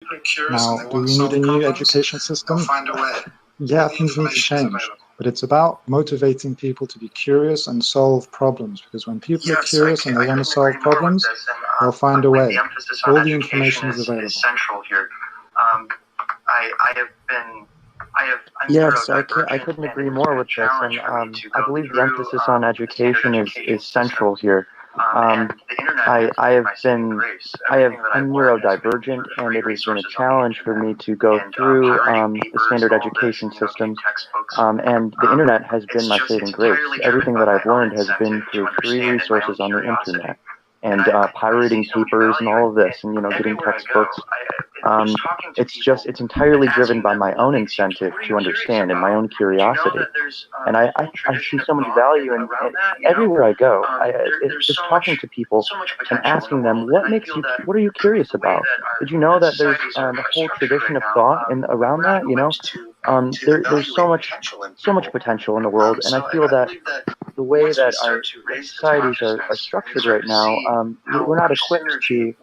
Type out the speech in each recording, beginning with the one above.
Now, do we need a new education system? Yeah, things need to change, but it's about motivating people to be curious and solve problems, because when people are curious and they want to solve problems, they'll find a way. All the information is available. Yes, I couldn't agree more with this, and I believe the emphasis on education is central here. I'm neurodivergent, and it has been a challenge for me to go through the standard education system, and the internet has been my saving grace. Everything that I've learned has been through free resources on the internet, and pirating papers and all of this, and getting textbooks. It's entirely driven by my own incentive to understand and my own curiosity. And I see so much value in everywhere I go. It's just talking to people and asking them, what are you curious about? Did you know that there's a whole tradition of thought around that? There's so much potential in the world, and I feel that the way that our societies are structured right now, we're not equipped to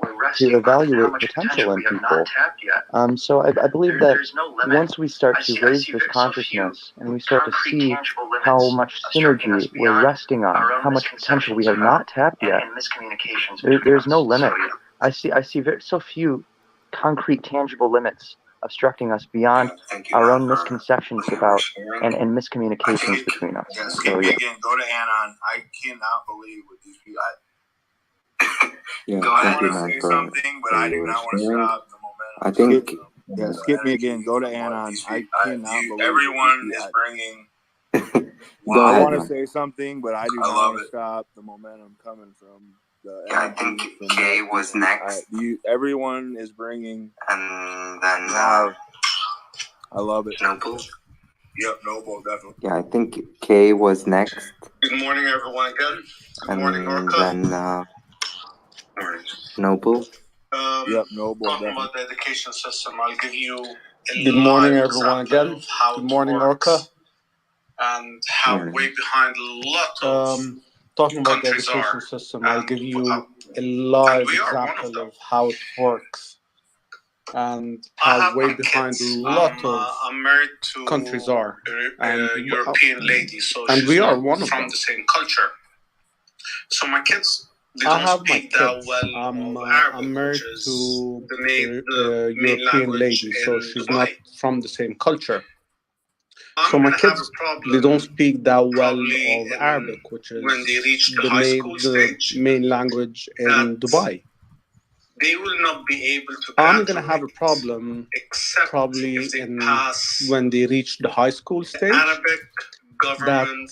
evaluate potential in people. So I believe that once we start to raise this consciousness and we start to see how much synergy we're resting on, how much potential we have not tapped yet, there's no limit. I see so few concrete, tangible limits obstructing us beyond our own misconceptions about and miscommunications between us. So yeah. Again, go to Anon. I cannot believe what these people. Yeah, I thank you, want to man, say for something, but I do your not want to sharing. stop the momentum. I think, Yeah, skip me again. Go to Anon. I cannot believe everyone is bringing. Go I ahead, want to man. say something, but I do not want to stop the momentum coming from the. Yeah, I think Kay was next. Everyone is bringing. And then I love it. Noble. Yep, Noble, definitely. Yeah, I think Kay was next. Good morning, everyone. Good morning, Orca. And then Noble. Yep, Noble. Talking about the education system, I'll give you a Good morning, live everyone. example Again, of how good it morning, works Orca. and how way behind a lot of Talking about the countries education are. system, I'll give you a live we are one of example them. of how it works and I how have way my behind kids. a lot of I'm married to countries are. a European lady, so and she's we are not one of from them. the same culture. So my kids, they I don't have my speak that kids. well of Arabic, I'm married which is to the a main European language lady, so in she's Dubai. not from the same culture. I'm So my gonna have kids, a problem they don't speak that well probably of Arabic, which is when they reach the the high school stage, main language in that Dubai. they will not be able to I'm gonna graduate have a problem except probably if they in pass when they reach the high school the stage, Arabic government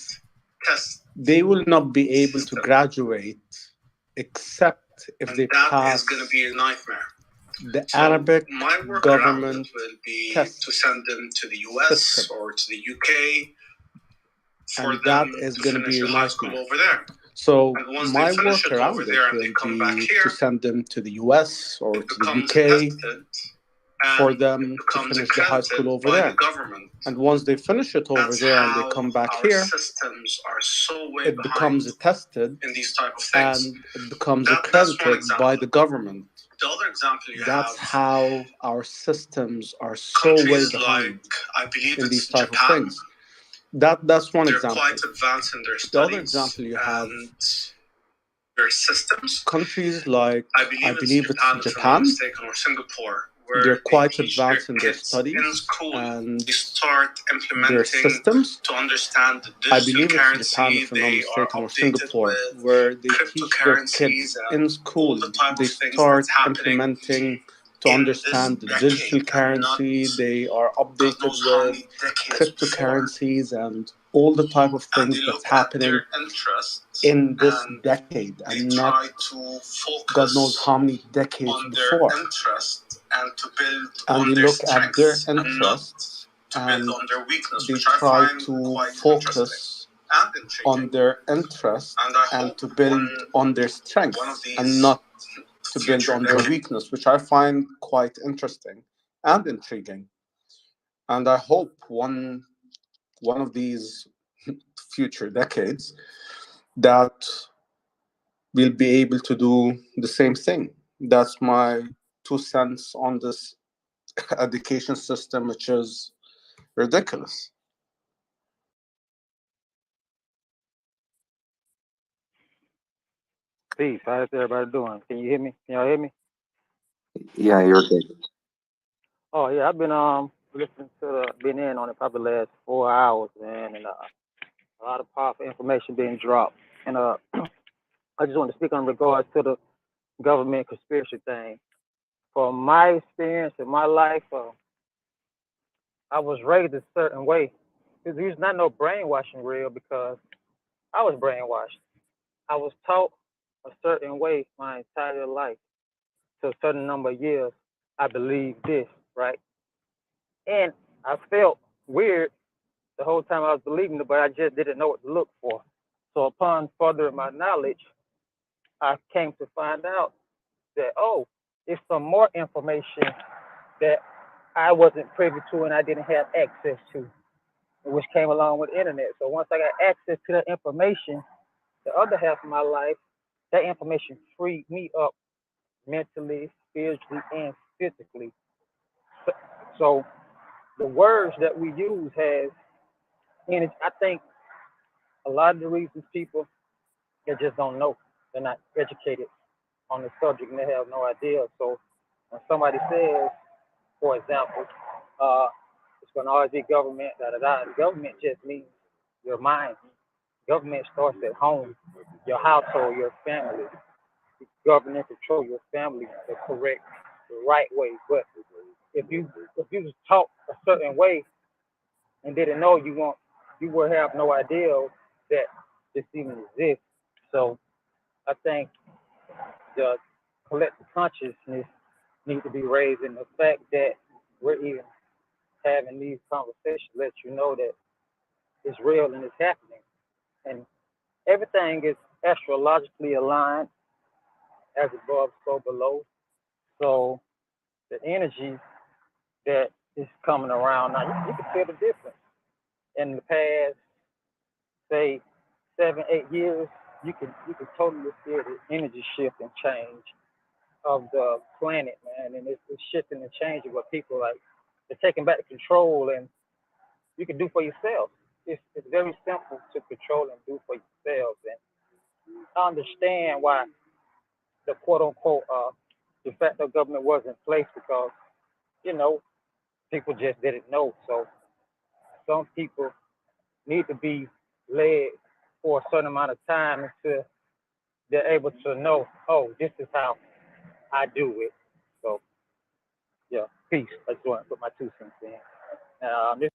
test. they will not be able to graduate except if And they that pass is going to be a nightmare. the So Arabic my workaround government will be test to send them to the US system. or to the UK for And them that is to going to finish be a the high school nightmare. over there. So And once my they finish it over workaround there it and they will come back be here, to send them to the US or it to the becomes UK tested for and them it to becomes finish the high school accredited over by there. the government. And once they finish it over That's there and they how come back our here, systems are so way it becomes behind attested in these type of things. and it becomes That's one accredited example. by the government. The other example you That's have how our systems are so way countries behind like, I believe in these it's type Japan. of things. That's one They're example. quite advanced in their The studies. other example you have their systems. countries like, I believe it's Japan, if I'm not mistaken, or Singapore, where they're quite they advanced in their kids studies in school, and they start implementing their systems. to understand the digital I believe it's currency. Japan, if I'm not They mistaken, are or updated Singapore, with where they teach their kids cryptocurrencies in school. the type They of things start that's happening implementing to in understand this the digital decade, currency. They are God updated knows how with many decades before. cryptocurrencies and all the type of And things they that's look at happening their interests in this and decade they and try not to God knows focus how many decades on before. their interest and to build And on they their look at their strengths and not interests to and build on their weakness, they which I try find to quite focus and intriguing. on their interest And I and hope to build on their one of strengths these and not to build future on their decades, weakness, which I find quite interesting and intriguing. And I hope one of these future decades that we'll be able to do the same thing. That's my 2 cents on this education system, which is ridiculous. Peace. How's everybody doing? Can you hear me? Can y'all hear me? Yeah, you're good. Oh yeah, I've been listening to been in on it probably the last 4 hours, man, and a lot of powerful information being dropped. And I just want to speak on regards to the government conspiracy thing. From my experience in my life, I was raised a certain way. There's not no brainwashing real because I was brainwashed. I was taught a certain way my entire life. To a certain number of years, I believed this, right? And I felt weird the whole time I was believing it, but I just didn't know what to look for. So upon furthering my knowledge, I came to find out that, oh, it's some more information that I wasn't privy to and I didn't have access to, which came along with the internet. So once I got access to that information, the other half of my life, that information freed me up mentally, spiritually, and physically. So the words that we use has, and I think a lot of the reasons people, they just don't know. They're not educated on the subject and they have no idea. So when somebody says, for example, it's going to always be government, the government just means your mind. Government starts at home, your household, your family. You govern and control your family the correct, the right way. But if you was taught a certain way and didn't know, you would have no idea that this even exists. So I think the collective consciousness needs to be raised, and the fact that we're even having these conversations lets you know that it's real and it's happening. And everything is astrologically aligned, as above, so below. So the energy that is coming around now, you can feel the difference. In the past, say 7, 8 years, you can totally feel the energy shift and change of the planet, man, and it's shifting and changing what people like. They're taking back the control, and you can do for yourself. It's very simple to control and do for yourselves, and I understand why the quote unquote de facto government was in place because you know people just didn't know. So some people need to be led for a certain amount of time until they're able to know, oh, this is how I do it. So yeah, peace. I just want to put my 2 cents in. This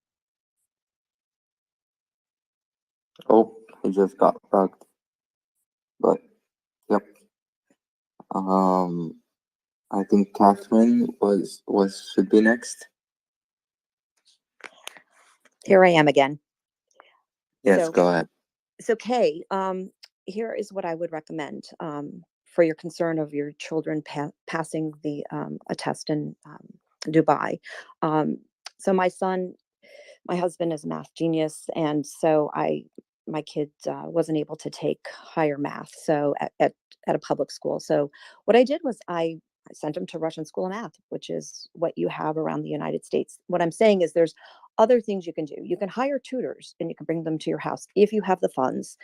Oh, he just got bugged. But yep. I think Catherine should be next. Here I am again. Yes, So, go ahead. So Kay, here is what I would recommend for your concern of your children passing the a test in Dubai. So my husband is a math genius, and so my kid wasn't able to take higher math, so at a public school. So what I did was I sent him to Russian School of Math, which is what you have around the United States. What I'm saying is there's other things you can do. You can hire tutors and you can bring them to your house if you have the funds.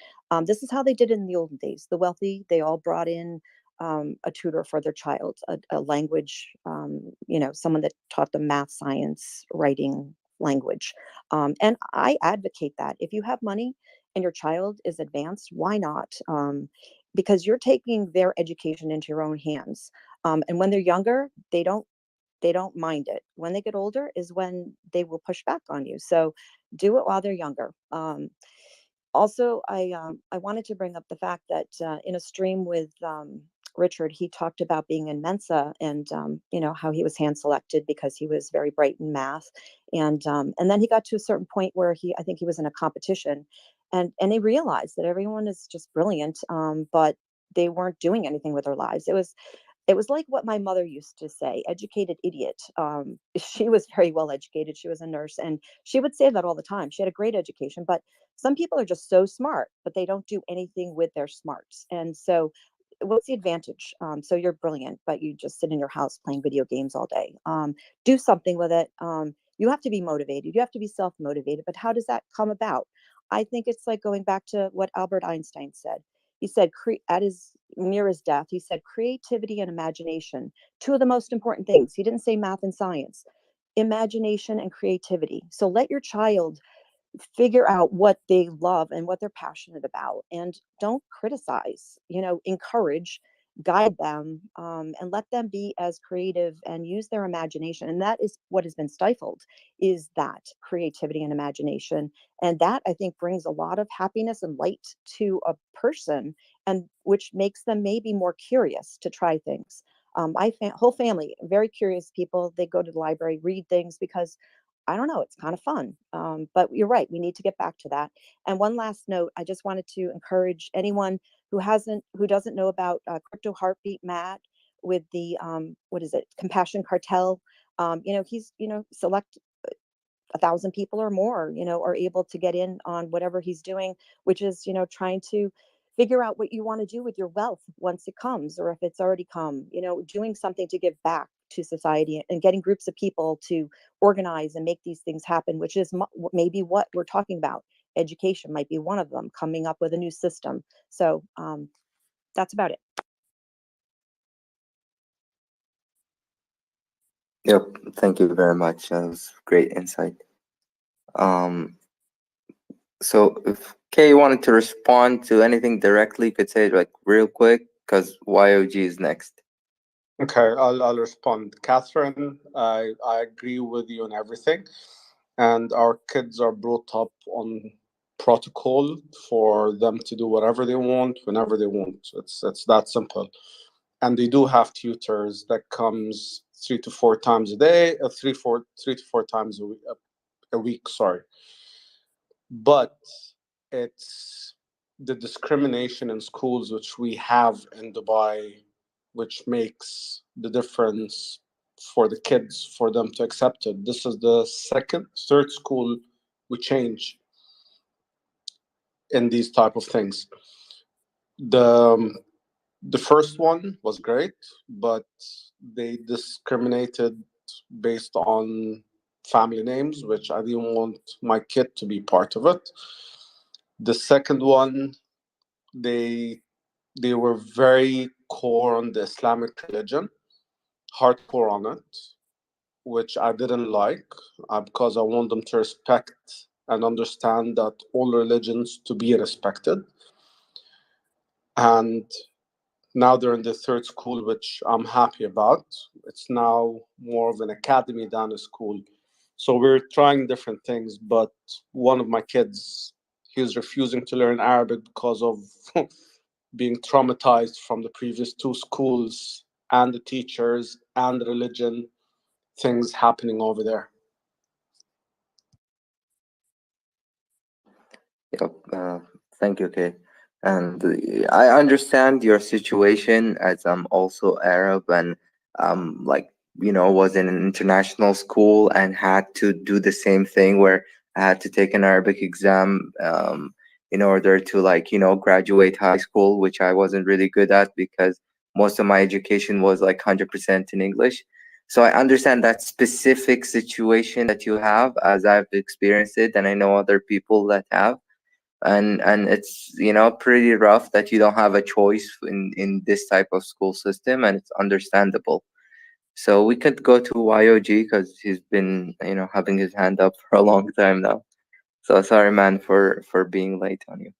This is how they did it in the olden days. The wealthy, they all brought in a tutor for their child, a language, someone that taught them math, science, writing, language. And I advocate that. If you have money and your child is advanced, why not? Because you're taking their education into your own hands. And when they're younger, they don't mind it. When they get older is when they will push back on you. So do it while they're younger. Also, I wanted to bring up the fact that in a stream with Richard, he talked about being in Mensa and how he was hand selected because he was very bright in math, and then he got to a certain point where I think he was in a competition, and he realized that everyone is just brilliant, but they weren't doing anything with their lives. It was like what my mother used to say, educated idiot. She was very well educated. She was a nurse, and she would say that all the time. She had a great education, but some people are just so smart, but they don't do anything with their smarts. And so what's the advantage? So you're brilliant, but you just sit in your house playing video games all day. Do something with it. You have to be motivated. You have to be self-motivated. But how does that come about? I think it's like going back to what Albert Einstein said. He said, near his death, he said, creativity and imagination, two of the most important things. He didn't say math and science, imagination and creativity. So let your child figure out what they love and what they're passionate about, and don't criticize, encourage, guide them, and let them be as creative and use their imagination. And that is what has been stifled, is that creativity and imagination. And that, I think, brings a lot of happiness and light to a person, and which makes them maybe more curious to try things. My whole family, very curious people. They go to the library, read things, because I don't know, it's kind of fun. But you're right, we need to get back to that. And one last note, I just wanted to encourage anyone who doesn't know about Crypto Heartbeat Matt with the what is it, Compassion Cartel. He's select 1,000 people or more, are able to get in on whatever he's doing, which is, trying to figure out what you want to do with your wealth once it comes, or if it's already come, doing something to give back to society, and getting groups of people to organize and make these things happen, which is maybe what we're talking about. Education might be one of them, coming up with a new system. So that's about it. Yep, thank you very much. That was great insight. So if Kay wanted to respond to anything directly, you could say it like real quick, because YOG is next. Okay, I'll respond. Catherine, I agree with you on everything. And our kids are brought up on protocol for them to do whatever they want, whenever they want. It's that simple. And they do have tutors that comes 3 to 4 times a day, 3 to 4 times a week, sorry. But it's the discrimination in schools which we have in Dubai, which makes the difference for the kids, for them to accept it. This is the third school we change in these type of things. The first one was great, but they discriminated based on family names, which I didn't want my kid to be part of it. The second one, they were very core on the Islamic religion, hardcore on it, which I didn't like, because I want them to respect and understand that all religions to be respected. And now they're in the third school, which I'm happy about. It's now more of an academy than a school. So we're trying different things, but one of my kids, he's refusing to learn Arabic because of being traumatized from the previous 2 schools and the teachers and the religion things happening over there. Yep, thank you, Kay. And I understand your situation, as I'm also Arab, and was in an international school and had to do the same thing, where I had to take an Arabic exam in order to graduate high school, which I wasn't really good at because most of my education was like 100% in English. So I understand that specific situation that you have, as I've experienced it, and I know other people that have. And it's pretty rough that you don't have a choice in this type of school system, and it's understandable. So we could go to YOG, because he's been having his hand up for a long time now. So sorry, man, for being late on you.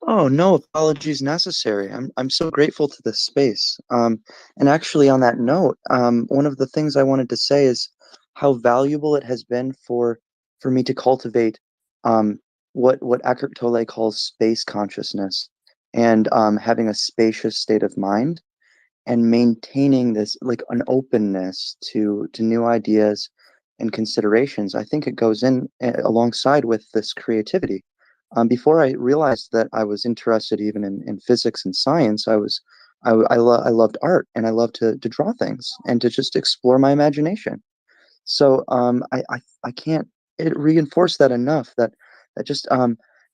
Oh, no apologies necessary. I'm so grateful to this space. And actually, on that note, one of the things I wanted to say is how valuable it has been for me to cultivate what Eckhart Tolle calls space consciousness, and having a spacious state of mind, and maintaining this like an openness to new ideas and considerations. I think it goes in alongside with this creativity. Before I realized that I was interested even in physics and science, I loved art, and I loved to draw things and to just explore my imagination. So I can't reinforce that enough, that just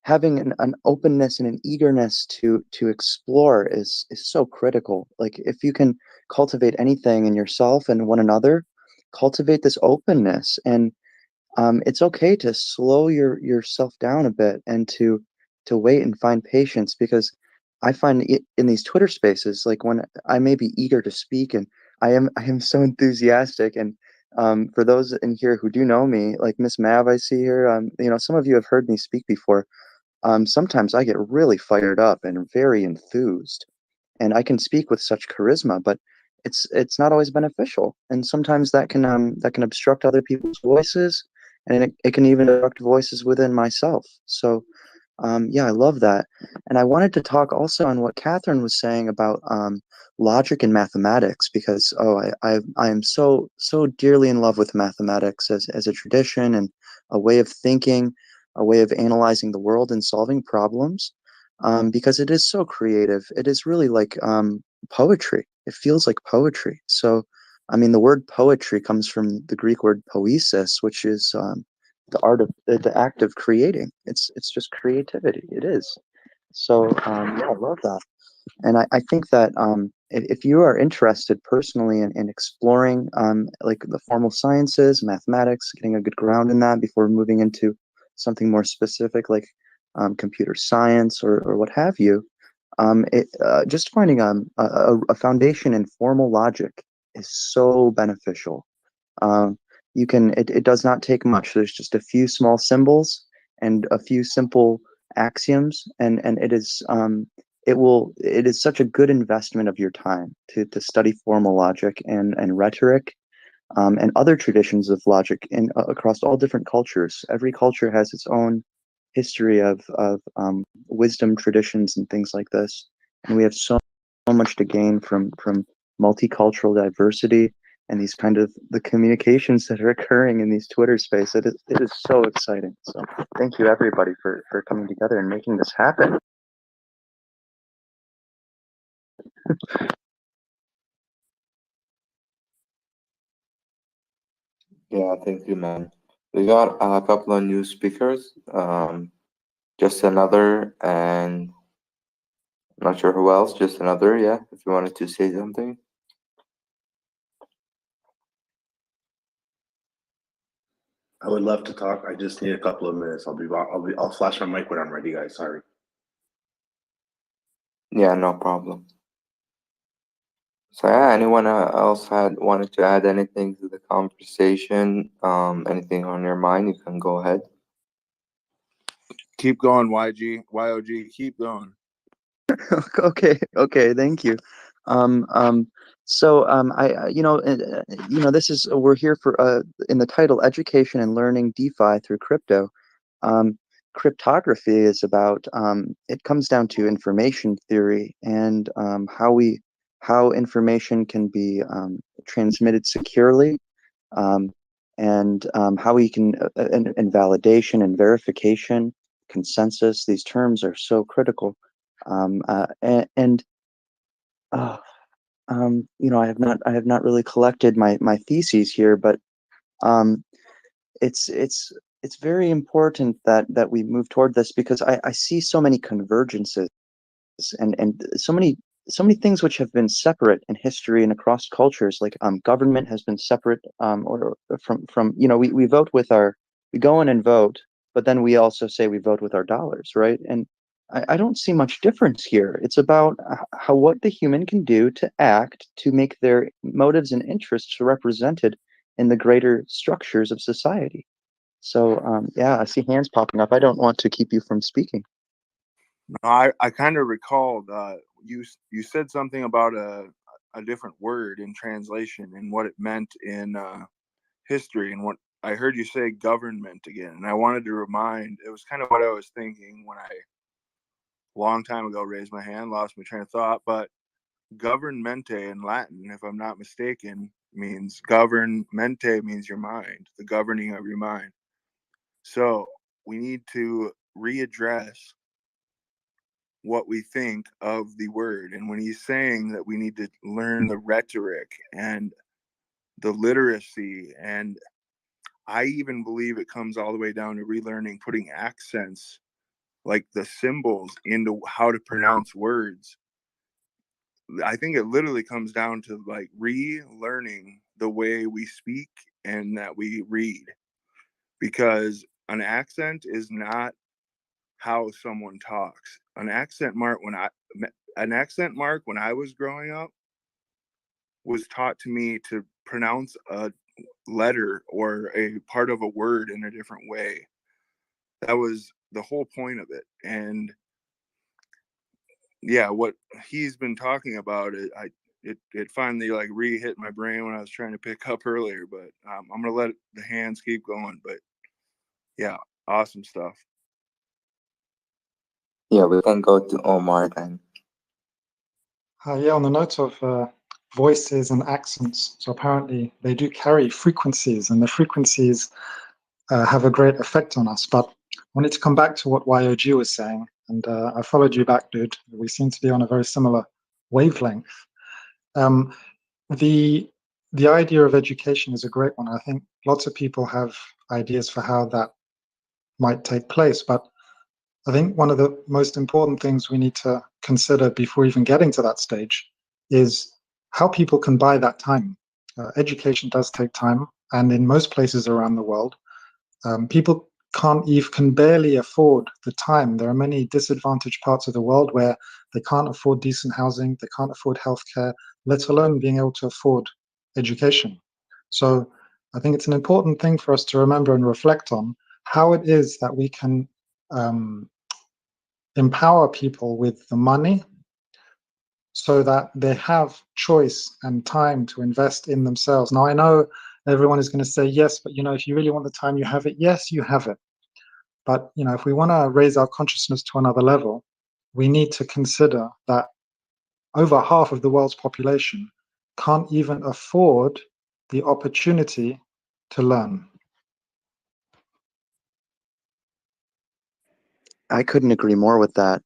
having an openness and an eagerness to explore is so critical. Like if you can cultivate anything in yourself and one another, cultivate this openness. And it's okay to slow yourself down a bit and to wait and find patience, because I find it in these Twitter spaces, like when I may be eager to speak and I am so enthusiastic. And for those in here who do know me, like Miss Mav, I see here, some of you have heard me speak before. Sometimes I get really fired up and very enthused, and I can speak with such charisma, but it's not always beneficial. And sometimes that can obstruct other people's voices, and it can even obstruct voices within myself. So yeah, I love that. And I wanted to talk also on what Catherine was saying about logic and mathematics, because I am so dearly in love with mathematics as a tradition and a way of thinking, a way of analyzing the world and solving problems, because it is so creative. It is really like poetry. It feels like poetry. So, I mean, the word poetry comes from the Greek word poesis, which is the art of the act of creating. It's just creativity. It is. So yeah, I love that. And I think that if you are interested personally in exploring like the formal sciences, mathematics, getting a good ground in that before moving into something more specific like computer science or what have you, just finding a foundation in formal logic is so beneficial. Um, it does not take much. There's just a few small symbols and a few simple axioms, and it is such a good investment of your time to study formal logic and rhetoric, and other traditions of logic in across all different cultures. Every culture has its own history of wisdom traditions and things like this, and we have so much to gain from multicultural diversity and these kind of the communications that are occurring in these Twitter space. It is so exciting. So thank you everybody for coming together and making this happen. Yeah, thank you, man. We got a couple of new speakers. Just another, and I'm not sure who else. Just another. Yeah, if you wanted to say something. I would love to talk. I just need a couple of minutes. I'll flash my mic when I'm ready, guys. Sorry. Yeah, no problem. So yeah, anyone else had wanted to add anything to the conversation? Anything on your mind? You can go ahead. Keep going, YOG. Keep going. Okay, thank you. This is we're here for in the title Education and Learning DeFi Through Crypto. Um, Cryptography is about it comes down to information theory and how information can be transmitted securely, um, and how we can and validation and verification, consensus. These terms are so critical. And I have not really collected my theses here, but um, it's very important that we move toward this, because I see so many convergences and so many things which have been separate in history and across cultures. Like government has been separate, or from we vote with we go in and vote, but then we also say we vote with our dollars, right? And I don't see much difference here. It's about how what the human can do to act to make their motives and interests represented in the greater structures of society. So yeah, I see hands popping up. I don't want to keep you from speaking. No, I kind of recalled you said something about a different word in translation and what it meant in history, and what I heard you say government again, and I wanted to remind, it was kind of what I was thinking when I long time ago raised my hand, lost my train of thought, but governmente in Latin, if I'm not mistaken, means governmente means your mind, the governing of your mind. So we need to readdress what we think of the word. And when he's saying that we need to learn the rhetoric and the literacy, and I even believe it comes all the way down to relearning putting accents like the symbols into how to pronounce words. I think it literally comes down to like relearning the way we speak and that we read, because an accent is not how someone talks. An accent mark when I was growing up was taught to me to pronounce a letter or a part of a word in a different way. That was the whole point of it. And yeah, what he's been talking about, it finally like re-hit my brain when I was trying to pick up earlier, but I'm gonna let the hands keep going. But yeah, awesome stuff. Yeah, we can go to Omar then. Yeah, on the note of voices and accents, so apparently they do carry frequencies, and the frequencies have a great effect on us. But I wanted to come back to what YOG was saying, and I followed you back, dude. We seem to be on a very similar wavelength. The idea of education is a great one. I think lots of people have ideas for how that might take place, but I think one of the most important things we need to consider before even getting to that stage is how people can buy that time. Education does take time, and in most places around the world, people can barely afford the time. There are many disadvantaged parts of the world where they can't afford decent housing, they can't afford healthcare, let alone being able to afford education. So I think it's an important thing for us to remember and reflect on how it is that we can empower people with the money so that they have choice and time to invest in themselves. Now, I know everyone is going to say, yes, but if you really want the time, you have it. Yes, you have it. But if we want to raise our consciousness to another level, we need to consider that over half of the world's population can't even afford the opportunity to learn. I couldn't agree more with that.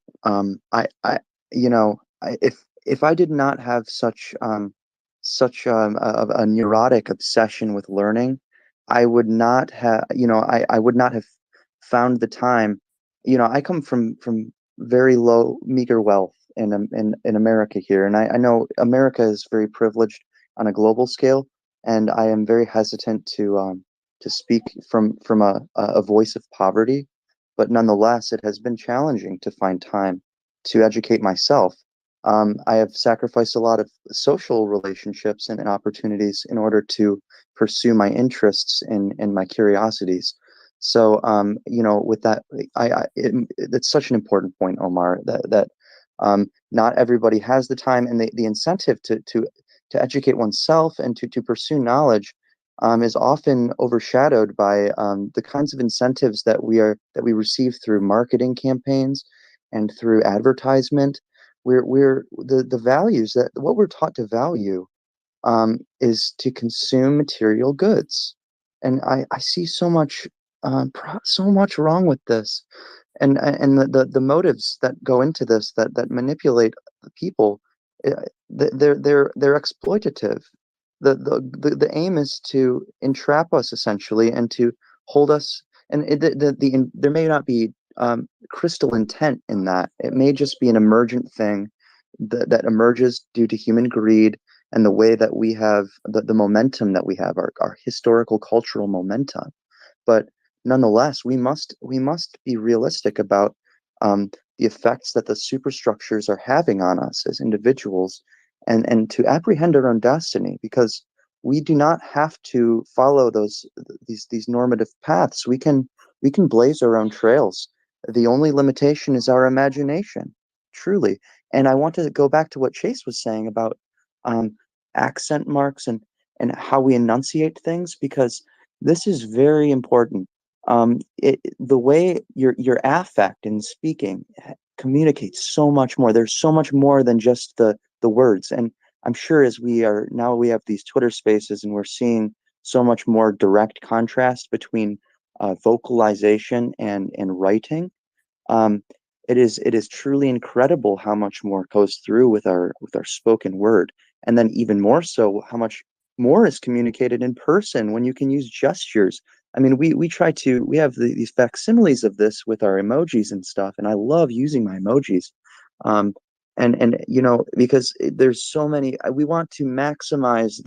If I did not have such a neurotic obsession with learning, I would not have, I would not have found the time. I come from very low, meager wealth in America here, and I know America is very privileged on a global scale, and I am very hesitant to speak from a voice of poverty. But nonetheless, it has been challenging to find time to educate myself. I have sacrificed a lot of social relationships and opportunities in order to pursue my interests and my curiosities. So, with that, it's such an important point, Omar, that not everybody has the time and the incentive to educate oneself and to pursue knowledge is often overshadowed by the kinds of incentives that we receive through marketing campaigns and through advertisement. We're the values that what we're taught to value is to consume material goods, and I see so much so much wrong with this, and the motives that go into this that manipulate the people. They're exploitative. The aim is to entrap us essentially and to hold us, and there may not be crystal intent in that. It may just be an emergent thing that emerges due to human greed and the way that we have the momentum that we have, our historical cultural momentum. But nonetheless, we must be realistic about the effects that the superstructures are having on us as individuals, and to apprehend our own destiny, because we do not have to follow these normative paths. We can blaze our own trails. The only limitation is our imagination, truly. And I want to go back to what Chase was saying about accent marks and how we enunciate things, because this is very important. The way your affect in speaking communicates so much more. There's so much more than just the words. And I'm sure as we have these Twitter spaces and we're seeing so much more direct contrast between vocalization and writing. It is truly incredible how much more goes through with our spoken word, and then even more so how much more is communicated in person when you can use gestures. I mean, we have these facsimiles of this with our emojis and stuff, and I love using my emojis. And you know, because there's so many, we want to maximize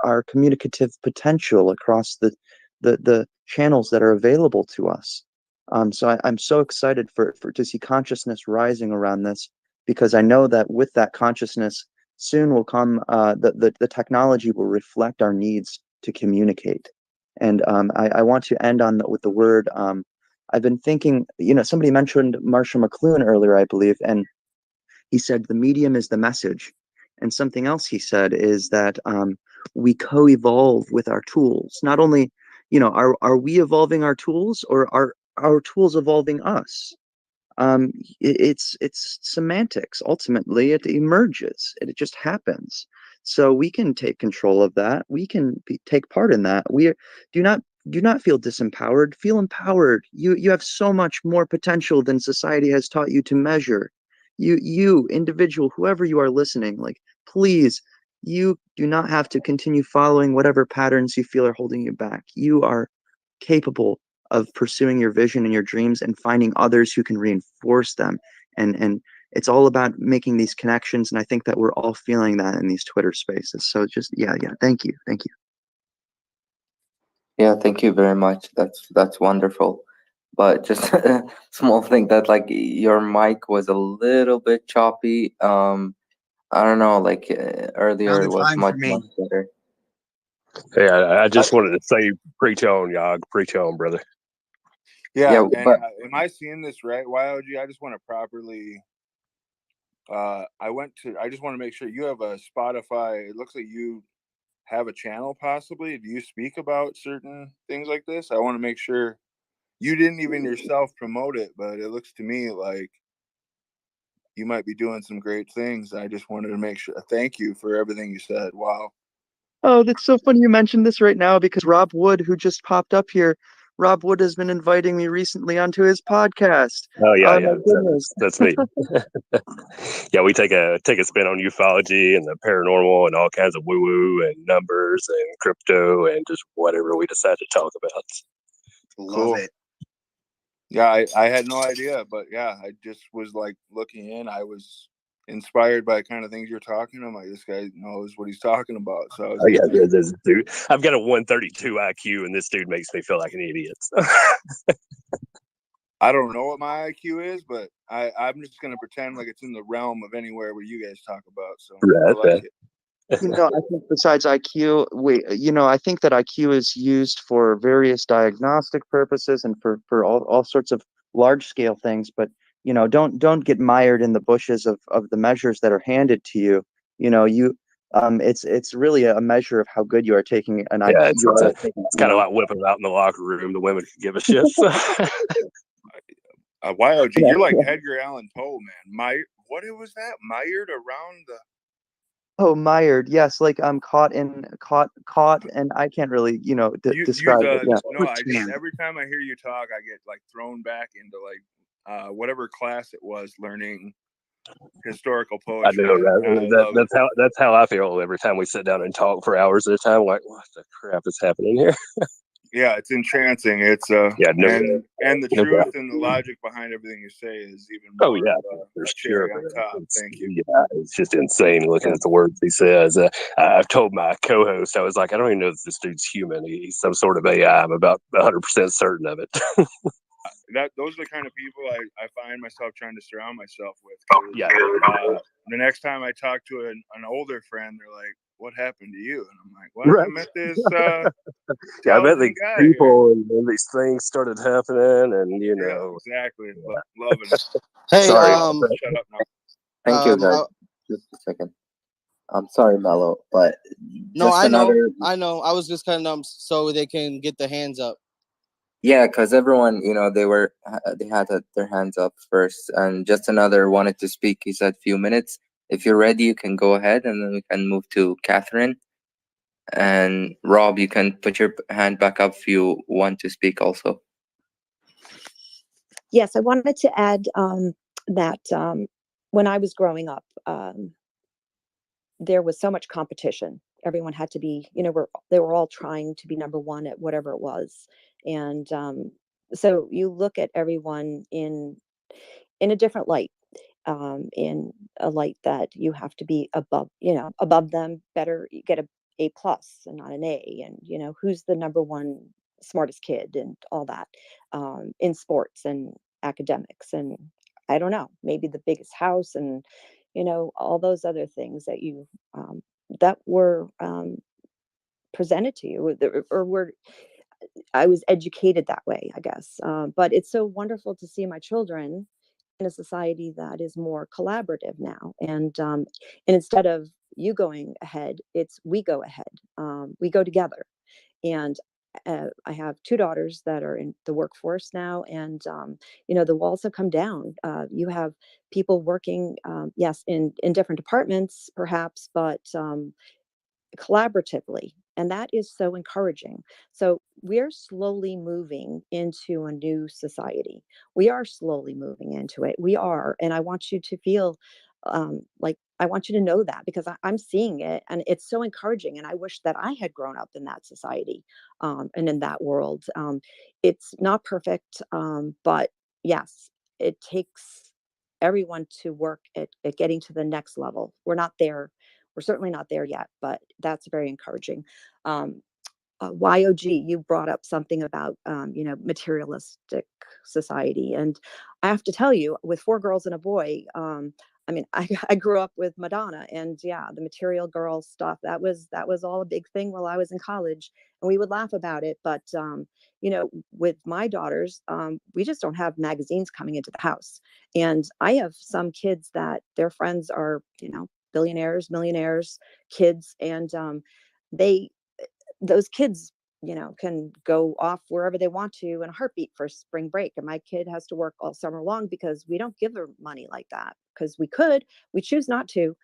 our communicative potential across the channels that are available to us. So I'm so excited to see consciousness rising around this, because I know that with that consciousness soon will come the technology will reflect our needs to communicate. And I want to end with the word. I've been thinking, you know, somebody mentioned Marshall McLuhan earlier, I believe, and he said the medium is the message. And something else he said is that we co-evolve with our tools. Not only, you know, are we evolving our tools, or are our tools evolving us? It's semantics. Ultimately, it emerges. It just happens. So we can take control of that. We can take part in that. Do not feel disempowered. Feel empowered. You have so much more potential than society has taught you to measure. You individual, whoever you are listening, like, please, you do not have to continue following whatever patterns you feel are holding you back. You are capable of pursuing your vision and your dreams and finding others who can reinforce them. And it's all about making these connections. And I think that we're all feeling that in these Twitter spaces. So just, yeah. Thank you. Yeah, thank you very much. That's wonderful. But just a small thing that, like, your mic was a little bit choppy. I don't know, like, earlier it Sounded was fine for much me. better. Hey, I just wanted to say, preach on, Yog. Preach on, brother. Yeah, Yeah, and but am I seeing this right? YOG, I just want to properly. I just want to make sure you have a Spotify. It looks like you have a channel, possibly. Do you speak about certain things like this? I want to make sure you didn't even yourself promote it, but it looks to me like you might be doing some great things. I just wanted to make sure. Thank you for everything you said. Wow. Oh, that's so funny you mentioned this right now, because Rob Wood, who just popped up here, Rob Wood has been inviting me recently onto his podcast. Oh yeah, Oh my goodness. that's me. Yeah, we take a spin on ufology and the paranormal and all kinds of woo woo and numbers and crypto and just whatever we decide to talk about. Love it. Yeah, I had no idea, but yeah, I just was like looking in. I was inspired by the kind of things you're talking. I'm like, this guy knows what he's talking about. So I was this dude. I've got a 132 IQ, and this dude makes me feel like an idiot. I don't know what my IQ is, but I'm just gonna pretend like it's in the realm of anywhere where you guys talk about. So I like it. You know, I think besides IQ, I think that IQ is used for various diagnostic purposes and for all sorts of large scale things. But, you know, don't get mired in the bushes of the measures that are handed to you. You know, it's really a measure of how good you are taking an IQ. It's kind of like whipping it out in the locker room. The women can give a shit. So. YOG, you're like Edgar Allan Poe, man. What was that? Mired around the. Oh, mired. Yes, like I'm caught, and I can't really, describe it. Yeah. No, every time I hear you talk, I get like thrown back into like whatever class it was, learning historical poetry. I know, right? That's how I feel every time we sit down and talk for hours at a time. Like, what the crap is happening here? Yeah, it's entrancing. It's and the truth and the logic behind everything you say is even more. For cherry sure. on top. Thank you. Yeah, it's just insane looking at the words he says. I've told my co-host, I was like, I don't even know if this dude's human. He's some sort of AI. I'm about 100% certain of it. Those are the kind of people I find myself trying to surround myself with. Yeah. The next time I talk to an older friend, they're like, "What happened to you?" And I'm like, "What? Right. I met this." I met these people, and these things started happening, and exactly. Loving it. Hey, sorry, shut up now. Thank you, guys. Just a second. I'm sorry, Mello, but no, I know. I was just cutting them so they can get their hands up. Yeah, because everyone, they had their hands up first, and just another wanted to speak. He said, "Few minutes. If you're ready, you can go ahead, and then we can move to Catherine. And Rob, you can put your hand back up if you want to speak also." Yes, I wanted to add that when I was growing up, there was so much competition. Everyone had to be, they were all trying to be number one at whatever it was. And so you look at everyone in a different light, in a light that you have to be above, above them, better, you get a plus and not an A. And, who's the number one smartest kid and all that, in sports and academics. And I don't know, maybe the biggest house and, all those other things that that were presented to you, or were, I was educated that way, I guess. But it's so wonderful to see my children in a society that is more collaborative now. And instead of you going ahead, it's we go ahead. We go together. And I have two daughters that are in the workforce now, and the walls have come down. You have people working, yes, in different departments, perhaps, but collaboratively. And that is so encouraging. So we're slowly moving into a new society. We are slowly moving into it. We are. And I want you to feel like, I want you to know that, because I'm seeing it, and it's so encouraging. And I wish that I had grown up in that society, and in that world. It's not perfect, but yes, it takes everyone to work at getting to the next level. We're not there. We're certainly not there yet, but that's very encouraging. YOG, you brought up something about, materialistic society. And I have to tell you, with four girls and a boy, I mean, I grew up with Madonna, and yeah, the material girl stuff, that was all a big thing while I was in college, and we would laugh about it. But, with my daughters, we just don't have magazines coming into the house. And I have some kids that their friends are, billionaires, millionaires, kids, and those kids, can go off wherever they want to in a heartbeat for spring break. And my kid has to work all summer long because we don't give her money like that, because we choose not to,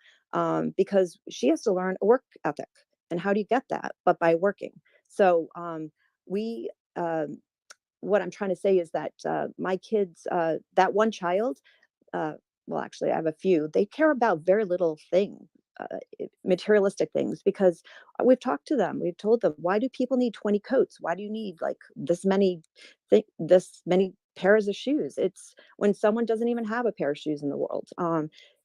because she has to learn a work ethic. And how do you get that? But by working. So we, what I'm trying to say is that my kids, that one child, well, actually, I have a few. They care about very little thing, materialistic things, because we've talked to them. We've told them, why do people need 20 coats? Why do you need like this many pairs of shoes? It's when someone doesn't even have a pair of shoes in the world.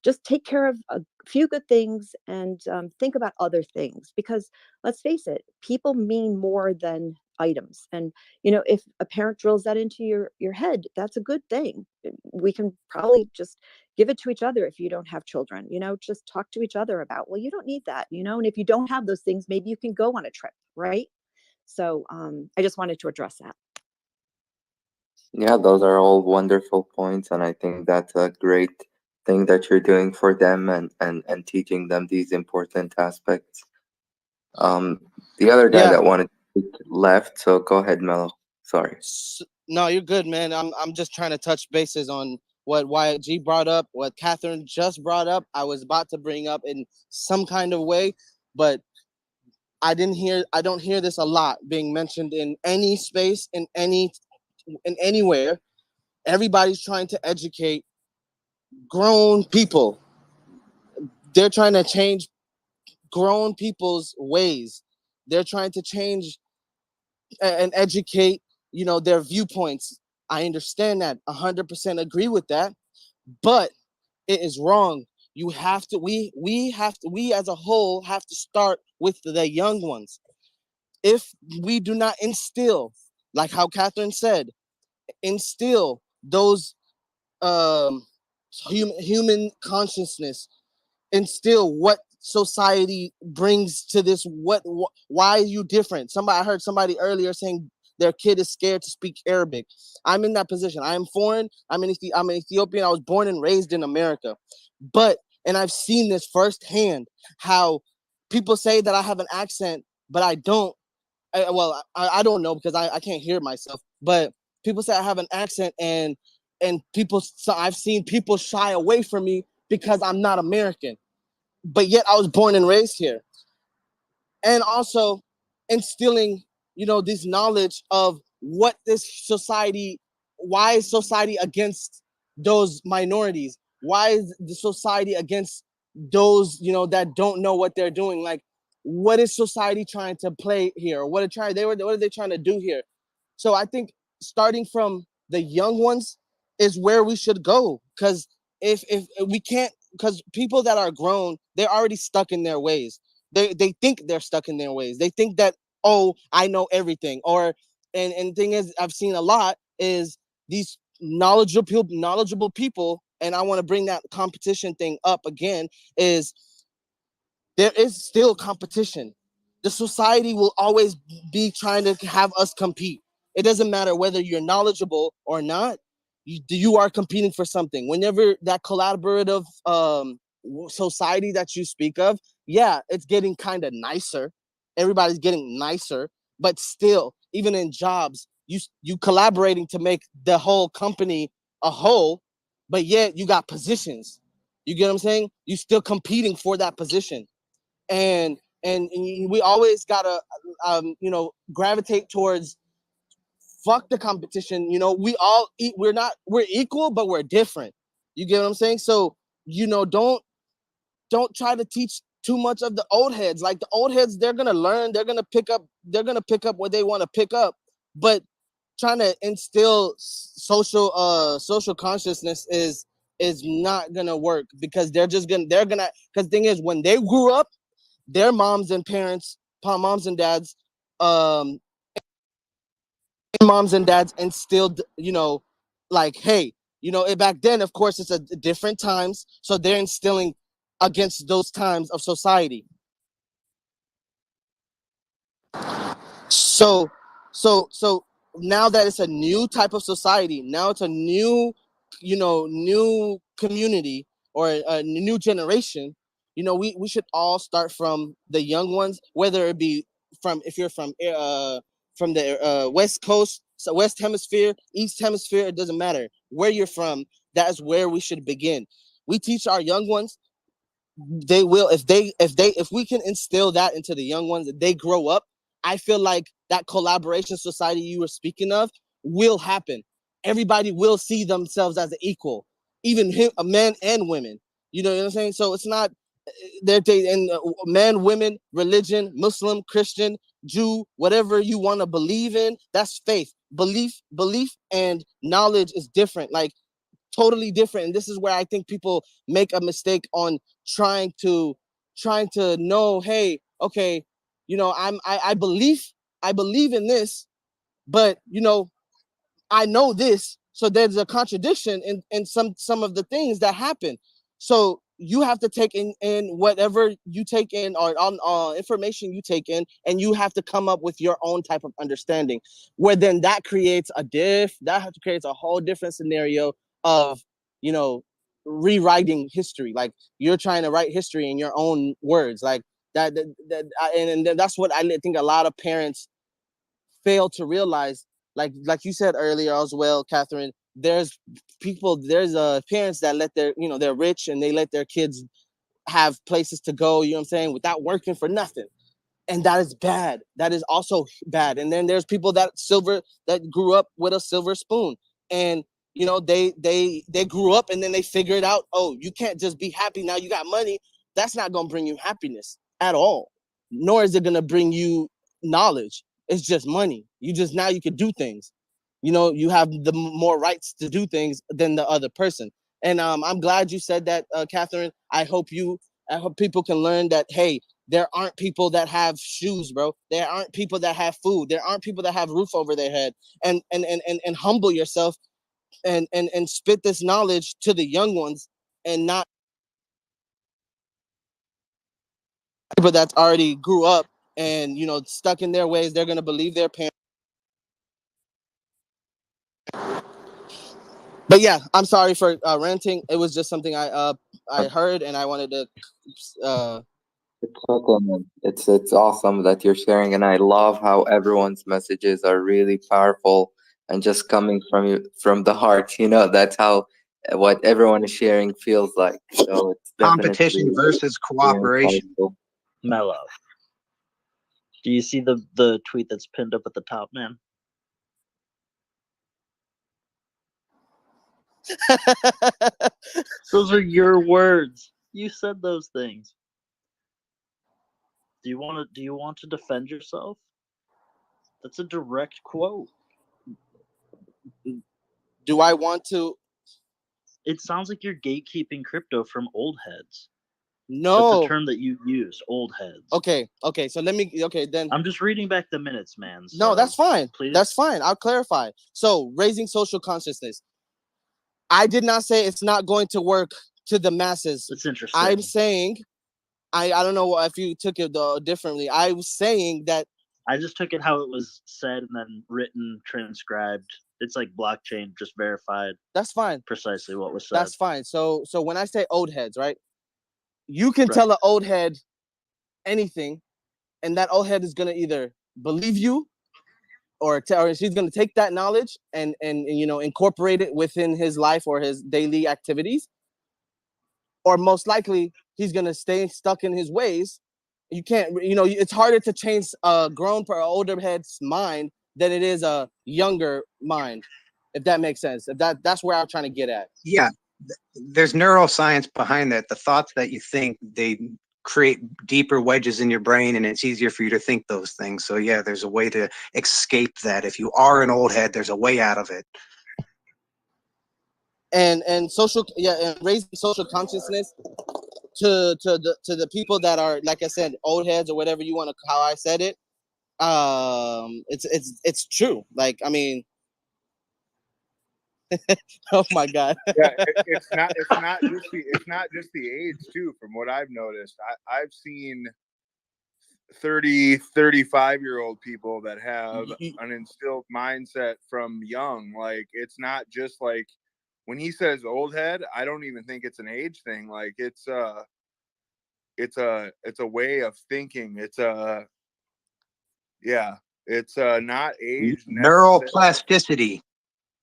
Just take care of a few good things, and think about other things, because let's face it, people mean more than items. And if a parent drills that into your head, that's a good thing. We can probably just give it to each other. If you don't have children, just talk to each other about, well, you don't need that, and if you don't have those things, maybe you can go on a trip, right? So I just wanted to address that. Yeah, those are all wonderful points, and I think that's a great thing that you're doing for them, and teaching them these important aspects. The other guy that wanted to left, so go ahead, Mello. Sorry. No, you're good, man. I'm just trying to touch bases on what YG brought up, what Catherine just brought up. I was about to bring up in some kind of way, but I don't hear this a lot being mentioned in any space, in anywhere. Everybody's trying to educate grown people. They're trying to change grown people's ways. They're trying to change and educate, their viewpoints. I understand that, 100% agree with that, but it is wrong. You have to, we as a whole have to start with the young ones. If we do not instill, like how Catherine said, instill those human consciousness, instill what society brings to this. Why are you different? I heard somebody earlier saying their kid is scared to speak Arabic. I'm in that position. I am foreign. I'm an Ethiopian. I was born and raised in America, and I've seen this firsthand, how people say that I have an accent, but I don't. I don't know, because I can't hear myself, but people say I have an accent, and so I've seen people shy away from me because I'm not American, but yet I was born and raised here. And also instilling, this knowledge of what this society, why is society against those minorities? Why is the society against those, you know, that don't know what they're doing. Like, what is society trying to play here? What are they trying to do here? So I think starting from the young ones is where we should go. Because if we can't, because people that are grown, they're already stuck in their ways. They think they're stuck in their ways. They think that, oh, I know everything. Or and thing is, I've seen a lot is these knowledgeable people, and I want to bring that competition thing up again, is there is still competition. The society will always be trying to have us compete. It doesn't matter whether you're knowledgeable or not. You are competing for something. Whenever that collaborative society that you speak of, yeah, it's getting kind of nicer. Everybody's getting nicer, but still, even in jobs, you collaborating to make the whole company a whole, but yet you got positions. You get what I'm saying? You still competing for that position. And we always gotta gravitate towards fuck the competition. You know, we're equal, but we're different. You get what I'm saying? So, you know, don't try to teach too much of the old heads. Like, the old heads, they're gonna learn, they're gonna pick up what they want to pick up, but trying to instill social consciousness is not gonna work, because because the thing is, when they grew up, their moms and dads, um, instilled, you know, like, hey, you know, back then, of course, it's a different times, so they're instilling against those times of society. So, so now that it's a new type of society, now it's a new, new community, or a new generation. You know, we should all start from the young ones, whether it be if you're from the West Coast, so West Hemisphere, East Hemisphere, it doesn't matter where you're from. That's where we should begin. We teach our young ones, they will, if we can instill that into the young ones, they grow up. I feel like that collaboration society you were speaking of will happen. Everybody will see themselves as an equal, even men and women. You know what I'm saying? So it's not and men, women, religion, Muslim, Christian, Jew, whatever you want to believe in, that's faith. Belief and knowledge is different. Like, totally different. And this is where I think people make a mistake on trying to know, hey, okay, you know, I believe in this, but, you know, I know this, so there's a contradiction in some of the things that happen. So you have to take in whatever you take in, or on information you take in, and you have to come up with your own type of understanding. Where then that creates a whole different scenario of, you know, rewriting history. Like, you're trying to write history in your own words, like and that's what I think a lot of parents fail to realize. Like you said earlier as well, Catherine, there's parents that let their, you know, they're rich and they let their kids have places to go, you know what I'm saying, without working for nothing. And that is bad. That is also bad. And then there's people that grew up with a silver spoon, and, you know, they grew up and then they figured out, oh, you can't just be happy now you got money. That's not going to bring you happiness at all, nor is it going to bring you knowledge. It's just money. Now you can do things. You know, you have the more rights to do things than the other person. And I'm glad you said that, Catherine. I hope people can learn that, hey, there aren't people that have shoes, bro. There aren't people that have food. There aren't people that have roof over their head. And humble yourself, and spit this knowledge to the young ones, and not people that's already grew up and, you know, stuck in their ways. They're gonna believe their parents. But yeah, I'm sorry for ranting. It was just something I heard, and I wanted to. It's okay, man. It's awesome that you're sharing, and I love how everyone's messages are really powerful and just coming from the heart. You know, that's how what everyone is sharing feels like. So it's Competition definitely versus cooperation. insightful. Mellow. Do you see the tweet that's pinned up at the top, man? Those are your words. You said those things. Do you want to defend yourself? That's a direct quote. Do I want to? It sounds like you're gatekeeping crypto from old heads. No. That's a term that you use, old heads. Okay, so let me, then. I'm just reading back the minutes, man. So no, that's fine. Please. That's fine. I'll clarify. So, raising social consciousness. I did not say it's not going to work to the masses. It's interesting. I'm saying, I don't know if you took it differently. I was saying that. I just took it how it was said and then written, transcribed. It's like blockchain, just verified. That's fine. Precisely what was said. That's fine. So when I say old heads, right? You can tell an old head anything, and that old head is gonna either believe you, or she's gonna take that knowledge and incorporate it within his life or his daily activities, or most likely he's gonna stay stuck in his ways. You can't, it's harder to change a grown or older head's mind than it is a younger mind, if that makes sense. If that's where I'm trying to get at. Yeah, there's neuroscience behind that. The thoughts that you think, they create deeper wedges in your brain, and it's easier for you to think those things. So yeah, there's a way to escape that. If you are an old head, there's a way out of it. And and raising social consciousness to the people that are, like I said, old heads or whatever you want to, how I said it. It's true. Like, I mean, oh my God. Yeah, it's not just the age too. From what I've noticed, I've seen 30, 35-year-old people that have an instilled mindset from young. Like, it's not just like, when he says old head, I don't even think it's an age thing. Like, it's a way of thinking. It's not age. Neuroplasticity.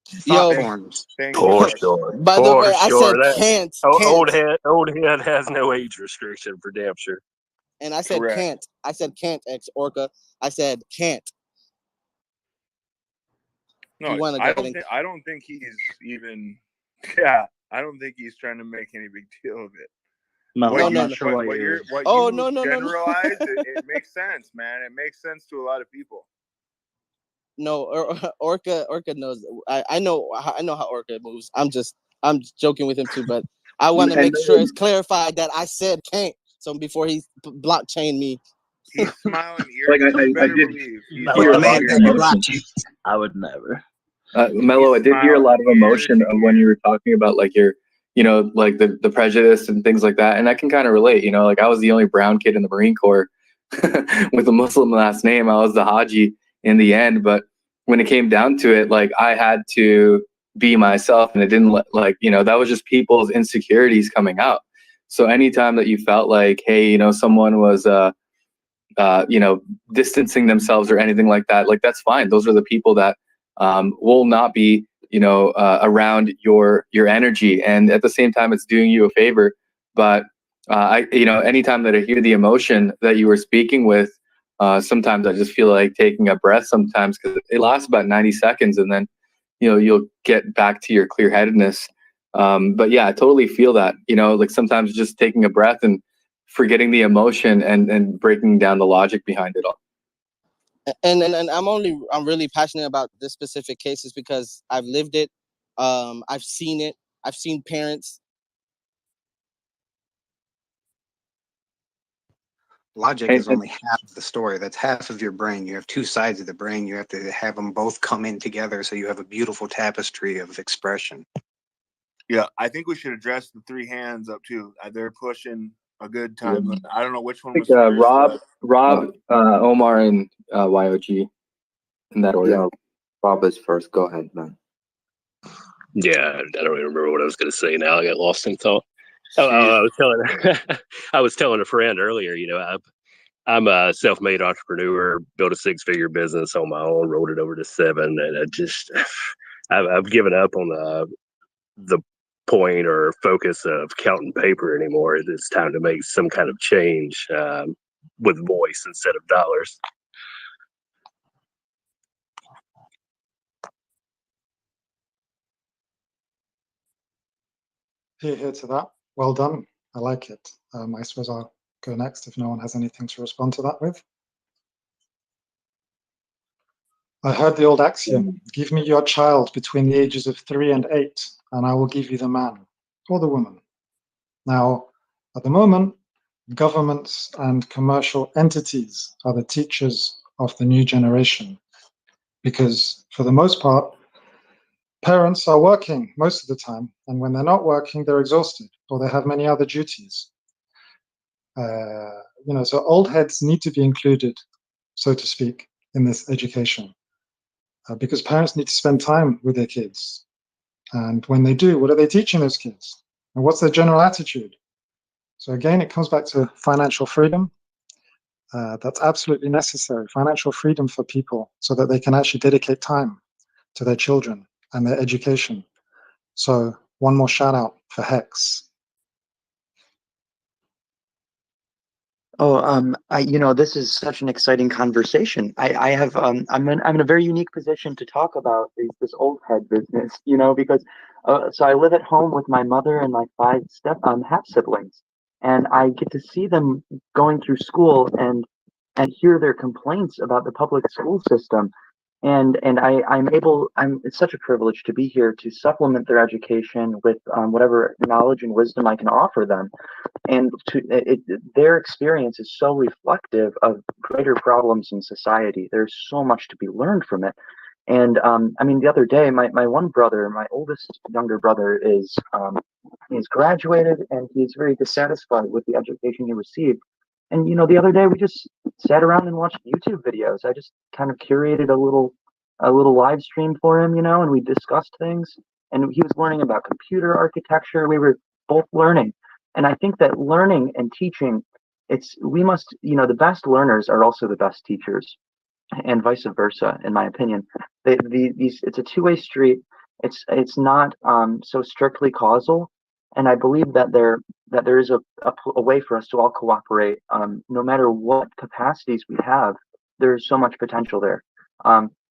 Thought forms. For sure. By the way, I said can't. Old head has no age restriction, for damn sure. And I said can't. I said can't, X Orca. I said can't. No, I don't think he's even. Yeah, I don't think he's trying to make any big deal of it. No, I'm not sure what you're. You generalize, it makes sense, man. It makes sense to a lot of people. No, Orca knows. I know how Orca moves. I'm joking with him too, but I want to make sure it's clarified that I said can't. So before he blockchain me. He's smiling ear. Like I did hear a lot of emotion. I would never. Mello, I did hear a lot of emotion of when you were talking about like your, like the prejudice and things like that. And I can kind of relate, like I was the only brown kid in the Marine Corps with a Muslim last name. I was the Haji in the end. But when it came down to it, like I had to be myself, and it didn't that was just people's insecurities coming out. So anytime that you felt like, hey, someone was, distancing themselves or anything like that, like that's fine. Those are the people that will not be, around your energy. And at the same time, it's doing you a favor. But anytime that I hear the emotion that you were speaking with, sometimes I just feel like taking a breath sometimes, because it lasts about 90 seconds and then, you'll get back to your clear-headedness. But yeah, I totally feel that, like sometimes just taking a breath and forgetting the emotion and breaking down the logic behind it all. And I'm really passionate about this specific cases because I've lived it. I've seen it. I've seen parents. Logic is only half of the story. That's half of your brain. You have two sides of the brain. You have to have them both come in together so you have a beautiful tapestry of expression. Yeah, I think we should address the three hands up too. They're pushing a good time. Yeah. I don't know which one I was think, first. Rob, Omar, and YOG in that order. Yeah, Rob is first. Go ahead, man. Yeah, I don't even remember what I was going to say now. I got lost in thought. I was telling a friend earlier, I'm a self-made entrepreneur, built a 6-figure business on my own, rolled it over to 7, and I've given up on the point or focus of counting paper anymore. It's time to make some kind of change with voice instead of dollars. Here to that. Well done. I like it. I suppose I'll go next if no one has anything to respond to that with. I heard the old axiom, give me your child between the ages of 3 and 8, and I will give you the man or the woman. Now, at the moment, governments and commercial entities are the teachers of the new generation, because for the most part, parents are working most of the time, and when they're not working, they're exhausted, or they have many other duties. So old heads need to be included, so to speak, in this education, because parents need to spend time with their kids. And when they do, what are they teaching those kids? And what's their general attitude? So again, it comes back to financial freedom. That's absolutely necessary, financial freedom for people, so that they can actually dedicate time to their children and their education. So one more shout out for HEX. This is such an exciting conversation. I'm in a very unique position to talk about this old head business, because so I live at home with my mother and my 5 half siblings, and I get to see them going through school and hear their complaints about the public school system. And it's such a privilege to be here to supplement their education with whatever knowledge and wisdom I can offer them. And their experience is so reflective of greater problems in society. There's so much to be learned from it. And the other day, my one brother, my oldest younger brother, he's graduated and he's very dissatisfied with the education he received. And the other day we just sat around and watched YouTube videos. I just kind of curated a little live stream for him, and we discussed things. And he was learning about computer architecture. We were both learning. And I think that learning and teaching, the best learners are also the best teachers, and vice versa, in my opinion. It's a two-way street. It's not so strictly causal, and I believe that there is a way for us to all cooperate. No matter what capacities we have, there's so much potential there.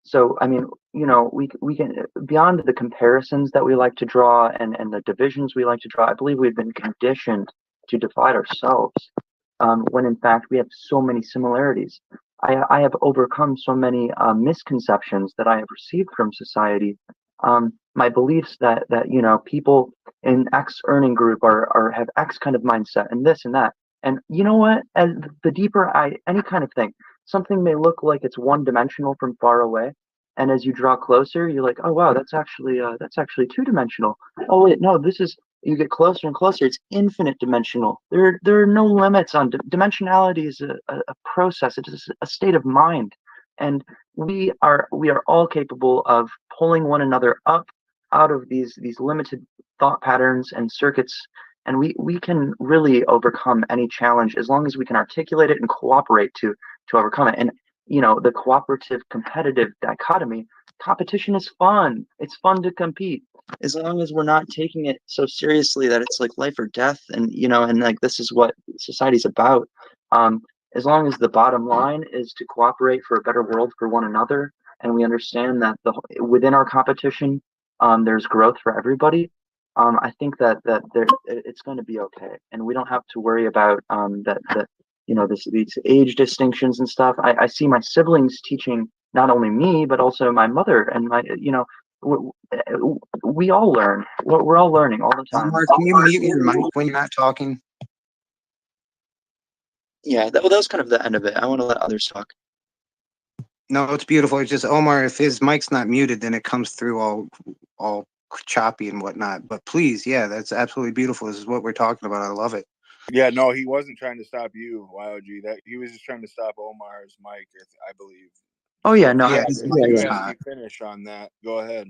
We can, beyond the comparisons that we like to draw and the divisions we like to draw, I believe we've been conditioned to divide ourselves, when in fact we have so many similarities. I have overcome so many misconceptions that I have received from society. My beliefs that people in X earning group have X kind of mindset and this and that. And you know what? As the deeper any kind of thing, something may look like it's one dimensional from far away, and as you draw closer, you're like, oh wow, that's actually 2-dimensional. Oh wait, no, you get closer and closer, it's infinite dimensional. There are no limits on dimensionality. Is a process. It is a state of mind, and we are all capable of pulling one another up out of these limited thought patterns and circuits, and we can really overcome any challenge as long as we can articulate it and cooperate to overcome it. And the cooperative competitive dichotomy, competition is fun. It's fun to compete, as long as we're not taking it so seriously that it's like life or death, and like this is what society's about. As long as the bottom line is to cooperate for a better world for one another, and we understand that within our competition, there's growth for everybody. I think that it's going to be okay, and we don't have to worry about these age distinctions and stuff. I see my siblings teaching not only me but also my mother, and we all learn. We're all learning all the time. Mark, can you mute your mic when you're not talking? Yeah, that was kind of the end of it. I want to let others talk. No, it's beautiful. It's just Omar, if his mic's not muted, then it comes through all choppy and whatnot. But please, yeah, that's absolutely beautiful. This is what we're talking about. I love it. Yeah, no, he wasn't trying to stop you, YOG. That he was just trying to stop Omar's mic, I believe. Oh yeah, no, yeah. You finish on that. Go ahead.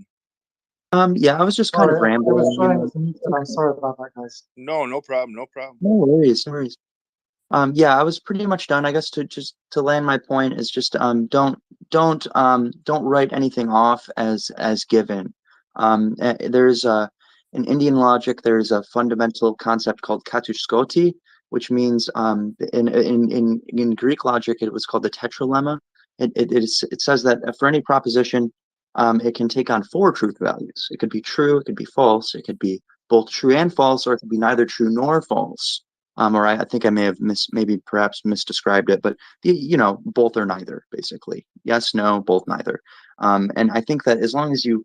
Yeah, I was just kind of rambling. I'm sorry about that, guys. No problem. No worries. Yeah, I was pretty much done. I guess to land my point is just don't write anything off as given. There's in Indian logic, there's a fundamental concept called katuskoti, which means in Greek logic it was called the tetralemma. It says that for any proposition, it can take on 4 truth values. It could be true, it could be false, it could be both true and false, or it could be neither true nor false. Or I think I may have perhaps misdescribed it, but both or neither, basically. Yes, no, both, neither. And I think that as long as you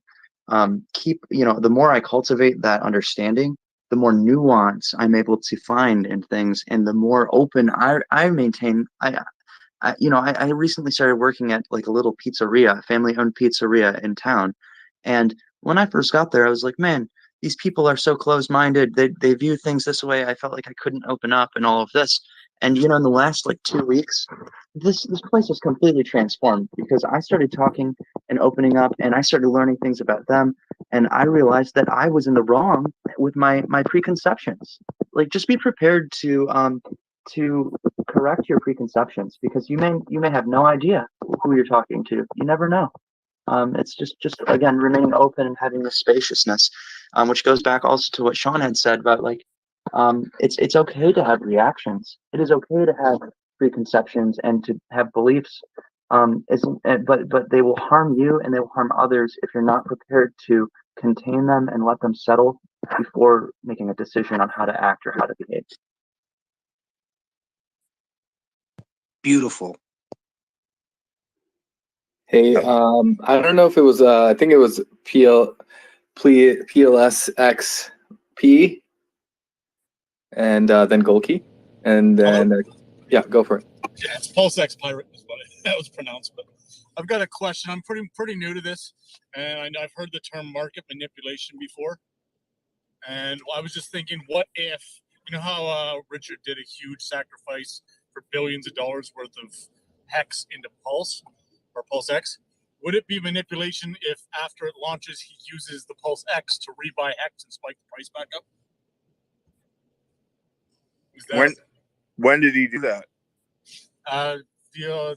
keep, the more I cultivate that understanding, the more nuance I'm able to find in things, and the more open I maintain. I recently started working at like a little pizzeria, family-owned pizzeria in town, and when I first got there, I was like, man, these people are so closed-minded. They view things this way. I felt like I couldn't open up and all of this. And in the last like 2 weeks, this place has completely transformed because I started talking and opening up, and I started learning things about them, and I realized that I was in the wrong with my preconceptions. Like, just be prepared to correct your preconceptions, because you may have no idea who you're talking to. You never know. It's just again remaining open and having this spaciousness, which goes back also to what Sean had said about like it's okay to have reactions. It is okay to have preconceptions and to have beliefs. But they will harm you and they will harm others if you're not prepared to contain them and let them settle before making a decision on how to act or how to behave. Beautiful. Hey, I don't know if it was, I think it was PLSXP and then Golki. And then, yeah, go for it. Yeah, it's PulseX Pirate is what that was pronounced. But I've got a question. I'm pretty new to this, and I've heard the term market manipulation before. And I was just thinking, what if, how Richard did a huge sacrifice for billions of dollars worth of HEX into Pulse or PulseX? Would it be manipulation if after it launches, he uses the PulseX to rebuy HEX and spike the price back up? When did he do that? The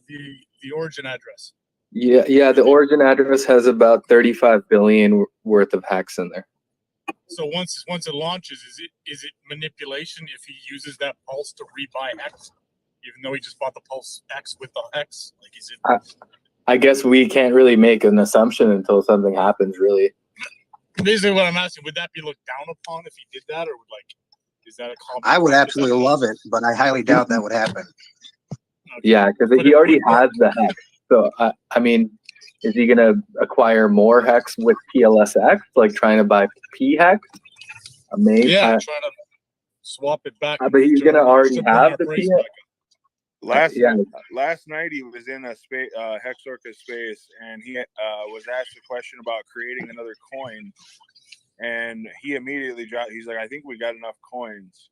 origin address. Yeah, the origin address has about 35 billion worth of HEX in there. So once it launches, is it manipulation if he uses that Pulse to rebuy HEX, even though he just bought the PulseX with the HEX? Like, is it? I guess we can't really make an assumption until something happens, really. Basically, what I'm asking, would that be looked down upon if he did that, or is that a common? I would absolutely love it, but I highly doubt that would happen. Okay. Yeah, because he already has the HEX. So, I mean, is he going to acquire more HEX with PLSX, like trying to buy P-HEX? Maybe. Yeah, trying to swap it back. But he's going to already have the P-HEX. Last night he was in a HEX ORCA space, and he was asked a question about creating another coin, and he immediately dropped. He's like, "I think we got enough coins."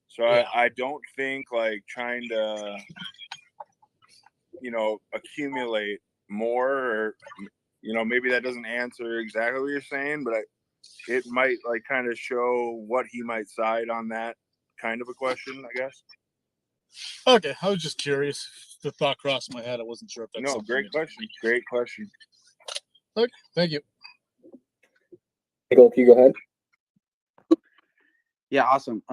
So yeah. I don't think like trying to, accumulate more, or maybe that doesn't answer exactly what you're saying, but it might like kind of show what he might side on that kind of a question, I guess. Okay, I was just curious. The thought crossed my head. I wasn't sure if that's no. Great question. Great question. Okay, thank you. Can you go ahead? Yeah, awesome.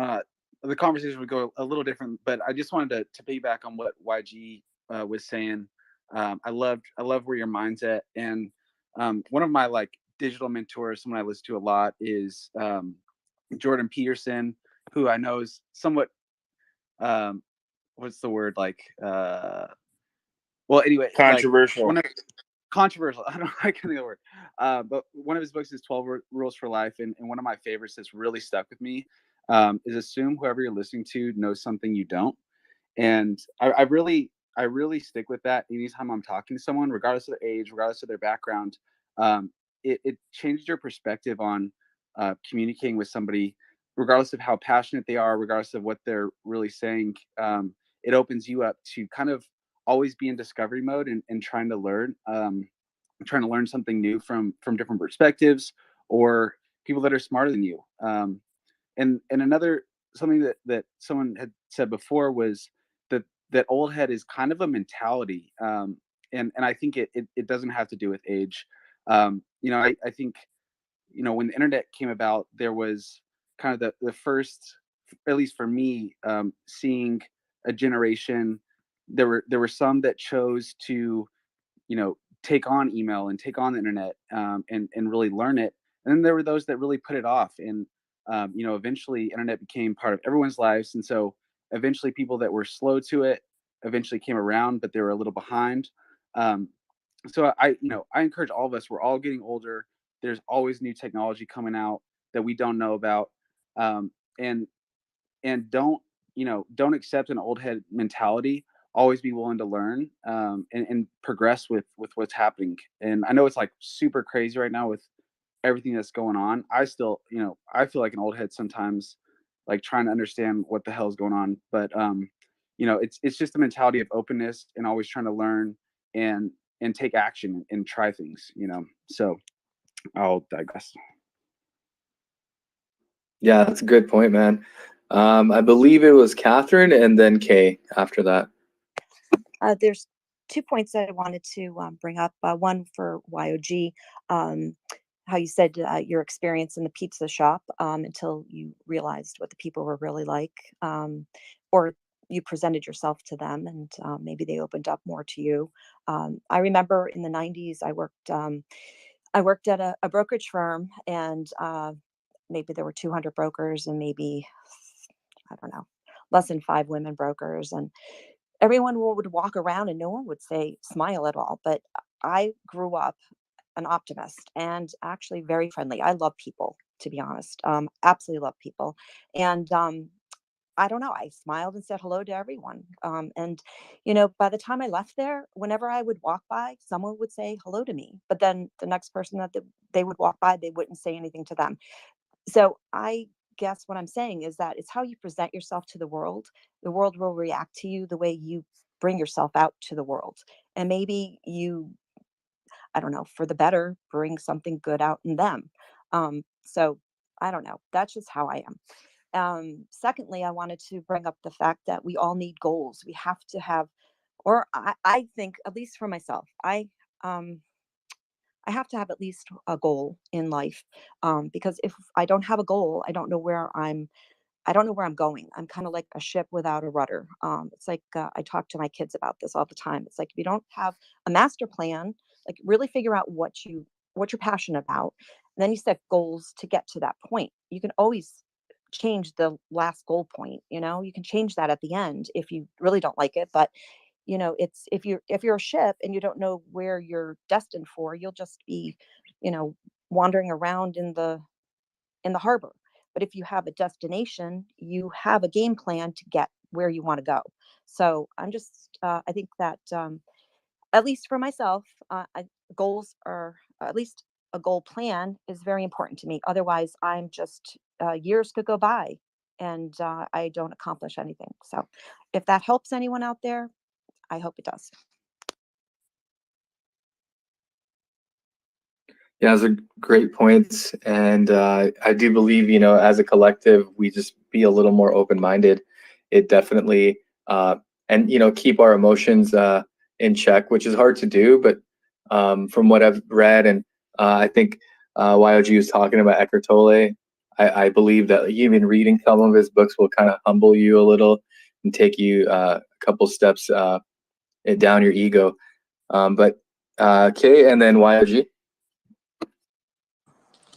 The conversation would go a little different, but I just wanted to piggyback on what YG was saying. I love where your mind's at, and one of my like digital mentors, someone I listen to a lot, is Jordan Peterson, who I know is somewhat what's the word, like well, anyway, controversial. Like controversial. I can't think of the word. But one of his books is 12 Rules for Life, and one of my favorites that's really stuck with me is assume whoever you're listening to knows something you don't. And I really stick with that anytime I'm talking to someone, regardless of their age, regardless of their background. It changes your perspective on communicating with somebody, regardless of how passionate they are, regardless of what they're really saying. It opens you up to kind of always be in discovery mode and trying to learn something new from different perspectives or people that are smarter than you. And another something that someone had said before was that old head is kind of a mentality. And I think it doesn't have to do with age. I think, when the internet came about, there was kind of the first, at least for me, seeing a generation. There were some that chose to, take on email and take on the internet and really learn it. And then there were those that really put it off. And eventually internet became part of everyone's lives. And so eventually people that were slow to it eventually came around, but they were a little behind. So I encourage all of us, we're all getting older. There's always new technology coming out that we don't know about. And don't accept an old head mentality. Always be willing to learn, and progress with what's happening. And I know it's like super crazy right now with everything that's going on. I still, I feel like an old head sometimes, like trying to understand what the hell is going on. But it's just a mentality of openness and always trying to learn and take action and try things. So I'll digress. Yeah, that's a good point, man. I believe it was Catherine and then Kay after that. There's 2 points that I wanted to bring up. One for YOG, how you said your experience in the pizza shop until you realized what the people were really like, or you presented yourself to them and maybe they opened up more to you. I remember in the 90s, I worked at a brokerage firm, and maybe there were 200 brokers and maybe, I don't know, less than 5 women brokers. And everyone would walk around and no one would say smile at all. But I grew up an optimist and actually very friendly. I love people, to be honest. Absolutely love people. And I don't know, I smiled and said hello to everyone. And, by the time I left there, whenever I would walk by, someone would say hello to me. But then the next person that they would walk by, they wouldn't say anything to them. So I guess what I'm saying is that it's how you present yourself to the world. The world will react to you the way you bring yourself out to the world. And maybe you, I don't know, for the better, bring something good out in them. So I don't know. That's just how I am. Secondly, I wanted to bring up the fact that we all need goals. We have to have, or I think, at least for myself, I have to have at least a goal in life, because if I don't have a goal, I don't know where I'm going. I'm kind of like a ship without a rudder. It's like I talk to my kids about this all the time. It's like if you don't have a master plan, like really figure out what you're passionate about, and then you set goals to get to that point. You can always change the last goal point. You can change that at the end if you really don't like it, but it's if you're a ship and you don't know where you're destined for, you'll just be wandering around in the harbor. But if you have a destination, you have a game plan to get where you want to go. So I'm just I think that at least for myself, goals are, at least a goal plan is very important to me. Otherwise, I'm just years could go by and I don't accomplish anything. So if that helps anyone out there, I hope it does. Yeah, those are great points. And I do believe, as a collective, we just be a little more open-minded. It definitely, and, keep our emotions in check, which is hard to do. But from what I've read, and I think YOG was talking about Eckhart Tolle, I believe that even reading some of his books will kind of humble you a little and take you a couple steps down your ego. But Kay and then YOG.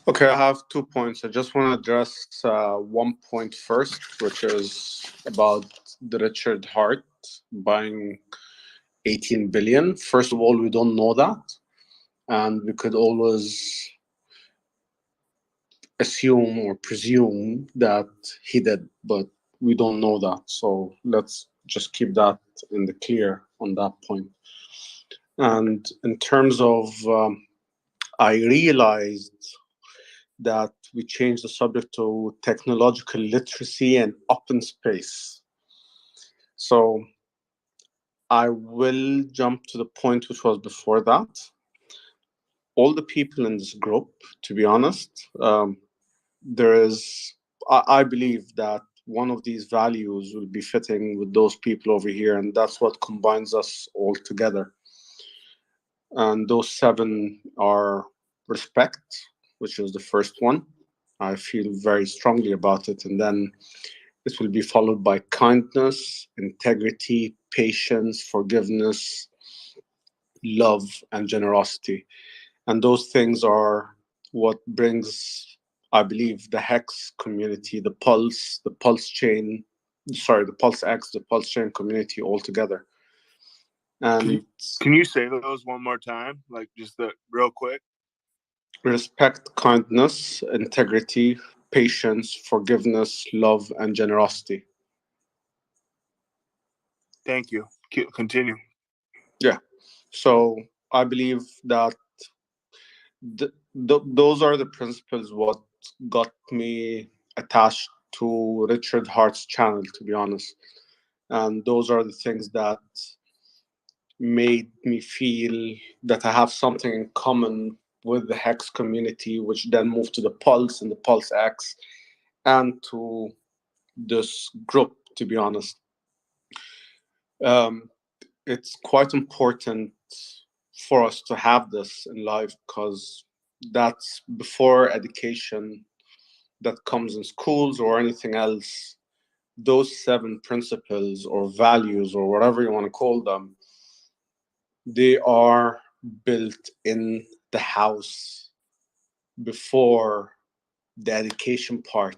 Okay, I have 2 points. I just want to address 1 point first, which is about the Richard Hart buying 18 billion. First of all, we don't know that, and we could always assume or presume that he did, but we don't know that. So let's just keep that in the clear on that point. And in terms of, I realized that we changed the subject to technological literacy and open space. So I will jump to the point which was before that. All the people in this group, to be honest, I believe that one of these values will be fitting with those people over here, and that's what combines us all together. And those 7 are respect, which is the first one. I feel very strongly about it. And then it will be followed by kindness, integrity, patience, forgiveness, love, and generosity. And those things are what brings I believe the HEX community, the Pulse, the Pulse chain, sorry, the PulseX, the Pulse chain community altogether. And can you say those one more time, like just the real quick? Respect, kindness, integrity, patience, forgiveness, love, and generosity. Thank you. Continue. Yeah. So I believe that those are the principles what got me attached to Richard Hart's channel, to be honest. And those are the things that made me feel that I have something in common with the HEX community, which then moved to the Pulse and the PulseX and to this group, to be honest. It's quite important for us to have this in life because that's before education that comes in schools or anything else. Those 7 principles or values or whatever you want to call them, they are built in the house before the education part.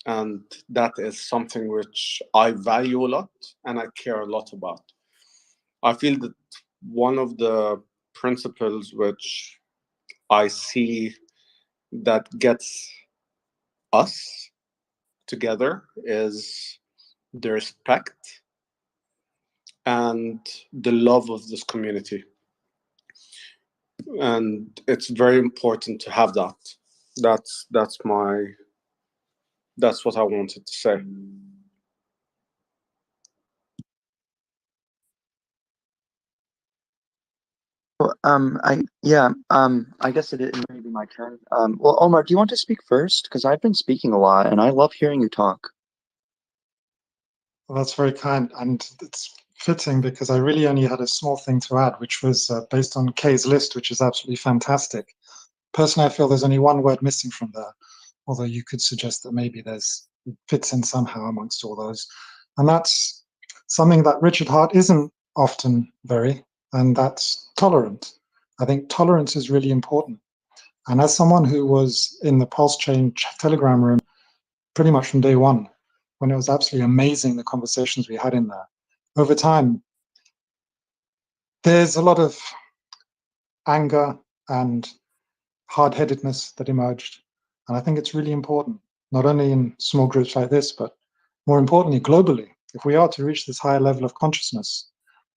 And that is something which I value a lot and I care a lot about. I feel that one of the principles which I see that gets us together is the respect and the love of this community. And it's very important to have that. That's what I wanted to say. Well, I guess it may be my turn. Well, Omar, do you want to speak first? Because I've been speaking a lot, and I love hearing you talk. Well, that's very kind, and it's fitting because I really only had a small thing to add, which was based on Kay's list, which is absolutely fantastic. Personally, I feel there's only one word missing from there, although you could suggest that maybe it fits in somehow amongst all those. And that's something that Richard Hart isn't often very, and that's tolerant. I think tolerance is really important. And as someone who was in the Pulse Chain Telegram room pretty much from day one, when it was absolutely amazing the conversations we had in there, over time, there's a lot of anger and hard-headedness that emerged. And I think it's really important, not only in small groups like this, but more importantly, globally, if we are to reach this higher level of consciousness,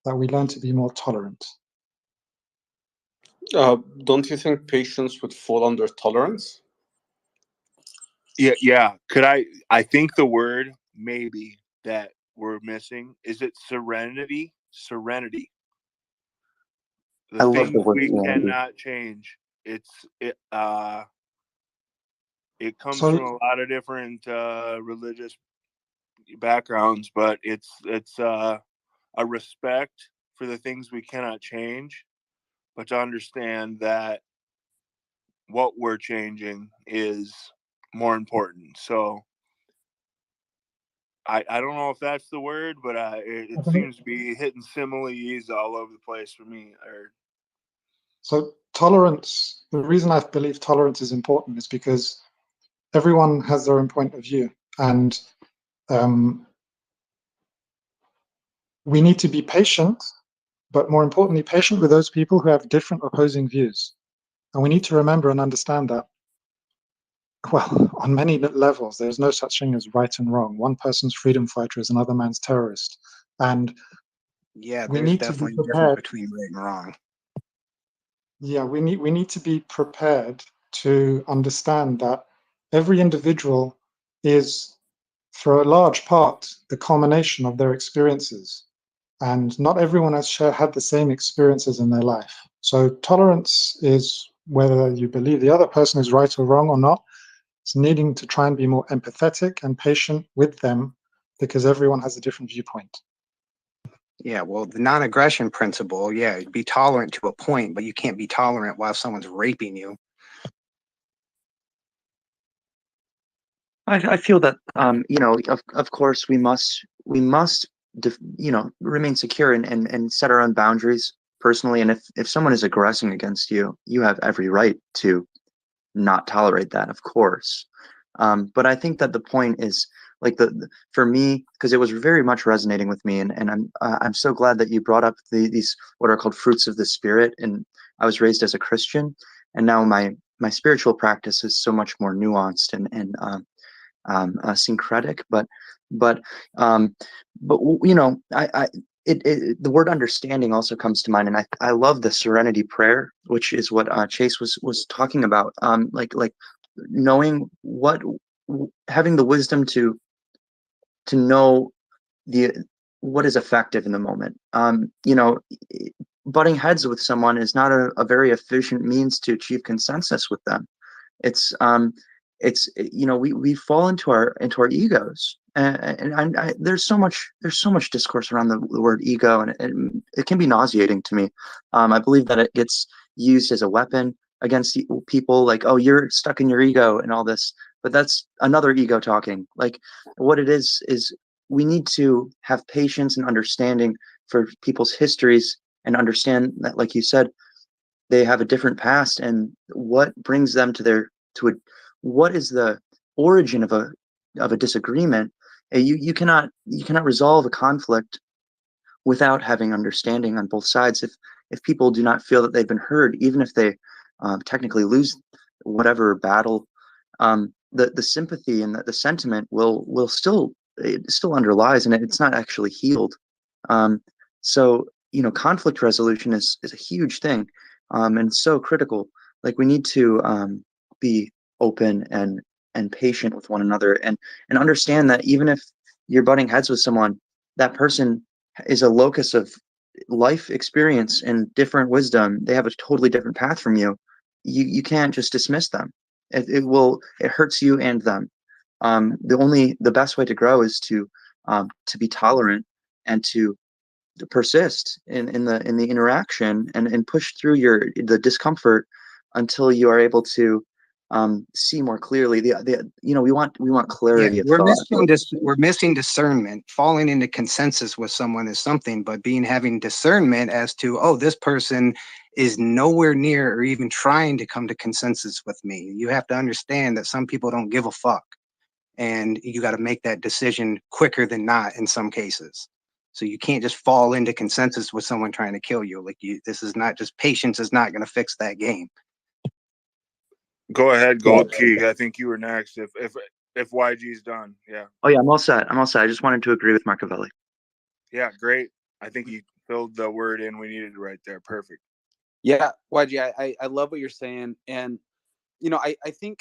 that we learn to be more tolerant. Don't you think patience would fall under tolerance? Yeah. I think the word maybe that we're missing, is it serenity? Serenity. The things we cannot change. It comes from a lot of different religious backgrounds, but it's a respect for the things we cannot change, but to understand that what we're changing is more important. So I don't know if that's the word, but it seems to be hitting similes all over the place for me. So tolerance, the reason I believe tolerance is important is because everyone has their own point of view, and we need to be patient, but more importantly, patient with those people who have different opposing views. And we need to remember and understand that, well, on many levels, there's no such thing as right and wrong. One person's freedom fighter is another man's terrorist. And yeah, we there's need definitely to be a difference between right and wrong. Yeah, we need to be prepared to understand that every individual is, for a large part, the culmination of their experiences. And not everyone has had the same experiences in their life. So tolerance is whether you believe the other person is right or wrong or not. It's needing to try and be more empathetic and patient with them because everyone has a different viewpoint. Yeah, well, the non-aggression principle, yeah, be tolerant to a point, but you can't be tolerant while someone's raping you. I feel that of course we must remain secure and set our own boundaries personally. And if someone is aggressing against you, you have every right to not tolerate that, of course. But I think that the point is, like, for me, because it was very much resonating with me, and I'm so glad that you brought up these what are called fruits of the spirit. And I was raised as a Christian, and now my spiritual practice is so much more nuanced and syncretic. But you know, the word understanding also comes to mind, and I love the Serenity Prayer, which is what Chase was talking about. Like knowing having the wisdom to know what is effective in the moment. You know, butting heads with someone is not a very efficient means to achieve consensus with them. It's you know, we fall into our egos, and there's so much discourse around the word ego, and it can be nauseating to me. I believe that it gets used as a weapon against people, like, oh, you're stuck in your ego and all this, but that's another ego talking. Like, what it is we need to have patience and understanding for people's histories, and understand that, like you said, they have a different past, and what brings them what is the origin of a disagreement. You cannot resolve a conflict without having understanding on both sides. If people do not feel that they've been heard, even if they technically lose whatever battle, the sympathy and the sentiment will still, it still underlies, and it's not actually healed. So, you know, conflict resolution is a huge thing, and so critical. Like, we need to be open and patient with one another, and understand that even if you're butting heads with someone, that person is a locus of life experience and different wisdom. They have a totally different path from you. You can't just dismiss them. It hurts you and them. The best way to grow is to be tolerant, and to persist in the interaction, and push through the discomfort until you are able to see more clearly. You know, we want clarity of thought. We're missing discernment. Falling into consensus with someone is something, but having discernment as to, oh, this person is nowhere near or even trying to come to consensus with me. You have to understand that some people don't give a fuck, and you got to make that decision quicker than not in some cases. So you can't just fall into consensus with someone trying to kill you. Like, this is not just, patience is not going to fix that game. Go ahead, Gold Key. I think you were next. If YG's done, yeah. Oh yeah, I'm all set. I just wanted to agree with Machiavelli. Yeah, great. I think you filled the word in we needed right there. Perfect. Yeah, YG, I love what you're saying, and you know, I think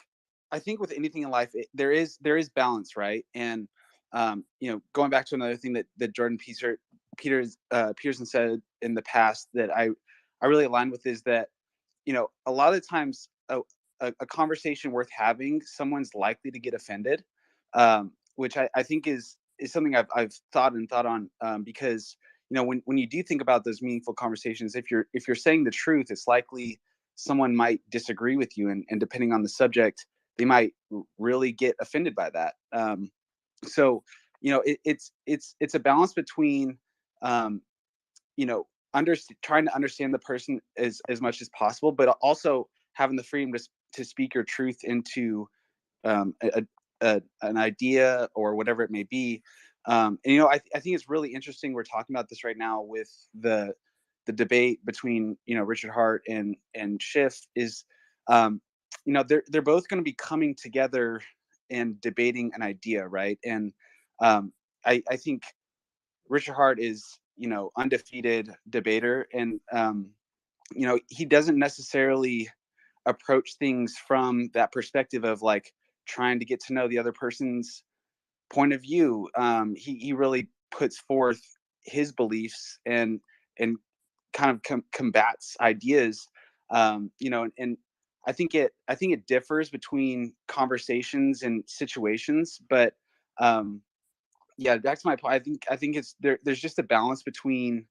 with anything in life, there is balance, right? And you know, going back to another thing that Jordan Peterson said in the past that I really align with, is that, you know, a lot of times a conversation worth having, someone's likely to get offended, which I think is something I've thought on, because, you know, when you do think about those meaningful conversations, if you're saying the truth, it's likely someone might disagree with you, and depending on the subject, they might really get offended by that. So, you know, it's a balance between, you know, trying to understand the person as much as possible, but also having the freedom to speak your truth into an idea or whatever it may be. And, you know, I think it's really interesting we're talking about this right now with the debate between, you know, Richard Hart and Schiff. Is you know, they're both going to be coming together and debating an idea, right? And I think Richard Hart is, you know, undefeated debater, and you know, he doesn't necessarily approach things from that perspective of like trying to get to know the other person's point of view. He really puts forth his beliefs and kind of combats ideas. You know, and I think it differs between conversations and situations, but yeah, back to my point. I think it's there's just a balance between,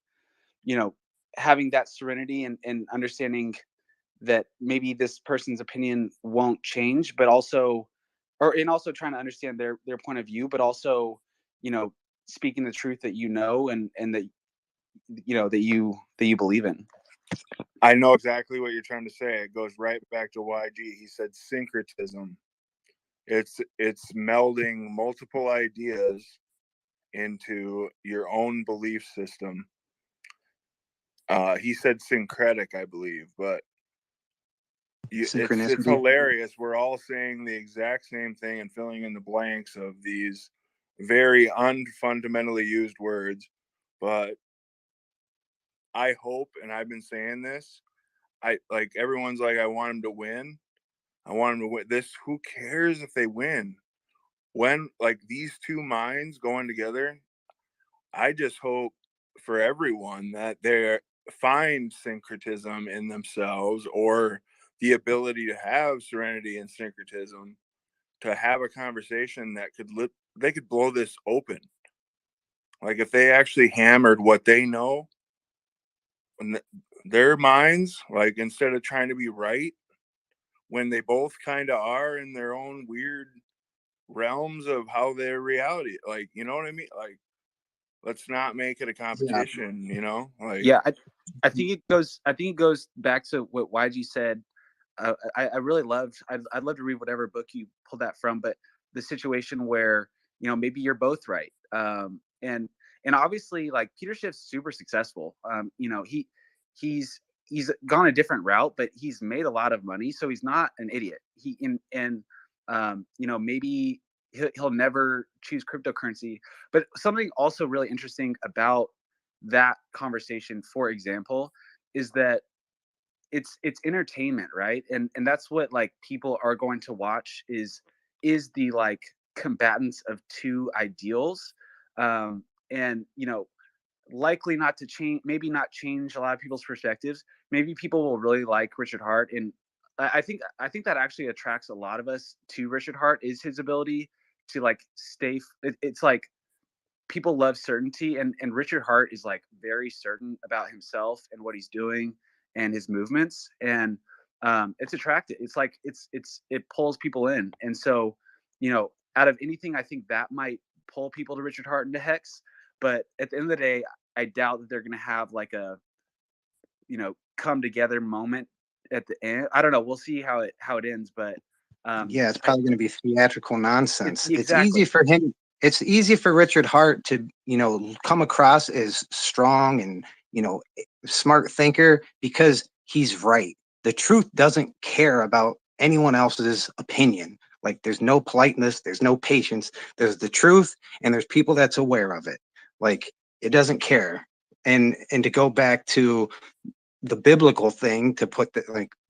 you know, having that serenity and understanding that maybe this person's opinion won't change, but also, and also trying to understand their point of view, but also, you know, speaking the truth that you know, and that, you know, that you believe in. I know exactly what you're trying to say. It goes right back to YG. He said syncretism. It's melding multiple ideas into your own belief system. He said syncretic, I believe, but it's hilarious. We're all saying the exact same thing and filling in the blanks of these very unfundamentally used words. But I hope, and I've been saying this, everyone's like, I want him to win. I want him to win. Who cares if they win? When these two minds going together, I just hope for everyone that they find syncretism in themselves, or the ability to have serenity and syncretism, to have a conversation that they could blow this open. Like if they actually hammered what they know in their minds, instead of trying to be right, when they both kind of are in their own weird realms of how their reality, you know what I mean? Let's not make it a competition, Yeah, I think it goes back to what YG said. I really loved. I'd love to read whatever book you pulled that from, but the situation where maybe you're both right, and obviously Peter Schiff's super successful. He's gone a different route, but he's made a lot of money, so he's not an idiot. Maybe he'll never choose cryptocurrency. But something also really interesting about that conversation, for example, is that it's entertainment, right? And that's what people are going to watch is the combatants of two ideals, and likely not to change, maybe not change a lot of people's perspectives. Maybe people will really like Richard Hart, and I think that actually attracts a lot of us to Richard Hart, is his ability to stay. It's like people love certainty, and Richard Hart is very certain about himself and what he's doing and his movements, and it's attractive. It pulls people in, and so out of anything, I think that might pull people to Richard Hart and to Hex. But at the end of the day, I doubt that they're going to have a come together moment at the end. I don't know. We'll see how it ends, but yeah, it's probably going to be theatrical nonsense. Exactly. It's easy for him. It's easy for Richard Hart to, come across as strong and, smart thinker because he's right. The truth doesn't care about anyone else's opinion. There's no politeness, there's no patience. There's the truth, and there's people that's aware of it. It doesn't care. And to go back to the biblical thing, to put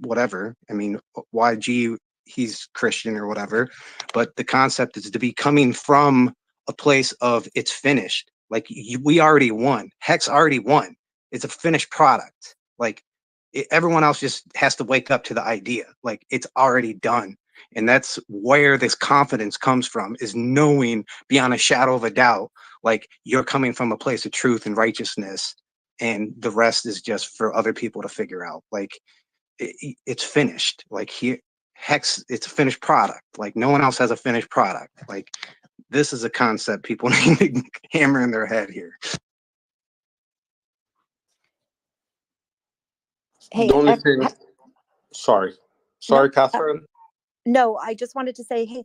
whatever, I mean, YG, he's Christian or whatever, but the concept is to be coming from a place of it's finished. We already won. Hex already won. It's a finished product. Everyone else just has to wake up to the idea. It's already done. And that's where this confidence comes from, is knowing beyond a shadow of a doubt, you're coming from a place of truth and righteousness, and the rest is just for other people to figure out. It's finished. Hex, it's a finished product. No one else has a finished product. This is a concept people need to hammer in their head here. Hey, The only thing, sorry, no, Catherine. No, I just wanted to say, hey,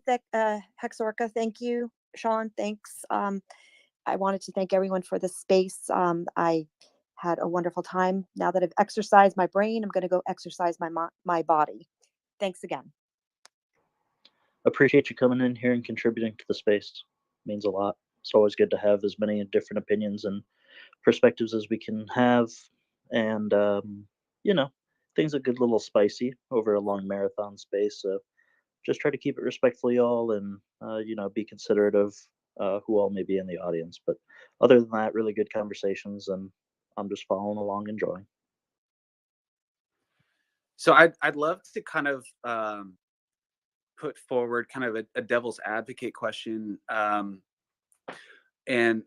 HEX ORCA, thank you. Sean, thanks. I wanted to thank everyone for the space. I had a wonderful time. Now that I've exercised my brain, I'm going to go exercise my body. Thanks again. Appreciate you coming in here and contributing to the space. It means a lot. It's always good to have as many different opinions and perspectives as we can have. And, things that get a little spicy over a long marathon space. So just try to keep it respectful, y'all, and, be considerate of who all may be in the audience. But other than that, really good conversations, and I'm just following along, enjoying. So I'd love to kind of put forward kind of a devil's advocate question. And,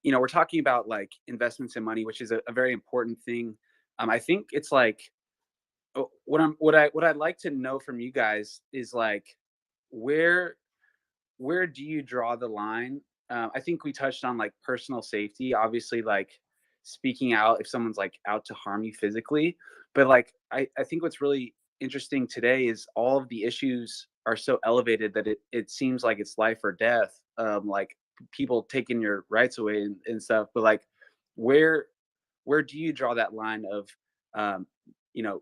we're talking about investments in money, which is a very important thing. I think it's what I'd like to know from you guys is where do you draw the line? I think we touched on personal safety. Obviously, speaking out if someone's like out to harm you physically. But like I think what's really interesting today is all of the issues are so elevated that it seems like it's life or death. Like people taking your rights away and stuff. But like where do you draw that line of you know,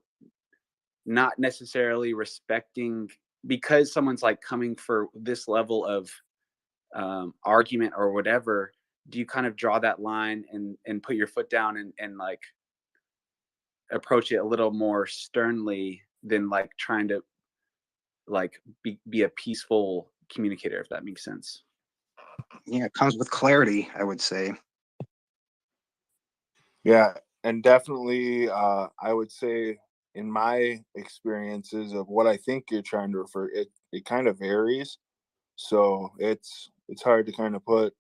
not necessarily respecting because someone's like coming for this level of argument or whatever? Do you kind of draw that line and put your foot down and like approach it a little more sternly than like trying to like be a peaceful communicator, if that makes sense? Yeah, it comes with clarity, I would say. Yeah, and definitely, I would say in my experiences of what I think you're trying to refer, it kind of varies. So it's hard to kind of put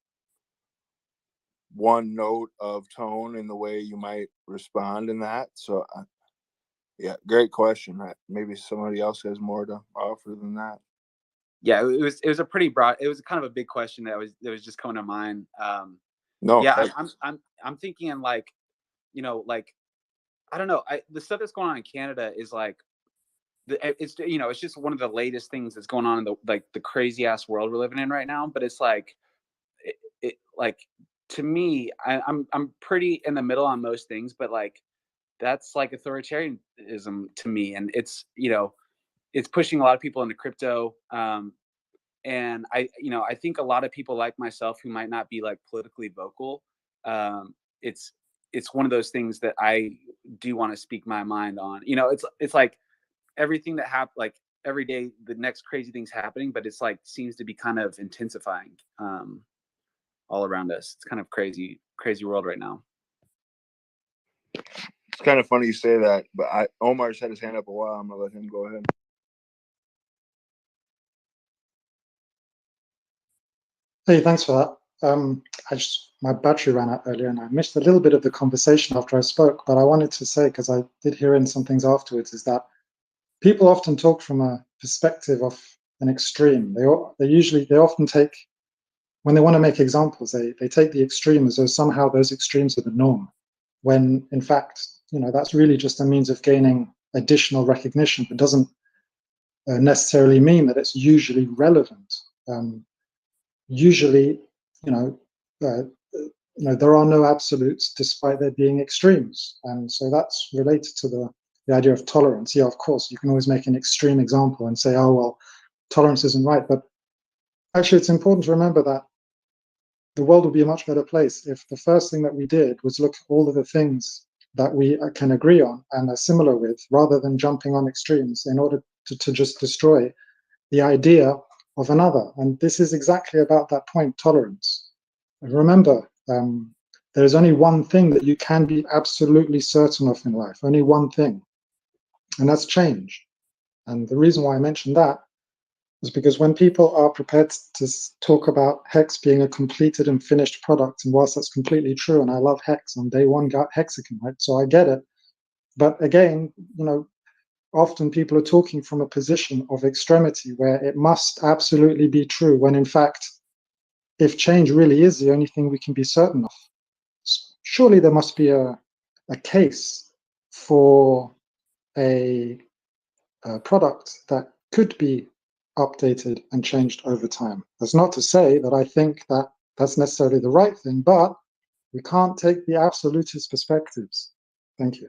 one note of tone in the way you might respond in that. So yeah, great question. Maybe somebody else has more to offer than that. Yeah, it was a pretty broad. It was kind of a big question that was just coming to mind. No, yeah, I'm thinking in like, you know, like I don't know. The stuff that's going on in Canada is like, it's you know, it's just one of the latest things that's going on in the crazy ass world we're living in right now. But it's like, like to me, I'm pretty in the middle on most things, but like that's like authoritarianism to me, and it's, you know, it's pushing a lot of people into crypto. And I think a lot of people like myself who might not be like politically vocal, it's one of those things that I do want to speak my mind on. You know, it's like everything that happens, like every day, the next crazy thing's happening, but it's like seems to be kind of intensifying all around us. It's kind of crazy world right now. It's kind of funny you say that, but Omar's had his hand up a while. I'm gonna let him go ahead. Hey, thanks for that. My battery ran out earlier and I missed a little bit of the conversation after I spoke, but I wanted to say, because I did hear in some things afterwards, is that people often talk from a perspective of an extreme. They often take, when they want to make examples, they take the extreme as though somehow those extremes are the norm, when in fact, you know, that's really just a means of gaining additional recognition. It doesn't necessarily mean that it's usually relevant. Usually, there are no absolutes despite there being extremes. And so that's related to the idea of tolerance. Yeah, of course, you can always make an extreme example and say, oh, well, tolerance isn't right. But actually, it's important to remember that the world would be a much better place if the first thing that we did was look at all of the things that we can agree on and are similar with, rather than jumping on extremes in order to just destroy the idea of another. And this is exactly about that point, tolerance. And remember, there is only one thing that you can be absolutely certain of in life, only one thing, and that's change. And the reason why I mentioned that is because when people are prepared to talk about HEX being a completed and finished product, and whilst that's completely true, and I love HEX, on day one got Hexagon, right? So I get it. But again, often people are talking from a position of extremity where it must absolutely be true, when in fact, if change really is the only thing we can be certain of, surely there must be a case for a product that could be updated and changed over time. That's not to say that I think that that's necessarily the right thing, but we can't take the absolutist perspectives. Thank you.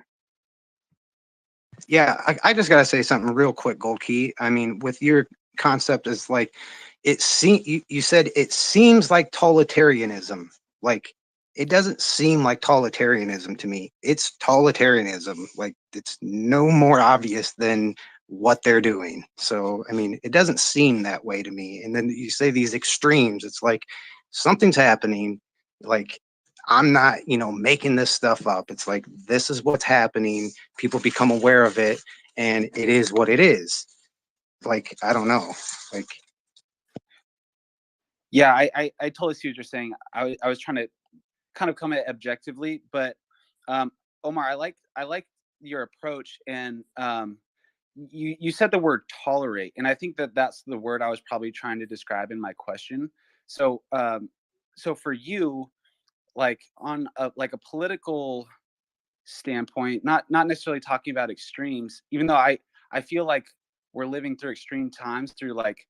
Yeah, I just gotta say something real quick, Gold Key. I mean, with your concept is like, you said it seems like totalitarianism. Like, it doesn't seem like totalitarianism to me. It's totalitarianism. Like, it's no more obvious than what they're doing. So, I mean, it doesn't seem that way to me. And then you say these extremes. It's like something's happening. Like, I'm not, making this stuff up. It's like, this is what's happening. People become aware of it, and it is what it is. Like, I don't know. Like, yeah, I totally see what you're saying. I was trying to kind of come at it objectively, but Omar, I like your approach, and you said the word tolerate, and I think that's the word I was probably trying to describe in my question. So so for you, like on a political standpoint, not necessarily talking about extremes, even though I feel like we're living through extreme times, through like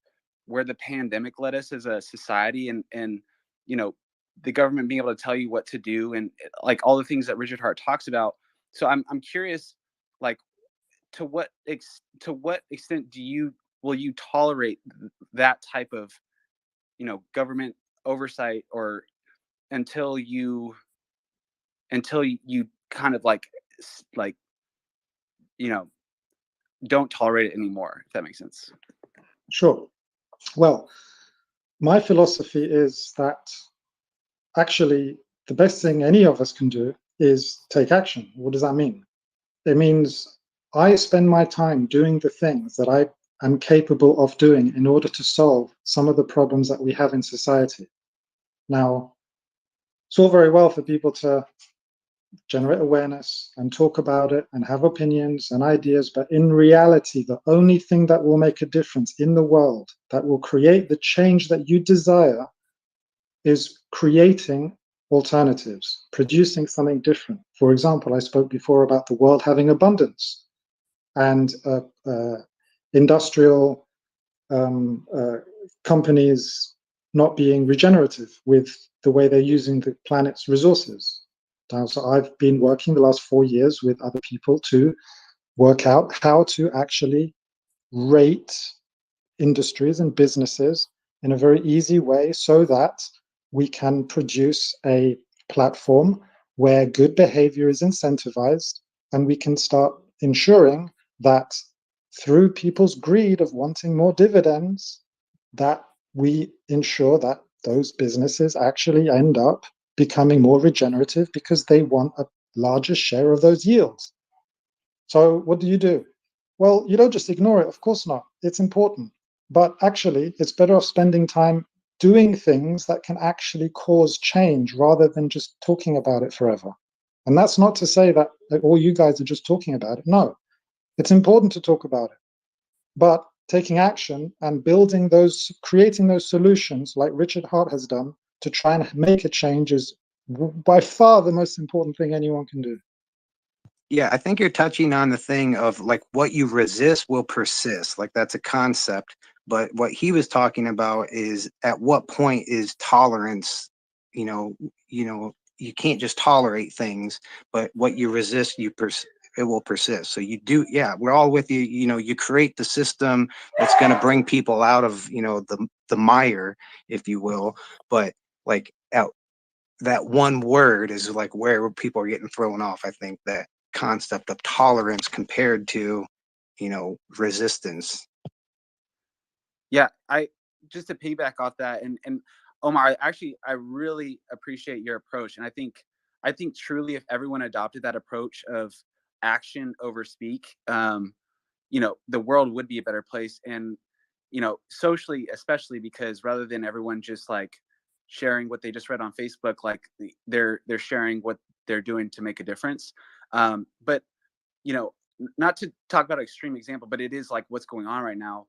where the pandemic led us as a society, and you know, the government being able to tell you what to do, and like all the things that Richard Hart talks about. So I'm curious, like, to what extent will you tolerate that type of, you know, government oversight, or until you kind of like, you know, don't tolerate it anymore, if that makes sense. Sure. Well, my philosophy is that actually the best thing any of us can do is take action. What does that mean? It means I spend my time doing the things that I am capable of doing in order to solve some of the problems that we have in society. Now, it's all very well for people to generate awareness and talk about it and have opinions and ideas, but in reality, the only thing that will make a difference in the world, that will create the change that you desire, is creating alternatives, producing something different. For example, I spoke before about the world having abundance and industrial companies not being regenerative with the way they're using the planet's resources. So I've been working the last 4 years with other people to work out how to actually rate industries and businesses in a very easy way so that we can produce a platform where good behavior is incentivized, and we can start ensuring that through people's greed of wanting more dividends, that we ensure that those businesses actually end up becoming more regenerative because they want a larger share of those yields. So what do? Well, you don't just ignore it, of course not. It's important. But actually, it's better off spending time doing things that can actually cause change rather than just talking about it forever. And that's not to say that all you guys are just talking about it. No, it's important to talk about it. But taking action and creating those solutions like Richard Hart has done to try and make a change is by far the most important thing anyone can do. Yeah, I think you're touching on the thing of like what you resist will persist. Like that's a concept. But what he was talking about is at what point is tolerance, you can't just tolerate things, but what you resist, it will persist. So you do, yeah, we're all with you. You create the system that's going to bring people out of, the mire, if you will. But like that one word is like where people are getting thrown off. I think that concept of tolerance compared to, resistance. Yeah, I just to piggyback off that, and Omar, I really appreciate your approach, and I think truly if everyone adopted that approach of action over speak, the world would be a better place, and socially, especially because rather than everyone just like sharing what they just read on Facebook, like they're sharing what they're doing to make a difference. But not to talk about an extreme example, but it is like what's going on right now.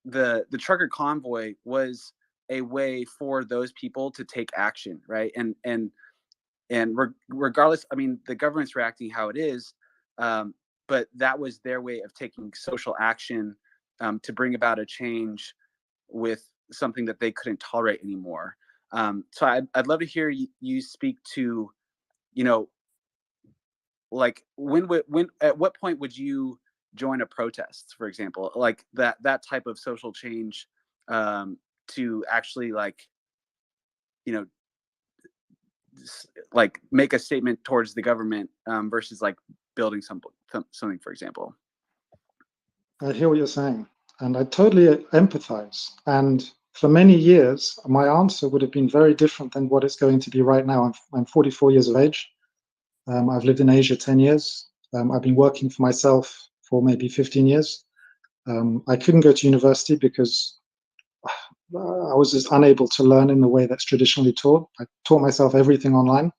The trucker convoy was a way for those people to take action, right? And regardless, I mean, the government's reacting how it is, but that was their way of taking social action to bring about a change with something that they couldn't tolerate anymore. So I'd love to hear you speak to, like when at what point would you join a protest, for example, like that type of social change, to actually like like make a statement towards the government, versus like building something, for example. I hear what you're saying, and I totally empathize. And for many years, my answer would have been very different than what it's going to be right now. I'm 44 years of age. I've lived in Asia 10 years. I've been working for myself for maybe 15 years. I couldn't go to university because I was just unable to learn in the way that's traditionally taught. I taught myself everything online.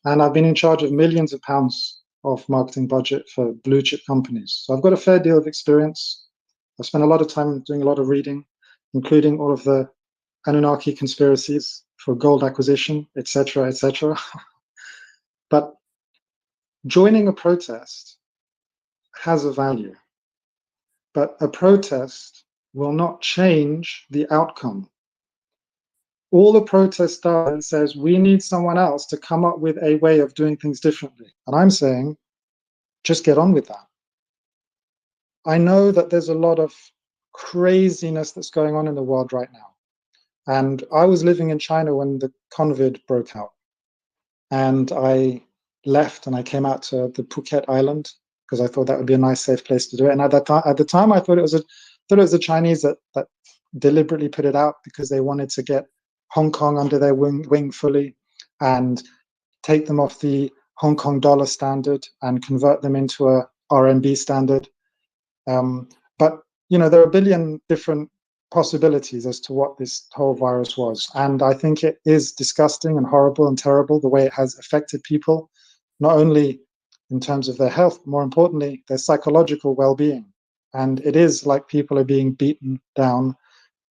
And I've been in charge of millions of pounds of marketing budget for blue chip companies. So I've got a fair deal of experience. I've spent a lot of time doing a lot of reading, including all of the Anunnaki conspiracies for gold acquisition, etc., etc. But joining a protest has a value. But a protest will not change the outcome. All the protest does says we need someone else to come up with a way of doing things differently. And I'm saying, just get on with that. I know that there's a lot of craziness that's going on in the world right now. And I was living in China when the COVID broke out. And I left and I came out to the Phuket Island because I thought that would be a nice, safe place to do it. And at the time, I thought it was the Chinese that deliberately put it out because they wanted to get Hong Kong under their wing fully and take them off the Hong Kong dollar standard and convert them into a RMB standard. But there are a billion different possibilities as to what this whole virus was. And I think it is disgusting and horrible and terrible the way it has affected people, not only in terms of their health, but more importantly, their psychological well-being. And it is like people are being beaten down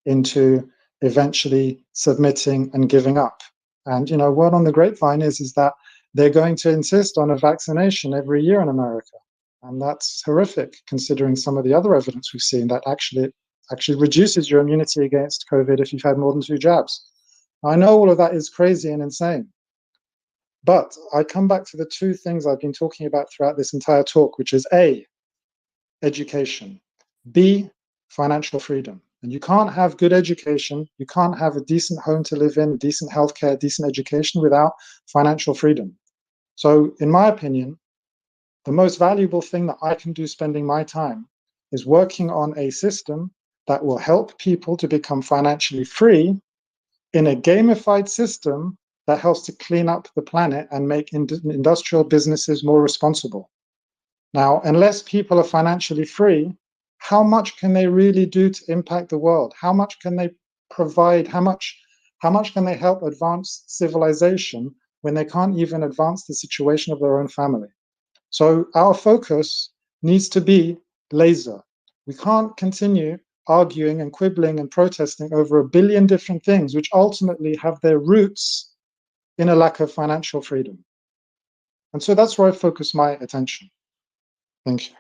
into eventually submitting and giving up. And, word on the grapevine is that they're going to insist on a vaccination every year in America. And that's horrific, considering some of the other evidence we've seen that actually reduces your immunity against COVID if you've had more than 2 jabs. I know all of that is crazy and insane. But I come back to the 2 things I've been talking about throughout this entire talk, which is A, education, B, financial freedom. And you can't have good education, you can't have a decent home to live in, decent healthcare, decent education without financial freedom. So in my opinion, the most valuable thing that I can do spending my time is working on a system that will help people to become financially free in a gamified system that helps to clean up the planet and make industrial businesses more responsible. Now, unless people are financially free, how much can they really do to impact the world? How much can they provide? How much can they help advance civilization when they can't even advance the situation of their own family? So our focus needs to be laser. We can't continue arguing and quibbling and protesting over a billion different things, which ultimately have their roots in a lack of financial freedom. And so that's where I focus my attention. Thank you.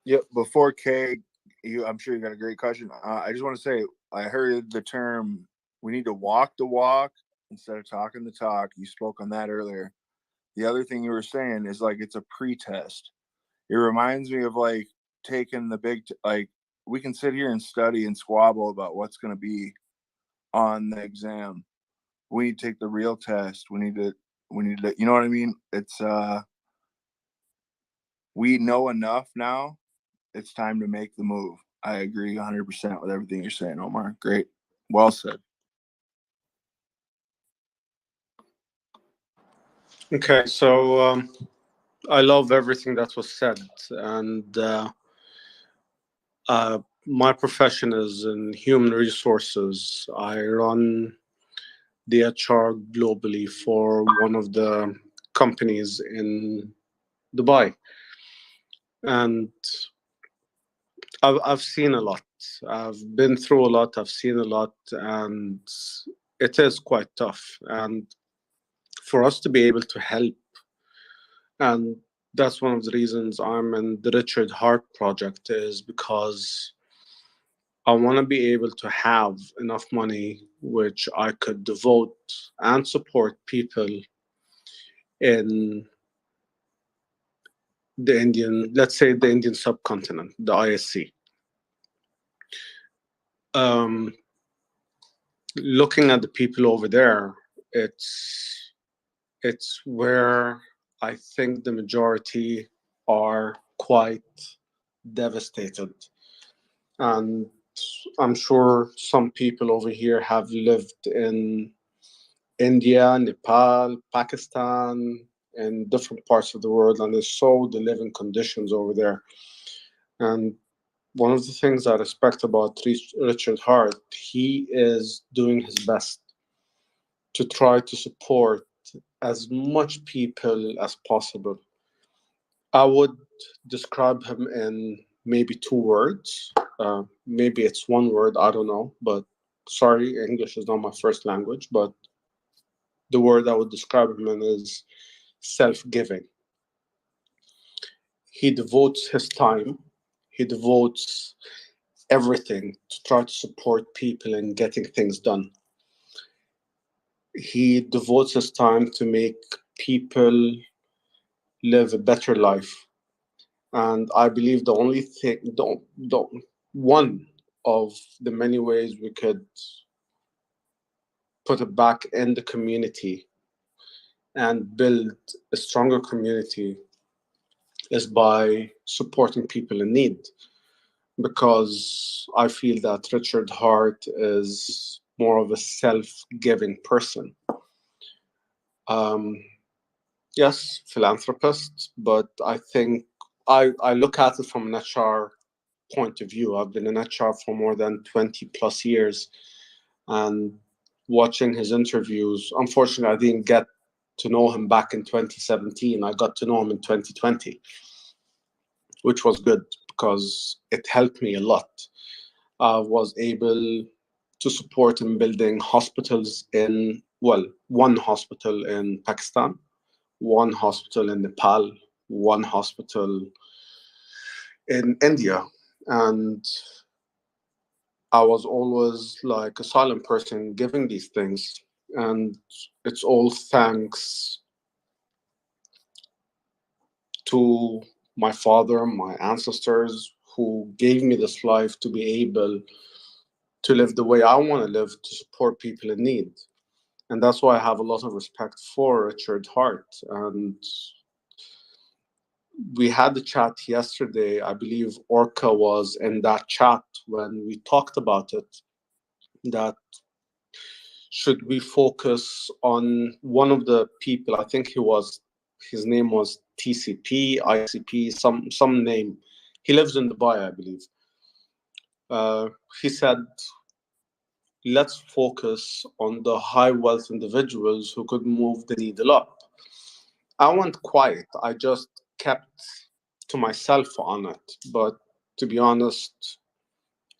Yep. Before Kay, I'm sure you got a great question. I just want to say, I heard the term, we need to walk the walk instead of talking the talk. You spoke on that earlier. The other thing you were saying is like, it's a pre-test. It reminds me of like taking the big, we can sit here and study and squabble about what's going to be on the exam. We need to take the real test. We need to, you know what I mean? It's, we know enough now. It's time to make the move. I agree 100% with everything you're saying, Omar. Great. Well said. Okay, so I love everything that was said, and my profession is in human resources. I run the HR globally for one of the companies in Dubai, and I've seen a lot. I've been through a lot. I've seen a lot, and it is quite tough. And for us to be able to help, and that's one of the reasons I'm in the Richard Hart project, is because I want to be able to have enough money which I could devote and support people in the Indian, let's say the Indian subcontinent, the ISC. Looking at the people over there, it's where I think the majority are quite devastated. And I'm sure some people over here have lived in India, Nepal, Pakistan, and different parts of the world, and they saw the living conditions over there. And one of the things I respect about Richard Hart, he is doing his best to try to support as much people as possible. I would describe him in maybe 2 words. Maybe it's 1 word, I don't know, but sorry, English is not my first language, but the word I would describe him in is self-giving. He devotes his time, he devotes everything to try to support people in getting things done. He devotes his time to make people live a better life. And I believe the only thing, one of the many ways we could put it back in the community and build a stronger community is by supporting people in need. Because I feel that Richard Hart is more of a self-giving person. Yes, philanthropist, but I think I look at it from an HR point of view. I've been in HR for more than 20 plus years, and watching his interviews, unfortunately, I didn't get to know him back in 2017. I got to know him in 2020, which was good because it helped me a lot. I was able to support in building hospitals in, well, one hospital in Pakistan, one hospital in Nepal, one hospital in India. And I was always like a silent person giving these things. And it's all thanks to my father, my ancestors, who gave me this life to be able to live the way I want to live, to support people in need. And that's why I have a lot of respect for Richard Hart. And we had the chat yesterday. I believe Orca was in that chat when we talked about it, that should we focus on one of the people, I think his name was TCP, ICP, some name. He lives in Dubai, I believe. He said, let's focus on the high wealth individuals who could move the needle up. I went quiet. I just kept to myself on it. But to be honest,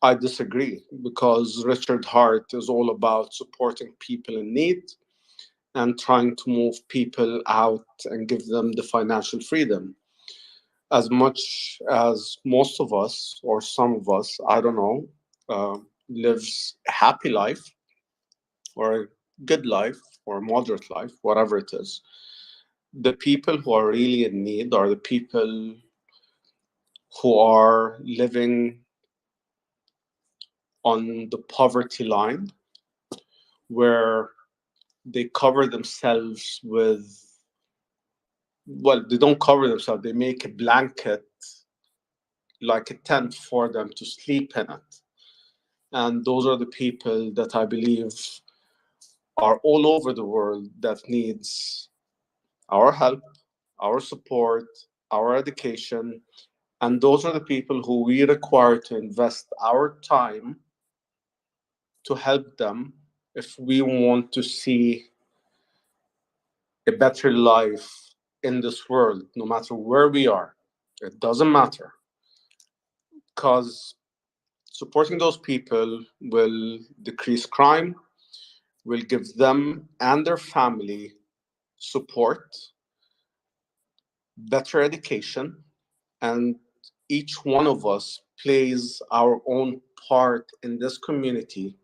I disagree, because Richard Hart is all about supporting people in need and trying to move people out and give them the financial freedom. As much as most of us, or some of us, I don't know, lives a happy life or a good life or a moderate life, whatever it is, the people who are really in need are the people who are living on the poverty line, where they cover themselves with, well, they don't cover themselves, they make a blanket, like a tent for them to sleep in it. And those are the people that I believe are all over the world that needs our help, our support, our education. And those are the people who we require to invest our time to help them if we want to see a better life in this world, no matter where we are. It doesn't matter, because supporting those people will decrease crime, will give them and their family support, better education, and each one of us plays our own part in this community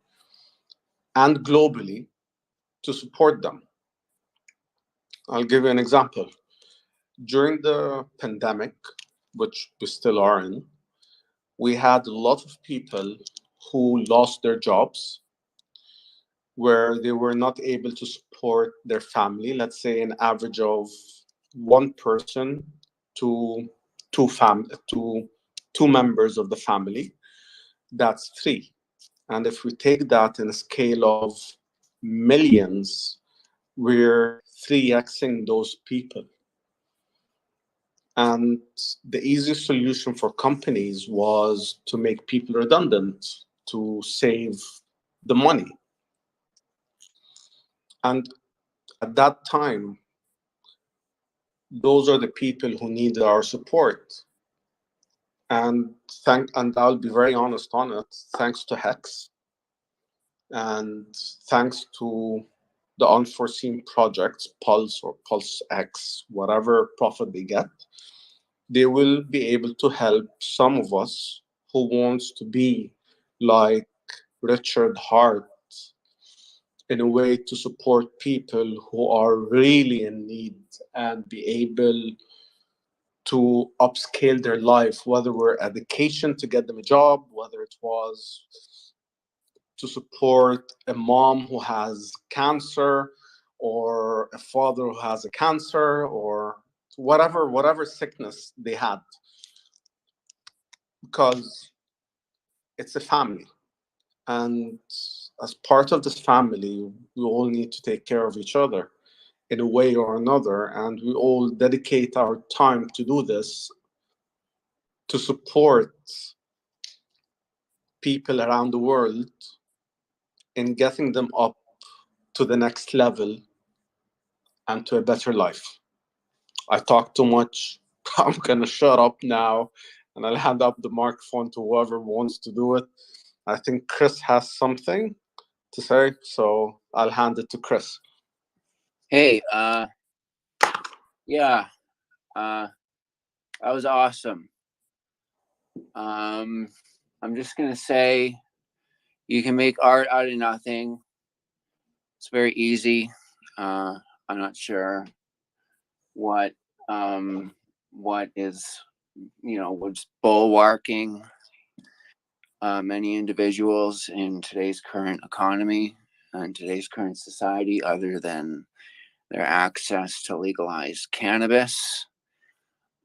and globally to support them. I'll give you an example. During the pandemic, which we still are in, we had a lot of people who lost their jobs, where they were not able to support their family. Let's say an average of one person to two members of the family. That's 3. And if we take that in a scale of millions, we're 3xing those people. And the easiest solution for companies was to make people redundant, to save the money. And at that time, those are the people who needed our support. And I'll be very honest on it, thanks to HEX, And thanks to the unforeseen projects, Pulse or PulseX, whatever profit they get, they will be able to help some of us who wants to be like Richard Hart, in a way to support people who are really in need and be able to upscale their life, whether we're education to get them a job, whether it was to support a mom who has cancer or a father who has a cancer or whatever sickness they had, because it's a family. And as part of this family, we all need to take care of each other in a way or another. And we all dedicate our time to do this, to support people around the world in getting them up to the next level and to a better life. I talk too much. I'm going to shut up now and I'll hand up the microphone to whoever wants to do it. I think Chris has something to say, so I'll hand it to Chris. Hey, yeah, that was awesome. I'm just gonna say, you can make art out of nothing. It's very easy. I'm not sure what is, what's bulwarking many individuals in today's current economy and today's current society, other than their access to legalized cannabis.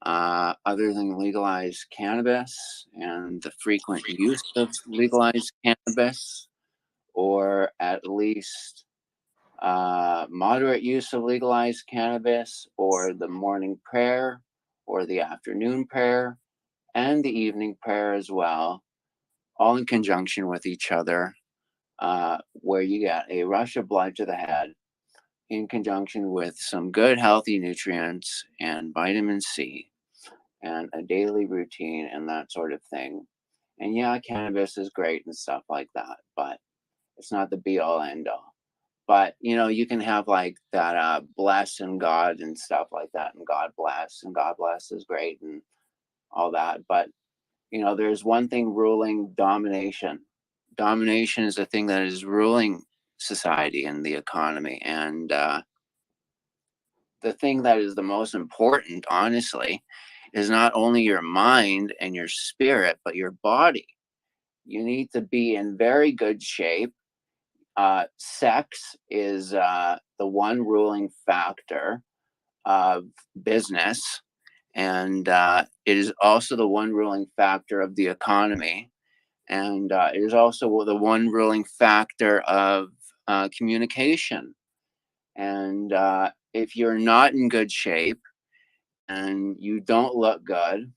Other than legalized cannabis and the frequent use of legalized cannabis, or at least moderate use of legalized cannabis, or the morning prayer, or the afternoon prayer, and the evening prayer as well, all in conjunction with each other, where you get a rush of blood to the head in conjunction with some good healthy nutrients and vitamin C and a daily routine and that sort of thing. And yeah, cannabis is great and stuff like that, but it's not the be all end all. But you can have like that bless and God and stuff like that, and God bless is great and all that. But there's one thing ruling domination. Domination is a thing that is ruling society and the economy. And the thing that is the most important, honestly, is not only your mind and your spirit, but your body. You need to be in very good shape. Sex is the one ruling factor of business, and it is also the one ruling factor of the economy, and it is also the one ruling factor of communication. And if you're not in good shape and you don't look good,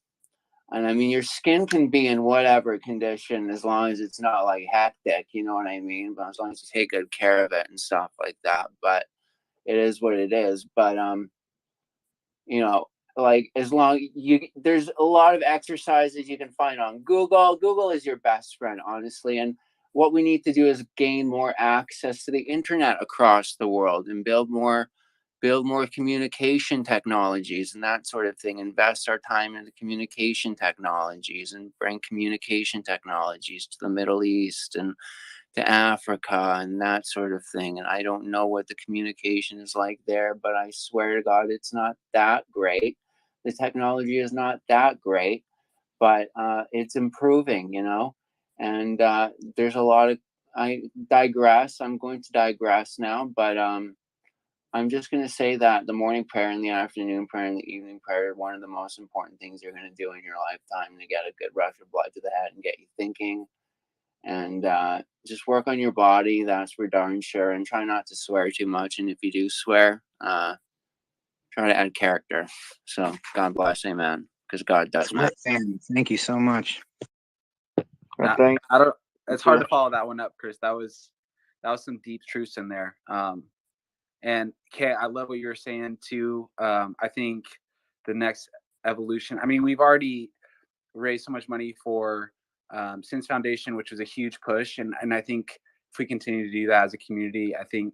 and I mean, your skin can be in whatever condition as long as it's not like hectic, you know what I mean? But as long as you take good care of it and stuff like that. But it is what it is. But like as long there's a lot of exercises you can find on Google. Google is your best friend, honestly. And what we need to do is gain more access to the internet across the world and build more communication technologies and that sort of thing. Invest our time into communication technologies and bring communication technologies to the Middle East and to Africa and that sort of thing. And I don't know what the communication is like there, but I swear to God, it's not that great. The technology is not that great, but it's improving, and there's a lot of, I digress. I'm going to digress now, but I'm just going to say that the morning prayer and the afternoon prayer and the evening prayer are one of the most important things you're going to do in your lifetime to get a good rush of blood to the head and get you thinking. And just work on your body. That's for darn sure. And try not to swear too much. And if you do swear, try to add character. So God bless, amen. Because God does matter. Thank you so much. I don't. It's hard to follow that one up, Chris. That was some deep truths in there. And Kay, I love what you're saying too. I think the next evolution. I mean, we've already raised so much money for Sins Foundation, which was a huge push, and I think if we continue to do that as a community, I think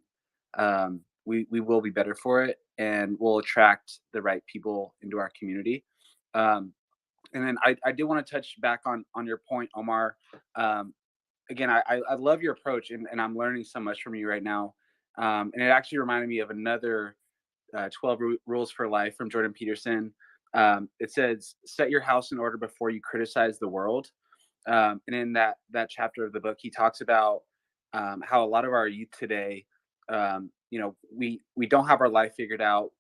we will be better for it, and we'll attract the right people into our community. And then I did want to touch back on your point, Omar. Again, I love your approach, and I'm learning so much from you right now. And it actually reminded me of another 12 rules for life from Jordan Peterson. It says, set your house in order before you criticize the world. And in that chapter of the book, he talks about how a lot of our youth today, we don't have our life figured out.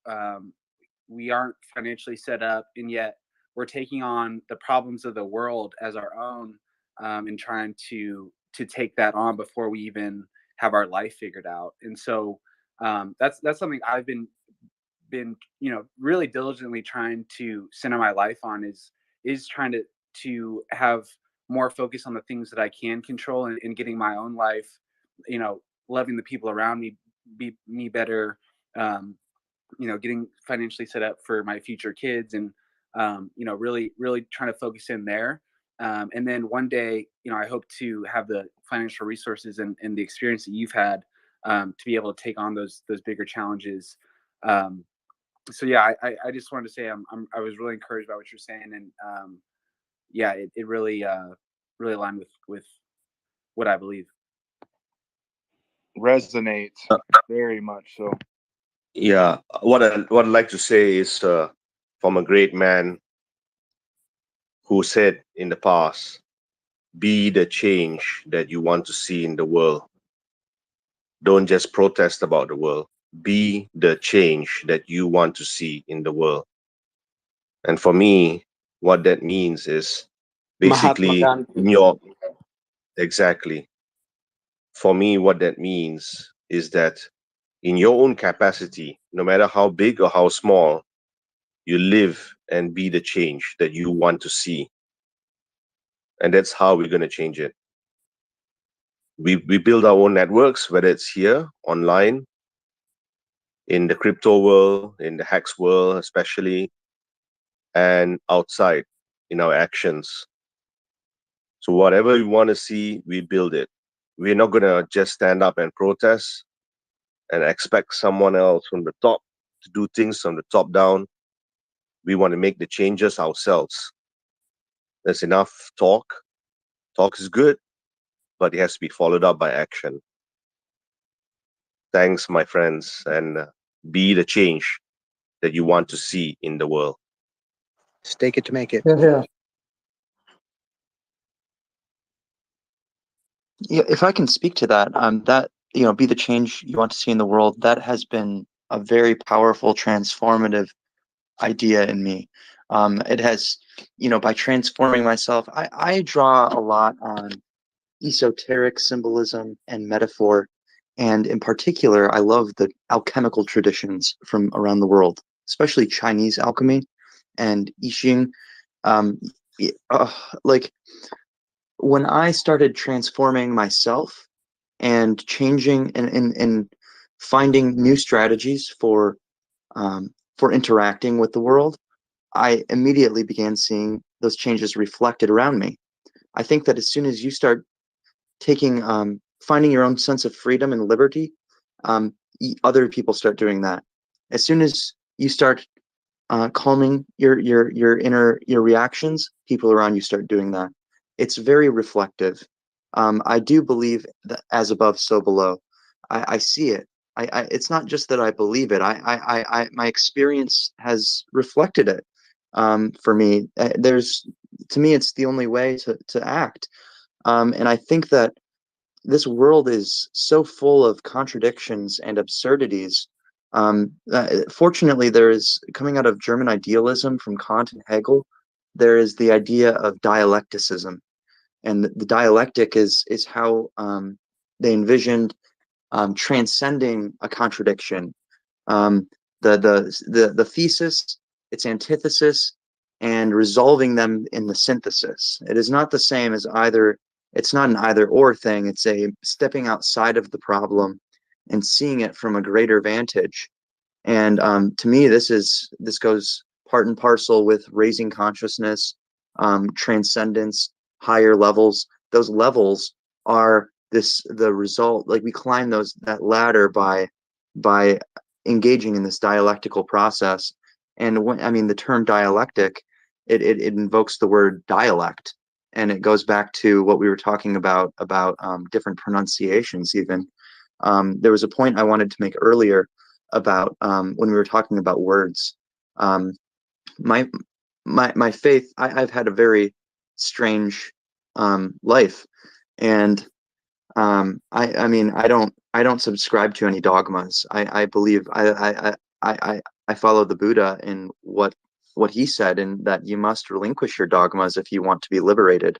We aren't financially set up, and yet we're taking on the problems of the world as our own, and trying to take that on before we even have our life figured out. And so that's something I've been really diligently trying to center my life on, is trying to have more focus on the things that I can control, and getting my own life, loving the people around me, be me better, getting financially set up for my future kids, and really trying to focus in there. And then one day, I hope to have the financial resources and the experience that you've had, to be able to take on those bigger challenges. So yeah, I just wanted to say I was really encouraged by what you're saying, and yeah, it really aligned with what I believe. Resonates very much so. Yeah, what I'd like to say is from a great man who said in the past, be the change that you want to see in the world. Don't just protest about the world. Be the change that you want to see in the world. And for me, what that means is basically exactly. For me, what that means is that in your own capacity, no matter how big or how small, you live and be the change that you want to see. And that's how we're going to change it. We build our own networks, whether it's here, online, in the crypto world, in the HEX world especially, and outside in our actions. So whatever we want to see, we build it. We're not going to just stand up and protest and expect someone else from the top to do things from the top down. We want to make the changes ourselves. There's enough talk. Talk is good, but it has to be followed up by action. Thanks, my friends, and be the change that you want to see in the world. Stake it to make it. Yeah. Yeah, if I can speak to that, that be the change you want to see in the world. That has been a very powerful, transformative idea in me. It has, by transforming myself, I draw a lot on esoteric symbolism and metaphor, and in particular, I love the alchemical traditions from around the world, especially Chinese alchemy and I Ching. Like when I started transforming myself and changing and finding new strategies for interacting with the world, I immediately began seeing those changes reflected around me. I think that as soon as you start taking finding your own sense of freedom and liberty, other people start doing that. As soon as you start calming your reactions, people around you start doing that. It's very reflective. I do believe that as above, so below. I see it. It's not just that I believe it. My experience has reflected it. For me, to me, it's the only way to act. And I think that this world is so full of contradictions and absurdities. Fortunately, there is, coming out of German idealism from Kant and Hegel, there is the idea of dialecticism. And the dialectic is how they envisioned transcending a contradiction. The thesis, its antithesis, and resolving them in the synthesis. It is not the same as either. It's not an either or thing. It's a stepping outside of the problem and seeing it from a greater vantage. And to me, this goes part and parcel with raising consciousness, transcendence, higher levels. Those levels are the result, like we climb that ladder by engaging in this dialectical process. And when, I mean, the term dialectic, it invokes the word dialect, and it goes back to what we were talking about different pronunciations. Even there was a point I wanted to make earlier about when we were talking about words. My faith, I've had a very strange life, and I mean, I don't subscribe to any dogmas. I believe I follow the Buddha in what he said, and that you must relinquish your dogmas if you want to be liberated.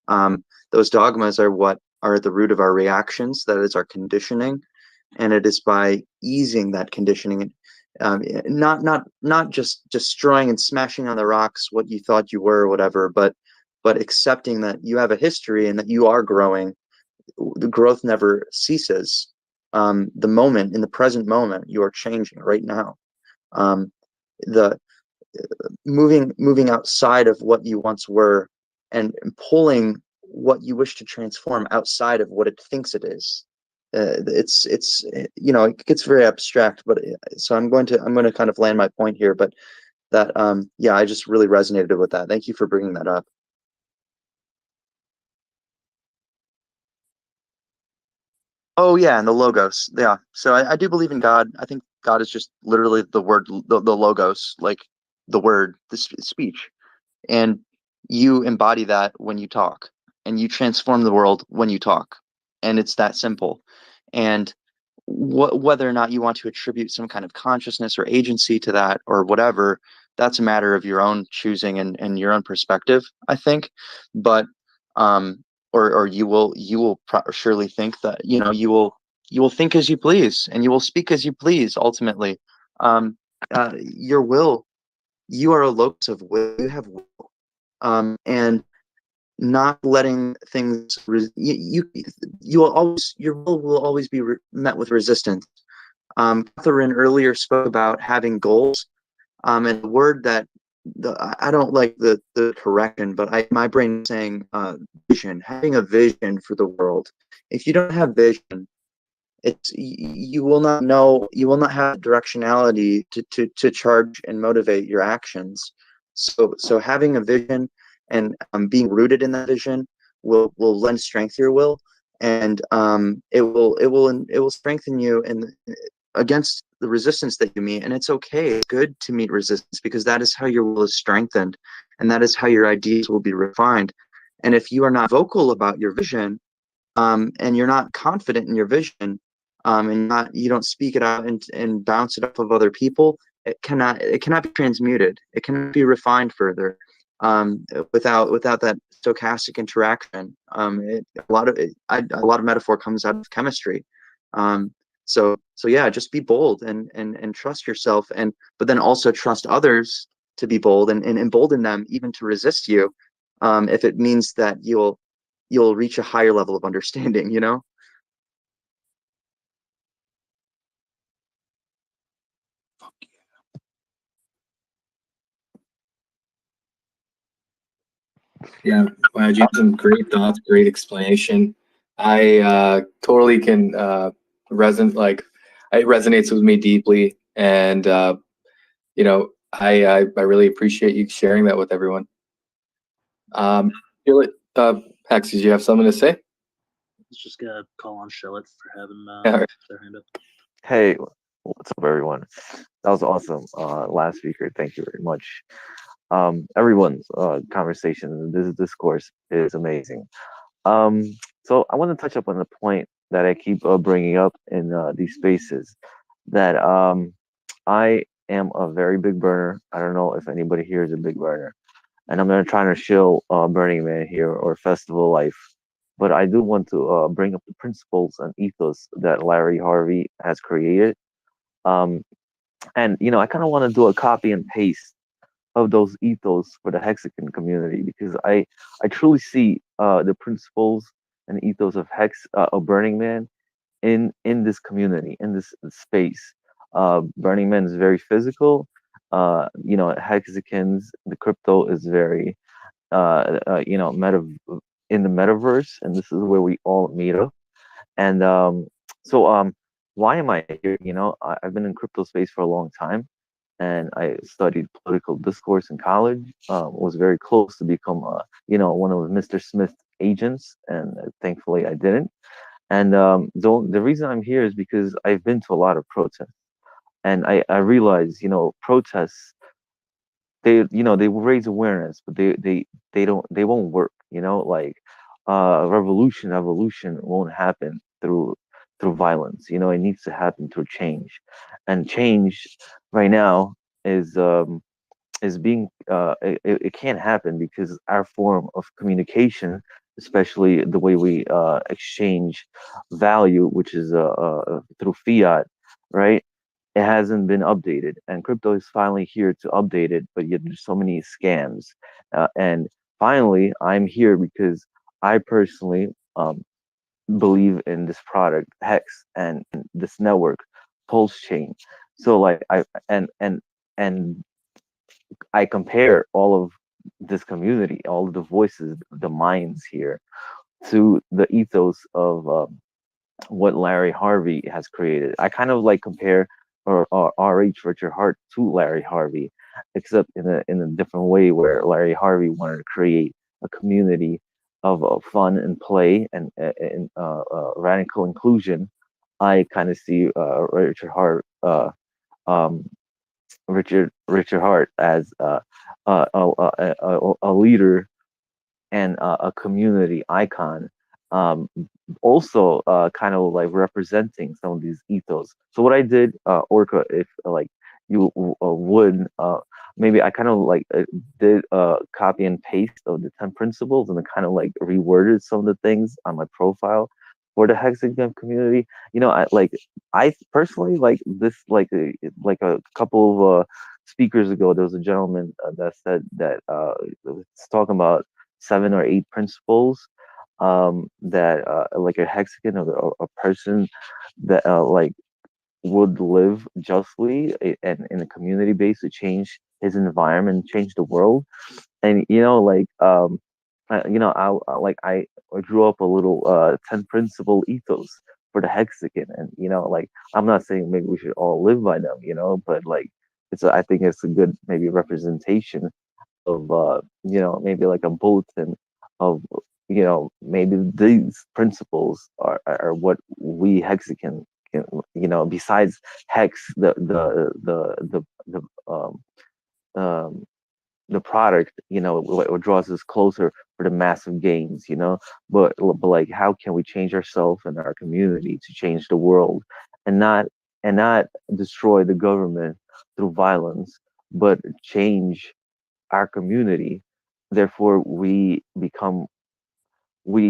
Those dogmas are what are the root of our reactions. That is our conditioning, and it is by easing that conditioning, not just destroying and smashing on the rocks what you thought you were or whatever, but accepting that you have a history and that you are growing. The growth never ceases. In the present moment, you are changing right now. The moving outside of what you once were, and pulling what you wish to transform outside of what it thinks it is. It's it gets very abstract, but so I'm going to kind of land my point here. But that I just really resonated with that. Thank you for bringing that up. Oh yeah, and the logos. Yeah. So I do believe in God. I think God is just literally the word, the logos, like the word, the speech. And you embody that when you talk, and you transform the world when you talk. And it's that simple. And whether or not you want to attribute some kind of consciousness or agency to that or whatever, that's a matter of your own choosing and your own perspective, I think. But or you will surely think that you will think as you please, and you will speak as you please. Ultimately, your will, you are a locus of will. You have will, and not letting things you will always, your will always be met with resistance. Catherine earlier spoke about having goals, and the word that I don't like the correction, but my brain is saying vision, having a vision for the world. If you don't have vision, you will not know, you will not have directionality to charge and motivate your actions. So having a vision and being rooted in that vision will lend strength to your will, and it will strengthen you against the resistance that you meet. And it's okay, it's good to meet resistance, because that is how your will is strengthened, and that is how your ideas will be refined. And if you are not vocal about your vision, and you're not confident in your vision, and you don't speak it out and bounce it off of other people, it cannot be transmuted. It cannot be refined further, without that stochastic interaction. A lot of metaphor comes out of chemistry. So yeah, just be bold and trust yourself, but then also trust others to be bold, and embolden them even to resist you, if it means that you'll reach a higher level of understanding, Yeah, wow, you have some great thoughts, great explanation. I totally can resonate. Like, it resonates with me deeply, and I really appreciate you sharing that with everyone. Hex, did you have something to say? Let's just gonna call on Shillett for having right. their hand up. Hey, what's up, everyone? That was awesome. Last speaker, thank you very much. Everyone's conversation, this discourse is amazing. So I want to touch up on the point that I keep bringing up in these spaces, that I am a very big burner. I don't know if anybody here is a big burner, and I'm not trying to shill Burning Man here or festival life, but I do want to bring up the principles and ethos that Larry Harvey has created. And I kind of want to do a copy and paste of those ethos for the Hexagon community, because I truly see the principles and ethos of of Burning Man in this community, in this space. Burning Man is very physical. Hexagons, the crypto is very in the metaverse, and this is where we all meet up. And why am I here? I've been in crypto space for a long time, and I studied political discourse in college. Was very close to become, one of Mr. Smith's agents, and thankfully I didn't. And the reason I'm here is because I've been to a lot of protests, and I realize, protests, they will raise awareness, but they won't work. Like evolution won't happen through violence. It needs to happen through change, and change right now is being it can't happen because our form of communication, especially the way we exchange value, which is through fiat, right? It hasn't been updated, and crypto is finally here to update it, but yet there's so many scams. And finally, I'm here because I personally believe in this product, Hex, and this network, Pulse Chain. So like and I compare all of this community, all of the voices, the minds here, to the ethos of what Larry Harvey has created. I kind of like compare R.H. Richard Hart to Larry Harvey, except in a different way, where Larry Harvey wanted to create a community of fun and play and radical inclusion. I kind of see um, Richard Hart as a leader and a community icon, um, also kind of like representing some of these ethos. So what I did, Orca, if like you would, maybe I kind of like did copy and paste of the 10 principles, and then kind of like reworded some of the things on my profile for the hexagon community. I personally like this, like a couple of speakers ago, there was a gentleman that said that was talking about 7 or 8 principles, that like a hexagon, or a person that like would live justly, and in a community base, to change his environment, change the world. And I grew up a little 10 principle ethos for the hexagon, and like, I'm not saying maybe we should all live by them, but like I think it's a good maybe representation of maybe like a bulletin of maybe these principles are what we hexagon can, besides hex, um the product, what draws us closer for the massive gains, but like, how can we change ourselves and our community to change the world, and not destroy the government through violence, but change our community. Therefore, we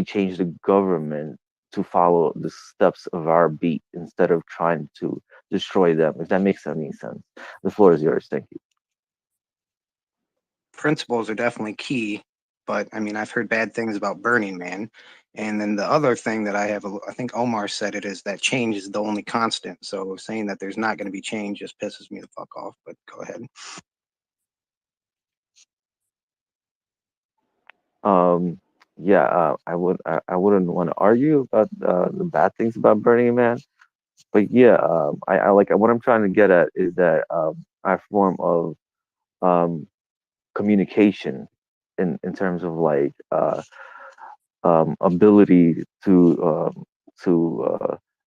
change the government to follow the steps of our beat instead of trying to destroy them. If that makes any sense, the floor is yours. Thank you. Principles are definitely key, but I mean, I've heard bad things about Burning Man. And then the other thing that I think Omar said it, is that change is the only constant. So saying that there's not going to be change just pisses me the fuck off, but go ahead. Yeah, I wouldn't want to argue about the bad things about Burning Man, but yeah, I like, what I'm trying to get at is that our form of um, communication, in terms of like ability to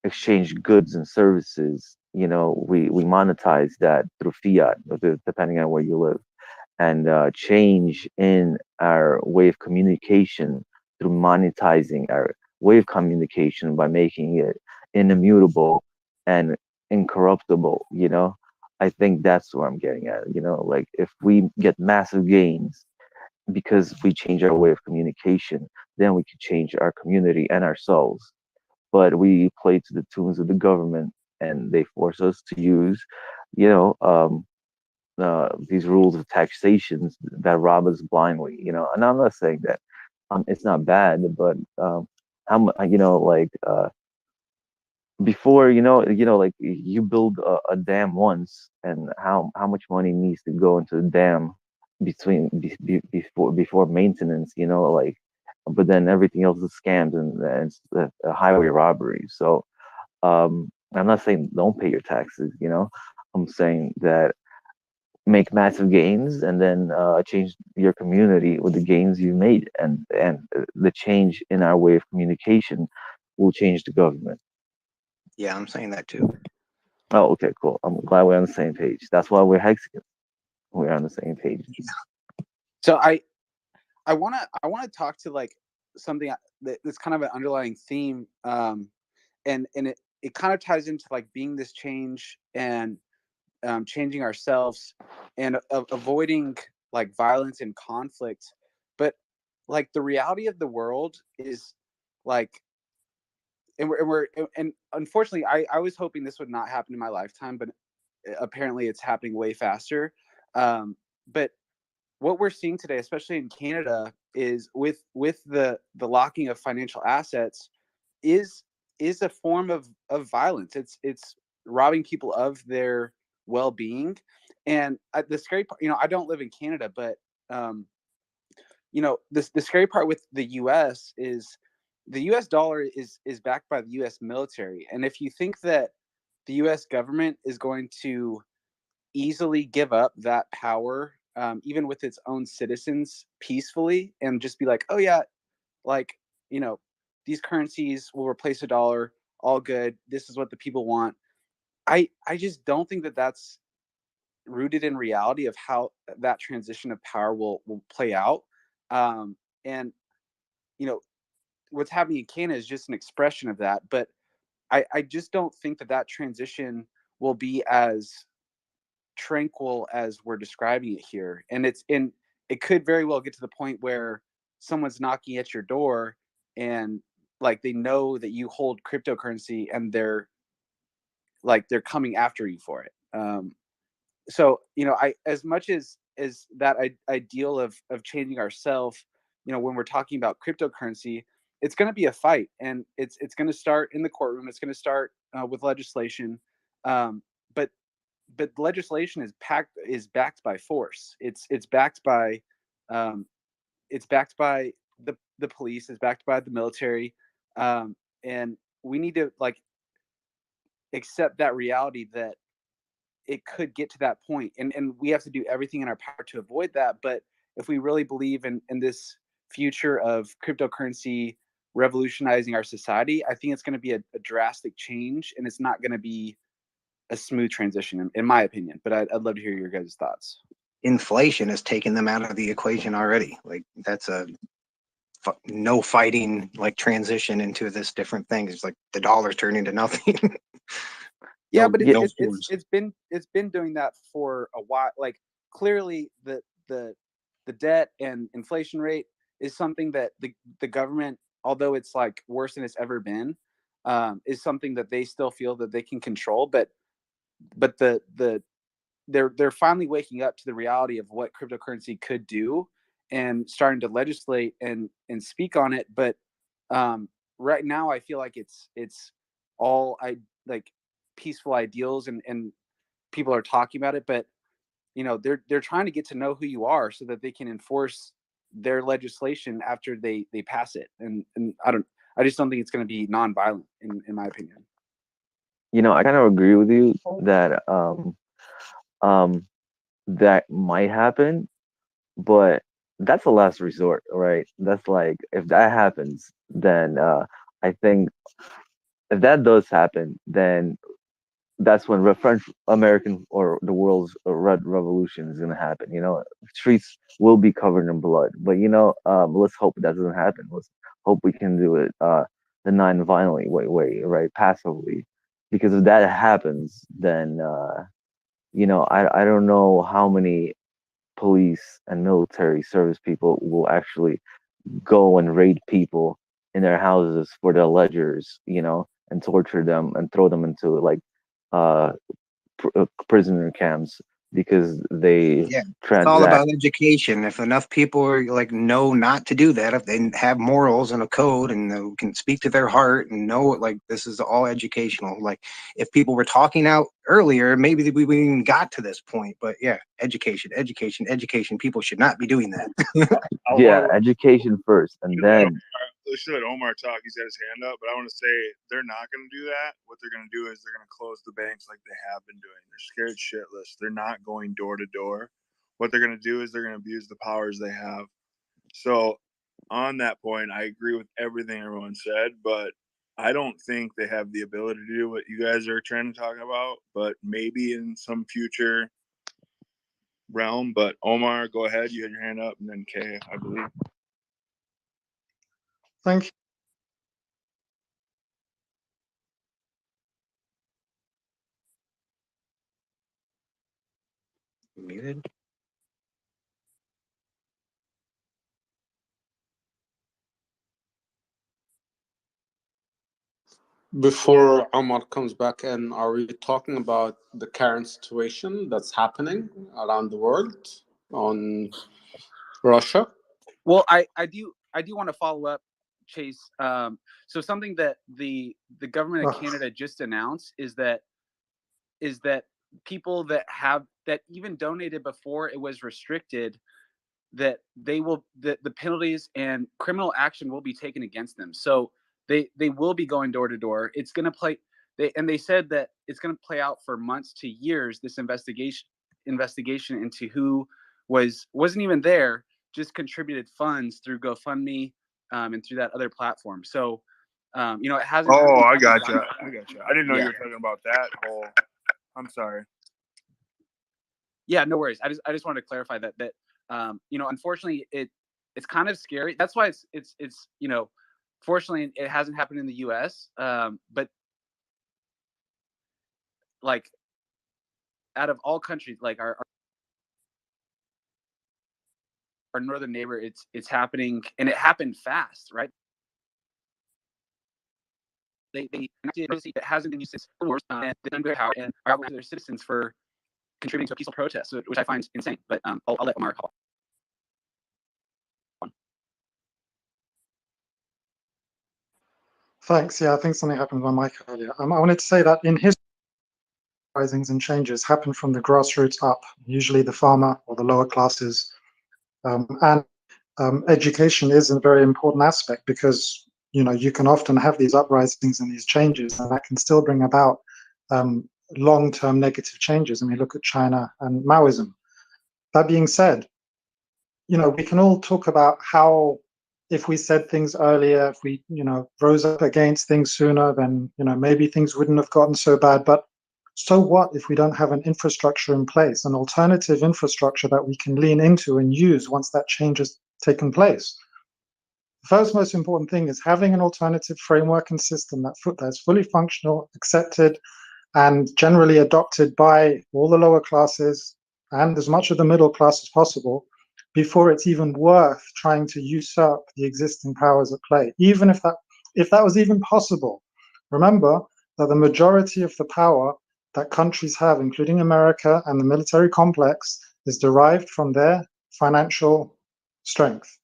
exchange goods and services. We monetize that through fiat, depending on where you live, and change in our way of communication through monetizing our way of communication by making it inimmutable and incorruptible. I think that's what I'm getting at. Like, if we get massive gains because we change our way of communication, then we can change our community and ourselves. But we play to the tunes of the government, and they force us to use, you know, um, these rules of taxations that rob us blindly. And I'm not saying that it's not bad, but like before, like, you build a dam once, and how much money needs to go into the dam before maintenance, like but then everything else is scams and it's a highway robbery. So I'm not saying don't pay your taxes, you know. I'm saying that make massive gains and then change your community with the gains you made, and the change in our way of communication will change the government. Yeah, I'm saying that too. Oh, okay, cool. I'm glad we're on the same page. That's why we're Hexicans. We're on the same page. So I want to talk to like something that's kind of an underlying theme, and it kind of ties into like being this change and changing ourselves and avoiding like violence and conflict. But like the reality of the world is like, and unfortunately, I was hoping this would not happen in my lifetime, but apparently it's happening way faster. But what we're seeing today, especially in Canada, is with the locking of financial assets, is a form of violence. It's robbing people of their well-being, and the scary part, I don't live in Canada, but the scary part with the U.S. is the U.S. dollar is backed by the U.S. military, and if you think that the U.S. government is going to easily give up that power, even with its own citizens, peacefully, and just be like, oh yeah, like, these currencies will replace a dollar, all good, this is what the people want. I just don't think that that's rooted in reality of how that transition of power will play out. And what's happening in Canada is just an expression of that, but I just don't think that that transition will be as tranquil as we're describing it here. And it could very well get to the point where someone's knocking at your door and like they know that you hold cryptocurrency and they're coming after you for it. So I, as much as that ideal of changing ourselves, when we're talking about cryptocurrency, it's going to be a fight, and it's going to start in the courtroom. It's going to start with legislation, but legislation is backed by force. It's backed by the police. It's backed by the military, and we need to like accept that reality that it could get to that point, and we have to do everything in our power to avoid that. But if we really believe in this future of cryptocurrency revolutionizing our society, I think it's going to be a drastic change, and it's not going to be a smooth transition, in my opinion. But I'd love to hear your guys' thoughts. Inflation has taken them out of the equation already. Like that's a no fighting like transition into this different thing. It's like the dollar's turning to nothing. Yeah, but it's been doing that for a while. Like clearly the debt and inflation rate is something that the government, although it's like worse than it's ever been, is something that they still feel that they can control. But they're finally waking up to the reality of what cryptocurrency could do and starting to legislate and speak on it. But right now I feel like it's all peaceful ideals, and people are talking about it, but they're trying to get to know who you are so that they can enforce their legislation after they pass it. And I just don't think it's going to be nonviolent in my opinion. I kind of agree with you that that might happen, but that's a last resort, right? That's like if that happens, then I think if that does happen, then that's when French American or the world's red revolution is going to happen. Streets will be covered in blood, but let's hope that doesn't happen. Let's hope we can do it the non-violent way, right, passively, because if that happens, then I don't know how many police and military service people will actually go and raid people in their houses for their ledgers, and torture them and throw them into like prisoner camps because they Yeah, it's all transact. about education. If enough people are like know not to do that, if they have morals and a code and they can speak to their heart and know like this is all educational. Like if people were talking out earlier, maybe we wouldn't even got to this point. But yeah, education, education, education. People should not be doing that. Yeah, education first, and then Let's let Omar talk. He's got his hand up, but I want to say they're not going to do that. What they're going to do is they're going to close the banks like they have been doing. They're scared shitless. They're not going door to door. What they're going to do is they're going to abuse the powers they have. So on that point, I agree with everything everyone said, but I don't think they have the ability to do what you guys are trying to talk about, but maybe in some future realm. But Omar, go ahead. You had your hand up, and then Kay, I believe. Thank you. Muted. Before Omar comes back in, are we talking about the current situation that's happening around the world on Russia? Well, I do want to follow up, Chase. So something that the government of Canada just announced is that people that even donated before it was restricted, that they will the penalties and criminal action will be taken against them. So they will be going door to door. It's going to play. They said that it's going to play out for months to years. This investigation into who wasn't even there, just contributed funds through GoFundMe and through that other platform. So it hasn't. Oh, I gotcha. I didn't know you were talking about that whole. I'm sorry. Yeah, no worries. I just wanted to clarify that unfortunately it's kind of scary. That's why it's fortunately it hasn't happened in the US. But like out of all countries, like our northern neighbor, it's happening, and it happened fast, right? It hasn't been used since wars, and they don't power and are out with their citizens for contributing to a peaceful protest, which I find insane. But I'll let Omar call. Thanks. Yeah, I think something happened with my mic earlier. I wanted to say that in history, risings and changes happen from the grassroots up, usually the farmer or the lower classes. Education is a very important aspect because, you can often have these uprisings and these changes, and that can still bring about long-term negative changes. I mean, look at China and Maoism. That being said, we can all talk about how if we said things earlier, if we, rose up against things sooner, then, maybe things wouldn't have gotten so bad. But so what if we don't have an infrastructure in place, an alternative infrastructure that we can lean into and use once that change has taken place? The first most important thing is having an alternative framework and system that's fully functional, accepted, and generally adopted by all the lower classes and as much of the middle class as possible, before it's even worth trying to usurp the existing powers at play. Even if that was even possible, remember that the majority of the power that countries have, including America and the military complex, is derived from their financial strength.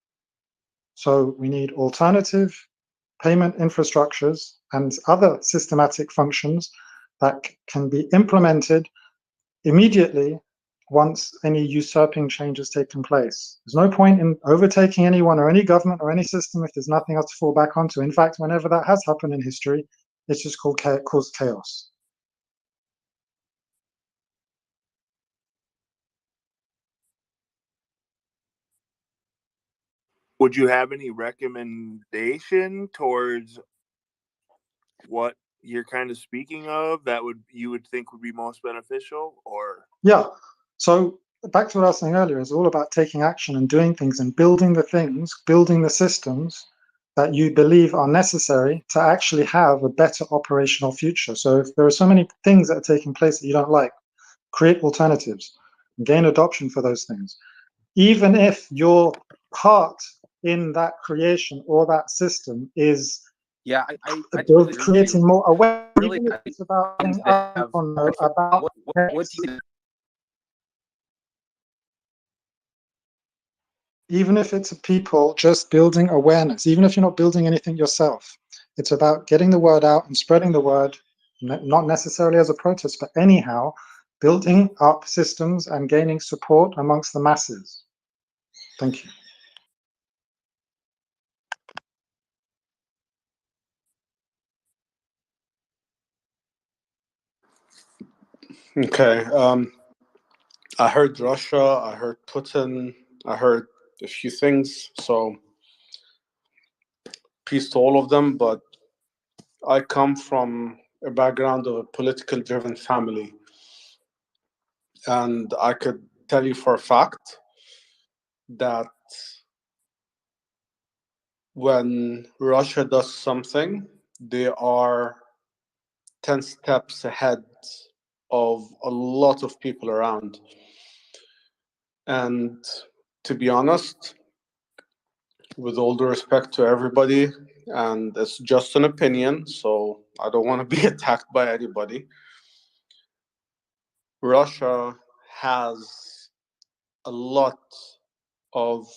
So we need alternative payment infrastructures and other systematic functions that can be implemented immediately once any usurping change has taken place. There's no point in overtaking anyone or any government or any system if there's nothing else to fall back onto. In fact, whenever that has happened in history, it's just caused chaos. Would you have any recommendation towards what you're kind of speaking of that you would think would be most beneficial? Or yeah, so back to what I was saying earlier, it's all about taking action and doing things and building the systems that you believe are necessary to actually have a better operational future. So if there are so many things that are taking place that you don't like, create alternatives, gain adoption for those things. Even if your part in that creation or that system is creating more awareness, even if it's about what do you even if it's people just building awareness, even if you're not building anything yourself. It's about getting the word out and spreading the word, not necessarily as a protest, but anyhow, building up systems and gaining support amongst the masses. Thank you. Okay. I heard Russia, I heard Putin, I heard a few things, so peace to all of them, but I come from a background of a political driven family. And I could tell you for a fact that when Russia does something, they are 10 steps ahead of a lot of people around. And to be honest, with all due respect to everybody, and it's just an opinion, so I don't want to be attacked by anybody, Russia has a lot of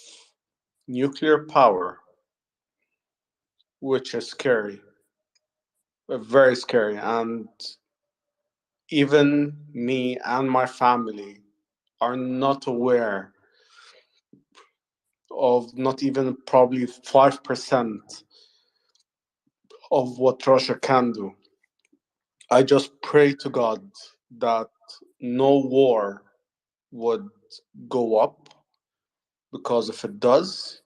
nuclear power, which is scary, very scary. And even me and my family are not aware of not even probably 5% of what Russia can do. I just pray to God that no war would go up, because if it does,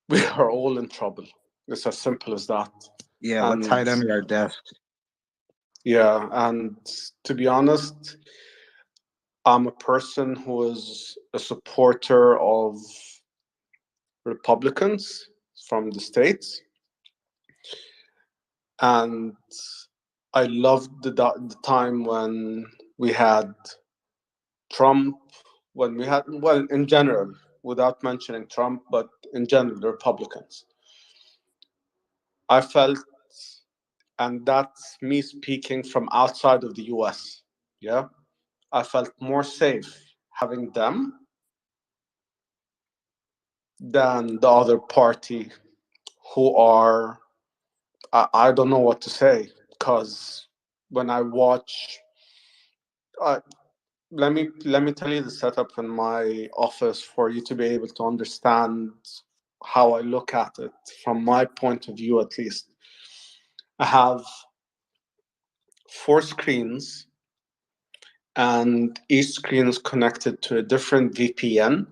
we are all in trouble. It's as simple as that. Yeah, let's hide under our desks. Yeah, and to be honest, I'm a person who is a supporter of Republicans from the States. And I loved the time when we had Trump, when we had, well, in general, without mentioning Trump, but in general, the Republicans. I felt, and that's me speaking from outside of the US, yeah, I felt more safe having them than the other party, who are, I don't know what to say, because when I watch, let me tell you the setup in my office for you to be able to understand how I look at it from my point of view, at least. I have 4 screens, and each screen is connected to a different VPN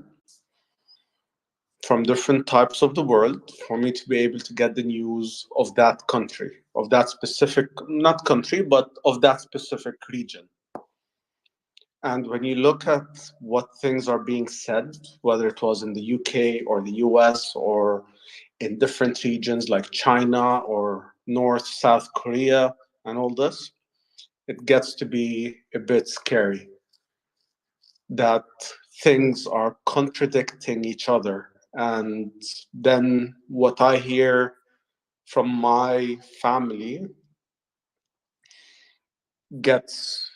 from different types of the world for me to be able to get the news of that country, of that specific, not country, but of that specific region. And when you look at what things are being said, whether it was in the UK or the US or in different regions like China or North, South Korea and all this, it gets to be a bit scary that things are contradicting each other. And then what I hear from my family gets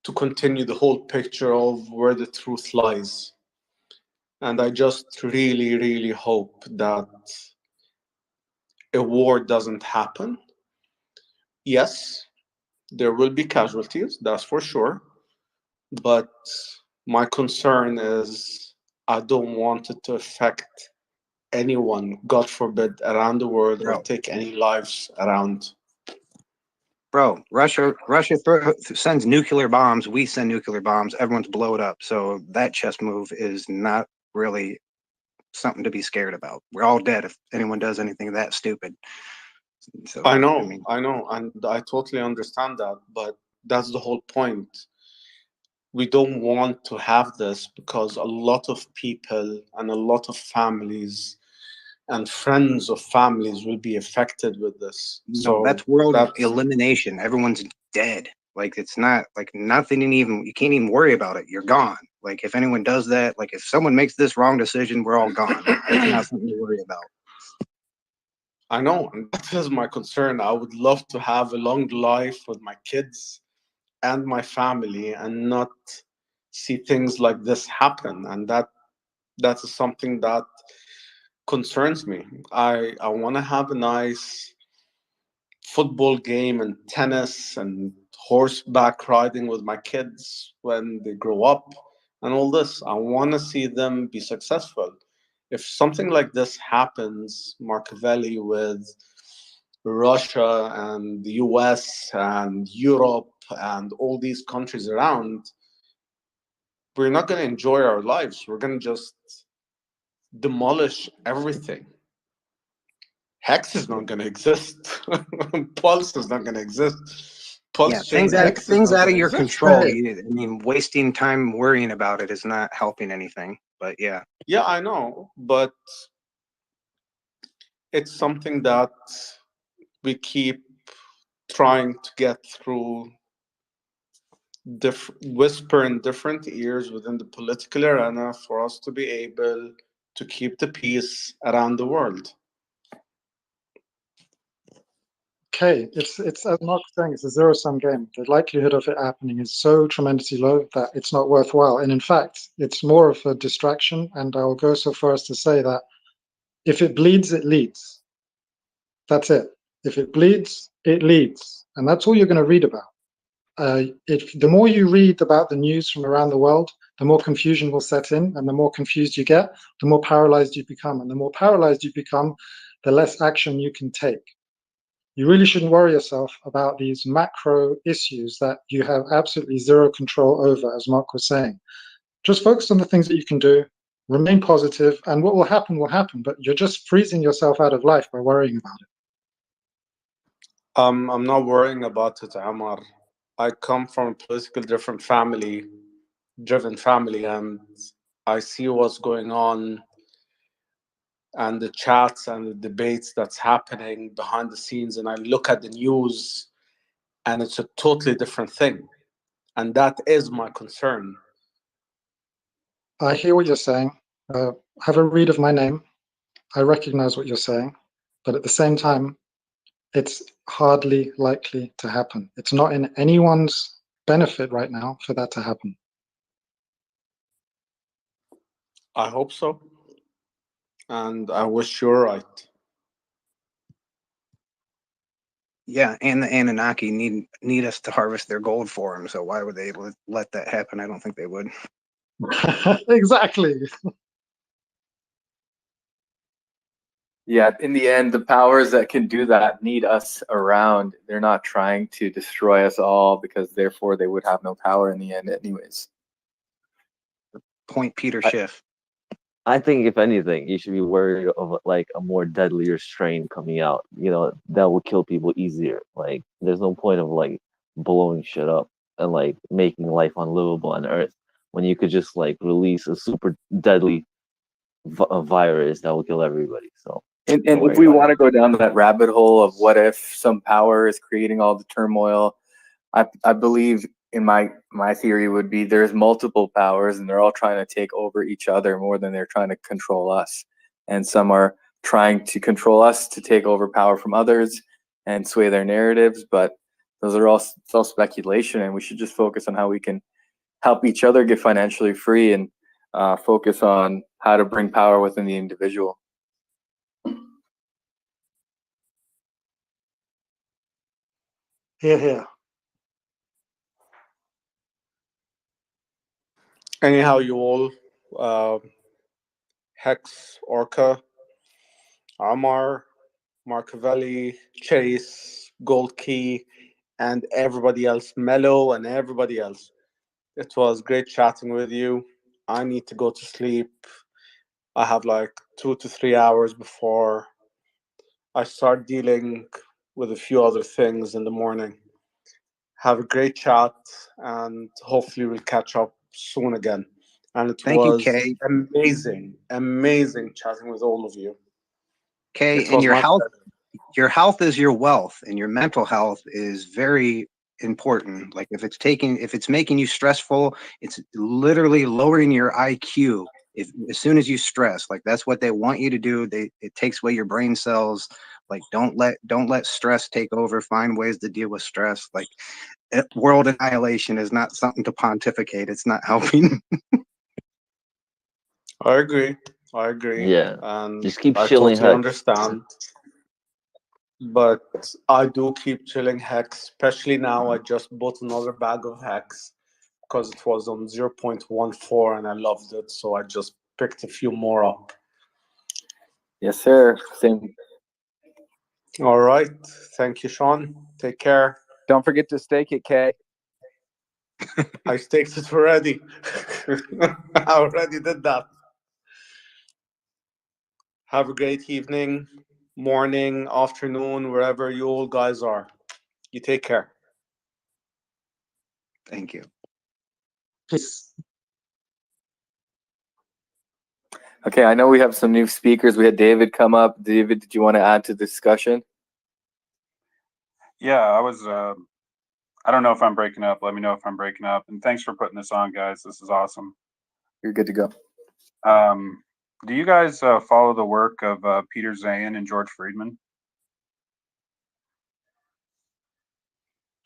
to continue the whole picture of where the truth lies. And I just really, really hope that a war doesn't happen. Yes, there will be casualties, that's for sure. But my concern is I don't want it to affect anyone, God forbid, around the world, or take any lives around. Bro, Russia sends nuclear bombs. We send nuclear bombs. Everyone's blowed up. So that chess move is not really something to be scared about. We're all dead if anyone does anything that stupid. So, I know, and I totally understand that, but that's the whole point. We don't want to have this because a lot of people and a lot of families and friends of families will be affected with this. So that's world elimination. Everyone's dead. Like, it's not like nothing, you can't even worry about it. You're gone. Like, if anyone does that, like if someone makes this wrong decision, we're all gone. It's not something to worry about. I know, and that is my concern. I would love to have a long life with my kids and my family and not see things like this happen, and that's something that concerns me. I want to have a nice football game and tennis and horseback riding with my kids when they grow up and all this. I want to see them be successful. If something like this happens, Machiavelli, with Russia and the US and Europe and all these countries around, we're not going to enjoy our lives. We're going to just demolish everything. Hex is not going to exist. Pulse is not going to exist. Pulse chain Hex is things not out going of to your exist. control. I mean, wasting time worrying about it is not helping anything. But yeah. Yeah, I know, but it's something that we keep trying to get through, whisper in different ears within the political arena for us to be able to keep the peace around the world. Okay, it's as Mark was saying, it's a zero-sum game. The likelihood of it happening is so tremendously low that it's not worthwhile. And in fact, it's more of a distraction. And I'll go so far as to say that if it bleeds, it leads. That's it. If it bleeds, it leads. And that's all you're going to read about. If the more you read about the news from around the world, the more confusion will set in, and the more confused you get, the more paralyzed you become. And the more paralyzed you become, the less action you can take. You really shouldn't worry yourself about these macro issues that you have absolutely zero control over, as Mark was saying. Just focus on the things that you can do, remain positive, and what will happen, but you're just freezing yourself out of life by worrying about it. I'm not worrying about it, Amar. I come from a political driven family, and I see what's going on and the chats and the debates that's happening behind the scenes, and I look at the news and it's a totally different thing, and that is my concern. I hear what you're saying. Have a read of my name. I recognize what you're saying, but at the same time, it's hardly likely to happen. It's not in anyone's benefit right now for that to happen. I hope so, and I wish you're right. Yeah, and the Anunnaki need us to harvest their gold for them. So why would they let that happen? I don't think they would. Exactly. Yeah, in the end, the powers that can do that need us around. They're not trying to destroy us all, because therefore they would have no power in the end anyways. Point Peter Schiff. I think if anything, you should be worried of like a more deadlier strain coming out, that will kill people easier. Like there's no point of like blowing shit up and like making life unlivable on Earth when you could just like release a super deadly virus that will kill everybody. So and if we want to go down that rabbit hole of what if some power is creating all the turmoil, I believe in my theory would be there's multiple powers and they're all trying to take over each other more than they're trying to control us. And some are trying to control us to take over power from others and sway their narratives. But those are all speculation, and we should just focus on how we can help each other get financially free and focus on how to bring power within the individual. Hear, hear. Anyhow, you all, Hex, Orca, Amar, Machiavelli, Chase, Gold Key, and everybody else, Mello, and everybody else. It was great chatting with you. I need to go to sleep. I have like 2 to 3 hours before I start dealing with a few other things in the morning. Have a great chat, and hopefully we'll catch up soon again. And it Thank you, was Kay. amazing chatting with all of you. Kay, and your health is your wealth, and your mental health is very important. Like if it's making you stressful, it's literally lowering your IQ. If as soon as you stress, like that's what they want you to do, it takes away your brain cells. Like don't let stress take over. Find ways to deal with stress. Like world annihilation is not something to pontificate. It's not helping. I agree. I agree. Yeah, And just keep I shilling totally Hex. understand. But I do keep chilling Hex, especially now. I just bought another bag of Hex because it was on 0.14 and I loved it. So I just picked a few more up. Yes, sir. Same. All right. Thank you, Sean. Take care. Don't forget to stake it, Kay. I staked it already. I already did that. Have a great evening, morning, afternoon, wherever you all guys are. You take care. Thank you. Peace. Okay, I know we have some new speakers. We had David come up. David, did you want to add to the discussion? Yeah, I don't know if I'm breaking up. Let me know if I'm breaking up. And thanks for putting this on, guys. This is awesome. You're good to go. Do you guys follow the work of Peter Zayin and George Friedman?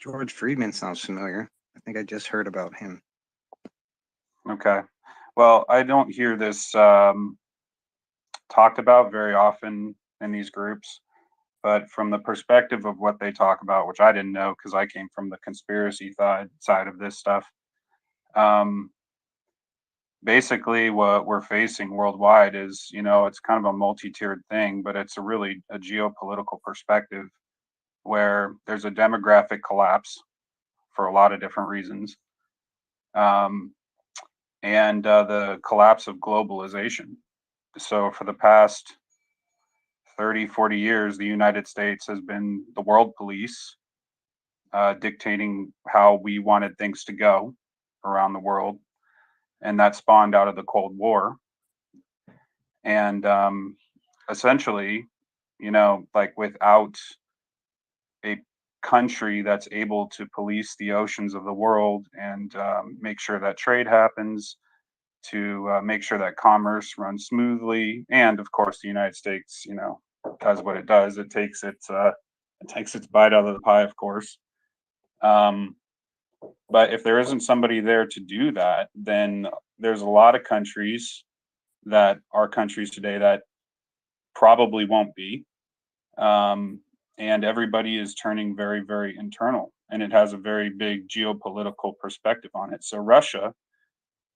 George Friedman sounds familiar. I think I just heard about him. Okay. Well, I don't hear this talked about very often in these groups, but from the perspective of what they talk about, which I didn't know because I came from the conspiracy side of this stuff, basically what we're facing worldwide is, it's kind of a multi-tiered thing, but it's a geopolitical perspective where there's a demographic collapse for a lot of different reasons. And the collapse of globalization. So for the past 30, 40 years, the United States has been the world police, dictating how we wanted things to go around the world. And that spawned out of the Cold War. And essentially, like without a country that's able to police the oceans of the world and make sure that trade happens, to make sure that commerce runs smoothly, and of course the United States, does what it does. It takes its bite out of the pie, of course. But if there isn't somebody there to do that, then there's a lot of countries that are countries today that probably won't be. And everybody is turning very, very internal, and it has a very big geopolitical perspective on it. So Russia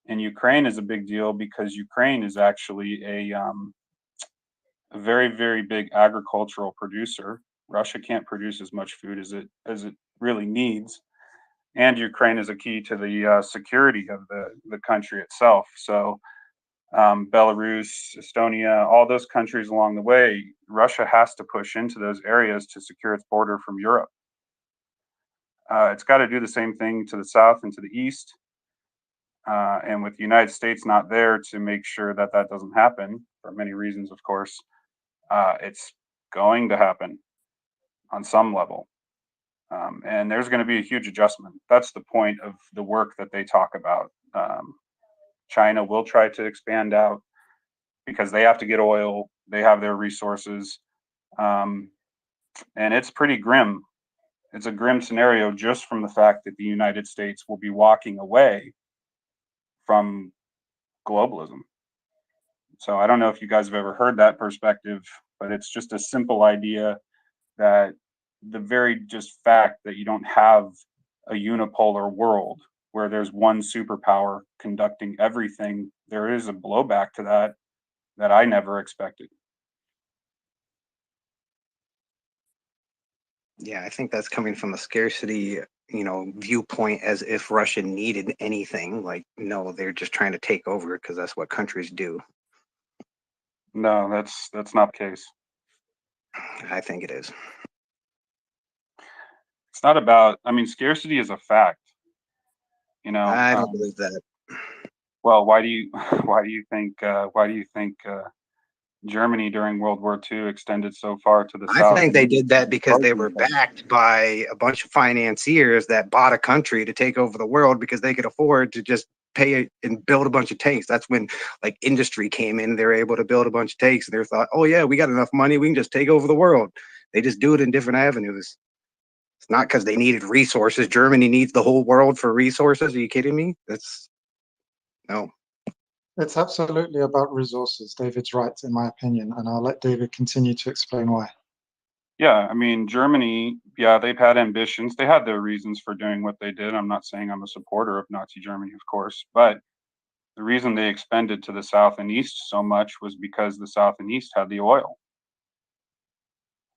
and Ukraine is a big deal because Ukraine is actually a very, very big agricultural producer. Russia can't produce as much food as it really needs, and Ukraine is a key to the security of the country itself. So Belarus, Estonia, all those countries along the way, Russia has to push into those areas to secure its border from Europe. It's got to do the same thing to the south and to the east. And with the United States not there to make sure that that doesn't happen, for many reasons, of course, it's going to happen on some level. And there's going to be a huge adjustment. That's the point of the work that they talk about. China will try to expand out because they have to get oil. They have their resources. And it's pretty grim. It's a grim scenario just from the fact that the United States will be walking away from globalism. So I don't know if you guys have ever heard that perspective, but it's just a simple idea that the very just fact that you don't have a unipolar world where there's one superpower conducting everything, there is a blowback to that I never expected. Yeah, I think that's coming from a scarcity, viewpoint, as if Russia needed anything. Like, no, they're just trying to take over because that's what countries do. No, that's not the case. I think it is. It's not about, scarcity is a fact. I don't believe that. Well, why do you think Germany during World War II extended so far to the south? I think they did that because they were backed by a bunch of financiers that bought a country to take over the world because they could afford to just pay and build a bunch of tanks. That's when like industry came in. They were able to build a bunch of tanks. And they thought, oh yeah, we got enough money. We can just take over the world. They just do it in different avenues. It's not because they needed resources. Germany needs the whole world for resources. Are you kidding me? No. It's absolutely about resources. David's right, in my opinion, and I'll let David continue to explain why. Yeah, I mean, Germany, yeah, they've had ambitions. They had their reasons for doing what they did. I'm not saying I'm a supporter of Nazi Germany, of course, but the reason they expended to the South and East so much was because the South and East had the oil.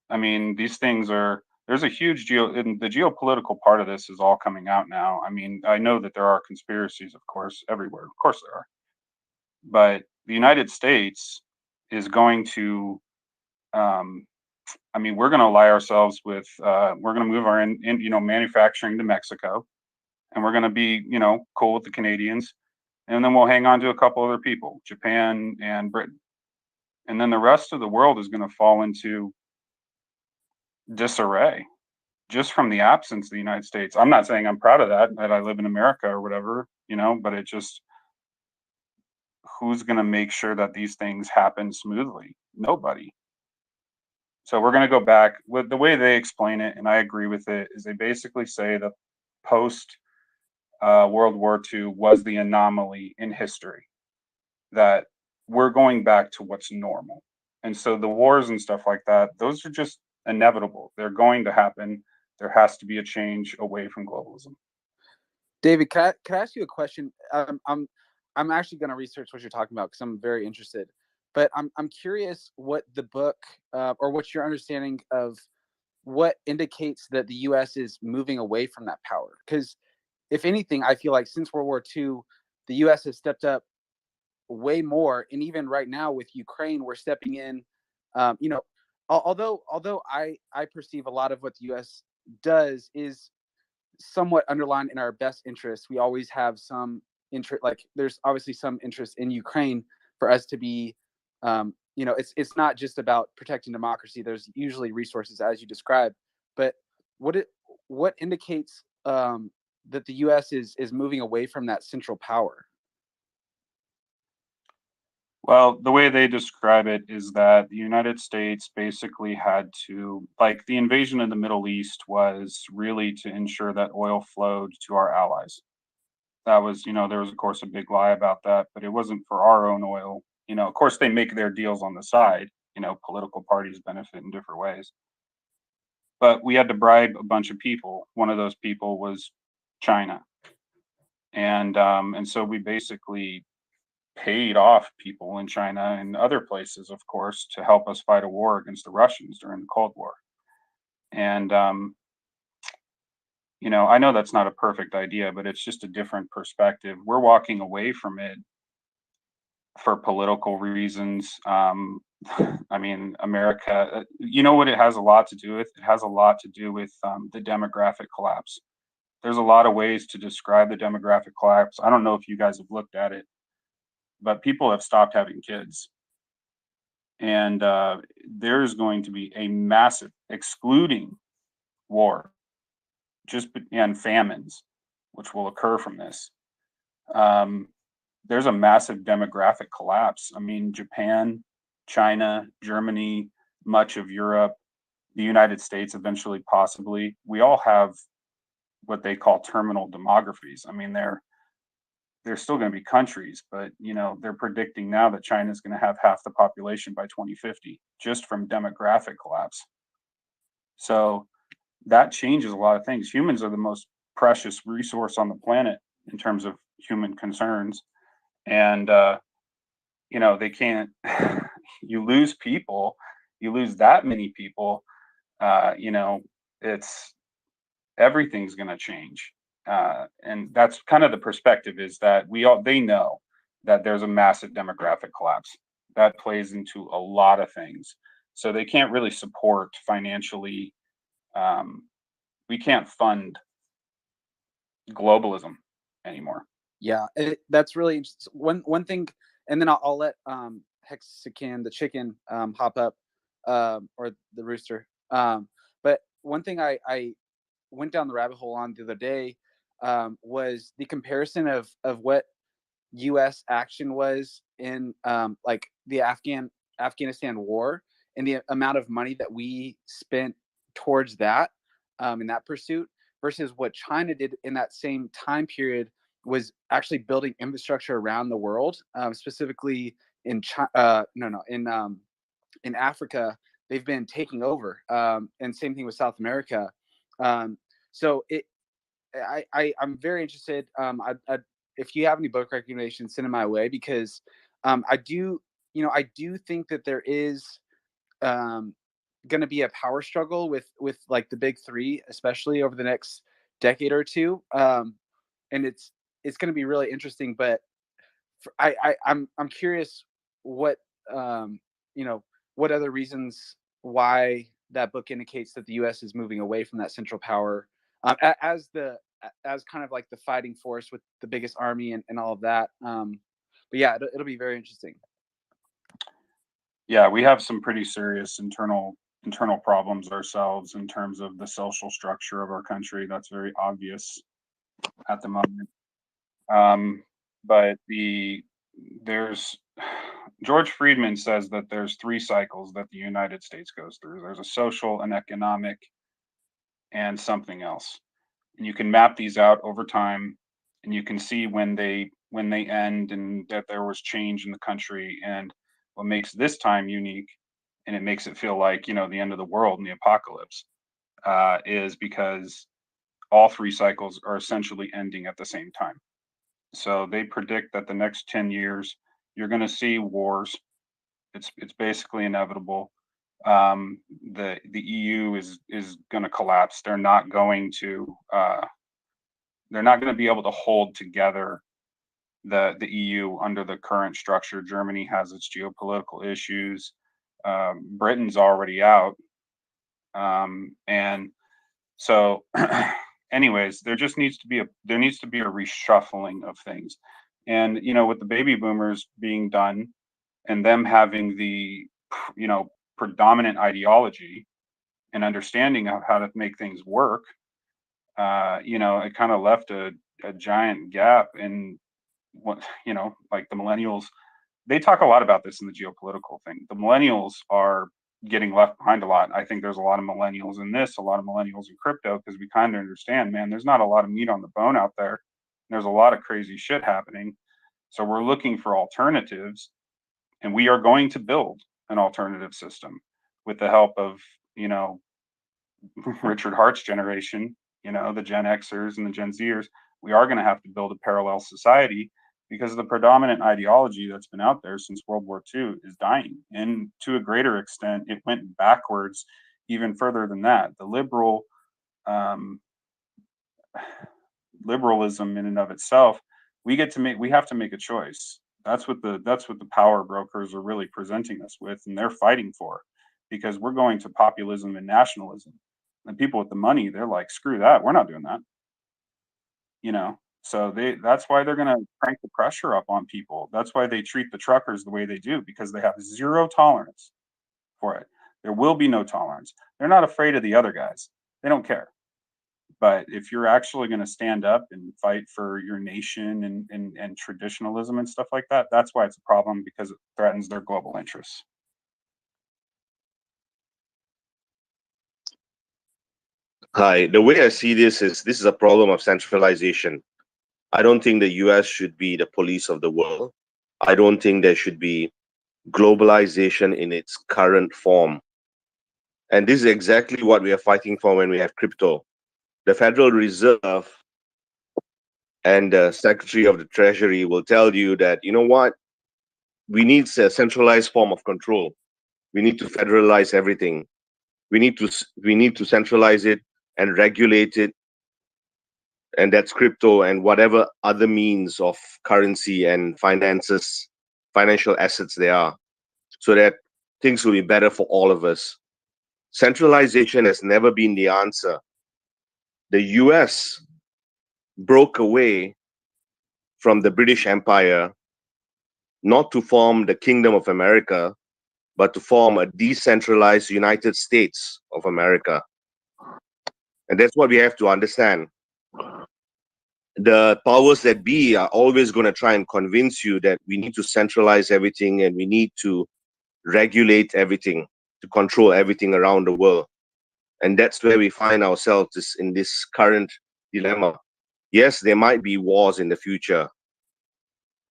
I mean, these things there's a huge and the geopolitical part of this is all coming out now. I mean, I know that there are conspiracies, of course, everywhere. Of course there are. But the United States is going to, I mean, we're going to ally ourselves with, we're going to move our, manufacturing to Mexico, and we're going to be, cool with the Canadians. And then we'll hang on to a couple other people, Japan and Britain. And then the rest of the world is going to fall into disarray just from the absence of the United States. I'm not saying I'm proud of that I live in America or whatever, but it just, who's going to make sure that these things happen smoothly? Nobody. So we're going to go back with the way they explain it, and I agree with it, is they basically say that post World War II was the anomaly in history, that we're going back to what's normal. And so the wars and stuff like that, those are just inevitable. They're going to happen. There has to be a change away from globalism. David, can I ask you a question? I'm actually going to research what you're talking about because I'm very interested. But I'm curious what the book or what's your understanding of what indicates that the U.S. is moving away from that power. Because if anything, I feel like since World War II, the U.S. has stepped up way more, and even right now with Ukraine, we're stepping in. Although I perceive a lot of what the U.S. does is somewhat underlined in our best interest. We always have some interest, like there's obviously some interest in Ukraine for us to be, it's not just about protecting democracy. There's usually resources as you described, but what indicates that the U.S. is moving away from that central power? Well, the way they describe it is that the United States basically had to, like, the invasion of the Middle East was really to ensure that oil flowed to our allies. That was, there was, of course, a big lie about that, but it wasn't for our own oil. Of course, they make their deals on the side. Political parties benefit in different ways. But we had to bribe a bunch of people. One of those people was China. And so we basically paid off people in China and other places, of course, to help us fight a war against the Russians during the Cold War. And, I know that's not a perfect idea, but it's just a different perspective. We're walking away from it for political reasons. I mean, America, what it has a lot to do with? It has a lot to do with the demographic collapse. There's a lot of ways to describe the demographic collapse. I don't know if you guys have looked at it, but people have stopped having kids. And there's going to be a massive, excluding war, and famines, which will occur from this. There's a massive demographic collapse. I mean, Japan, China, Germany, much of Europe, the United States eventually, possibly. We all have what they call terminal demographies. I mean, they're still going to be countries, but they're predicting now that China is going to have half the population by 2050 just from demographic collapse. So that changes a lot of things. Humans are the most precious resource on the planet in terms of human concerns, and they can't. You lose people, you lose that many people. It's everything's going to change. And that's kind of the perspective, is that they know that there's a massive demographic collapse that plays into a lot of things. So they can't really support financially. We can't fund globalism anymore. Yeah, that's really interesting. One thing, and then I'll let Hexican, the chicken, hop up, or the rooster. But one thing I went down the rabbit hole on the other day was the comparison of what U.S. action was in like the Afghanistan war, and the amount of money that we spent towards that in that pursuit versus what China did in that same time period was actually building infrastructure around the world, specifically in in Africa. They've been taking over, and same thing with South America. So I'm very interested. If you have any book recommendations, send them my way, because I do think that there is going to be a power struggle with like the big three, especially over the next decade or two, and it's going to be really interesting. But I'm curious what what other reasons why that book indicates that the U.S. is moving away from that central power as kind of like the fighting force with the biggest army and all of that. But yeah, it'll be very interesting. Yeah, we have some pretty serious internal problems ourselves in terms of the social structure of our country. That's very obvious at the moment. But there's George Friedman says that there's 3 cycles that the United States goes through. There's a social, an economic, and something else. And you can map these out over time, and you can see when they end, and that there was change in the country. And what makes this time unique, and it makes it feel like, the end of the world and the apocalypse, is because all 3 cycles are essentially ending at the same time. So they predict that the next 10 years, you're going to see wars. It's basically inevitable. The EU is going to collapse. They're not going to be able to hold together the EU under the current structure. Germany has its geopolitical issues. Britain's already out, and so anyways, there needs to be a reshuffling of things. And with the baby boomers being done and them having the predominant ideology and understanding of how to make things work, it kind of left a giant gap in what, like the millennials. They talk a lot about this in the geopolitical thing. The millennials are getting left behind a lot. I think there's a lot of millennials in this, a lot of millennials in crypto, because we kind of understand, man, there's not a lot of meat on the bone out there. There's a lot of crazy shit happening. So we're looking for alternatives, and we are going to build an alternative system with the help of, Richard Hart's generation, the Gen Xers and the Gen Zers. We are going to have to build a parallel society, because the predominant ideology that's been out there since World War II is dying. And to a greater extent, it went backwards even further than that. The liberalism in and of itself, we have to make a choice. That's what the power brokers are really presenting us with, and they're fighting for, because we're going to populism and nationalism. And people with the money, they're like, screw that, we're not doing that. So that's why they're going to crank the pressure up on people. That's why they treat the truckers the way they do, because they have zero tolerance for it. There will be no tolerance. They're not afraid of the other guys. They don't care. But if you're actually going to stand up and fight for your nation and traditionalism and stuff like that, that's why it's a problem, because it threatens their global interests. Hi, the way I see this is a problem of centralization. I don't think the US should be the police of the world. I don't think there should be globalization in its current form. And this is exactly what we are fighting for when we have crypto. The Federal Reserve and the Secretary of the Treasury will tell you that, you know what, we need a centralized form of control. We need to federalize everything. We need to centralize it and regulate it. And that's crypto and whatever other means of currency and financial assets there are, so that things will be better for all of us. Centralization has never been the answer. The US broke away from the British Empire, not to form the Kingdom of America, but to form a decentralized United States of America. And that's what we have to understand. the powers that be are always going to try and convince you that we need to centralize everything and we need to regulate everything, to control everything around the world. And that's where we find ourselves in this current dilemma. Yes, there might be wars in the future,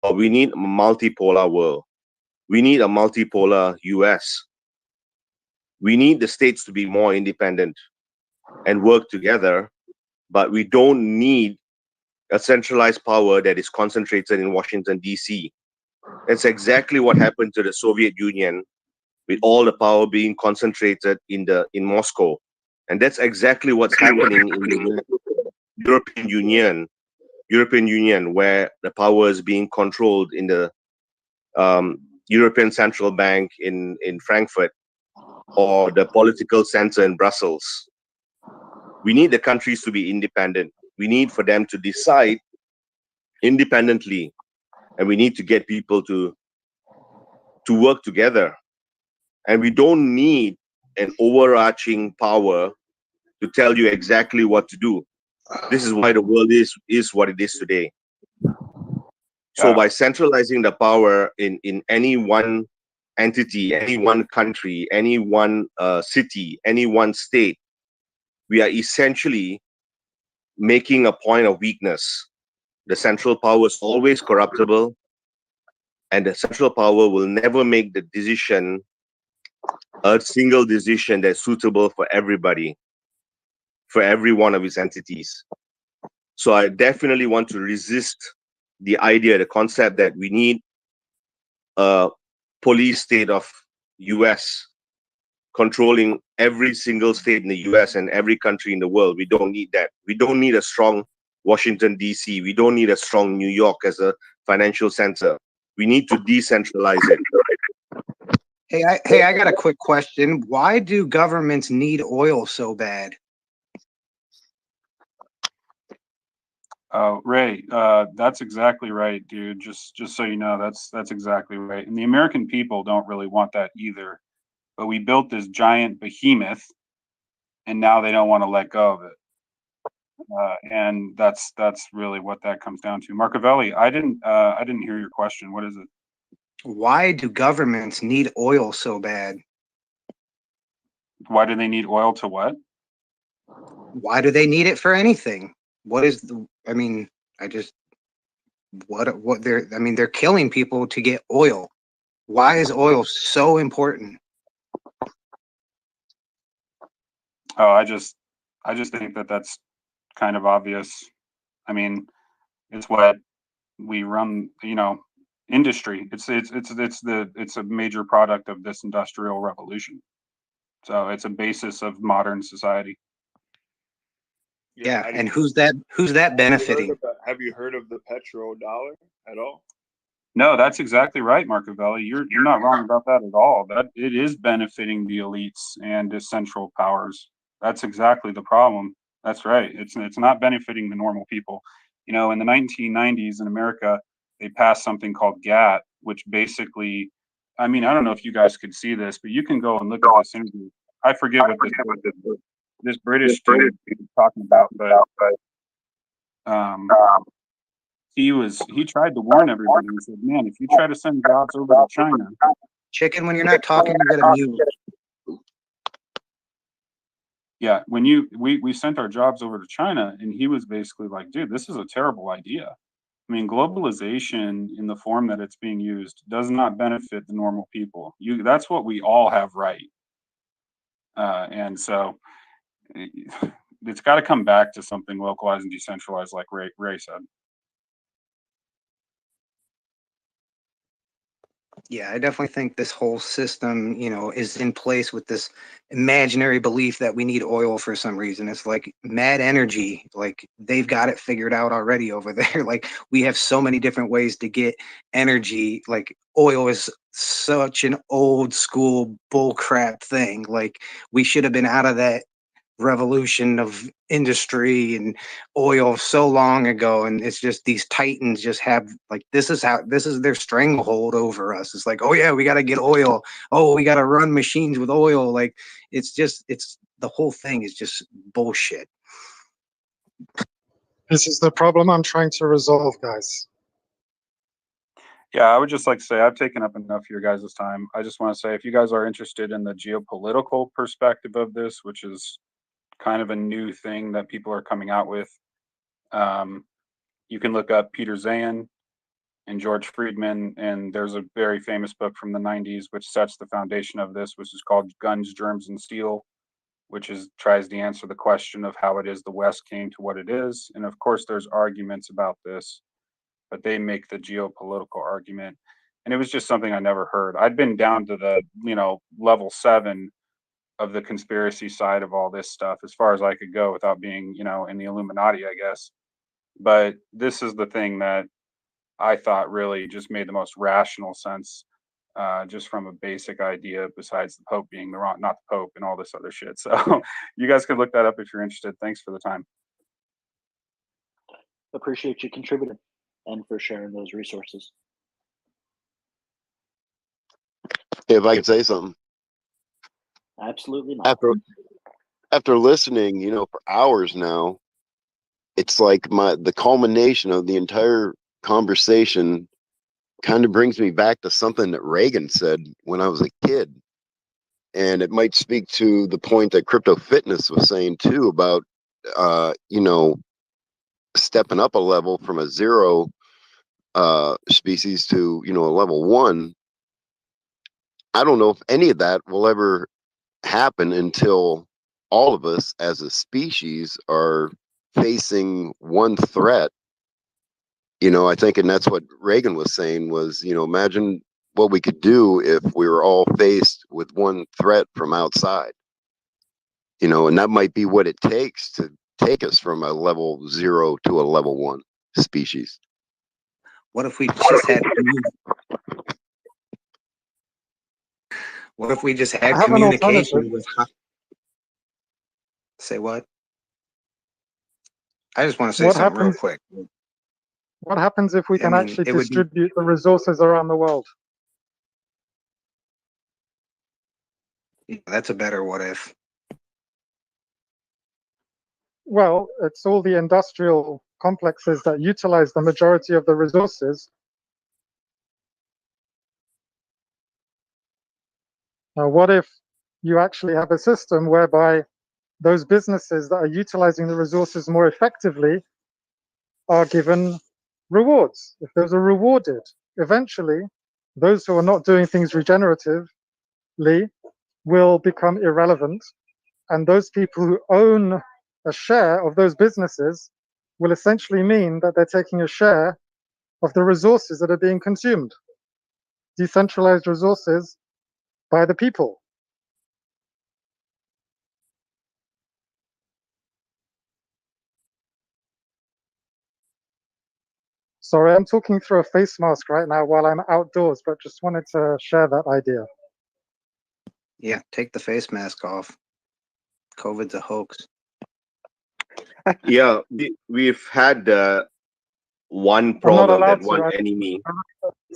but we need a multipolar world. We need a multipolar US. We need the states to be more independent and work together, but we don't need a centralized power that is concentrated in Washington, D.C. That's exactly what happened to the Soviet Union, with all the power being concentrated in Moscow. And that's exactly what's happening in the European Union, where the power is being controlled in the European Central Bank in Frankfurt, or the political center in Brussels. We need the countries to be independent. We need for them to decide independently, and we need to get people to work together. And we don't need an overarching power to tell you exactly what to do. This is why the world is what it is today. So by centralizing the power in any one entity, any one country, any one city, any one state, we are essentially making a point of weakness. The central power is always corruptible, and the central power will never make the decision, a single decision that's suitable for everybody, for every one of its entities. So I definitely want to resist the idea, the concept that we need a police state of US controlling every single state in the US and every country in the world. We don't need that. We don't need a strong Washington, D.C. We don't need a strong New York as a financial center. We need to decentralize it. Hey, I got a quick question. Why do governments need oil so bad? Ray, that's exactly right, dude. Just so you know, that's exactly right. And the American people don't really want that either. But we built this giant behemoth, and now they don't want to let go of it. And that's really what that comes down to. Marcavelli, I didn't hear your question. What is it? Why do governments need oil so bad? Why do they need oil to what? Why do they need it for anything? What is the, I mean, they're killing people to get oil. Why is oil so important? Oh, I just think that that's kind of obvious. I mean, it's what we run, industry. It's a major product of this industrial revolution. So it's a basis of modern society. Yeah, and who's that benefiting? Have you heard of the petrodollar at all? No, that's exactly right, Marcavelli. You're not wrong about that at all. That it is benefiting the elites and the central powers. That's exactly the problem. That's right. It's not benefiting the normal people. In the 1990s in America, they passed something called GATT, which basically, I don't know if you guys could see this, but you can go and look at this interview. I forget what this British dude was talking about, but he tried to warn everybody. He said, "Man, if you try to send jobs over to China, chicken, when you're not talking, you gotta mute." Yeah, when we sent our jobs over to China, and he was basically like, "Dude, this is a terrible idea." I mean, globalization in the form that it's being used does not benefit the normal people. That's what we all have right, and so it's got to come back to something localized and decentralized, like Ray said. Yeah, I definitely think this whole system, is in place with this imaginary belief that we need oil for some reason. It's like mad energy, like they've got it figured out already over there. Like we have so many different ways to get energy. Like oil is such an old school bullcrap thing. Like we should have been out of that revolution of industry and oil so long ago, and it's just these titans just have like this is their stranglehold over us. It's like, oh yeah, we got to get oil, oh we got to run machines with oil. Like it's the whole thing is just bullshit. This is the problem I'm trying to resolve, guys. Yeah, I would just like to say I've taken up enough of your guys' time. I just want to say if you guys are interested in the geopolitical perspective of this, which is kind of a new thing that people are coming out with, you can look up Peter Zayan and George Friedman, and there's a very famous book from the 90s which sets the foundation of this, which is called Guns, Germs, and Steel, which tries to answer the question of how it is the West came to what it is. And of course, there's arguments about this, but they make the geopolitical argument. And it was just something I never heard. I'd been down to the, level 7 of the conspiracy side of all this stuff as far as I could go without being, in the Illuminati, I guess. But this is the thing that I thought really just made the most rational sense, just from a basic idea, besides the Pope being not the Pope and all this other shit. So you guys could look that up if you're interested. Thanks for the time. Appreciate you contributing and for sharing those resources. If I could say something. Absolutely not. After listening, for hours now, it's like the culmination of the entire conversation kind of brings me back to something that Reagan said when I was a kid. And it might speak to the point that Crypto Fitness was saying too about, stepping up a level from a 0 species to, a level 1. I don't know if any of that will ever happen until all of us as a species are facing one threat. I think, and that's what Reagan was saying was, imagine what we could do if we were all faced with one threat from outside, and that might be what it takes to take us from a level 0 to a level 1 species. What if we just had communication with? Say what? I just want to say something real quick. What happens if we can actually distribute the resources around the world? Yeah, that's a better what if. Well, it's all the industrial complexes that utilize the majority of the resources. Now, what if you actually have a system whereby those businesses that are utilizing the resources more effectively are given rewards? If those are rewarded, eventually, those who are not doing things regeneratively will become irrelevant, and those people who own a share of those businesses will essentially mean that they're taking a share of the resources that are being consumed. Decentralized resources by the people. Sorry, I'm talking through a face mask right now while I'm outdoors, but just wanted to share that idea. Yeah, take the face mask off. COVID's a hoax. Yeah, we've had one problem, that one enemy.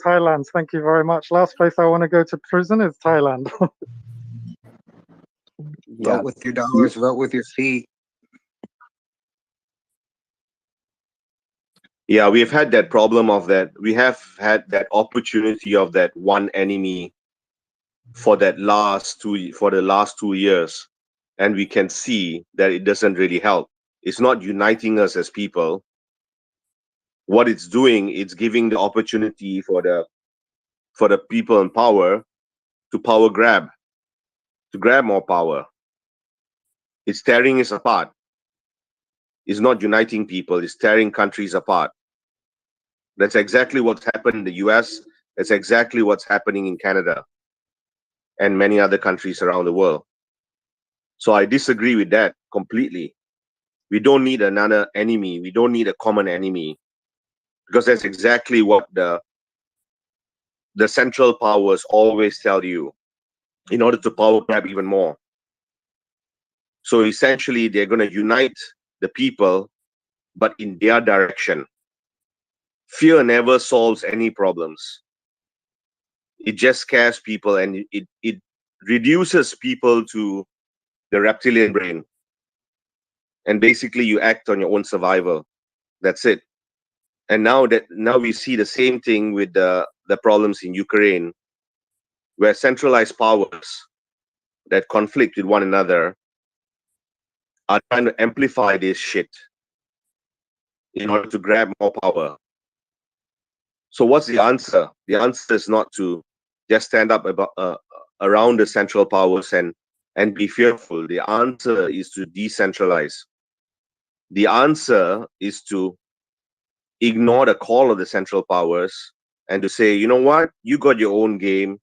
Thailand, thank you very much. Last place I want to go to prison is Thailand. Vote with your dollars, vote with your feet. Yeah, we've had that problem of that. We have had that opportunity of that one enemy for the last 2 years, and we can see that it doesn't really help. It's not uniting us as people. What it's doing, it's giving the opportunity for the people in power to power grab, to grab more power. It's tearing us apart. It's not uniting people, it's tearing countries apart. That's exactly what's happened in the US. That's exactly what's happening in Canada and many other countries around the world. So I disagree with that completely. We don't need another enemy. We don't need a common enemy, because that's exactly what the central powers always tell you in order to power grab even more. So essentially, they're going to unite the people, but in their direction. Fear never solves any problems. It just scares people, and it reduces people to the reptilian brain. And basically, you act on your own survival. That's it. And now we see the same thing with the problems in Ukraine, where centralized powers that conflict with one another are trying to amplify this shit in order to grab more power. So what's the answer? The answer is not to just stand up around the central powers and be fearful. The answer is to decentralize. The answer is to ignore the call of the central powers and to say, you know what, you got your own game.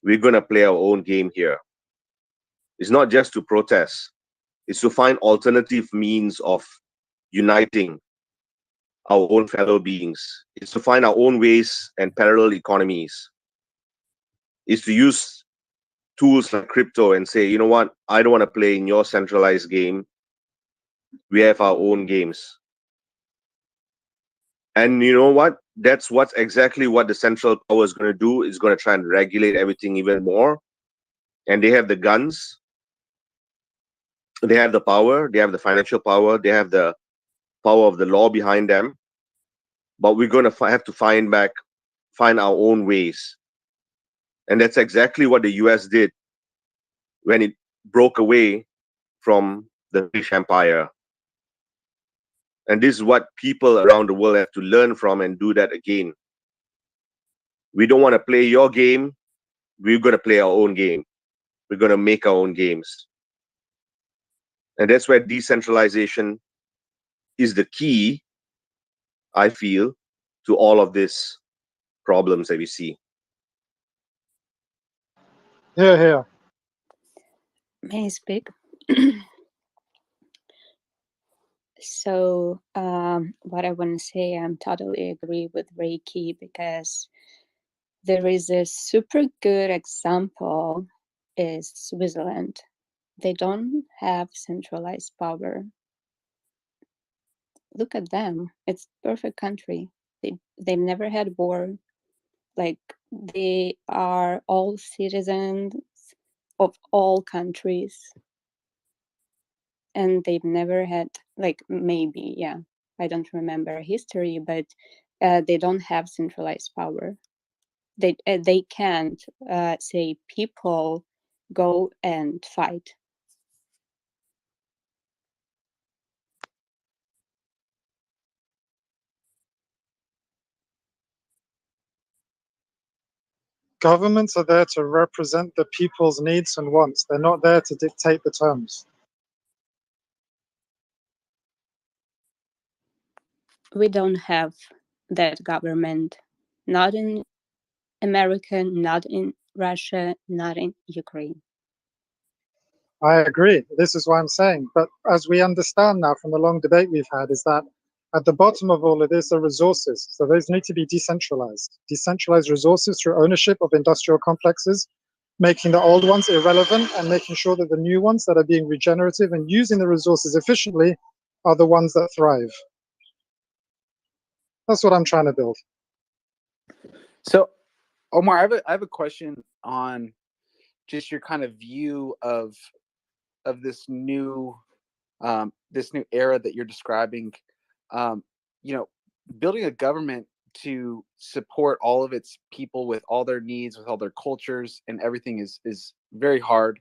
We're going to play our own game here. It's not just to protest. It's to find alternative means of uniting our own fellow beings. It's to find our own ways and parallel economies. It's to use tools like crypto and say, you know what, I don't want to play in your centralized game. We have our own games. And you know what? That's exactly what the central power is going to do. It's going to try and regulate everything even more. And they have the guns. They have the power. They have the financial power. They have the power of the law behind them. But we're going to have to find our own ways. And that's exactly what the US did when it broke away from the British Empire. And this is what people around the world have to learn from and do that again. We don't want to play your game. We're going to play our own game. We're going to make our own games. And that's where decentralization is the key, I feel, to all of these problems that we see. Here. May I speak? So what I want to say, I'm totally agree with Reiki, because there is a super good example is Switzerland. They don't have centralized power. Look at them. It's perfect country. They've never had war. Like, they are all citizens of all countries. And they've never had, like, maybe, yeah, I don't remember history, but they don't have centralized power. They can't say people go and fight. Governments are there to represent the people's needs and wants. They're not there to dictate the terms. We don't have that government, not in America, not in Russia, not in Ukraine. I agree. This is what I'm saying. But as we understand now from the long debate we've had, is that at the bottom of all of this are resources. So those need to be decentralized. Decentralized resources through ownership of industrial complexes, making the old ones irrelevant and making sure that the new ones that are being regenerative and using the resources efficiently are the ones that thrive. That's what I'm trying to build. So, Omar, I have a question on just your kind of view of this new era that you're describing. Building a government to support all of its people with all their needs, with all their cultures and everything is very hard.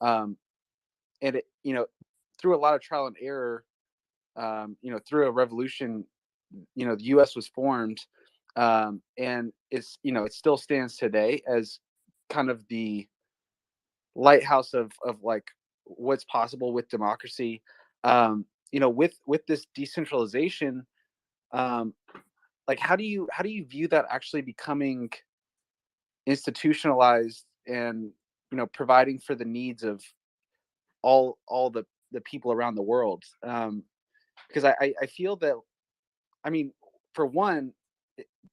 And it, through a lot of trial and error, through a revolution, the U.S. was formed, and it's, it still stands today as kind of the lighthouse of like what's possible with democracy. With this decentralization, like how do you view that actually becoming institutionalized and providing for the needs of all the people around the world? Because I feel that, I mean, for one,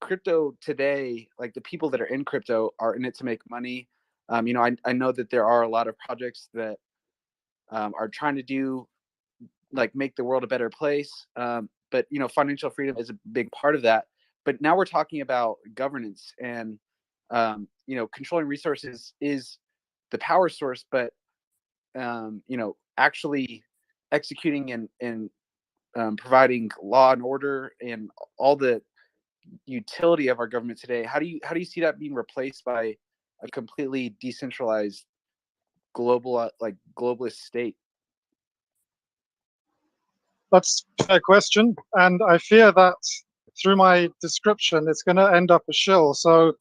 crypto today, like the people that are in crypto are in it to make money. I know that there are a lot of projects that are trying to do, like, make the world a better place. But financial freedom is a big part of that. But now we're talking about governance, and controlling resources is the power source, but actually executing and providing law and order and all the utility of our government today, how do you see that being replaced by a completely decentralized global globalist state? That's a fair question, and I fear that through my description, it's going to end up a shill. So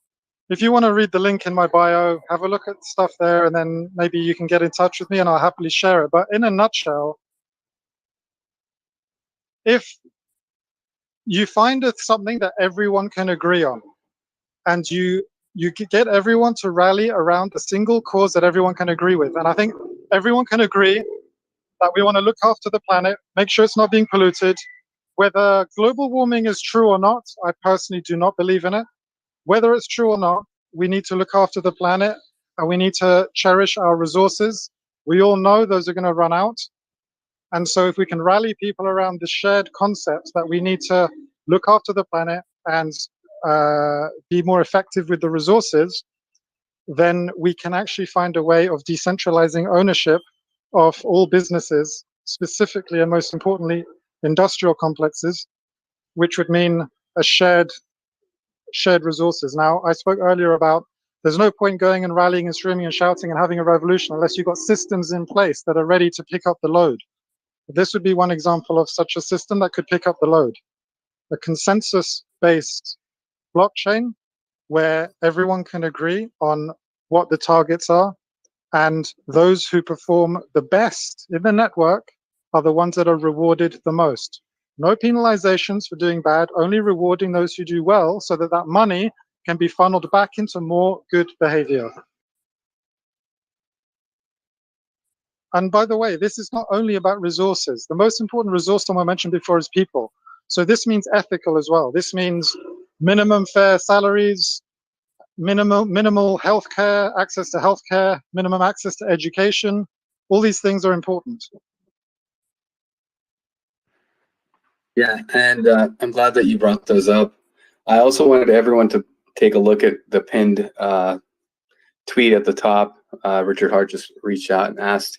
if you want to read the link in my bio, have a look at stuff there, and then maybe you can get in touch with me and I'll happily share it. But in a nutshell, if you find something that everyone can agree on, and you get everyone to rally around a single cause that everyone can agree with, and I think everyone can agree that we want to look after the planet, make sure it's not being polluted. Whether global warming is true or not, I personally do not believe in it. Whether it's true or not, we need to look after the planet and we need to cherish our resources. We all know those are going to run out. And so if we can rally people around the shared concept that we need to look after the planet and be more effective with the resources, then we can actually find a way of decentralizing ownership of all businesses, specifically and most importantly, industrial complexes, which would mean a shared resources. Now, I spoke earlier about there's no point going and rallying and screaming and shouting and having a revolution unless you've got systems in place that are ready to pick up the load. This would be one example of such a system that could pick up the load. A consensus-based blockchain where everyone can agree on what the targets are, and those who perform the best in the network are the ones that are rewarded the most. No penalizations for doing bad, only rewarding those who do well so that that money can be funneled back into more good behavior. And by the way, this is not only about resources. The most important resource someone mentioned before is people. So this means ethical as well. This means minimum fair salaries, minimal healthcare, access to healthcare, minimum access to education. All these things are important. Yeah, and I'm glad that you brought those up. I also wanted everyone to take a look at the pinned tweet at the top. Richard Hart just reached out and asked,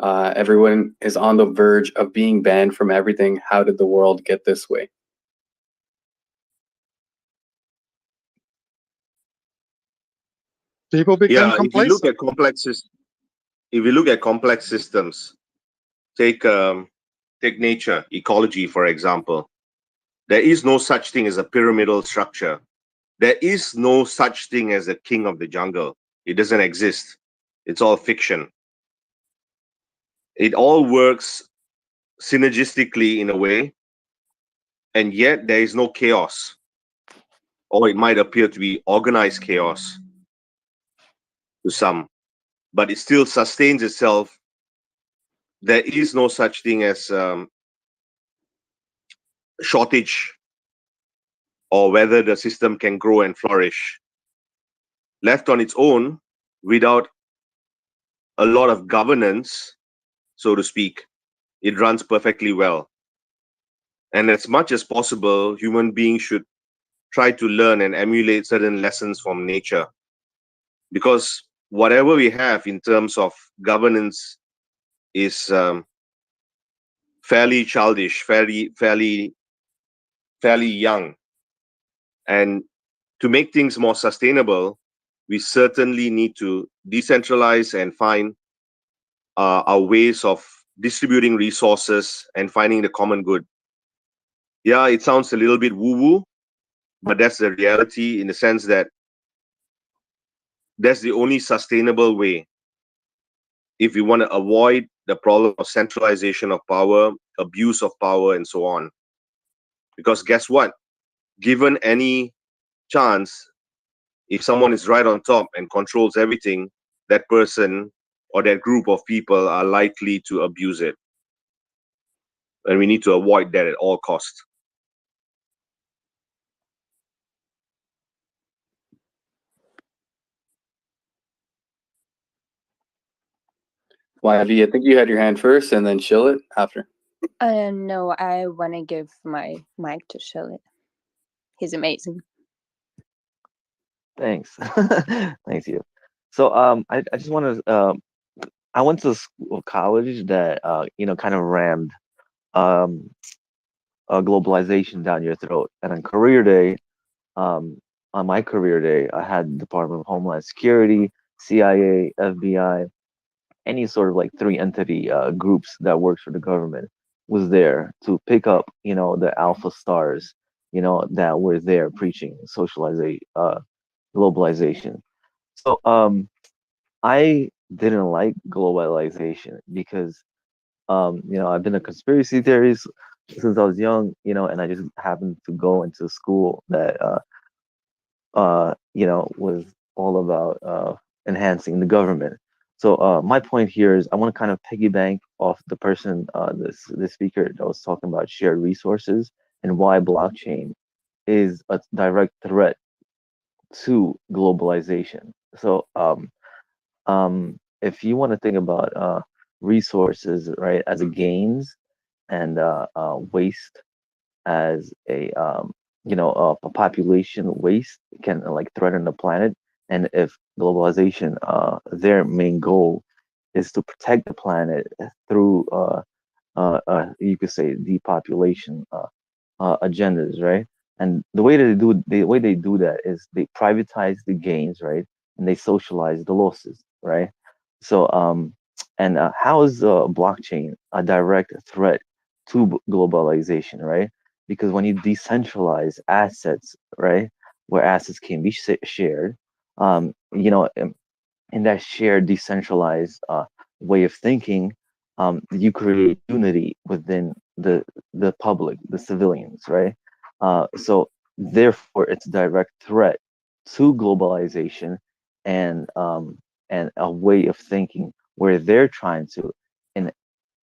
everyone is on the verge of being banned from everything. How did the world get this way? People become complacent. If you look at complex systems, take nature, ecology, for example. There is no such thing as a pyramidal structure. There is no such thing as a king of the jungle. It doesn't exist. It's all fiction. It all works synergistically in a way, and yet there is no chaos. Or it might appear to be organized chaos to some, but it still sustains itself. There is no such thing as shortage or whether the system can grow and flourish. Left on its own, without a lot of governance, so to speak, it runs perfectly well. And as much as possible, human beings should try to learn and emulate certain lessons from nature. Because whatever we have in terms of governance is fairly childish, fairly young. And to make things more sustainable, we certainly need to decentralize and find our ways of distributing resources and finding the common good. Yeah, it sounds a little bit woo-woo, but that's the reality in the sense that that's the only sustainable way if we want to avoid the problem of centralization of power, abuse of power, and so on. Because guess what? Given any chance, if someone is right on top and controls everything, that person or that group of people are likely to abuse it. And we need to avoid that at all costs. YV, I think you had your hand first and then Chill It after. No, I want to give my mic to Chill It. He's amazing. Thanks. Thanks you. So I just want to I went to college that kind of rammed globalization down your throat. And on career day, on my career day, I had Department of Homeland Security, CIA, FBI, any sort of like three entity groups that works for the government was there to pick up, the alpha stars, that were there preaching socialization, globalization. So I didn't like globalization because I've been a conspiracy theorist since I was young, and I just happened to go into school that was all about enhancing the government. So my point here is I want to kind of piggyback off the person, this speaker that was talking about shared resources and why blockchain is a direct threat to globalization. So if you want to think about resources, right, as a gains and waste as a population waste can like threaten the planet, and if globalization, their main goal is to protect the planet through you could say depopulation agendas, right? And the way they do that is they privatize the gains, right, and they socialize the losses, right? So and how is blockchain a direct threat to globalization, right? Because when you decentralize assets, right, where assets can be shared, in that shared decentralized way of thinking, you create unity within the public, the civilians, right? So therefore, it's a direct threat to globalization and a way of thinking where they're trying to and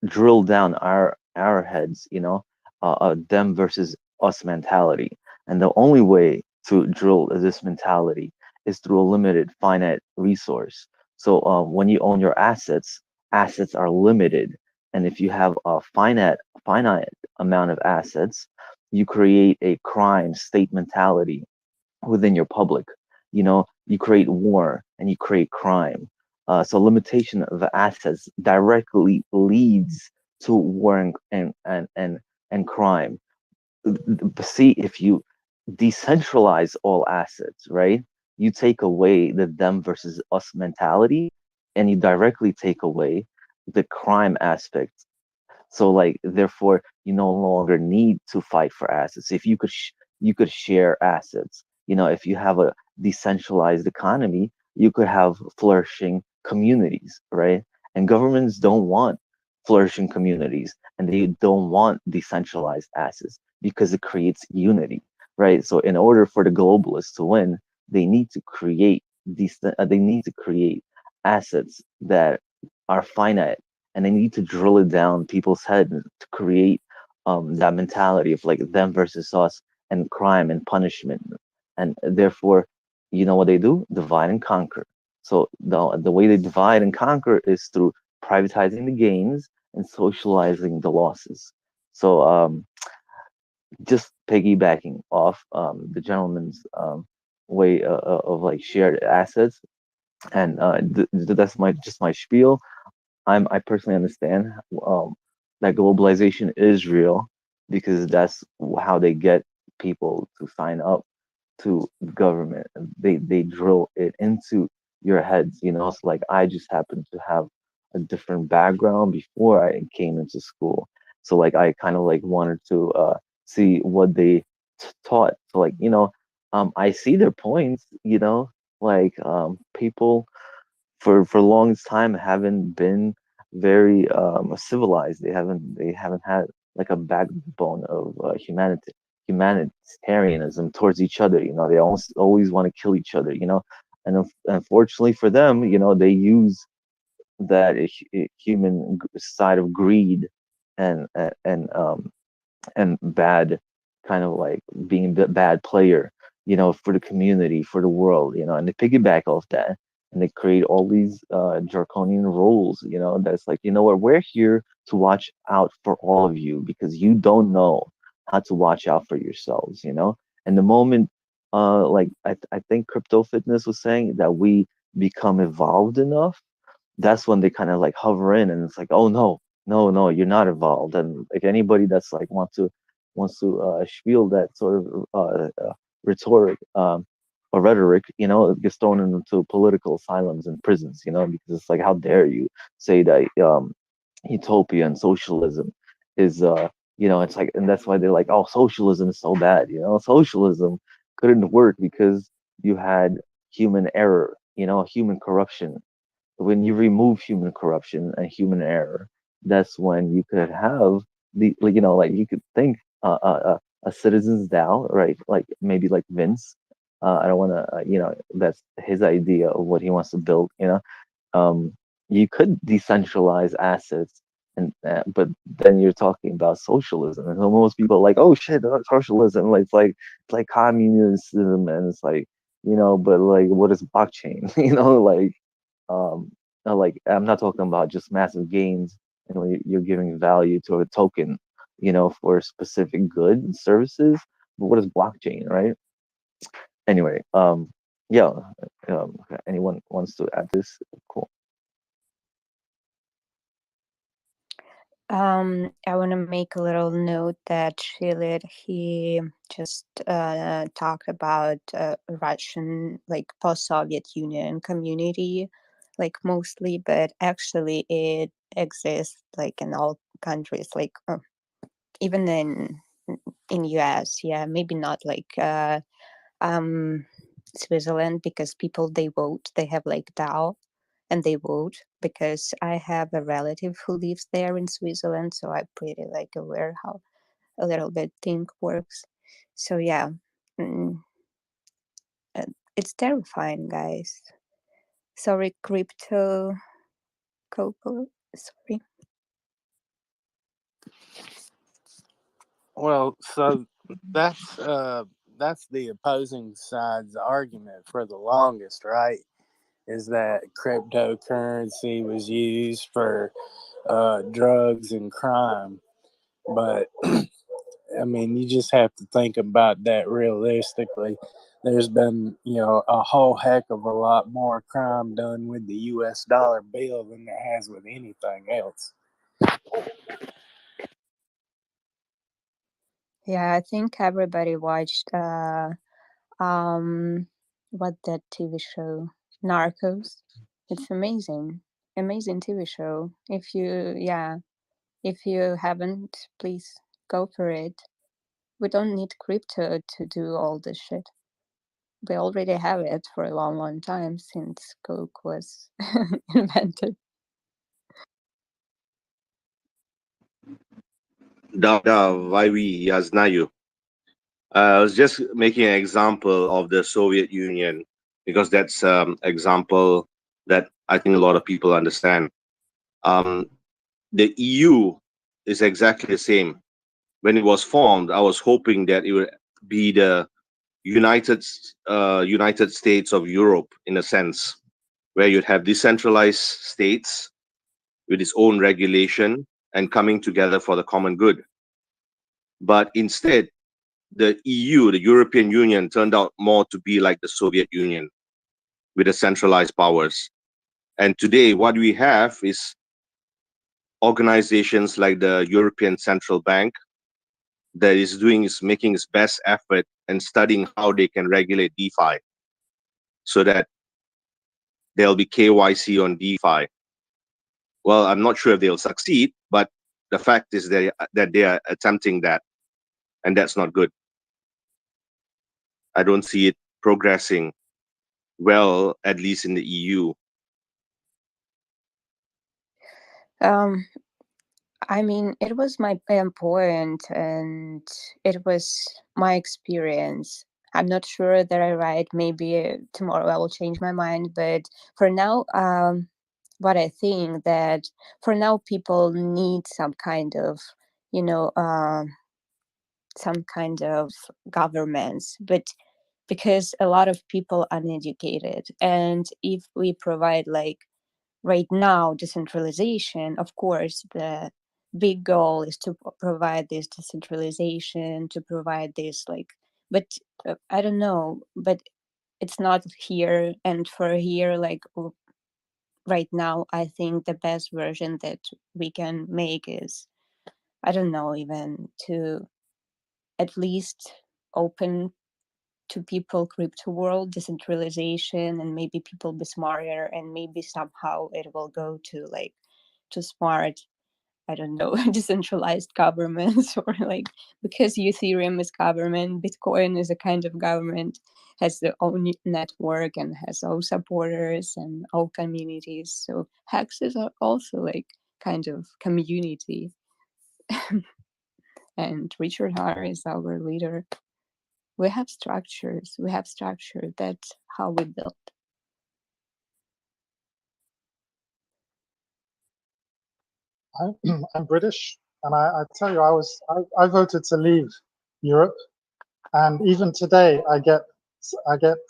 drill down our heads, them versus us mentality. And the only way to drill this mentality is through a limited finite resource. So when you own your assets, assets are limited. And if you have a finite amount of assets, you create a crime state mentality within your public. You create war and you create crime. So limitation of assets directly leads to war and crime. See, if you decentralize all assets, right? You take away the them versus us mentality, and you directly take away the crime aspect. So like therefore you no longer need to fight for assets. If you could share assets. If you have a decentralized economy, you could have flourishing communities, right? And governments don't want flourishing communities, and they don't want decentralized assets because it creates unity, right? So in order for the globalists to win, they need to create assets that are finite, and they need to drill it down people's head to create that mentality of like them versus us and crime and punishment. And therefore, you know what they do? Divide and conquer. So the way they divide and conquer is through privatizing the gains and socializing the losses. So just piggybacking off the gentleman's way of like shared assets, and that's my spiel. I personally understand that globalization is real because that's how they get people to sign up to government. They drill it into your heads, So like I just happened to have a different background before I came into school, so like I kind of like wanted to see what they taught. So like I see their points, like people for longest time haven't been very civilized. They haven't had like a backbone of humanitarianism towards each other. They always want to kill each other. And unfortunately for them, they use that human side of greed and and bad kind of like being a bad player, for the community, for the world, and they piggyback off that and they create all these draconian rules, that's like, what, we're here to watch out for all of you because you don't know how to watch out for yourselves, and the moment like I think crypto fitness was saying that we become evolved enough, that's when they kind of like hover in and it's like, oh no, no, you're not involved. And like anybody that's like wants to spiel that sort of rhetoric or rhetoric, gets thrown into political asylums and prisons, because it's like, how dare you say that utopia and socialism is it's like, and that's why they're like, oh, socialism is so bad. Socialism couldn't work because you had human error, human corruption. When you remove human corruption and human error, that's when you could have the, like you could think a citizen's DAO, right? Like maybe like Vince. I don't want to, that's his idea of what he wants to build. You could decentralize assets, and but then you're talking about socialism, and most people are like, oh shit, socialism, like it's like communism, and it's like, but like, what is blockchain? Um, like I'm not talking about just massive gains, you're giving value to a token, for a specific good and services. But what is blockchain, right? Anyway, yeah. Anyone wants to add this? Cool. I want to make a little note that Shilid, he just talked about Russian, like post-Soviet Union community, like mostly, but actually it exists like in all countries, like even in US, yeah, maybe not like Switzerland, because people, they vote, they have like DAO and they vote, because I have a relative who lives there in Switzerland, so I'm pretty like aware how a little bit thing works. So yeah, mm, it's terrifying, guys. Sorry, crypto Coco. Sorry. Well, so that's the opposing side's argument for the longest, right? Is that cryptocurrency was used for drugs and crime. But I mean, you just have to think about that realistically. There's been, a whole heck of a lot more crime done with the US dollar bill than there has with anything else. Yeah, I think everybody watched what that TV show, Narcos. It's amazing TV show. If you haven't, please go for it. We don't need crypto to do all this shit. We already have it for a long, long time since Coke was invented. Why we Yaznayu. I was just making an example of the Soviet Union because that's example that I think a lot of people understand. The EU is exactly the same. When it was formed, I was hoping that it would be the United States of Europe, in a sense, where you'd have decentralized states with its own regulation and coming together for the common good. But instead, the EU, the European Union, turned out more to be like the Soviet Union with the centralized powers. And today, what we have is organizations like the European Central Bank that is making its best effort and studying how they can regulate DeFi so that there'll be KYC on DeFi. Well, I'm not sure if they'll succeed, but the fact is that they are attempting that, and that's not good. I don't see it progressing well, at least in the EU. I mean, it was my point, and it was my experience. I'm not sure that I'm right. Maybe tomorrow I will change my mind. But for now, what I think that for now people need some kind of, you know, some kind of governments, but because a lot of people are uneducated, and if we provide like right now decentralization, of course the big goal is to provide this decentralization, to provide this like, but I don't know, but it's not here, and for here like right now, I think the best version that we can make is, I don't know, even to at least open to people crypto world, decentralization, and maybe people be smarter, and maybe somehow it will go to like to smart, I don't know, decentralized governments, or like, because Ethereum is government, Bitcoin is a kind of government, has their own network and has all supporters and all communities. So hexes are also like kind of community. And Richard Har is our leader. We have structures. We have structure. That's how we build. I'm British, and I tell you, I voted to leave Europe, and even today I get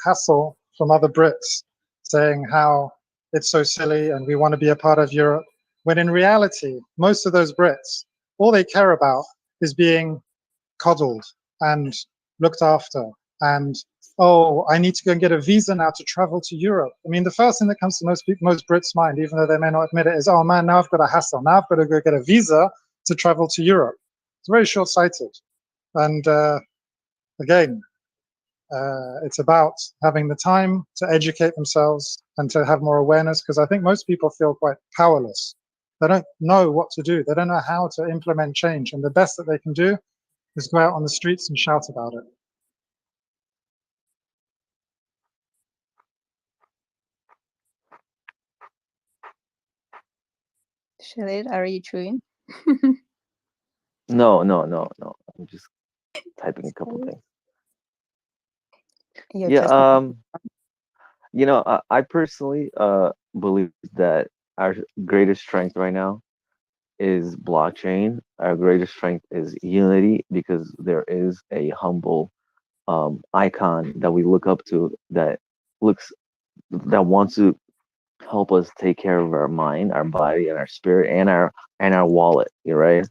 hassle from other Brits saying how it's so silly and we want to be a part of Europe, when in reality most of those Brits, all they care about is being coddled and looked after, and oh, I need to go and get a visa now to travel to Europe. I mean, the first thing that comes to most Brits' mind, even though they may not admit it, is, oh man, now I've got a hassle. Now I've got to go get a visa to travel to Europe. It's very short-sighted. And again, it's about having the time to educate themselves and to have more awareness, because I think most people feel quite powerless. They don't know what to do. They don't know how to implement change. And the best that they can do is go out on the streets and shout about it. Shalid, are you chewing? No. I'm just typing a couple things. Yeah. I personally believe that our greatest strength right now is blockchain. Our greatest strength is unity, because there is a humble icon that we look up to, that wants to help us take care of our mind, our body, and our spirit, and our wallet. Right?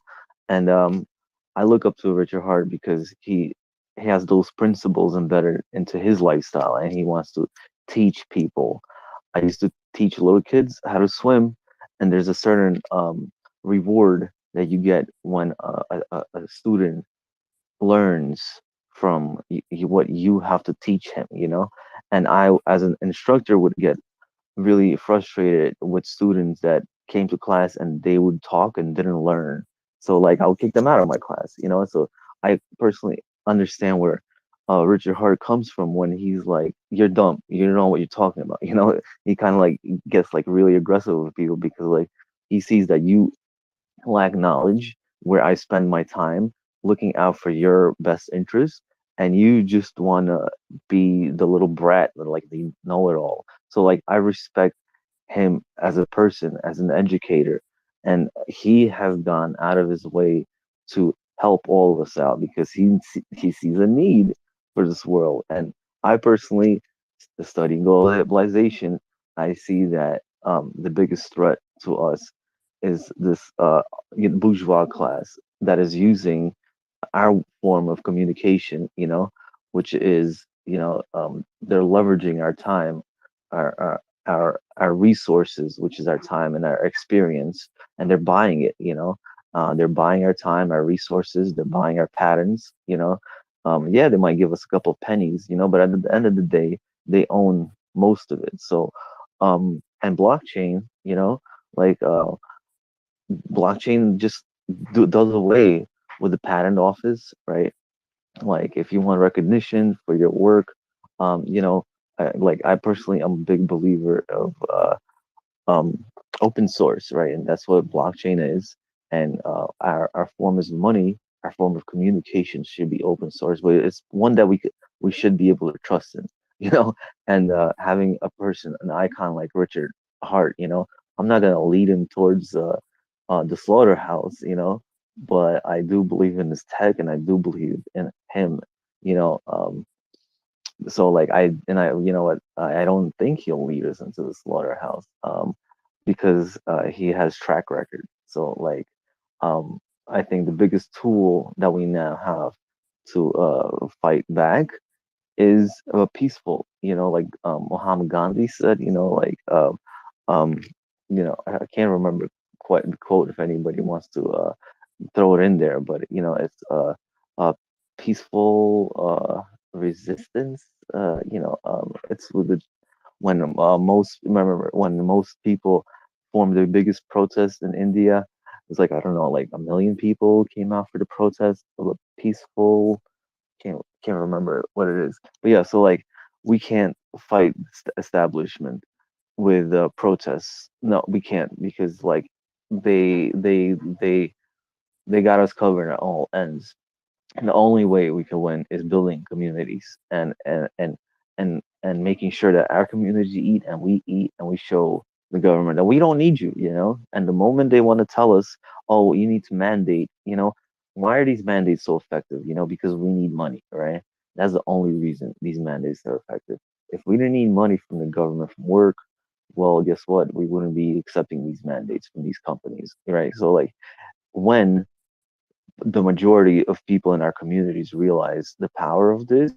And I look up to Richard Hart because he has those principles embedded into his lifestyle, and he wants to teach people. I used to teach little kids how to swim, and there's a certain reward that you get when a student learns from what you have to teach him. And I, as an instructor, would get really frustrated with students that came to class and they would talk and didn't learn. So like I would kick them out of my class. So I personally understand where Richard Hart comes from when he's like, "You're dumb. You don't know what you're talking about." He kind of like gets like really aggressive with people because like he sees that you lack knowledge, where I spend my time looking out for your best interest, and you just want to be the little brat, like the know-it-all. So like I respect him as a person, as an educator, and he has gone out of his way to help all of us out because he sees a need for this world. And I personally, studying globalization, I see that the biggest threat to us is this bourgeois class that is using our form of communication, which is, they're leveraging our time, our resources, which is our time and our experience, and they're buying it. They're buying our time, our resources, they're buying our patterns. Yeah, they might give us a couple of pennies, but at the end of the day, they own most of it. So, and blockchain, like blockchain just does away with the patent office, right? Like if you want recognition for your work, like I personally am a big believer of um, open source, right? And that's what blockchain is. And our form of money, our form of communication should be open source, but it's one that we should be able to trust in, you know. And having a person, an icon like Richard Hart, I'm not gonna lead him towards the slaughterhouse, but I do believe in his tech, and I do believe in him, you know. So like you know what, I don't think he'll lead us into the slaughterhouse, because he has track record. So like um I think the biggest tool that we now have to fight back is peaceful, like Muhammad Gandhi said, like I can't remember quite the quote if anybody wants to throw it in there, but it's peaceful resistance. It's with the when most remember when most people formed their biggest protest in India. It was like, I don't know, like 1 million people came out for the protest. Peaceful, can't remember what it is, but yeah. So like, we can't fight establishment with protests. No, we can't, because like they they they they got us covered at all ends. And the only way we can win is building communities and making sure that our communities eat and we show the government that we don't need you. And the moment they want to tell us, oh, you need to mandate. Why are these mandates so effective? Because we need money, right? That's the only reason these mandates are effective. If we didn't need money from the government from work, well, guess what? We wouldn't be accepting these mandates from these companies, right? So like, when the majority of people in our communities realize the power of this,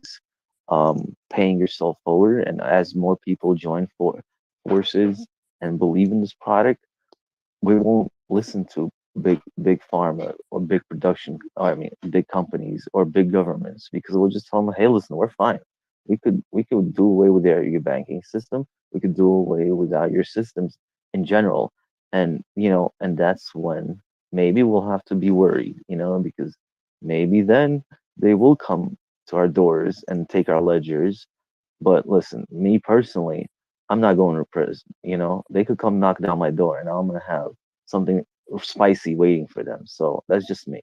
paying yourself forward, and as more people join forces and believe in this product, we won't listen to big pharma or big production, I mean big companies or big governments, because we'll just tell them, hey, listen, we're fine. We could do away with your banking system. We could do away without your systems in general. And that's when maybe we'll have to be worried, because maybe then they will come to our doors and take our ledgers. But listen, me personally, I'm not going to prison. They could come knock down my door and I'm gonna have something spicy waiting for them. So that's just me.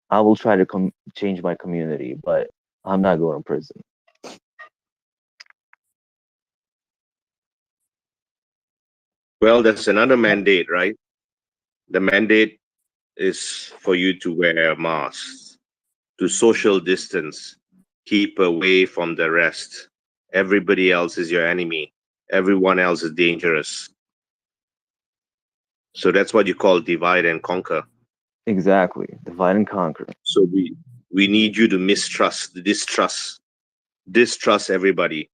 I will try to change my community, but I'm not going to prison. Well, that's another mandate, right? The mandate is for you to wear masks, to social distance, keep away from the rest. Everybody else is your enemy. Everyone else is dangerous. So that's what you call divide and conquer. Exactly, divide and conquer. So we need you to distrust everybody.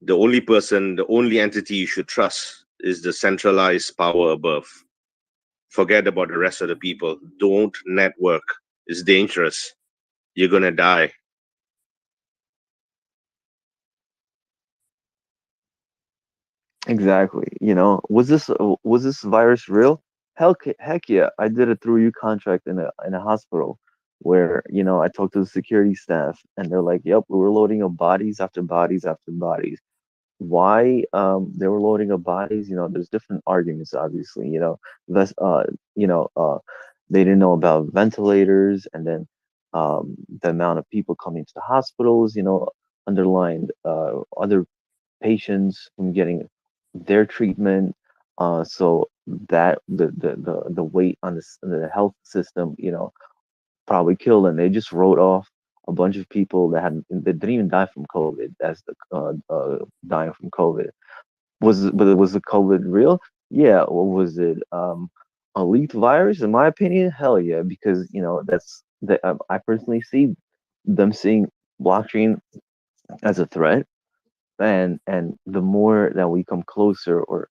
The only entity you should trust is the centralized power above. Forget about the rest of the people. Don't network. It's dangerous. You're gonna die. Exactly. Was this virus real? Heck yeah! I did a through you contract in a hospital where I talked to the security staff and they're like, "Yep, we were loading up bodies after bodies after bodies." Why they were loading up bodies? There's different arguments, obviously. That's they didn't know about ventilators, and then the amount of people coming to the hospitals. Underlined other patients from getting their treatment. So that the weight on the health system, probably killed, and they just wrote off a bunch of people that didn't even die from COVID as the dying from COVID. Was the COVID real? Yeah. Was it a leaked virus? In my opinion, hell yeah, because that's that I personally see them seeing blockchain as a threat, and the more that we come closer or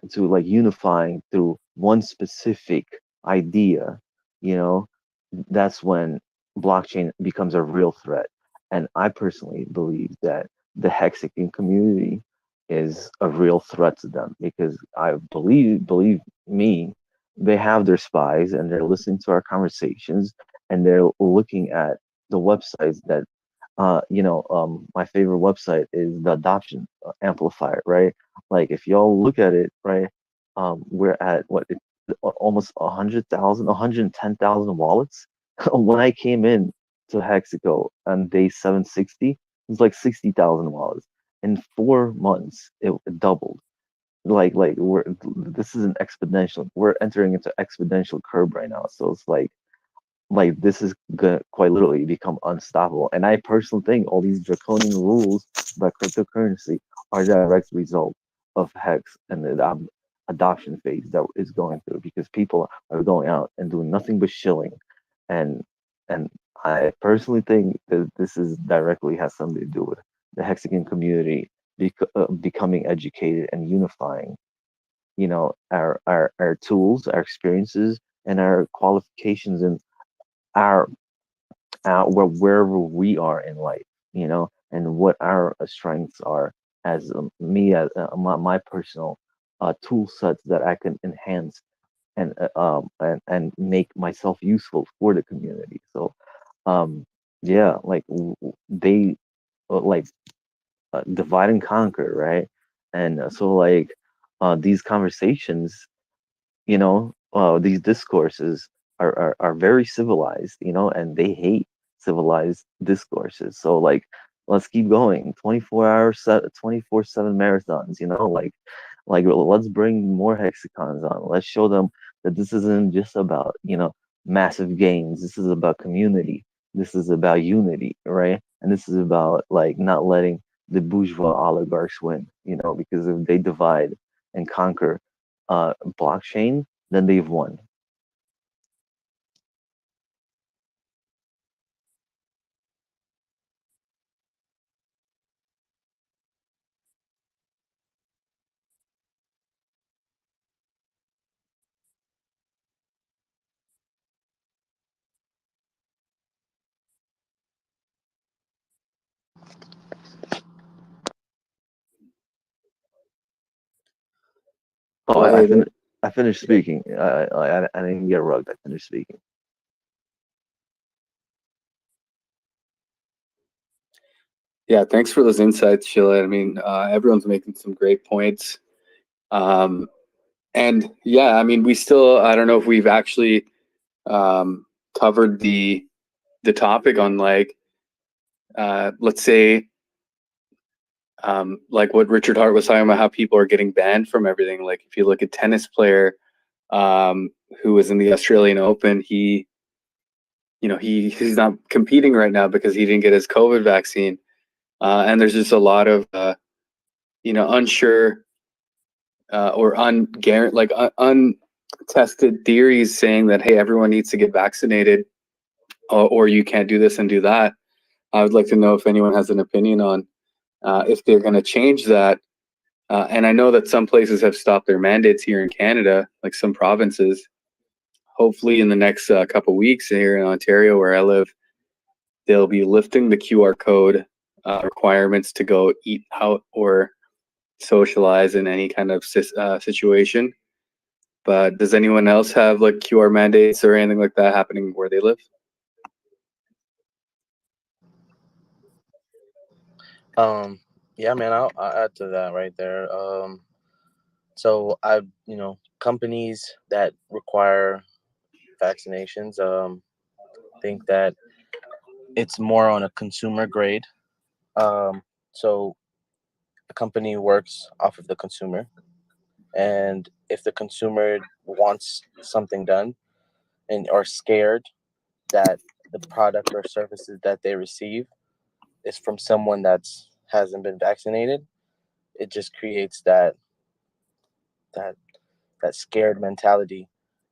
to like unifying through one specific idea, you know that's when blockchain becomes a real threat. And I personally believe that the Hexagon community is a real threat to them, because I believe me, they have their spies and they're listening to our conversations, and they're looking at the websites that my favorite website is the Adoption Amplifier, right? Like, if y'all look at it, right, we're at what, almost 100,000, 110,000 wallets. When I came in to Hexaco on day 760, it was like 60,000 wallets. In 4 months, it doubled. Like this is an exponential. We're entering into exponential curve right now. So it's like this is gonna quite literally become unstoppable. And I personally think all these draconian rules about cryptocurrency are a direct result of Hex and the adoption phase that is going through, because people are going out and doing nothing but shilling. And and I personally think that this is directly has something to do with the Hexagon community becoming educated and unifying, our tools, our experiences, and our qualifications, and our wherever we are in life, and what our strengths are as me, as my personal tool sets that I can enhance and make myself useful for the community. So, yeah, like they like divide and conquer, right? And so like these conversations, these discourses are very civilized, and they hate civilized discourses. So like, let's keep going. 24 7 marathons, like let's bring more hexagons on. Let's show them that this isn't just about, massive gains. This is about community. This is about unity, right? And this is about like not letting the bourgeois oligarchs win, because if they divide and conquer blockchain, then they've won. Oh, Well, hey, I finished speaking. I didn't get rugged. I finished speaking. yeah, thanks for those insights, Sheila. I mean, everyone's making some great points. And yeah, I mean, I don't know if we've actually covered the topic on like, let's say, like what Richard Hart was talking about, how people are getting banned from everything. Like if you look at tennis player who was in the Australian Open, he's not competing right now because he didn't get his COVID vaccine. And there's just a lot of unsure or untested theories saying that, hey, everyone needs to get vaccinated, or you can't do this and do that. I would like to know if anyone has an opinion on if they're going to change that. And I know that some places have stopped their mandates here in Canada, like some provinces. Hopefully in the next couple weeks here in Ontario, where I live, they'll be lifting the QR code requirements to go eat out or socialize in any kind of situation. But does anyone else have like QR mandates or anything like that happening where they live? Yeah, man, I'll add to that right there. So companies that require vaccinations, think that it's more on a consumer grade. So a company works off of the consumer, and if the consumer wants something done and are scared that the product or services that they receive is from someone that's hasn't been vaccinated, it just creates that scared mentality,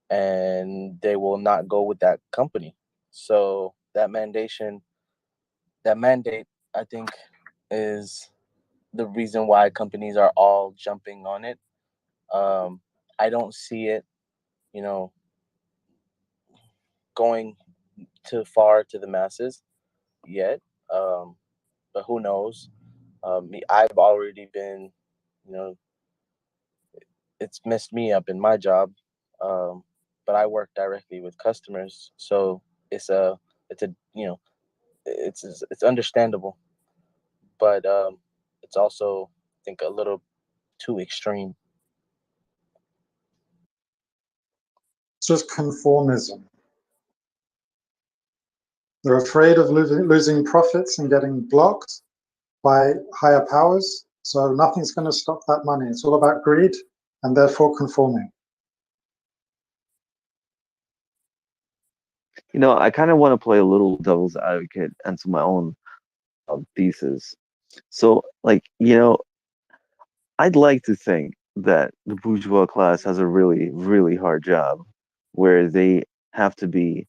and they will not go with that company. So that mandate, I think, is the reason why companies are all jumping on it. I don't see it, going too far to the masses yet. But who knows? I've already been, you know, it's messed me up in my job. But I work directly with customers, so it's a, it's a, it's understandable, but it's also, I think, a little too extreme. It's just conformism. They're afraid of losing profits and getting blocked by higher powers. So nothing's going to stop that money. It's all about greed and therefore conforming. I kind of want to play a little devil's advocate and to my own thesis. So, like, I'd like to think that the bourgeois class has a really, really hard job where they have to be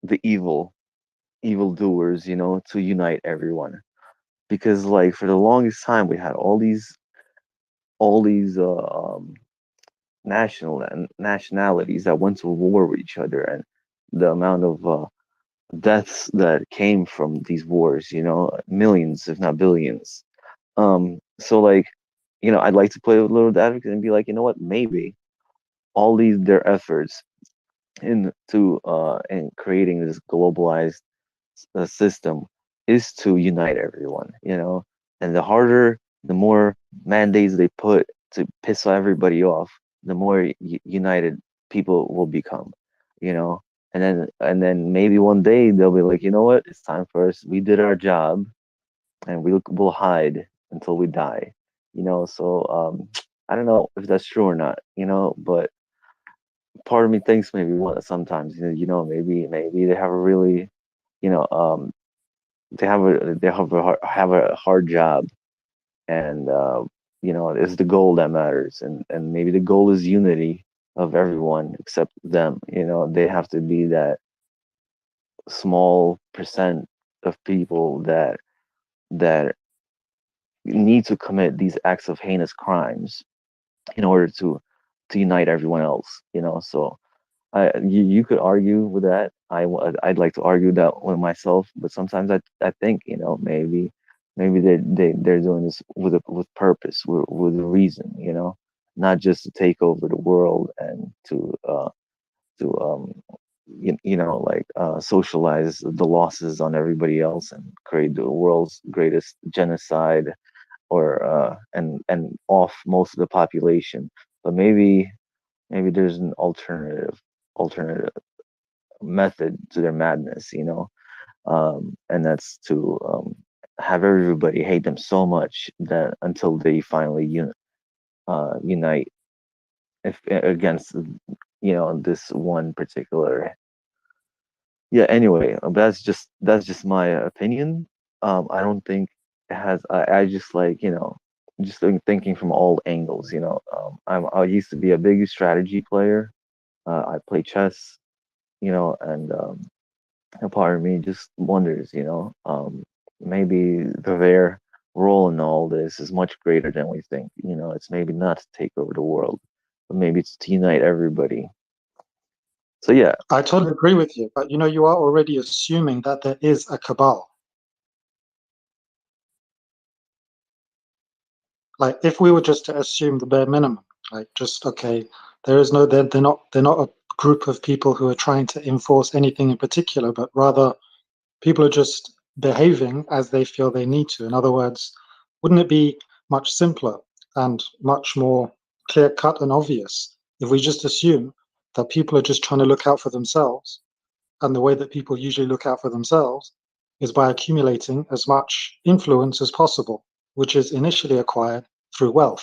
the evildoers, to unite everyone. because like for the longest time we had all these nationalities that went to war with each other, and the amount of deaths that came from these wars, you know, millions if not billions. So like, you know, I'd like to play a little advocate and be like, you know what, maybe all these their efforts in creating this globalized system is to unite everyone, you know. And the harder, the more mandates they put to piss everybody off, the more united people will become, you know. And then maybe one day they'll be like, you know what, it's time for us. We did our job, and we'll hide until we die, you know. So I don't know if that's true or not, you know, but part of me thinks maybe sometimes, maybe they have a really, you know, they have a hard job, and you know, it's the goal that matters, and maybe the goal is unity of everyone except them. You know, they have to be that small percent of people that need to commit these acts of heinous crimes in order to unite everyone else. You know, so you could argue with that. I'd like to argue that with myself, but sometimes I think, you know, maybe they're doing this with purpose, with a reason, you know, not just to take over the world and to you know, like socialize the losses on everybody else and create the world's greatest genocide, or and off most of the population. But maybe there's an alternative method to their madness, you know, and that's to have everybody hate them so much that until they finally unite against, you know, this one particular. Yeah. Anyway, that's just my opinion. I don't think it has. I just like, you know, just thinking from all angles. You know, I used to be a big strategy player. I play chess, you know, and a part of me just wonders, you know, maybe their role in all this is much greater than we think. You know, it's maybe not to take over the world, but maybe it's to unite everybody. So yeah, I totally agree with you, but you know, you are already assuming that there is a cabal. Like, if we were just to assume the bare minimum, like, just okay, there is no, they're not a group of people who are trying to enforce anything in particular, but rather people are just behaving as they feel they need to. In other words, wouldn't it be much simpler and much more clear cut and obvious if we just assume that people are just trying to look out for themselves, and the way that people usually look out for themselves is by accumulating as much influence as possible, which is initially acquired through wealth?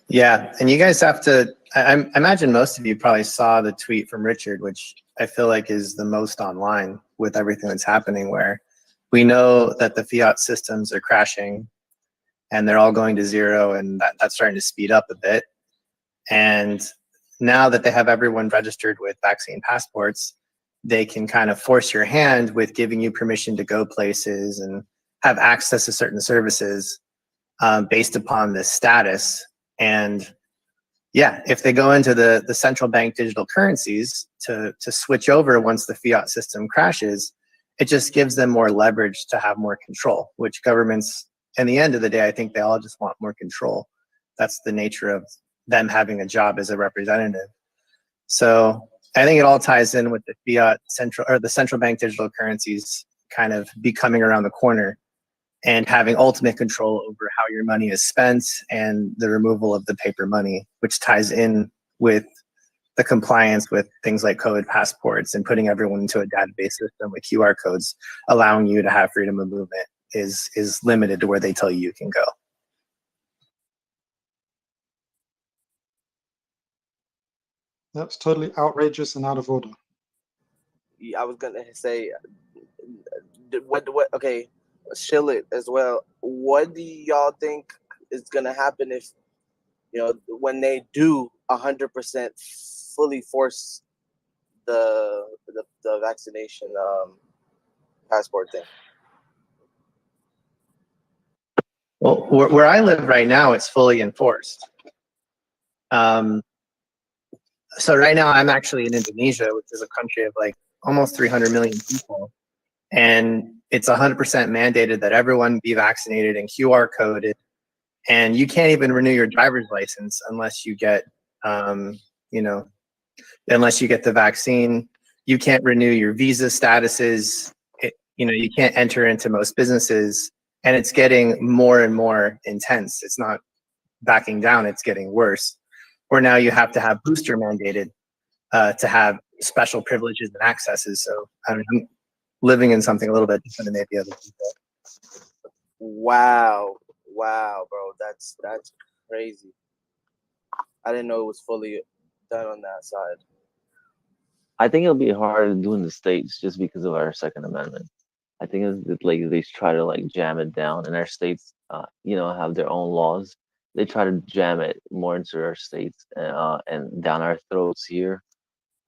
Yeah, and you guys have to, I imagine most of you probably saw the tweet from Richard, which I feel like is the most online with everything that's happening, where we know that the fiat systems are crashing and they're all going to zero, and that's starting to speed up a bit. And now that they have everyone registered with vaccine passports, they can kind of force your hand with giving you permission to go places and have access to certain services based upon this status. And yeah, if they go into the central bank digital currencies to switch over once the fiat system crashes, it just gives them more leverage to have more control, which governments, in the end of the day, I think they all just want more control. That's the nature of them having a job as a representative. So I think it all ties in with the fiat the central bank digital currencies kind of becoming around the corner and having ultimate control over how your money is spent and the removal of the paper money, which ties in with the compliance with things like COVID passports and putting everyone into a database system with QR codes, allowing you to have freedom of movement is limited to where they tell you can go. That's totally outrageous and out of order. I was gonna say, what? Okay, chill it as well. What do y'all think is gonna happen if, you know, when they do 100% fully force the vaccination passport thing? Well, where I live right now, it's fully enforced. So right now I'm actually in Indonesia, which is a country of like almost 300 million people. And it's 100% mandated that everyone be vaccinated and QR coded. And you can't even renew your driver's license unless you get, unless you get the vaccine. You can't renew your visa statuses. You can't enter into most businesses. And it's getting more and more intense. It's not backing down, it's getting worse. Where now you have to have booster mandated to have special privileges and accesses. So I'm living in something a little bit different than maybe other people. Wow, bro, that's crazy. I didn't know it was fully done on that side. I think it'll be hard to do in the States just because of our Second Amendment. I think it's like they try to like jam it down, and our states, have their own laws. They try to jam it more into our states and down our throats here.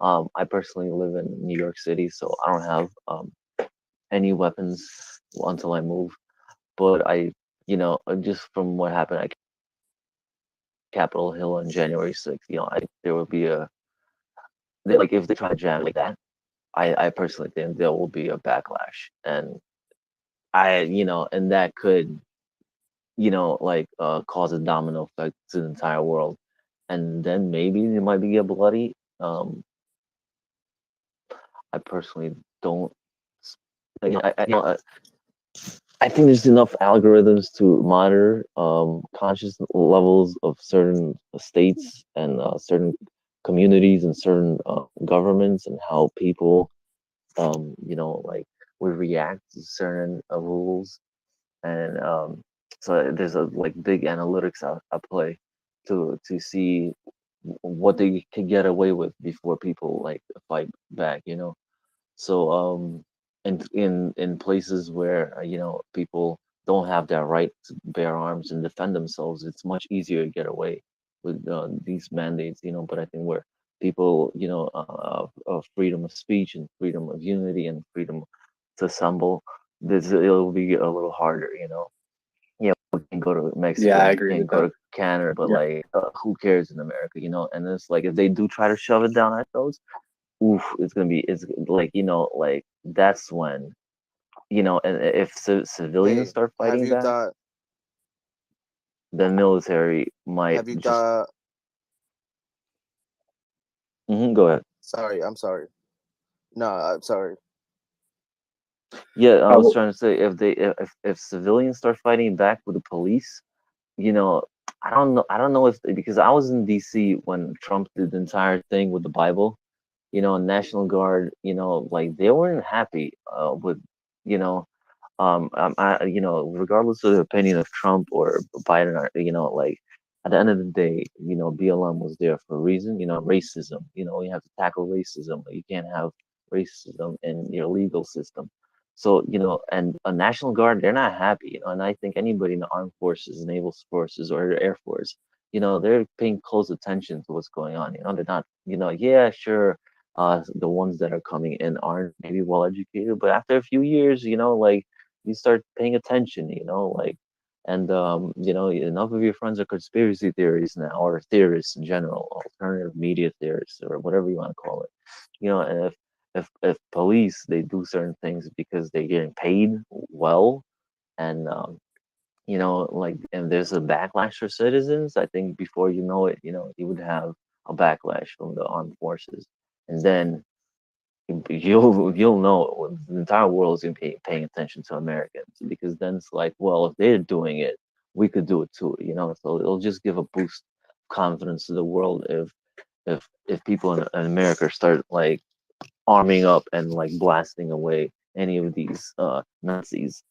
I personally live in New York City, so I don't have any weapons until I move. But just from what happened at Capitol Hill on January 6th, I think there will be if they try to jam like that, I personally think there will be a backlash, and and that could, cause a domino effect to the entire world, and then maybe it might get bloody. I personally don't. I think there's enough algorithms to monitor conscious levels of certain states and certain communities and certain governments and how people, would react to certain rules. And so there's a big analytics at play to see what they can get away with before people fight back. So in places where people don't have that right to bear arms and defend themselves, it's much easier to get away with these mandates. But I think where people of freedom of speech and freedom of unity and freedom to assemble, it'll be a little harder. We can go to Mexico, Yeah, I we agree can with go that. to Canada, but Yeah. who cares in America? And it's if they do try to shove it down our throats, oof, it's that's when, and if civilians Hey, start have fighting you back, thought? the military might Have you just. thought? Go ahead. Sorry, I'm sorry. No, I'm sorry. Yeah, I was well, trying to say if civilians start fighting back with the police, I don't know if because I was in DC when Trump did the entire thing with the Bible, National Guard, they weren't happy with, you know, regardless of the opinion of Trump or Biden, or, at the end of the day, BLM was there for a reason, racism, you have to tackle racism. You can't have racism in your legal system. So, and a National Guard, they're not happy, and I think anybody in the armed forces, naval forces, or the Air Force, they're paying close attention to what's going on. They're not, yeah, sure, the ones that are coming in aren't maybe well educated, but after a few years, you start paying attention, and enough of your friends are conspiracy theories now, or theorists in general, alternative media theorists, or whatever you want to call it. And if police, they do certain things because they're getting paid well, and and there's a backlash for citizens, I think before you know it, you would have a backlash from the armed forces, and then you'll know the entire world is gonna be paying attention to Americans, because then it's well, if they're doing it, we could do it too. So it'll just give a boost of confidence to the world if people in America start arming up and blasting away any of these Nazis.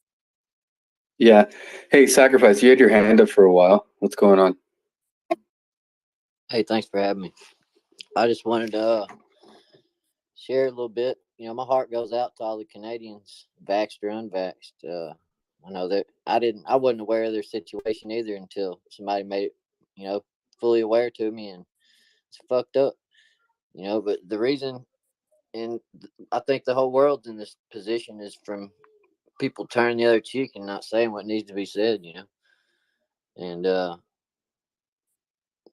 Yeah. Hey, Sacrifice, you had your hand up for a while. What's going on? Hey, thanks for having me. I just wanted to share a little bit. My heart goes out to all the Canadians, vaxxed or unvaxxed. I know that I wasn't aware of their situation either until somebody made it, fully aware to me, and it's fucked up. But the reason and I think the whole world's in this position is from people turning the other cheek and not saying what needs to be said, you know. And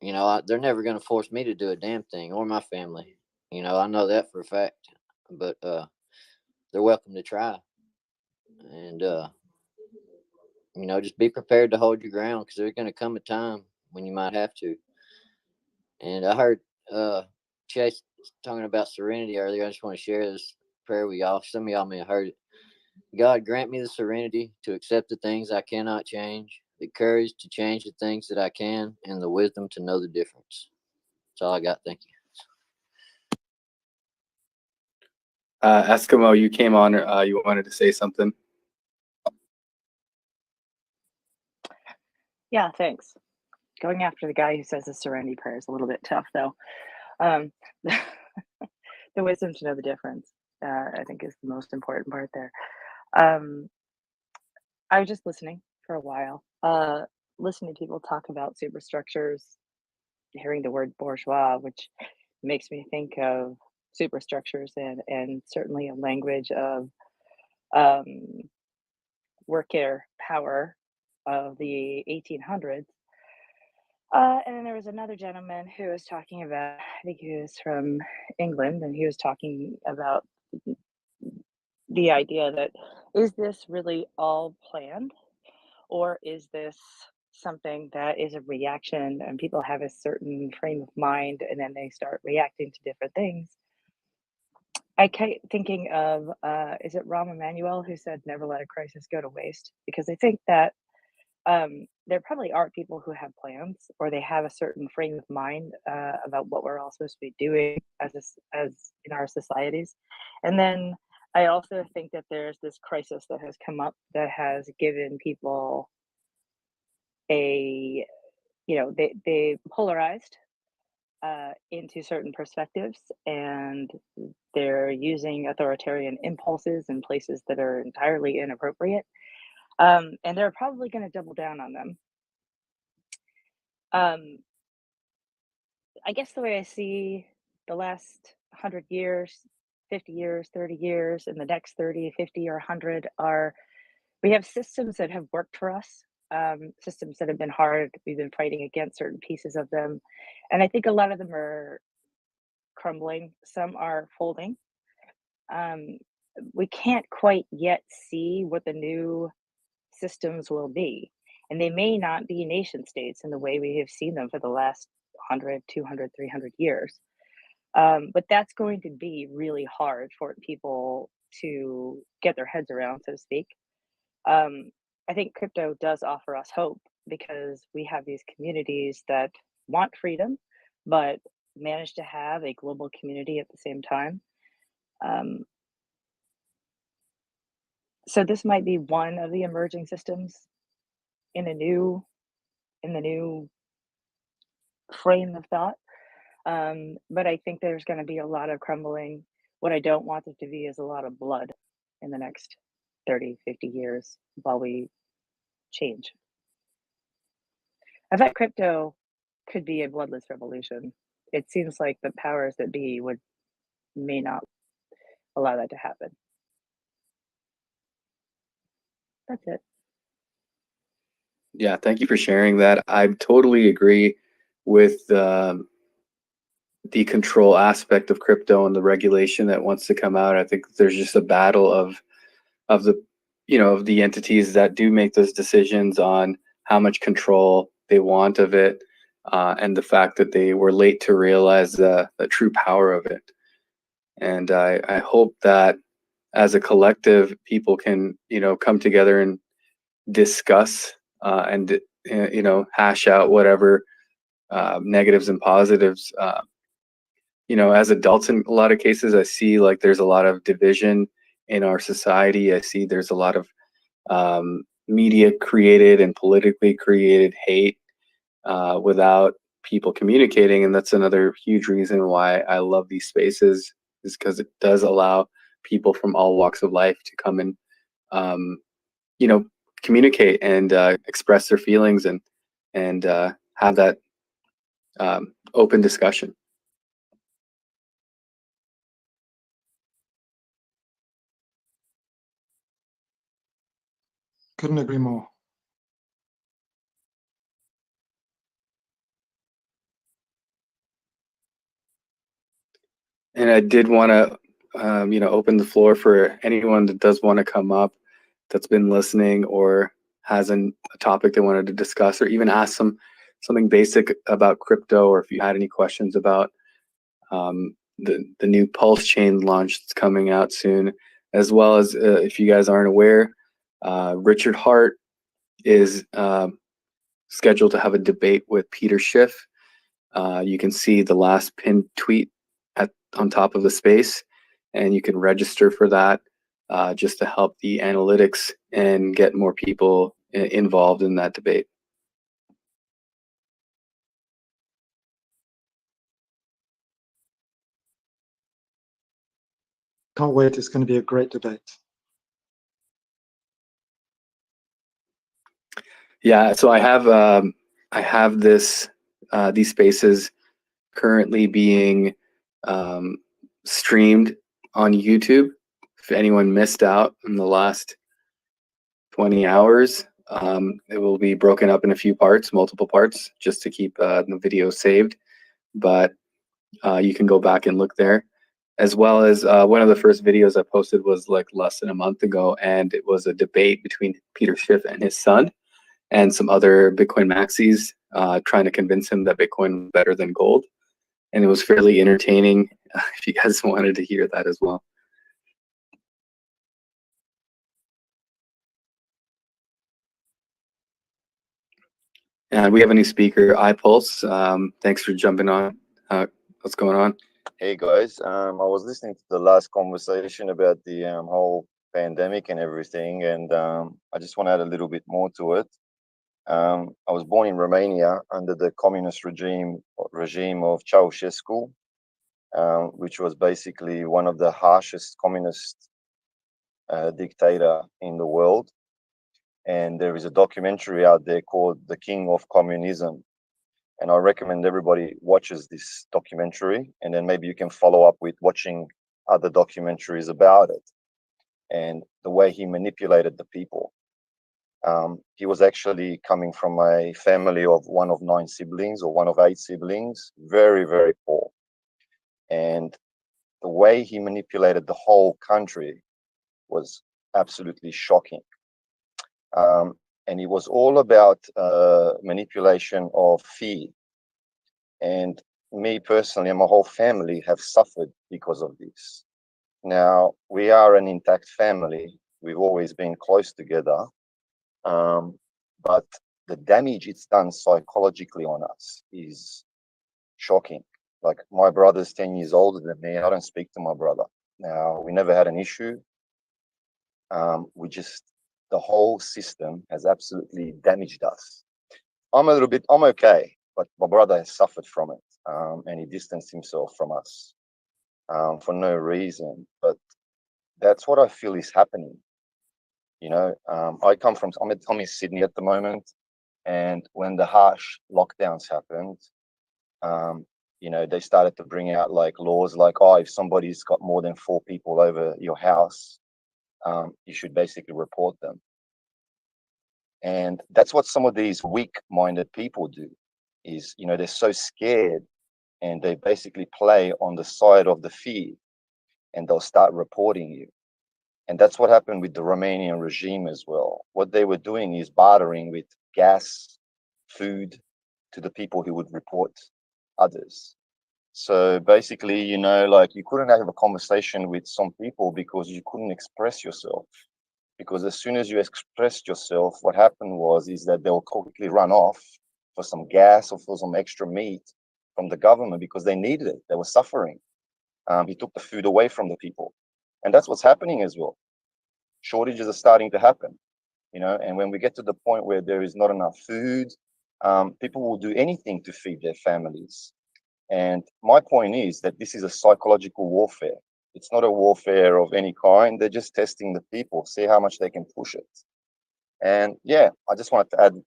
you know, they're never going to force me to do a damn thing, or my family. You know, I know that for a fact. But they're welcome to try. And you know, just be prepared to hold your ground, because there's going to come a time when you might have to. And I heard Chase talking about serenity earlier. I just want to share this prayer with y'all. Some of y'all may have heard it. God, grant me the serenity to accept the things I cannot change, the courage to change the things that I can, and the wisdom to know the difference. That's all I got. Thank you. Eskimo, you came on. You wanted to say something. Yeah, thanks. Going after the guy who says the Serenity Prayer is a little bit tough, though. The wisdom to know the difference, I think, is the most important part there. I was just listening for a while, listening to people talk about superstructures, hearing the word bourgeois, which makes me think of superstructures and certainly a language of worker power of the 1800s. And then there was another gentleman who was talking about, I think he was from England, and he was talking about the idea that, is this really all planned, or is this something that is a reaction and people have a certain frame of mind and then they start reacting to different things? I keep thinking of, is it Rahm Emanuel who said, never let a crisis go to waste? Because I think that there probably are people who have plans, or they have a certain frame of mind about what we're all supposed to be doing as in our societies. And then I also think that there's this crisis that has come up that has given people a, you know, they polarized into certain perspectives, and they're using authoritarian impulses in places that are entirely inappropriate. And they're probably going to double down on them. I guess the way I see the last 100 years, 50 years, 30 years, and the next 30, 50, or 100 are, we have systems that have worked for us, systems that have been hard. We've been fighting against certain pieces of them. And I think a lot of them are crumbling. Some are folding. We can't quite yet see what the new systems will be. And they may not be nation states in the way we have seen them for the last 100, 200, 300 years. But that's going to be really hard for people to get their heads around, so to speak. I think crypto does offer us hope, because we have these communities that want freedom, but manage to have a global community at the same time. So this might be one of the emerging systems in the new frame of thought. But I think there's going to be a lot of crumbling. What I don't want it to be is a lot of blood in the next 30, 50 years while we change. I thought crypto could be a bloodless revolution. It seems like the powers that be may not allow that to happen. That's it. Yeah, thank you for sharing that. I totally agree with the control aspect of crypto and the regulation that wants to come out. I think there's just a battle of the, you know, of the entities that do make those decisions on how much control they want of it, and the fact that they were late to realize the true power of it. And I hope that as a collective, people can, you know, come together and discuss and you know, hash out whatever negatives and positives. You know, as adults, in a lot of cases, I see like there's a lot of division in our society. I see there's a lot of media created and politically created hate without people communicating, and that's another huge reason why I love these spaces, is because it does allow people from all walks of life to come and you know, communicate and express their feelings and have that open discussion. Couldn't agree more. And I did want to, open the floor for anyone that does want to come up, that's been listening or has a topic they wanted to discuss, or even ask something basic about crypto, or if you had any questions about the new Pulse chain launch that's coming out soon, as well as if you guys aren't aware, Richard Hart is scheduled to have a debate with Peter Schiff. You can see the last pinned tweet on top of the space, and you can register for that just to help the analytics and get more people involved in that debate. Can't wait. It's going to be a great debate. Yeah, so I have these spaces currently being streamed on YouTube. If anyone missed out in the last 20 hours, it will be broken up in a few parts, multiple parts, just to keep the video saved. But you can go back and look there. As well as one of the first videos I posted was like less than a month ago, and it was a debate between Peter Schiff and his son and some other Bitcoin maxis trying to convince him that Bitcoin was better than gold. And it was fairly entertaining if you guys wanted to hear that as well. And we have a new speaker, iPulse. Thanks for jumping on. What's going on? Hey guys, I was listening to the last conversation about the whole pandemic and everything, and I just want to add a little bit more to it. I was born in Romania under the communist regime of Ceausescu, which was basically one of the harshest communist dictator in the world. And there is a documentary out there called The King of Communism. And I recommend everybody watches this documentary, and then maybe you can follow up with watching other documentaries about it and the way he manipulated the people. He was actually coming from a family of one of 9 siblings or one of 8 siblings, very, very poor. And the way he manipulated the whole country was absolutely shocking. And it was all about manipulation of fear. And me personally and my whole family have suffered because of this. Now, we are an intact family. We've always been close together. But the damage it's done psychologically on us is shocking. Like, my brother's 10 years older than me. I don't speak to my brother. Now, we never had an issue. The whole system has absolutely damaged us. I'm okay, but my brother has suffered from it, and he distanced himself from us for no reason. But that's what I feel is happening. You know, I'm in Sydney at the moment, and when the harsh lockdowns happened, they started to bring out like laws like, oh, if somebody's got more than 4 people over your house, you should basically report them. And that's what some of these weak-minded people do, is, they're so scared, and they basically play on the side of the fear, and they'll start reporting you. And that's what happened with the Romanian regime as well. What they were doing is bartering with gas, food to the people who would report others. So basically, you couldn't have a conversation with some people because you couldn't express yourself. Because as soon as you expressed yourself, what happened is that they'll quickly run off for some gas or for some extra meat from the government because they needed it. They were suffering. He took the food away from the people. And that's what's happening as well. Shortages are starting to happen, and when we get to the point where there is not enough food, people will do anything to feed their families. And my point is that this is a psychological warfare. It's not a warfare of any kind. They're just testing the people, see how much they can push it. And yeah, I just wanted to add,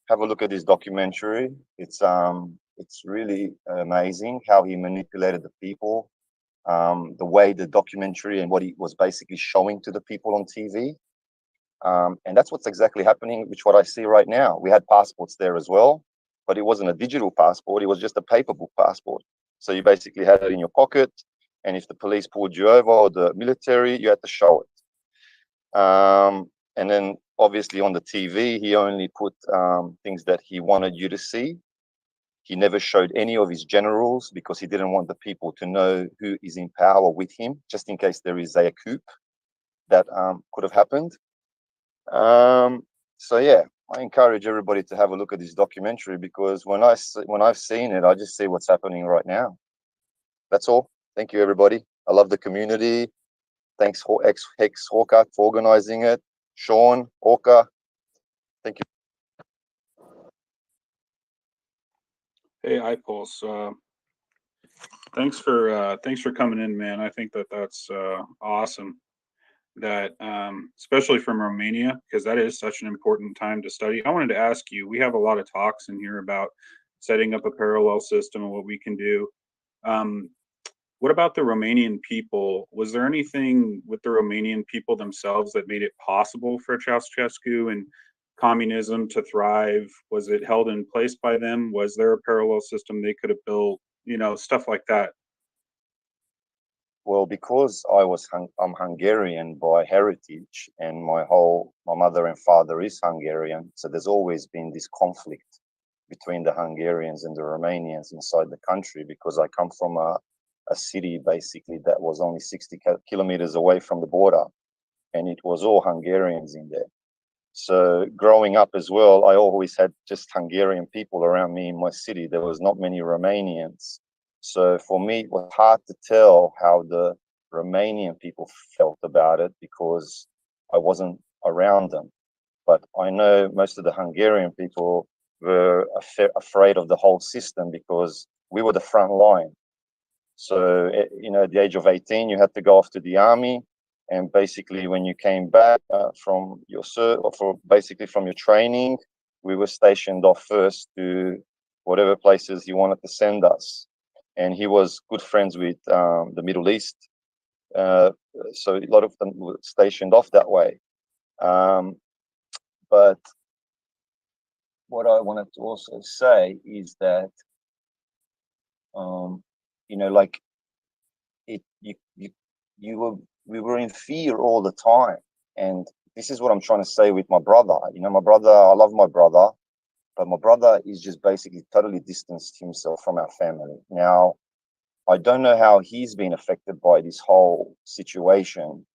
have a look at this documentary. It's really amazing how he manipulated the people, the way the documentary and what he was basically showing to the people on TV. And that's what's exactly happening, which what I see right now. We had passports there as well, but it wasn't a digital passport. It was just a paper book passport. So you basically had it in your pocket, and if the police pulled you over or the military, you had to show it. And then obviously on the TV, he only put things that he wanted you to see. He never showed any of his generals because he didn't want the people to know who is in power with him, just in case there is a coup that could have happened. So yeah, I encourage everybody to have a look at this documentary, because when I've seen it, I just see what's happening right now. That's all. Thank you, everybody. I love the community. Thanks for HEX ORCA for organizing it. Sean, ORCA, thank you. Hey, iPulse. Thanks for coming in, man. I think that's awesome. That especially from Romania, because that is such an important time to study. I wanted to ask you. We have a lot of talks in here about setting up a parallel system and what we can do. What about the Romanian people? Was there anything with the Romanian people themselves that made it possible for Ceausescu and communism to thrive? Was it held in place by them? Was there a parallel system they could have built? Stuff like that. Well, because I'm Hungarian by heritage, and my mother and father is Hungarian, so there's always been this conflict between the Hungarians and the Romanians inside the country, because I come from a city basically that was only 60 kilometers away from the border, and it was all Hungarians in there. So growing up as well, I always had just Hungarian people around me in my city. There was not many Romanians. So for me, it was hard to tell how the Romanian people felt about it because I wasn't around them. But I know most of the Hungarian people were afraid of the whole system because we were the front line. So, at the age of 18, you had to go off to the army. And basically, when you came back from your from your training, we were stationed off first to whatever places he wanted to send us. And he was good friends with the Middle East. So a lot of them were stationed off that way. But what I wanted to also say is that, we were in fear all the time. And this is what I'm trying to say with my brother. My brother, I love my brother, but my brother is just basically totally distanced himself from our family. Now, I don't know how he's been affected by this whole situation.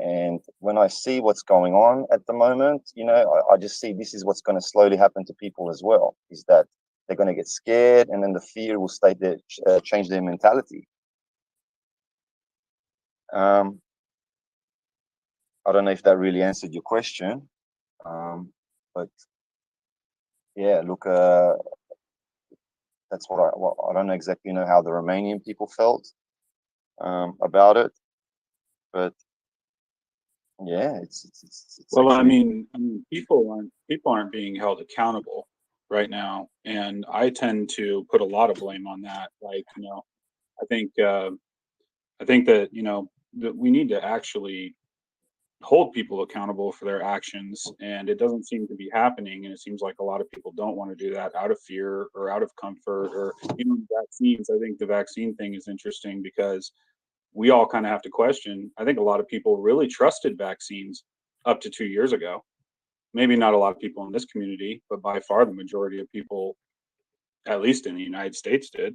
And when I see what's going on at the moment, I just see this is what's going to slowly happen to people as well, is that they're going to get scared, and then the fear will stay there, change their mentality. I don't know if that really answered your question, but yeah, look, that's what I don't exactly know how the Romanian people felt about it, but yeah, it's Well, actually... people aren't being held accountable right now, and I tend to put a lot of blame on that. Like, I think that that we need to actually hold people accountable for their actions, and it doesn't seem to be happening. And it seems like a lot of people don't want to do that out of fear or out of comfort, or vaccines. I think the vaccine thing is interesting because we all kind of have to question. I think a lot of people really trusted vaccines up to 2 years ago. Maybe not a lot of people in this community, but by far the majority of people, at least in the United States, did.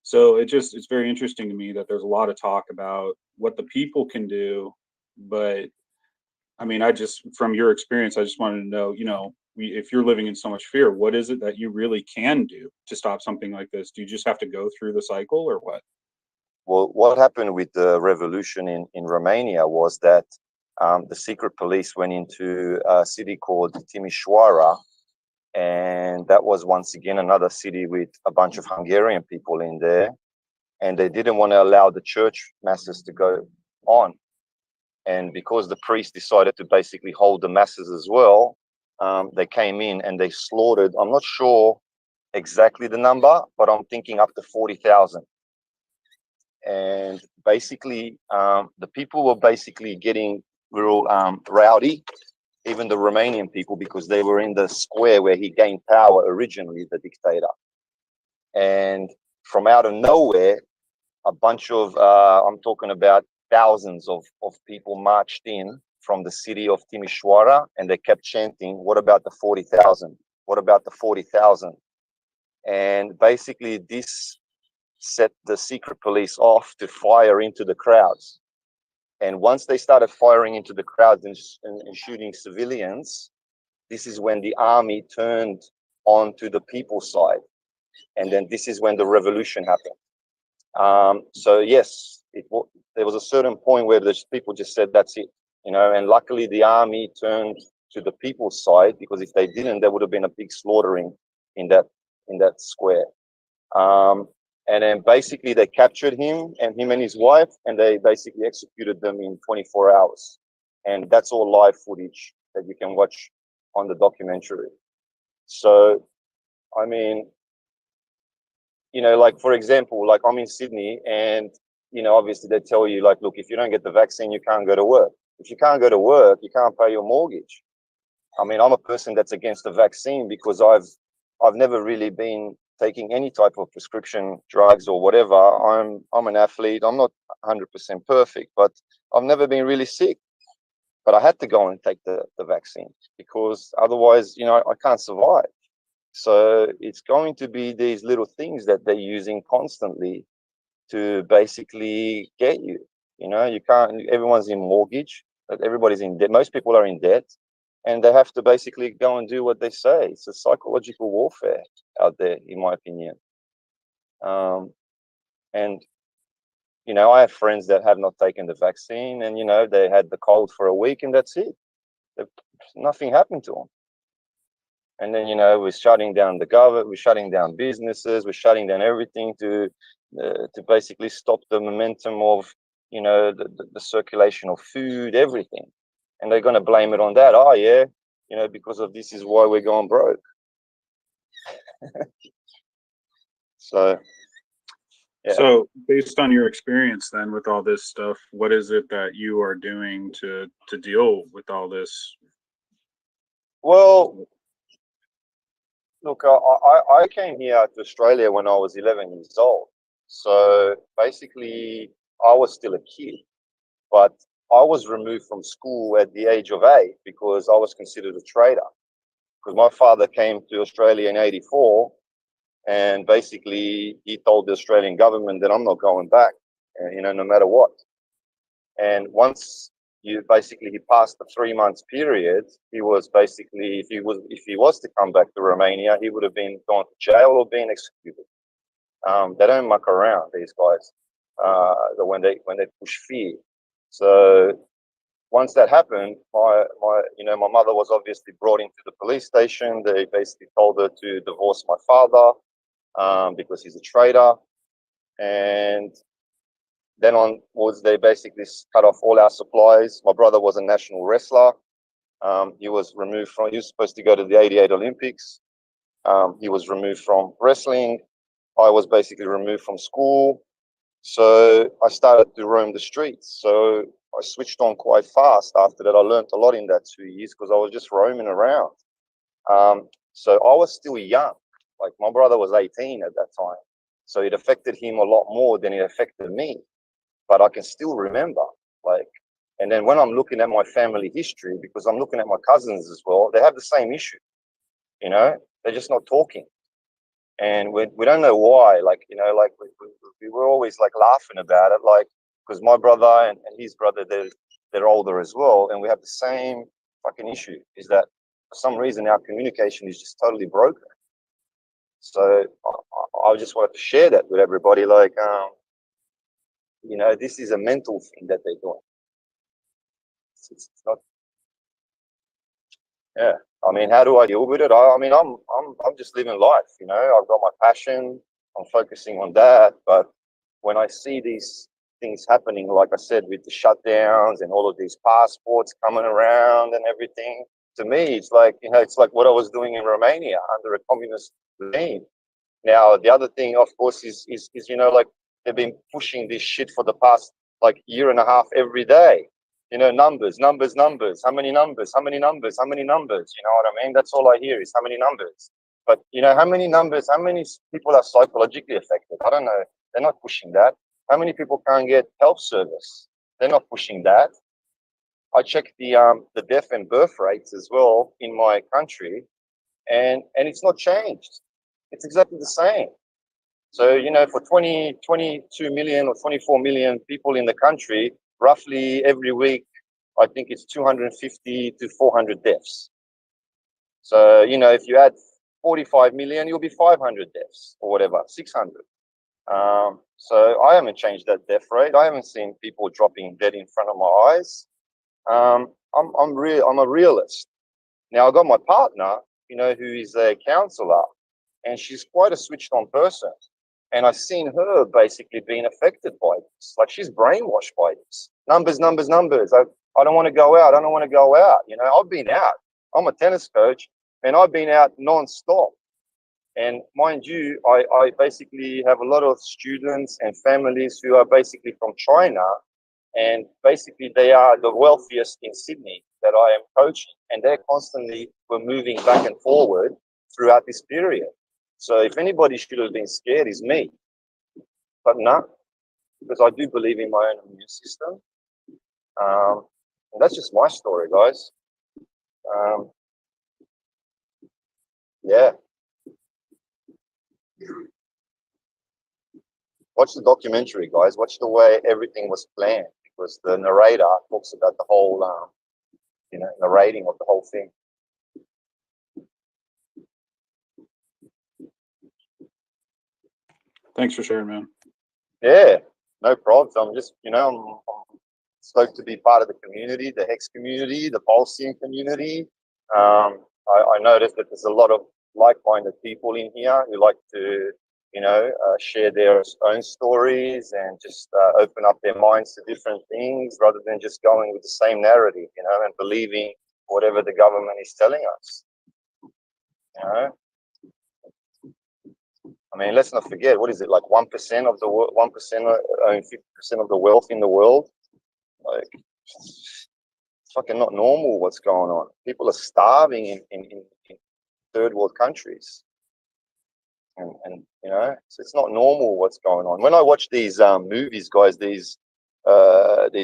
So it's very interesting to me that there's a lot of talk about what the people can do, but from your experience, I just wanted to know, if you're living in so much fear, what is it that you really can do to stop something like this? Do you just have to go through the cycle, or what? Well, what happened with the revolution in Romania was that the secret police went into a city called Timișoara, and that was once again another city with a bunch of Hungarian people in there, and they didn't want to allow the church masses to go on. And because the priest decided to basically hold the masses as well, they came in and they slaughtered, I'm not sure exactly the number, but I'm thinking up to 40,000. And basically, the people were basically getting real rowdy, even the Romanian people, because they were in the square where he gained power originally, the dictator. And from out of nowhere, a bunch of, I'm talking about thousands of people marched in from the city of Timișoara, and they kept chanting, what about the 40,000? What about the 40,000? And basically this set the secret police off to fire into the crowds. And once they started firing into the crowds and shooting civilians, this is when the army turned onto the people's side. And then this is when the revolution happened. So yes, there was a certain point where the people just said, that's it, you know, and luckily the army turned to the people's side, because if they didn't, there would have been a big slaughtering in that square. And then basically they captured him and his wife, and they basically executed them in 24 hours. And that's all live footage that you can watch on the documentary. So, I mean, you know, like, for example, like I'm in Sydney, and, you know, obviously they tell you, like, look, if you don't get the vaccine, you can't go to work. If you can't go to work, you can't pay your mortgage. I mean, I'm a person that's against the vaccine because I've never really been taking any type of prescription drugs or whatever. I'm an athlete. I'm not 100% perfect, but I've never been really sick. But I had to go and take the vaccine because otherwise, you know, I can't survive. So it's going to be these little things that they're using constantly to basically get you. You know, you can't, everyone's in mortgage, everybody's in debt. Most people are in debt, and they have to basically go and do what they say. It's a psychological warfare out there, in my opinion. And, you know, I have friends that have not taken the vaccine, and, you know, they had the cold for a week and that's it. Nothing happened to them. And then, you know, we're shutting down the government, we're shutting down businesses, we're shutting down everything to basically stop the momentum of, you know, the circulation of food, everything. And they're going to blame it on that. Oh, yeah, you know, because of this is why we're going broke. So, yeah. So based on your experience then with all this stuff, what is it that you are doing to deal with all this? Well, look, I came here to Australia when I was 11 years old. So basically, I was still a kid, but I was removed from school at the age of 8 because I was considered a traitor. Because my father came to Australia in '84, and basically he told the Australian government that I'm not going back, you know, no matter what. And once he passed the 3 months period, he was basically, if he was to come back to Romania, he would have been gone to jail or been executed. They don't muck around, these guys, when they push fear. So once that happened, my mother was obviously brought into the police station. They basically told her to divorce my father because he's a traitor. And then onwards, they basically cut off all our supplies. My brother was a national wrestler. He was supposed to go to the '88 Olympics. He was removed from wrestling. I was basically removed from school. So I started to roam the streets. So I switched on quite fast after that. I learned a lot in that 2 years because I was just roaming around. So I was still young. Like, my brother was 18 at that time. So it affected him a lot more than it affected me. But I can still remember, like, and then when I'm looking at my family history, because I'm looking at my cousins as well, they have the same issue. You know, they're just not talking. And we don't know why, like, you know, like we were always like laughing about it, like, because my brother and his brother, they're older as well, and we have the same fucking issue, is that for some reason our communication is just totally broken. So I just wanted to share that with everybody, like, you know, this is a mental thing that they're doing. It's not. Yeah, I mean, how do I deal with it? I mean, I'm just living life, you know. I've got my passion. I'm focusing on that. But when I see these things happening, like I said, with the shutdowns and all of these passports coming around and everything, to me, it's like, you know, it's like what I was doing in Romania under a communist regime. Now, the other thing, of course, is you know, like, they've been pushing this shit for the past like year and a half every day. You know, numbers, numbers, numbers. How many numbers? How many numbers? How many numbers? You know what I mean? That's all I hear is how many numbers. But you know, how many numbers? How many people are psychologically affected? I don't know. They're not pushing that. How many people can't get health service? They're not pushing that. I checked the death and birth rates as well in my country, and it's not changed. It's exactly the same. So, you know, for 22 million or 24 million people in the country, roughly every week, I think it's 250 to 400 deaths. So, you know, if you add 45 million, you'll be 500 deaths or whatever, 600. So I haven't changed that death rate. I haven't seen people dropping dead in front of my eyes. I'm a realist. Now, I got my partner, you know, who is a counselor, and she's quite a switched on person. And I've seen her basically being affected by this. Like, she's brainwashed by this. Numbers, numbers, numbers. I don't want to go out. I don't want to go out. You know, I've been out. I'm a tennis coach, and I've been out non-stop. And mind you, I basically have a lot of students and families who are basically from China. And basically, they are the wealthiest in Sydney that I am coaching. And they're constantly were moving back and forward throughout this period. So if anybody should have been scared, is me. But no, because I do believe in my own immune system. And that's just my story, guys. Yeah. Watch the documentary, guys. Watch the way everything was planned, because the narrator talks about the whole, you know, narrating of the whole thing. Thanks for sharing, man. Yeah, no problems. I'm just, you know, I'm stoked to be part of the community, the HEX community, the Pulseing community. I noticed that there's a lot of like-minded people in here who like to, you know, share their own stories and just open up their minds to different things rather than just going with the same narrative, you know, and believing whatever the government is telling us. You know, I mean, let's not forget, what is it, like 1% of the 1% own 50% of the wealth in the world? Like, it's fucking not normal what's going on. People are starving in third world countries. And you know, so it's not normal what's going on. When I watch these movies, guys, these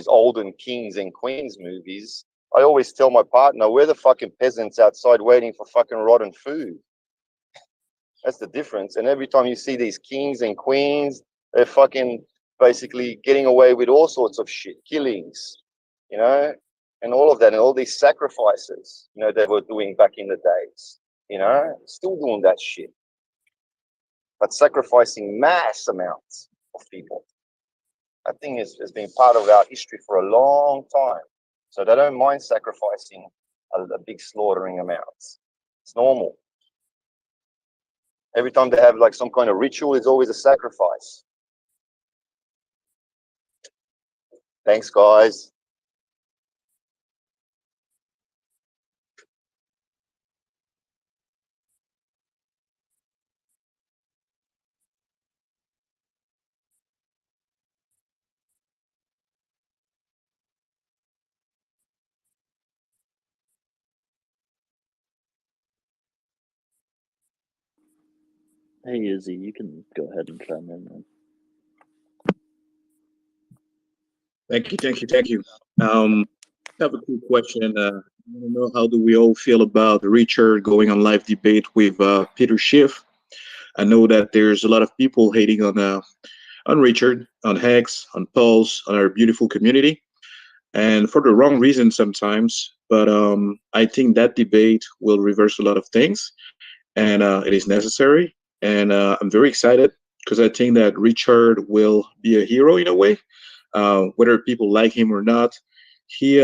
olden kings and queens movies, I always tell my partner, we're the fucking peasants outside waiting for fucking rotten food. That's the difference. And every time you see these kings and queens, they're fucking basically getting away with all sorts of shit, killings, you know, and all of that, and all these sacrifices, you know, they were doing back in the days, you know, still doing that shit, but sacrificing mass amounts of people. That thing has been part of our history for a long time. So they don't mind sacrificing a big slaughtering amounts. It's normal. Every time they have like some kind of ritual, it's always a sacrifice. Thanks, guys. Hey, Izzy, you can go ahead and chime in, man. Thank you. I have a quick question. I want to know, how do we all feel about Richard going on live debate with Peter Schiff? I know that there's a lot of people hating on Richard, on Hex, on Pulse, on our beautiful community, and for the wrong reason sometimes. But I think that debate will reverse a lot of things, and it is necessary. And I'm very excited because I think that Richard will be a hero in a way. Whether people like him or not, he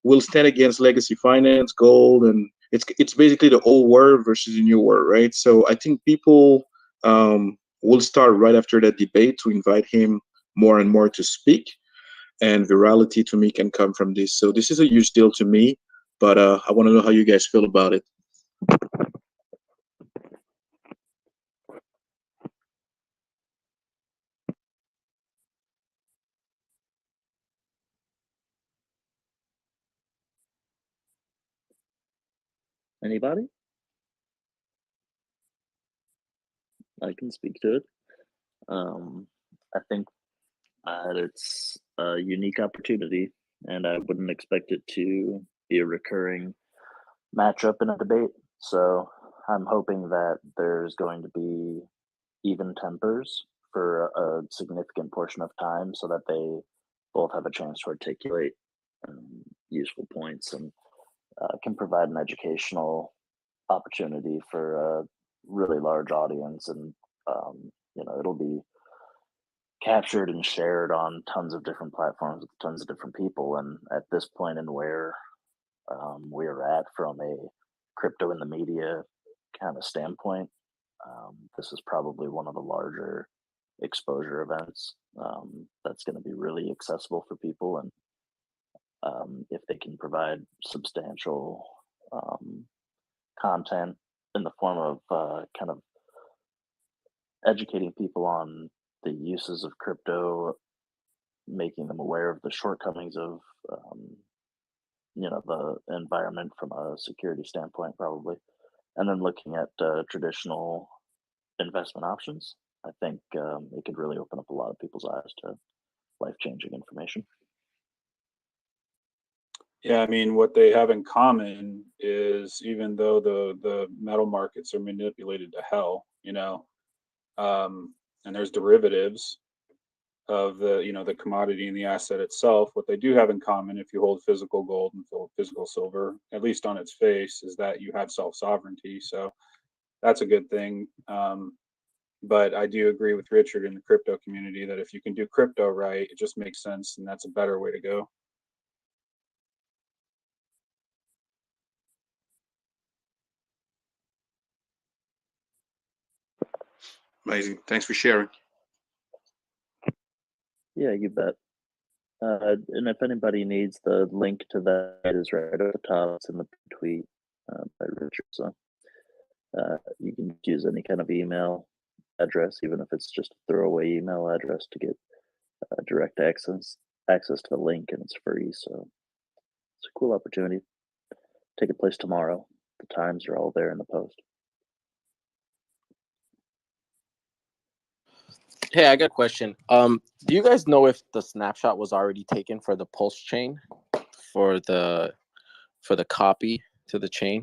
will stand against legacy finance, gold, and it's basically the old world versus the new world, right? So I think people will start right after that debate to invite him more and more to speak, and virality to me can come from this. So this is a huge deal to me, but I want to know how you guys feel about it. Anybody? I can speak to it. I think it's a unique opportunity, and I wouldn't expect it to be a recurring matchup in a debate. So I'm hoping that there's going to be even tempers for a significant portion of time so that they both have a chance to articulate useful points and can provide an educational opportunity for a really large audience. And, it'll be captured and shared on tons of different platforms with tons of different people. And at this point in where we're at from a crypto in the media kind of standpoint, this is probably one of the larger exposure events that's going to be really accessible for people. And if they can provide substantial content in the form of kind of educating people on the uses of crypto, making them aware of the shortcomings of the environment from a security standpoint, probably, and then looking at traditional investment options, I think it could really open up a lot of people's eyes to life-changing information. Yeah, I mean, what they have in common is even though the metal markets are manipulated to hell, and there's derivatives of the commodity and the asset itself, what they do have in common, if you hold physical gold and physical silver, at least on its face, is that you have self-sovereignty. So that's a good thing. But I do agree with Richard in the crypto community that if you can do crypto right, it just makes sense, and that's a better way to go. Amazing. Thanks for sharing. Yeah, you bet. And if anybody needs, the link to that is right at the top. It's in the tweet by Richard. So you can use any kind of email address, even if it's just a throwaway email address, to get direct access to the link, and it's free. So it's a cool opportunity. Taking place tomorrow. The times are all there in the post. Hey, I got a question. Do you guys know if the snapshot was already taken for the Pulse chain, for the copy to the chain?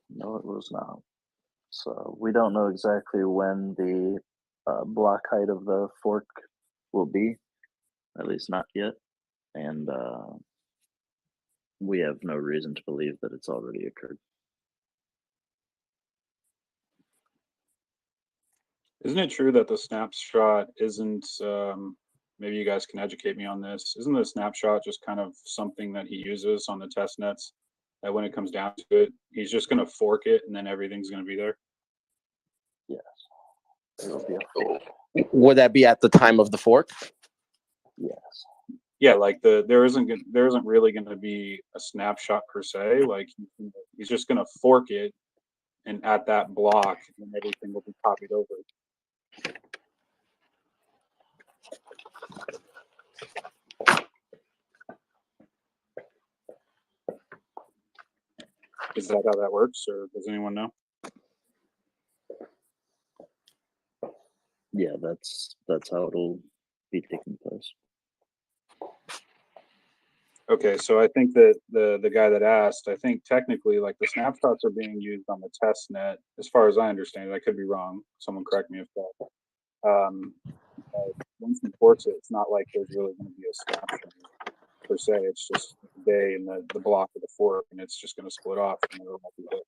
No, it was not. So we don't know exactly when the block height of the fork will be, at least not yet. And we have no reason to believe that it's already occurred. Isn't it true that the snapshot isn't, maybe you guys can educate me on this, isn't the snapshot just kind of something that he uses on the test nets, that when it comes down to it, he's just going to fork it and then everything's going to be there? Yes. It'll be a fork. Would that be at the time of the fork? Yes. Yeah, like there isn't really going to be a snapshot per se. Like he's just going to fork it, and at that block, and everything will be copied over. Is that how that works, or does anyone know? Yeah, that's how it'll be taking place. Okay, so I think that the guy that asked, I think technically, like, the snapshots are being used on the test net, as far as I understand it. I could be wrong. Someone correct me if that. Once he forks it, it's not like there's really going to be a snapshot per se. It's just the day and the block of the fork, and it's just going to split off. And it'll be good.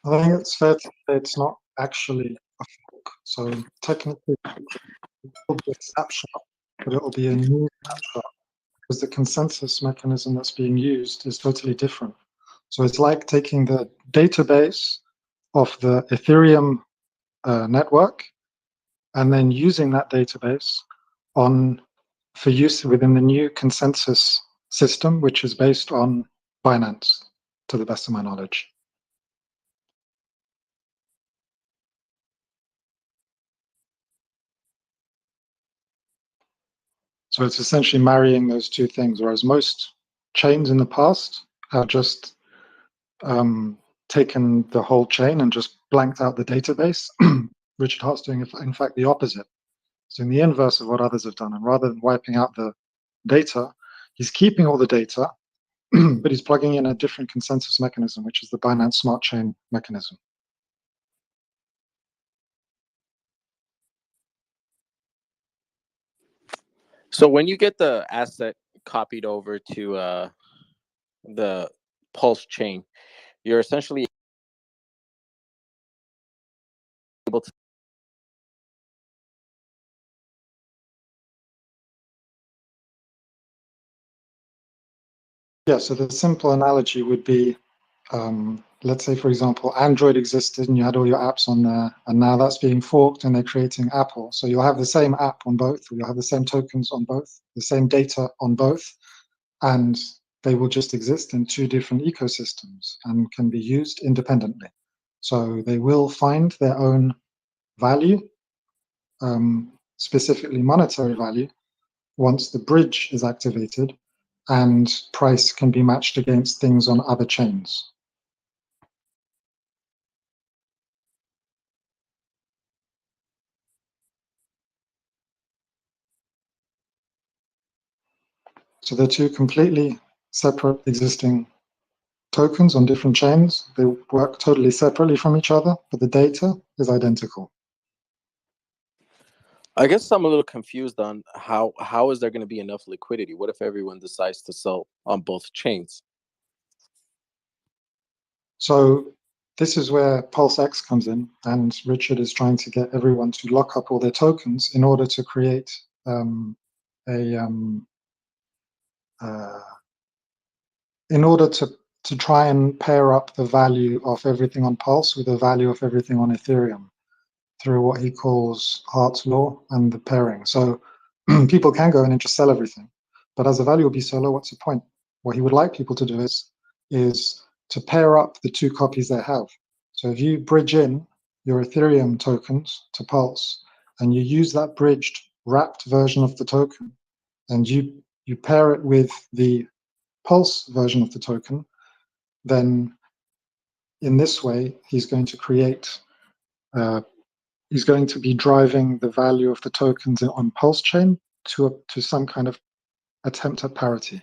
I think it's fair to say it's not actually a fork. So technically, it will be a snapshot, but it will be a new snapshot because the consensus mechanism that's being used is totally different. So it's like taking the database of the Ethereum network and then using that database for use within the new consensus system, which is based on Binance, to the best of my knowledge. So it's essentially marrying those two things, whereas most chains in the past have just taken the whole chain and just blanked out the database. Richard Hart's doing, in fact, the opposite. He's doing the inverse of what others have done. And rather than wiping out the data, he's keeping all the data, but he's plugging in a different consensus mechanism, which is the Binance Smart Chain mechanism. So when you get the asset copied over to the Pulse chain, you're essentially able to. Yeah, so the simple analogy would be, let's say, for example, Android existed and you had all your apps on there, and now that's being forked and they're creating Apple. So you'll have the same app on both, or you'll have the same tokens on both, the same data on both, and they will just exist in two different ecosystems and can be used independently. So they will find their own value, specifically monetary value, once the bridge is activated and price can be matched against things on other chains. So they're two completely separate existing tokens on different chains. They work totally separately from each other, but the data is identical. I guess I'm a little confused on how is there going to be enough liquidity? What if everyone decides to sell on both chains? So this is where PulseX comes in, and Richard is trying to get everyone to lock up all their tokens in order to create in order to try and pair up the value of everything on Pulse with the value of everything on Ethereum through what he calls Hart's law and the pairing. So people can go in and just sell everything, but as the value will be so low, what's the point? What he would like people to do is to pair up the two copies they have. So if you bridge in your Ethereum tokens to Pulse and you use that bridged wrapped version of the token and you pair it with the Pulse version of the token, then in this way he's going to create he's going to be driving the value of the tokens on Pulse chain to some kind of attempt at parity.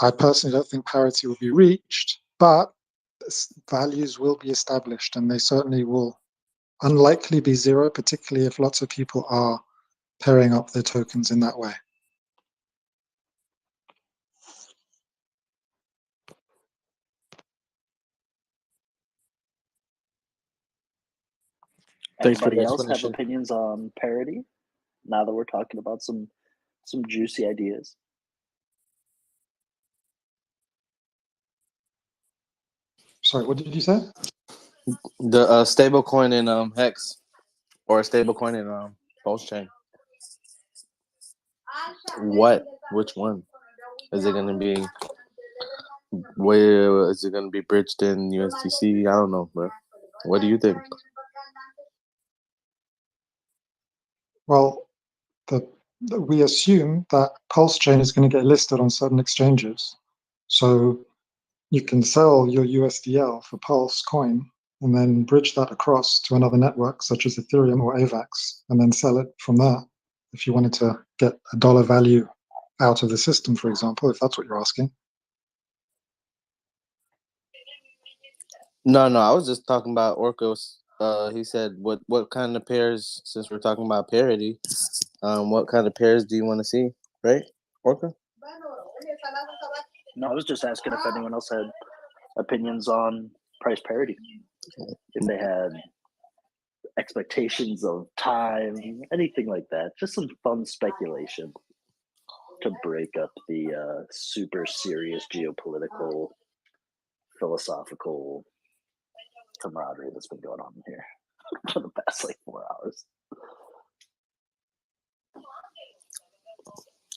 I personally don't think parity will be reached, but values will be established, and they certainly will unlikely be zero, particularly if lots of people are pairing up their tokens in that way. Thanks for the Anybody else have explanation. opinions on parity? Now that we're talking about some juicy ideas. Sorry, what did you say? The stable coin in HEX or a stable coin in Pulse chain. What? Which one? Is it going to be? Where is it going to be bridged in USDC? I don't know, but what do you think? Well, we assume that Pulse chain is going to get listed on certain exchanges. So you can sell your USDL for Pulse coin and then bridge that across to another network such as Ethereum or AVAX and then sell it from there if you wanted to get a dollar value out of the system, for example, if that's what you're asking. No, I was just talking about Orcos. He said, what kind of pairs, since we're talking about parity, what kind of pairs do you want to see, right, Orca? No, I was just asking if anyone else had opinions on price parity. If they had expectations of time, anything like that. Just some fun speculation to break up the super serious geopolitical, philosophical camaraderie that's been going on here for the past 4 hours.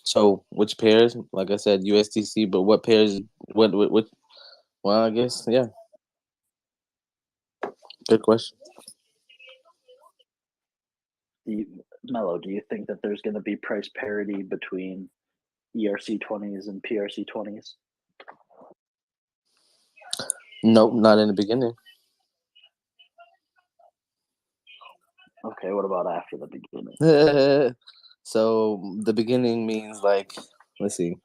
So which pairs? Like I said, USDC, but what pairs? What? Well, I guess, yeah. Good question. Mello, do you think that there's going to be price parity between ERC20s and PRC20s? Nope, not in the beginning. Okay, what about after the beginning? So the beginning means like, let's see.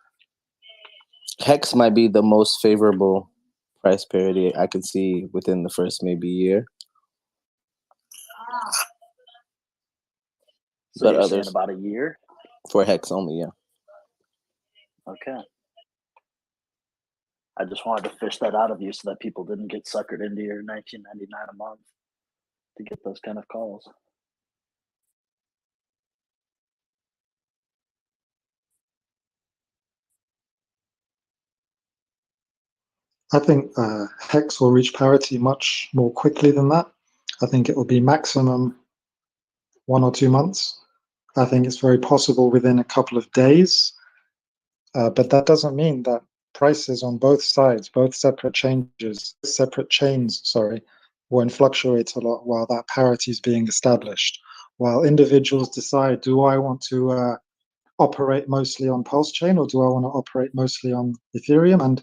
HEX might be the most favorable price parity I could see within the first maybe year. So But you're saying others about a year? for HEX only, yeah. Okay. I just wanted to fish that out of you so that people didn't get suckered into your $19.99 a month to get those kind of calls. I think HEX will reach parity much more quickly than that. I think it will be maximum 1 or 2 months. I think it's very possible within a couple of days. But that doesn't mean that prices on both sides, both separate chains, won't fluctuate a lot while that parity is being established. While individuals decide, do I want to operate mostly on Pulse chain or do I want to operate mostly on Ethereum? And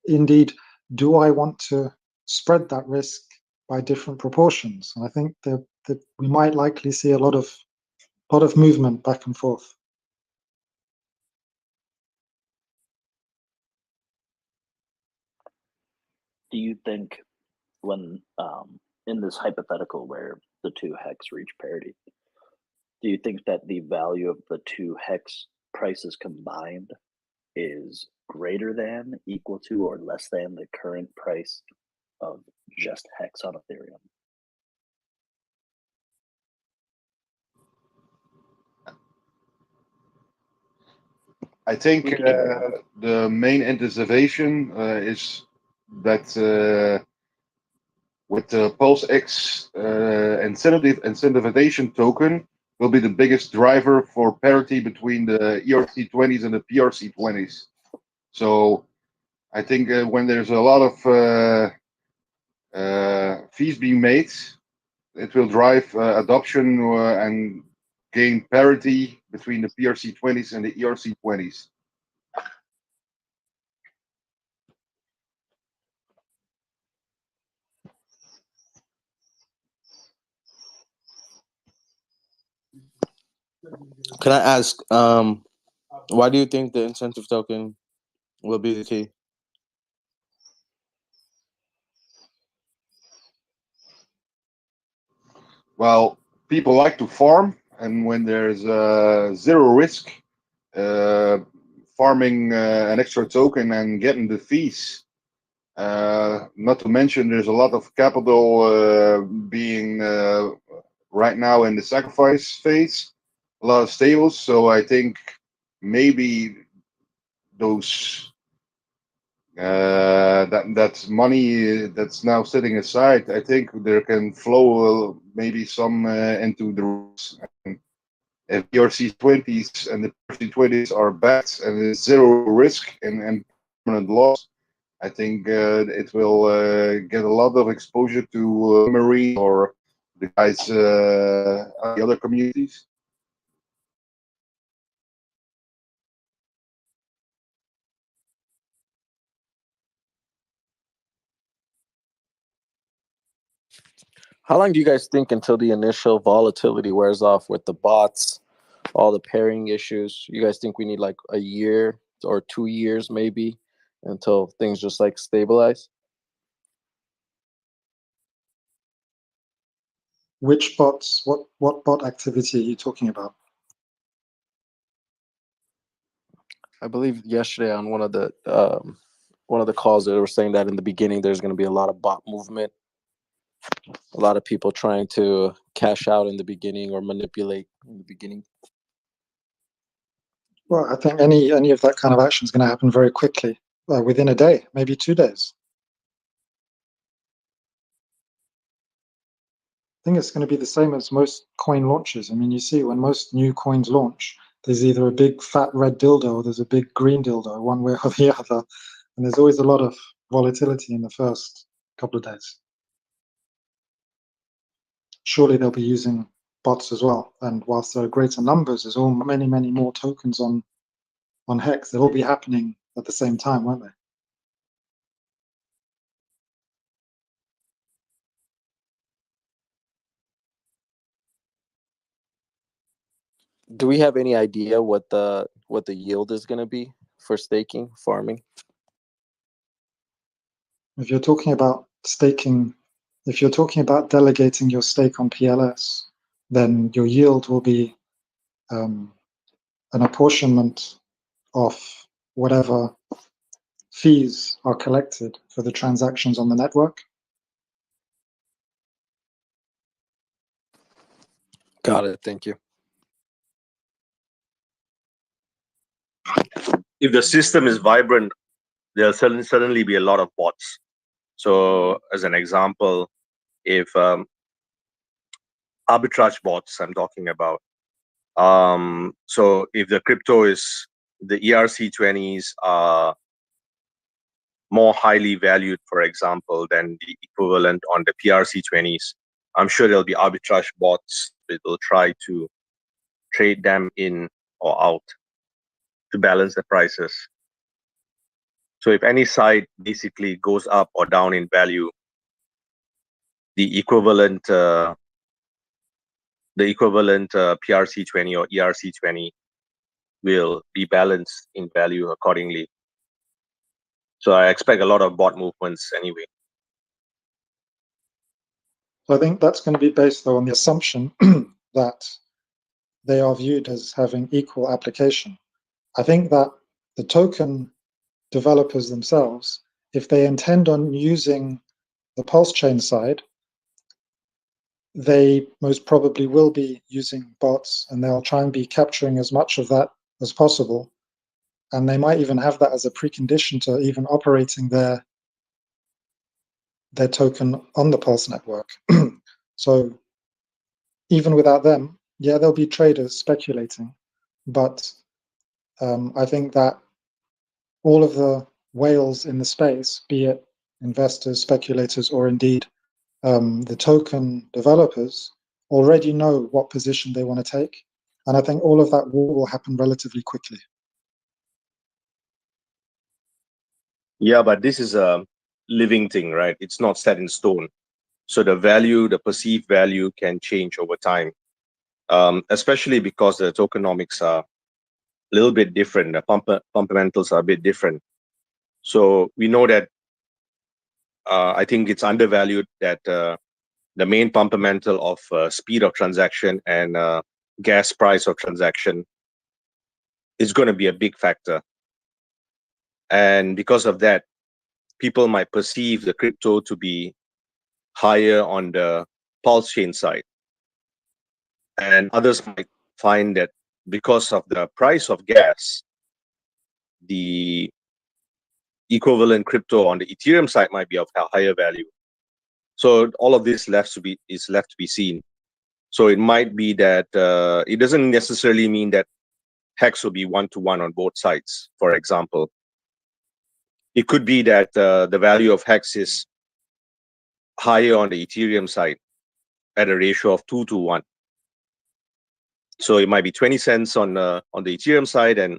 indeed, do I want to spread that risk by different proportions? And I think that we might likely see a lot of movement back and forth. Do you think when in this hypothetical where the two HEX reach parity, do you think that the value of the two HEX prices combined is greater than, equal to, or less than the current price of just HEX on Ethereum? I think the main anticipation is that with the PulseX incentivization token will be the biggest driver for parity between the ERC20s and the PRC20s. So I think when there's a lot of fees being made, it will drive adoption and gain parity between the PRC20s and the ERC20s. Can I ask, why do you think the incentive token will be the key? Well, people like to farm, and when there's zero risk, farming an extra token and getting the fees. Not to mention, there's a lot of capital being right now in the sacrifice phase, a lot of stables. So I think maybe those that's money that's now sitting aside. I think there can flow maybe some into the rules. If ERC20s and the PRC20s are backed and there's zero risk and permanent loss, I think it will get a lot of exposure to Marine or the guys the other communities. How long do you guys think until the initial volatility wears off with the bots, all the pairing issues? You guys think we need like a year or 2 years maybe until things just like stabilize? Which bots? What bot activity are you talking about? I believe yesterday on one of the calls they were saying that in the beginning there's going to be a lot of bot movement, a lot of people trying to cash out in the beginning or manipulate in the beginning. Well, I think any of that kind of action is going to happen very quickly, within a day, maybe 2 days. I think it's going to be the same as most coin launches. I mean, you see when most new coins launch, there's either a big fat red dildo or there's a big green dildo, one way or the other. And there's always a lot of volatility in the first couple of days. surely they'll be using bots as well. And whilst there are greater numbers, there's all many, many more tokens on HEX. They'll all be happening at the same time, won't they? Do we have any idea what the yield is going to be for staking, farming? If you're talking about staking, if you're talking about delegating your stake on PLS, then your yield will be an apportionment of whatever fees are collected for the transactions on the network. Got it. Thank you. If the system is vibrant, there'll suddenly be a lot of bots. So, as an example, if arbitrage bots, I'm talking about. So, if the crypto is the ERC20s are more highly valued, for example, than the equivalent on the PRC20s, I'm sure there'll be arbitrage bots that will try to trade them in or out to balance the prices. So if any side basically goes up or down in value, the equivalent PRC20 or ERC20 will be balanced in value accordingly. So I expect a lot of bot movements anyway. So I think that's going to be based, though, on the assumption that they are viewed as having equal application. I think that the token developers themselves, if they intend on using the Pulse chain side, they most probably will be using bots, and they'll try and be capturing as much of that as possible. And they might even have that as a precondition to even operating their token on the Pulse network. So even without them, yeah, there'll be traders speculating, but I think that all of the whales in the space, be it investors, speculators, or indeed the token developers, already know what position they want to take. And I think all of that will happen relatively quickly. Yeah, but this is a living thing, right? It's not set in stone. So the value, the perceived value can change over time, especially because the tokenomics are a little bit different. The fundamentals are a bit different. So we know that I think it's undervalued that the main fundamental of speed of transaction and gas price of transaction is going to be a big factor. And because of that, people might perceive the crypto to be higher on the Pulse chain side. And others might find that because of the price of gas, the equivalent crypto on the Ethereum side might be of a higher value. So all of this is left to be seen. So it might be that it doesn't necessarily mean that HEX will be one-to-one on both sides, for example. It could be that the value of HEX is higher on the Ethereum side at a ratio of 2-to-1. So it might be 20 cents on the Ethereum side and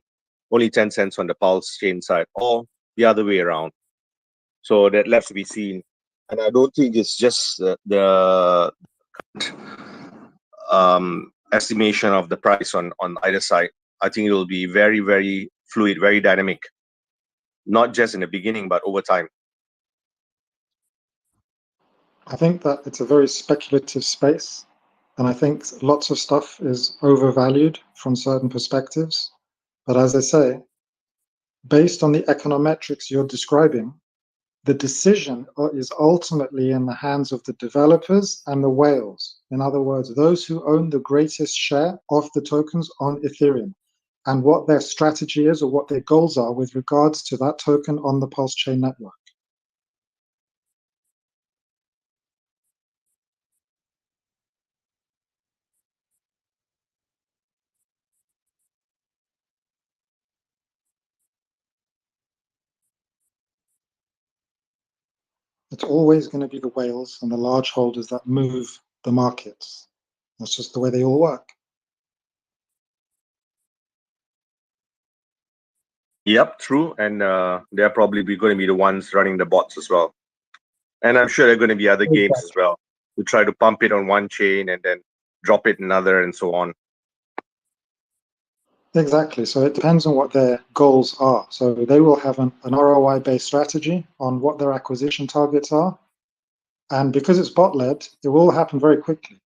only 10 cents on the Pulse chain side, or the other way around. So that left to be seen. And I don't think it's just the estimation of the price on either side. I think it will be very, very fluid, very dynamic, not just in the beginning, but over time. I think that it's a very speculative space, and I think lots of stuff is overvalued from certain perspectives. But as I say, based on the econometrics you're describing, the decision is ultimately in the hands of the developers and the whales. In other words, those who own the greatest share of the tokens on Ethereum, and what their strategy is or what their goals are with regards to that token on the Pulse chain network. It's always going to be the whales and the large holders that move the markets. That's just the way they all work. Yep, true. And they're probably going to be the ones running the bots as well. And I'm sure there are going to be other games as well to try to pump it on one chain and then drop it another and so on. Exactly. So it depends on what their goals are. So they will have an ROI-based strategy on what their acquisition targets are. And because it's bot-led, it will happen very quickly.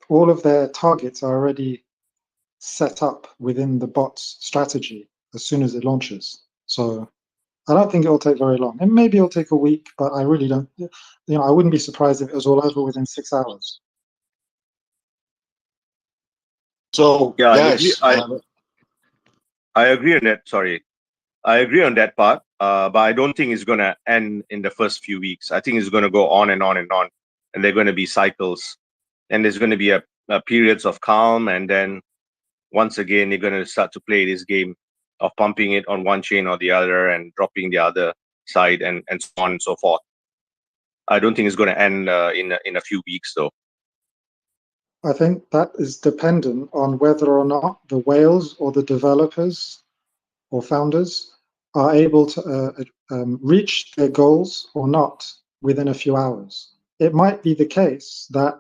All of their targets are already set up within the bot's strategy as soon as it launches. So I don't think it will take very long. And maybe it'll take a week, but I really don't. I wouldn't be surprised if it was all over within 6 hours. So, Yeah, guys, I agree on that. Sorry. I agree on that part, but I don't think it's going to end in the first few weeks. I think it's going to go on and on and on, and they're going to be cycles. And there's going to be a periods of calm, and then once again, they're going to start to play this game of pumping it on one chain or the other and dropping the other side and so on and so forth. I don't think it's going to end in a few weeks, though. I think that is dependent on whether or not the whales or the developers or founders are able to reach their goals or not within a few hours. It might be the case that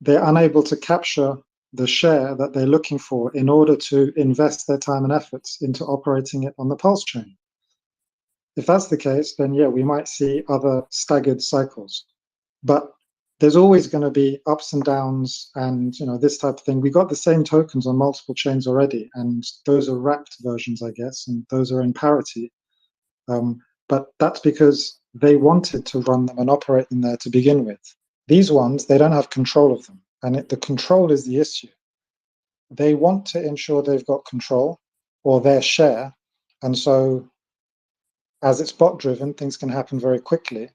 they're unable to capture the share that they're looking for in order to invest their time and efforts into operating it on the Pulse chain. If that's the case, then yeah, we might see other staggered cycles. But there's always going to be ups and downs and this type of thing. We got the same tokens on multiple chains already, and those are wrapped versions, I guess, and those are in parity. But that's because they wanted to run them and operate them there to begin with. These ones, they don't have control of them, and the control is the issue. They want to ensure they've got control or their share, and so as it's bot driven, things can happen very quickly.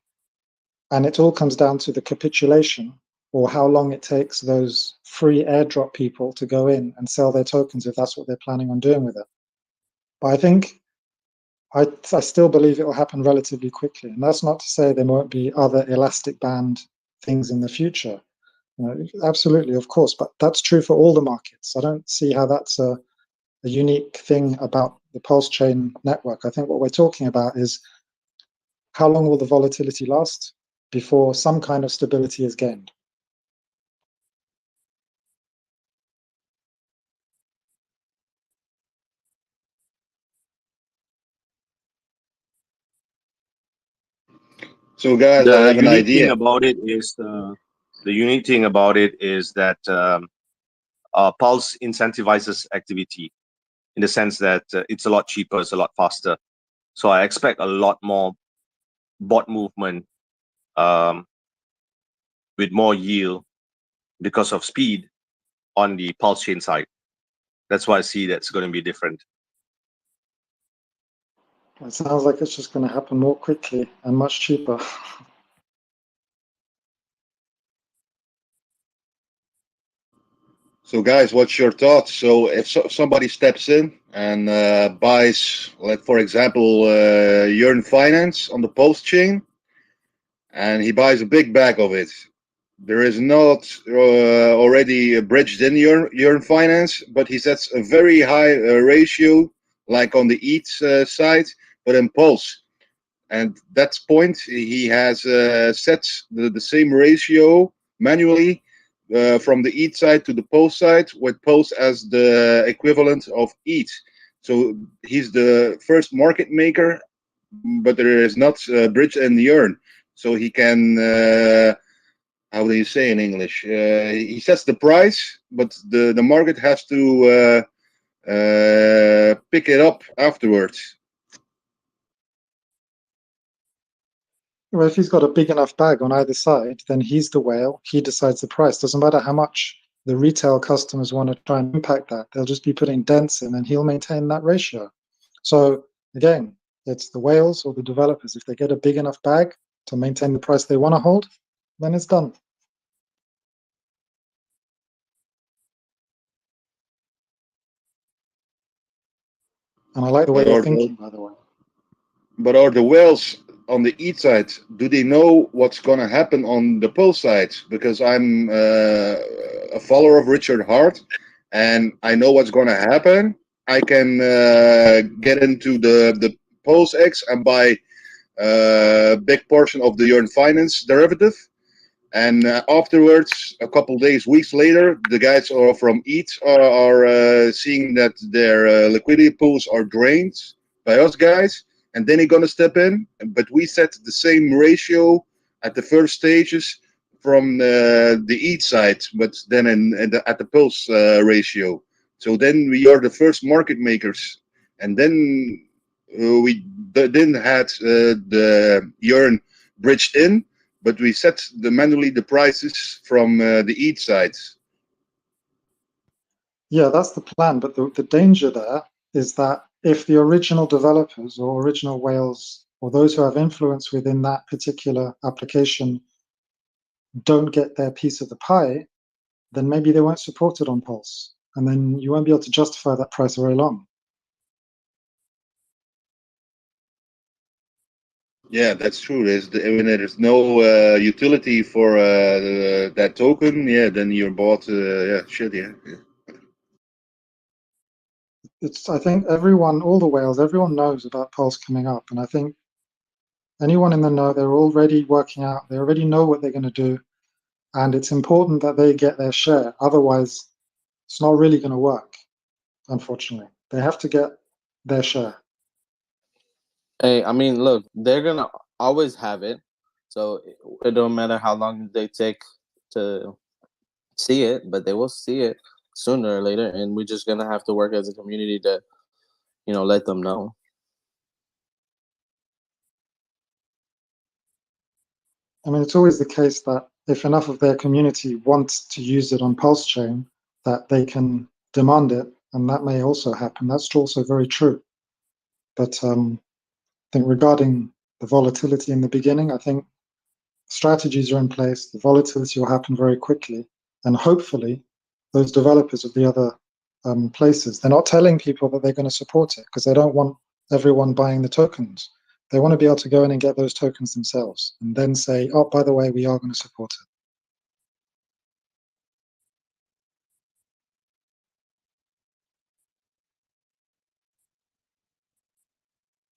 And it all comes down to the capitulation or how long it takes those free airdrop people to go in and sell their tokens if that's what they're planning on doing with it. But I think I still believe it will happen relatively quickly. And that's not to say there won't be other elastic band things in the future. Absolutely, of course, but that's true for all the markets. I don't see how that's a unique thing about the Pulse chain network. I think what we're talking about is how long will the volatility last before some kind of stability is gained. So, guys, I have an idea. The unique thing about it is that Pulse incentivizes activity in the sense that it's a lot cheaper, it's a lot faster. So I expect a lot more bot movement with more yield because of speed on the Pulse chain side. That's why I see that's going to be different. It sounds like it's just going to happen more quickly and much cheaper. So, guys, what's your thoughts? So, if somebody steps in and buys, like for example, Yearn Finance on the Pulse chain, and he buys a big bag of it, there is not already bridged in Yearn Finance, but he sets a very high ratio, like on the ETH side, but in Pulse. And that's point he has set the same ratio manually from the ETH side to the Pulse side, with Pulse as the equivalent of ETH. So he's the first market maker, but there is not bridge in Yearn. So he can, how do you say in English? He sets the price, but the market has to pick it up afterwards. Well, if he's got a big enough bag on either side, then he's the whale. He decides the price. Doesn't matter how much the retail customers want to try and impact that. They'll just be putting dents in, and he'll maintain that ratio. So again, it's the whales or the developers. If they get a big enough bag to maintain the price they want to hold, then it's done. And I like the way you're thinking, by the way. But are the whales on the ETH side, do they know what's going to happen on the Pulse side? Because I'm a follower of Richard Hart, and I know what's going to happen. I can get into the PulseX and buy a big portion of the Yearn Finance derivative. And afterwards, a couple days, weeks later, the guys from ETH are seeing that their liquidity pools are drained by us guys, and then they're gonna step in. But we set the same ratio at the first stages from the ETH side, but then at the Pulse ratio. So then we are the first market makers, and then we didn't had the Yearn bridged in, but we set manually the prices from the ETH sides. Yeah, that's the plan. But the danger there is that if the original developers or original whales or those who have influence within that particular application don't get their piece of the pie, then maybe they won't support it on Pulse. And then you won't be able to justify that price very long. Yeah, that's true. When there's no utility for that token, yeah, then you're bought. Yeah, shit, yeah. I think everyone, all the whales, everyone knows about Pulse coming up. And I think anyone in the know, they're already working out, they already know what they're going to do. And it's important that they get their share. Otherwise, it's not really going to work, unfortunately. They have to get their share. Hey, I mean, look, they're gonna always have it, so it don't matter how long they take to see it, but they will see it sooner or later, and we're just gonna have to work as a community to, let them know. I mean, it's always the case that if enough of their community wants to use it on Pulse Chain, that they can demand it, and that may also happen. That's also very true. But I think regarding the volatility in the beginning, I think strategies are in place. The volatility will happen very quickly, and hopefully, those developers of the other places, they're not telling people that they're going to support it because they don't want everyone buying the tokens. They want to be able to go in and get those tokens themselves, and then say, "Oh, by the way, we are going to support it."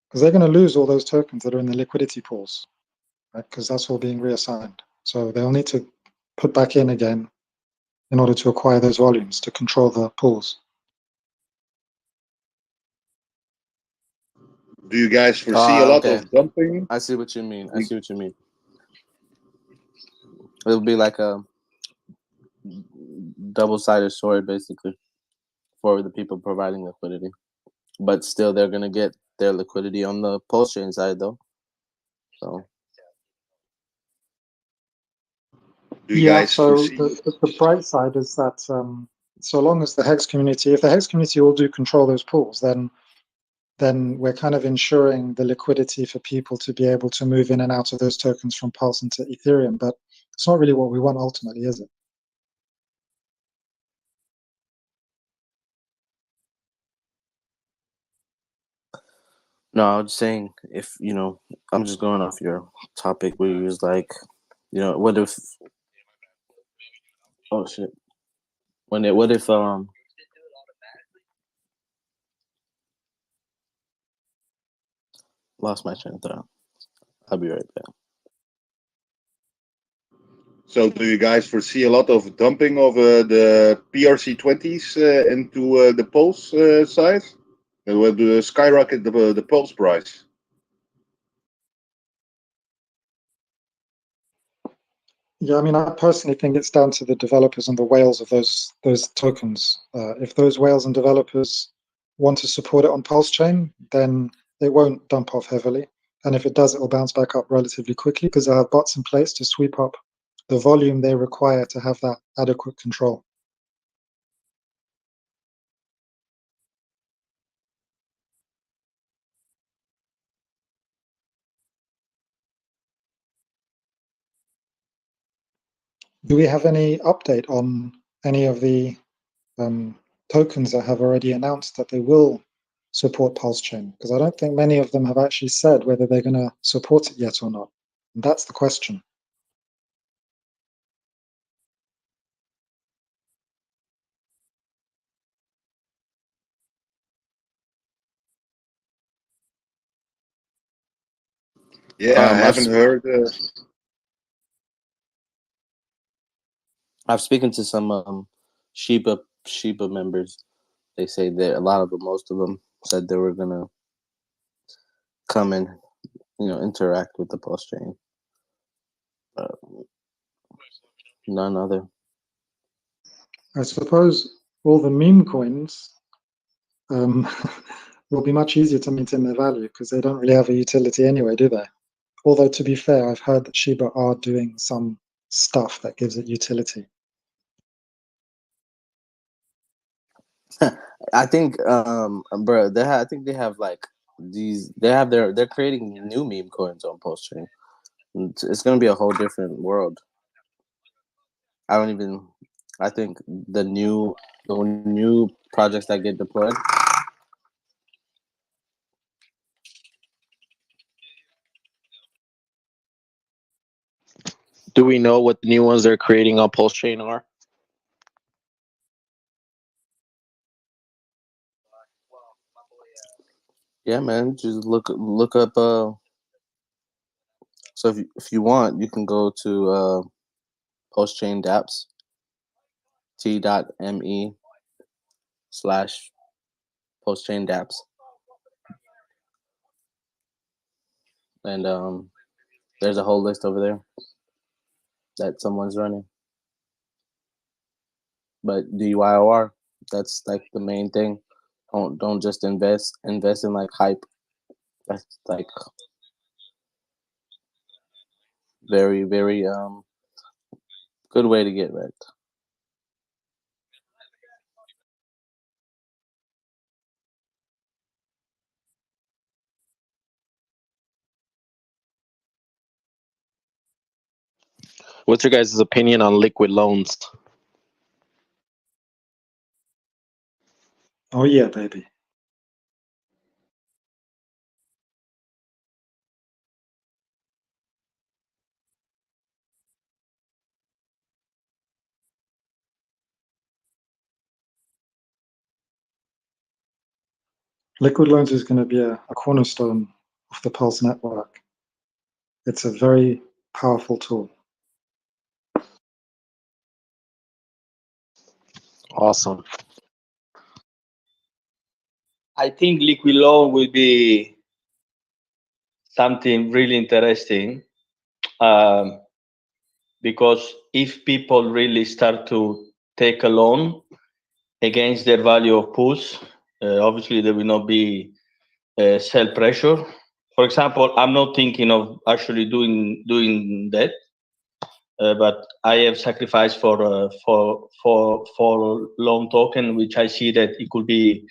Because they're going to lose all those tokens that are in the liquidity pools, right? Because that's all being reassigned. So they'll need to put back in again in order to acquire those volumes to control the pools. Do you guys foresee a lot Okay. of dumping? I see what you mean. It'll be like a double-sided sword, basically, for the people providing liquidity. But still, they're gonna get their liquidity on the Pulse Chain side, though. So. Yeah, so the bright side is that so long as the HEX community, if the HEX community all do control those pools, then we're kind of ensuring the liquidity for people to be able to move in and out of those tokens from Pulse into Ethereum. But it's not really what we want ultimately, is it? No, I was saying if I'm just going off your topic where you was like, what if? Oh shit! What if lost my train of thought. I'll be right back. So do you guys foresee a lot of dumping of the PRC20s into the Pulse side? It will skyrocket the Pulse price. Yeah, I mean, I personally think it's down to the developers and the whales of those tokens. If those whales and developers want to support it on Pulse Chain, then it won't dump off heavily. And if it does, it will bounce back up relatively quickly because they'll have bots in place to sweep up the volume they require to have that adequate control. Do we have any update on any of the tokens that have already announced that they will support Pulse Chain? Because I don't think many of them have actually said whether they're going to support it yet or not. And that's the question. Yeah, I haven't heard. I've spoken to some Shiba members. They say that a lot of them, most of them, said they were gonna come and interact with the Pulse Chain. None other. I suppose all the meme coins will be much easier to maintain their value because they don't really have a utility anyway, do they? Although, to be fair, I've heard that Shiba are doing some stuff that gives it utility. I think, bro, I think they have like these. They're creating new meme coins on Pulse Chain. It's gonna be a whole different world. I think the new projects that get deployed. Do we know what the new ones they're creating on Pulse Chain are? Yeah, man, just look up. So if you want, you can go to Pulse Chain dApps, t.me/Pulse Chain dApps, and there's a whole list over there that someone's running. But DYOR, that's like the main thing. Don't just invest in like hype. That's like very, very good way to get wrecked. What's your guys' opinion on liquid loans? Oh yeah, baby. Liquid loans is going to be a cornerstone of the Pulse network. It's a very powerful tool. Awesome. I think liquid loan will be something really interesting because if people really start to take a loan against their value of pools, obviously there will not be sell pressure. For example, I'm not thinking of actually doing that, but I have sacrificed for loan token, which I see that it could be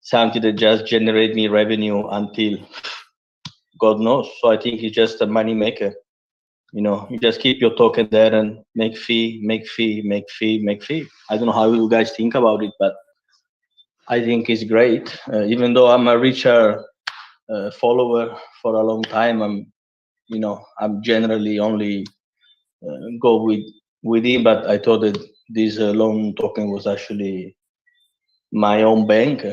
something that just generate me revenue until God knows. So I think it's just a money maker. You just keep your token there and make fee. I don't know how you guys think about it, but I think it's great. Even though I'm a richer follower for a long time, I'm generally only go with him. But I thought that this loan token was actually my own bank,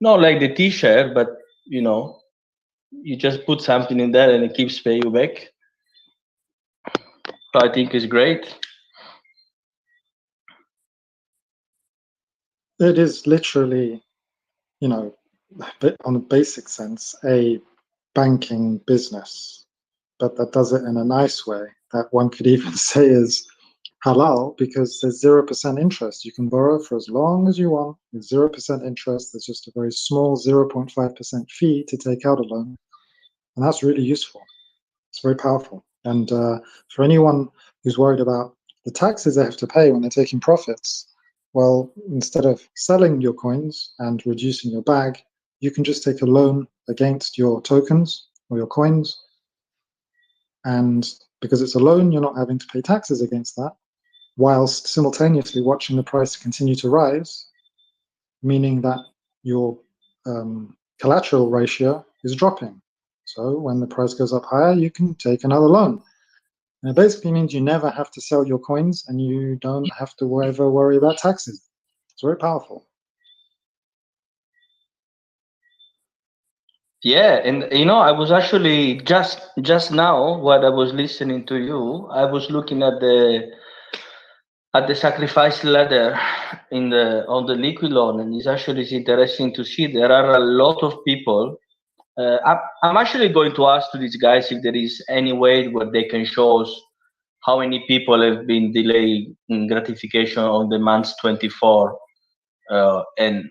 not like the T-share, but you just put something in there and it keeps paying you back. So I think it's great. It is literally, on a basic sense, a banking business, but that does it in a nice way that one could even say is halal because there's 0% interest. You can borrow for as long as you want with 0% interest. There's just a very small 0.5% fee to take out a loan, and that's really useful. It's very powerful. And for anyone who's worried about the taxes they have to pay when they're taking profits, well, instead of selling your coins and reducing your bag, you can just take a loan against your tokens or your coins. And because it's a loan, you're not having to pay taxes against that, whilst simultaneously watching the price continue to rise, meaning that your collateral ratio is dropping. So when the price goes up higher, you can take another loan. And it basically means you never have to sell your coins, and you don't have to ever worry about taxes. It's very powerful. Yeah, and I was actually just now while I was listening to you, I was looking at the sacrifice ladder on the liquid loan, and it's interesting to see there are a lot of people. I'm actually going to ask to these guys if there is any way where they can show us how many people have been delayed in gratification on the months 24 and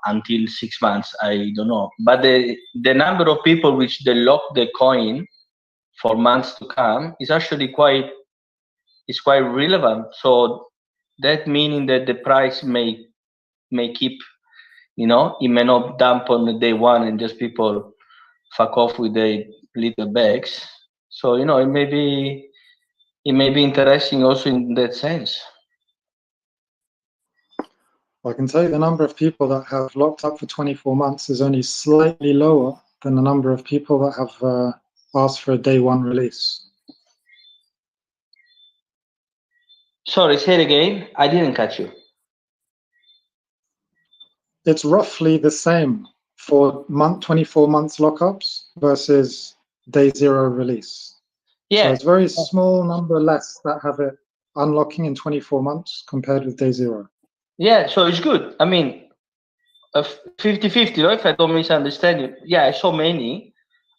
until 6 months. I don't know, but the number of people which they lock the coin for months to come is actually quite relevant. So that meaning that the price may keep, it may not dump on the day one and just people fuck off with their little bags. So it may be interesting also in that sense. I can tell you the number of people that have locked up for 24 months is only slightly lower than the number of people that have asked for a day one release. Sorry, say it again. I didn't catch you. It's roughly the same for 24 months lockups versus day zero release. Yeah. So it's very small number less that have it unlocking in 24 months compared with day zero. Yeah, so it's good. I mean, 50-50, right? If I don't misunderstand you. Yeah, I saw many.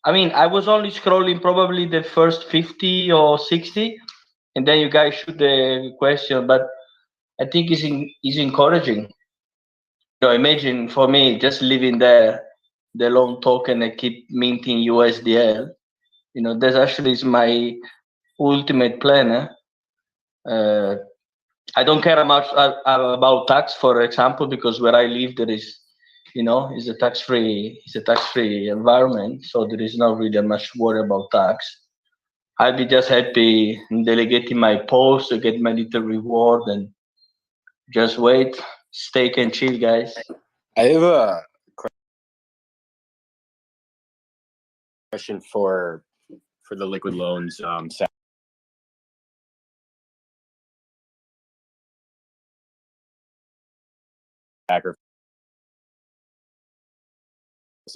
I mean, I was only scrolling probably the first 50 or 60, and then you guys shoot the question, but I think it's encouraging. Imagine for me just living there, the loan token and keep minting USDL. That actually is my ultimate plan. I don't care much about tax, for example, because where I live there is, is a tax-free environment, so there is not really much worry about tax. I'd be just happy delegating my post to get my little reward and just wait, steak and chill, guys. I have a question for the liquid loans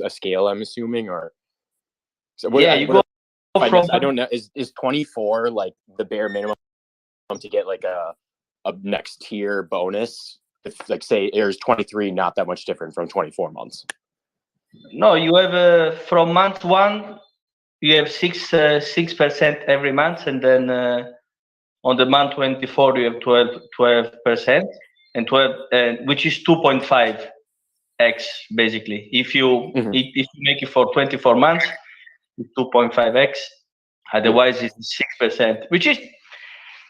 a scale, I'm assuming, or so what, yeah, you go from. I don't know. Is 24 like the bare minimum to get like a next tier bonus? If like say there's 23, not that much different from 24 months. No, you have from month one, you have 6% every month, and then on the month 24 you have 12%, and 12, which is 2.5x basically. If you if you make it for 24 months, it's 2.5x. Otherwise, it's 6%, which is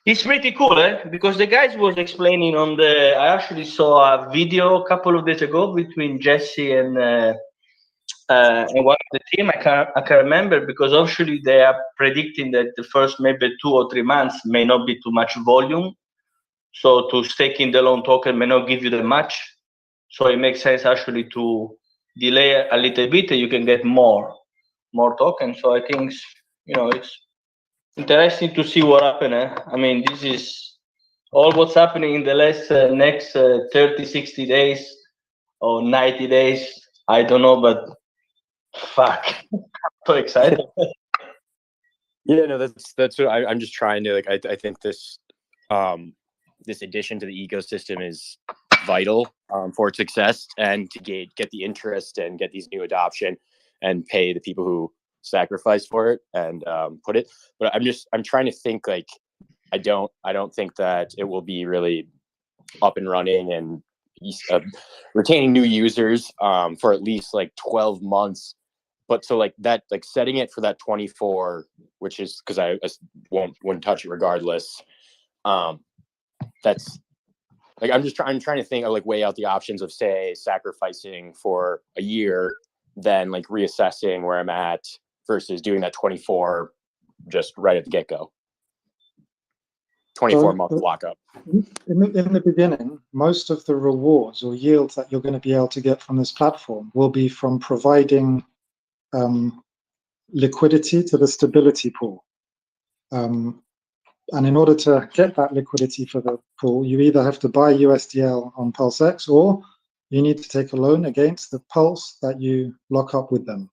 it's pretty cool, because the guys was explaining on the. I actually saw a video a couple of days ago between Jesse and one of the team. I can remember, because actually they are predicting that the first maybe 2 or 3 months may not be too much volume, so to stake in the loan token may not give you that much. So it makes sense actually to delay a little bit, and you can get more tokens. So I think it's interesting to see what happens. I mean, this is all what's happening in the next 30, 60 days or 90 days. I don't know, but fuck, I'm so excited. Yeah, no, that's what I'm just trying to like. I think this this addition to the ecosystem is vital for its success, and to get the interest and get these new adoption and pay the people who sacrifice for it and put it. But I'm trying to think like I don't think that it will be really up and running and retaining new users for at least like 12 months. But so like that, like setting it for that 24, which is because I wouldn't touch it regardless. That's like I'm trying to think of like weigh out the options of say sacrificing for a year, then like reassessing where I'm at versus doing that 24 just right at the get-go. 24-month lockup. In the beginning, most of the rewards or yields that you're going to be able to get from this platform will be from providing liquidity to the stability pool. And in order to get that liquidity for the pool, you either have to buy USDL on PulseX, or you need to take a loan against the Pulse that you lock up with them.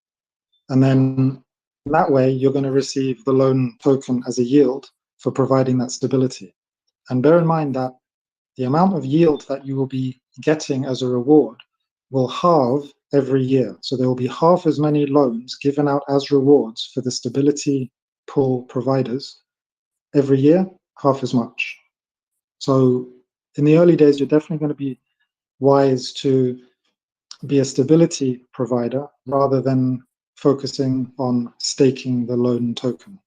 And then that way, you're going to receive the loan token as a yield for providing that stability. And bear in mind that the amount of yield that you will be getting as a reward will halve every year. So there will be half as many loans given out as rewards for the stability pool providers every year, half as much. So in the early days, you're definitely going to be wise to be a stability provider rather than focusing on staking the loan token.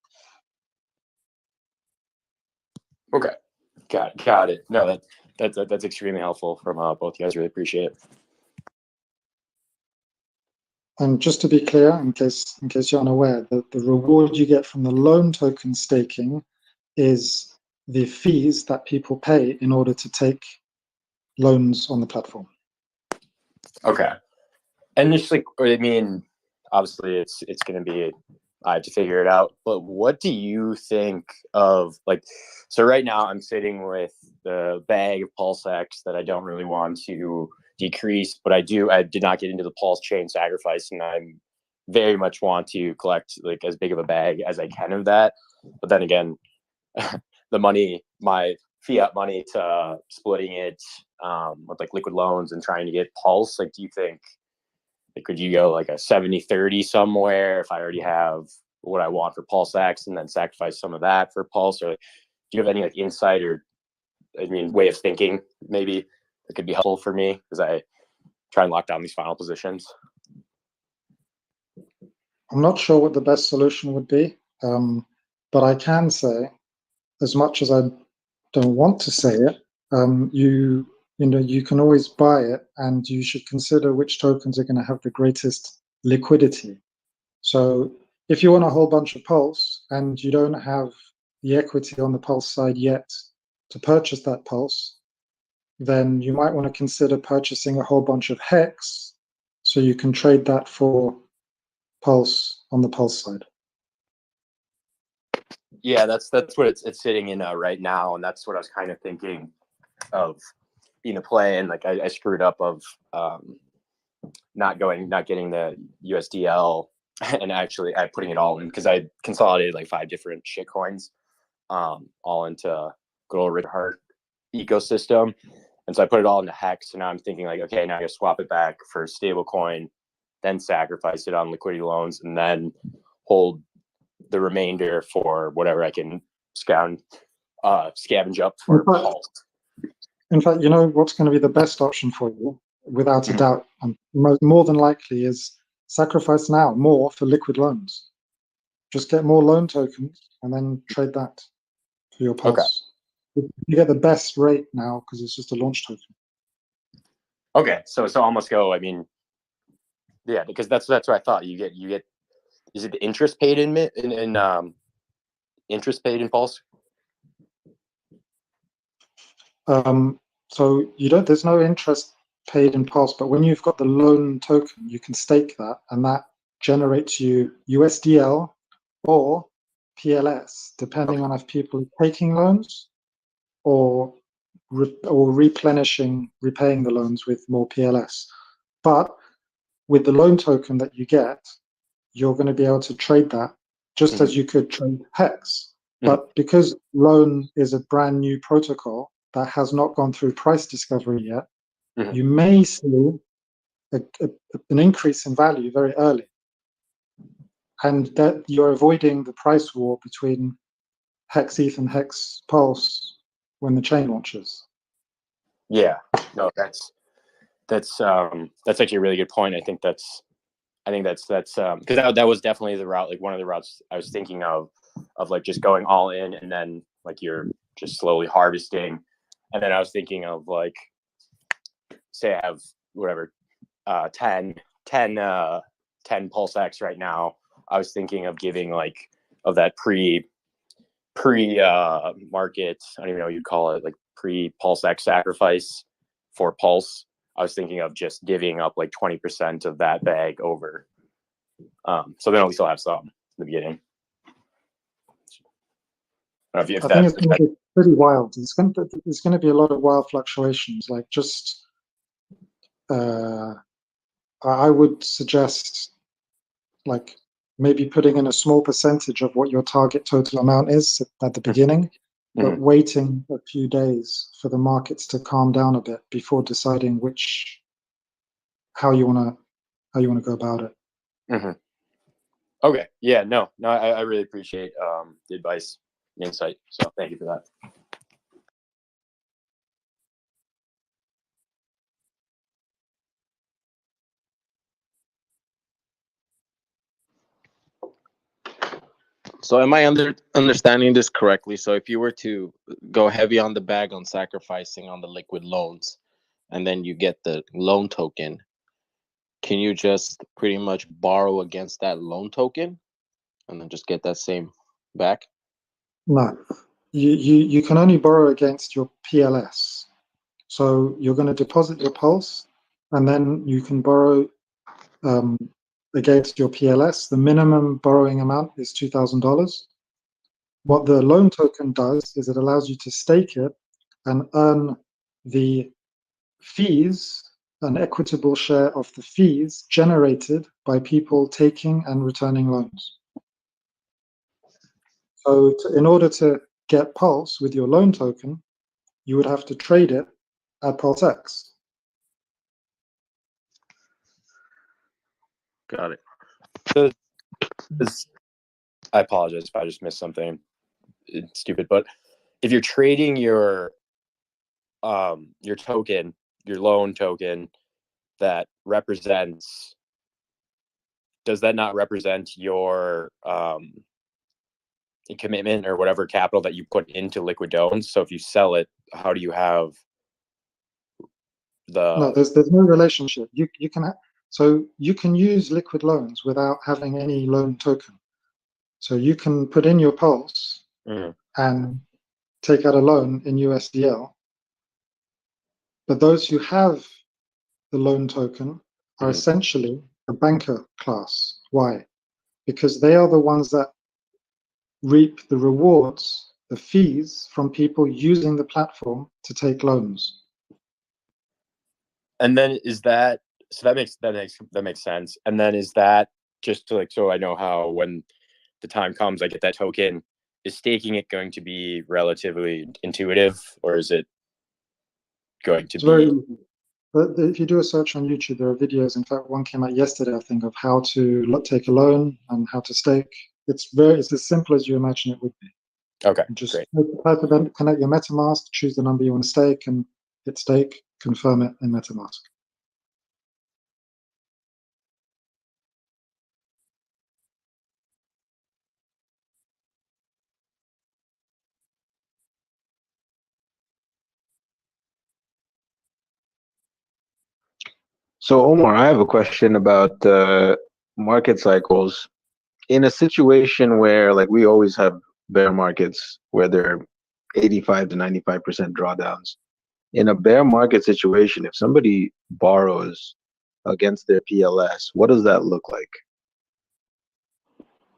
Okay, got it. No, that's extremely helpful from both you guys. Really appreciate it. And just to be clear, in case you're unaware, the reward you get from the loan token staking is the fees that people pay in order to take loans on the platform. Okay, and just like, I mean, obviously it's going to be, I have to figure it out, but what do you think of, like, so right now I'm sitting with the bag of PulseX that I don't really want to decrease, but I did not get into the Pulse chain sacrifice, and I very much want to collect like as big of a bag as I can of that. But then again, the money, my fiat money, to splitting it with like liquid loans and trying to get Pulse, like, do you think, like, could you go like a 70-30 somewhere if I already have what I want for PulseX and then sacrifice some of that for Pulse? Or do you have any like insight or, I mean, way of thinking maybe that could be helpful for me as I try and lock down these final positions? I'm not sure what the best solution would be, but I can say, as much as I don't want to say it, you can always buy it, and you should consider which tokens are going to have the greatest liquidity. So if you want a whole bunch of Pulse and you don't have the equity on the Pulse side yet to purchase that Pulse, then you might want to consider purchasing a whole bunch of HEX so you can trade that for Pulse on the Pulse side. Yeah, that's what it's sitting in right now, and that's what I was kind of thinking of being a play. And like I screwed up of not getting the USDL and actually I putting it all in, because I consolidated like 5 different shit coins all into good old Rich Hart ecosystem. And so I put it all into HEX, and now I'm thinking like, okay, now I gotta swap it back for stable coin, then sacrifice it on liquidity loans, and then hold the remainder for whatever I can scavenge up for Pulse. In fact, you know what's going to be the best option for you, without a doubt, and more than likely, is sacrifice now more for liquid loans. Just get more loan tokens and then trade that for your Pulse. Okay. You get the best rate now because it's just a launch token. Okay, so almost go. I mean, yeah, because that's what I thought. You get. Is it the interest paid in interest paid in Pulse? So you don't. There's no interest paid in Pulse, but when you've got the loan token, you can stake that, and that generates you USDL or PLS, depending on if people are taking loans or repaying the loans with more PLS. But with the loan token that you get, you're going to be able to trade that just as you could trade HEX. But because loan is a brand new protocol that has not gone through price discovery yet, you may see an increase in value very early. And that you're avoiding the price war between HEX ETH and HEX Pulse when the chain launches. Yeah, no, that's actually a really good point. I think that's because that was definitely the route, like one of the routes I was thinking of like just going all in, and then like you're just slowly harvesting. And then I was thinking of like, say I have whatever 10 PulseX right now. I was thinking of giving like of that pre-market, I don't even know what you'd call it, like pre-PulseX sacrifice for Pulse. I was thinking of just divvying up like 20% of that bag over. So then at least I'll have some in the beginning. I think it's going to be pretty wild. There's going to be a lot of wild fluctuations. Like just, I would suggest like maybe putting in a small percentage of what your target total amount is at the beginning, but waiting a few days for the markets to calm down a bit before deciding how you want to go about it. Okay. Yeah. No. I really appreciate the advice, the insight. So thank you for that. So am I understanding this correctly? So if you were to go heavy on the bag on sacrificing on the liquid loans, and then you get the loan token, can you just pretty much borrow against that loan token and then just get that same back? No, you can only borrow against your PLS. So you're going to deposit your Pulse, and then you can borrow against your PLS. The minimum borrowing amount is $2,000. What the loan token does is it allows you to stake it and earn the fees, an equitable share of the fees generated by people taking and returning loans. So in order to get Pulse with your loan token, you would have to trade it at PulseX. Got it. I apologize if I just missed something. It's stupid, but if you're trading your token, your loan token that represents, does that not represent your commitment or whatever capital that you put into liquid loans? So if you sell it, how do you have the? No, there's no relationship. You can use liquid loans without having any loan token. So you can put in your Pulse and take out a loan in USDL. But those who have the loan token are essentially a banker class. Why? Because they are the ones that reap the rewards, the fees from people using the platform to take loans. And then is that, so that makes sense. And then is that just to so I know how when the time comes I get that token, is staking it going to be relatively intuitive, or is it going to be very easy? But if you do a search on YouTube, there are videos. In fact, one came out yesterday, I think, of how to take a loan and how to stake. It's as simple as you imagine it would be. Okay, just great. Connect your MetaMask, choose the number you want to stake, and hit stake, confirm it in MetaMask. So Omar, I have a question about market cycles. In a situation where, like, we always have bear markets where there are 85 to 95% drawdowns. In a bear market situation, if somebody borrows against their PLS, what does that look like?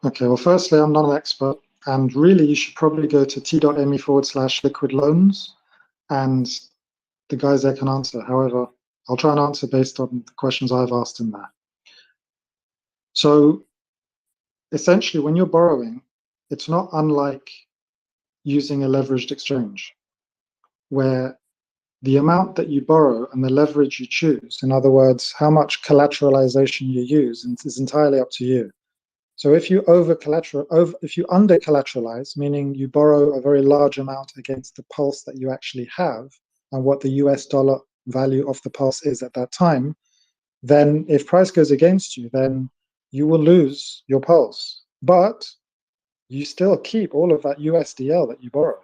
Okay, well, firstly, I'm not an expert, and really you should probably go to t.me/liquid loans, and the guys there can answer. However, I'll try and answer based on the questions I've asked in there. So essentially, when you're borrowing, it's not unlike using a leveraged exchange, where the amount that you borrow and the leverage you choose, in other words, how much collateralization you use, is entirely up to you. So if you if you under collateralize, meaning you borrow a very large amount against the Pulse that you actually have and what the US dollar value of the Pulse is at that time, then if price goes against you, then you will lose your Pulse. But you still keep all of that USDL that you borrowed.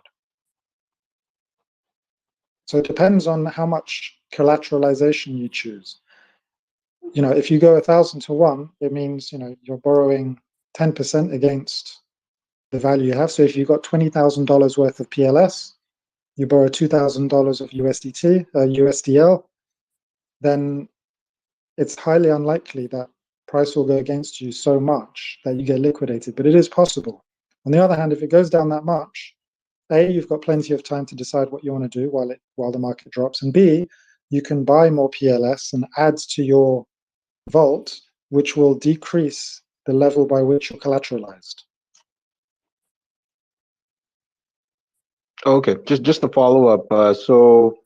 So it depends on how much collateralization you choose. If you go 1,000 to 1, it means you're borrowing 10% against the value you have. So if you've got $20,000 worth of PLS, you borrow $2,000 of USDL, then it's highly unlikely that price will go against you so much that you get liquidated, but it is possible. On the other hand, if it goes down that much, A, you've got plenty of time to decide what you want to do while the market drops, and B, you can buy more PLS and add to your vault, which will decrease the level by which you're collateralized. Okay, just to follow up. So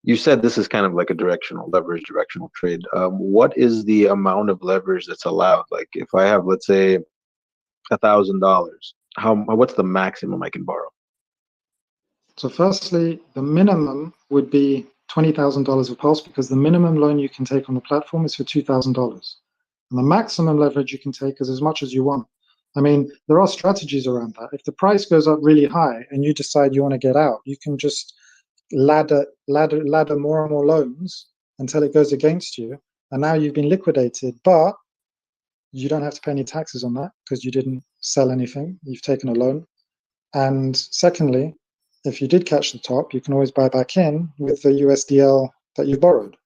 you said this is kind of like a leverage directional trade. What is the amount of leverage that's allowed? Like if I have, let's say, $1,000, what's the maximum I can borrow? So firstly, the minimum would be $20,000 of Pulse, because the minimum loan you can take on the platform is for $2,000. And the maximum leverage you can take is as much as you want. I mean, there are strategies around that. If the price goes up really high and you decide you want to get out, you can just ladder more and more loans until it goes against you. And now you've been liquidated, but you don't have to pay any taxes on that because you didn't sell anything. You've taken a loan. And secondly, if you did catch the top, you can always buy back in with the USDL that you borrowed,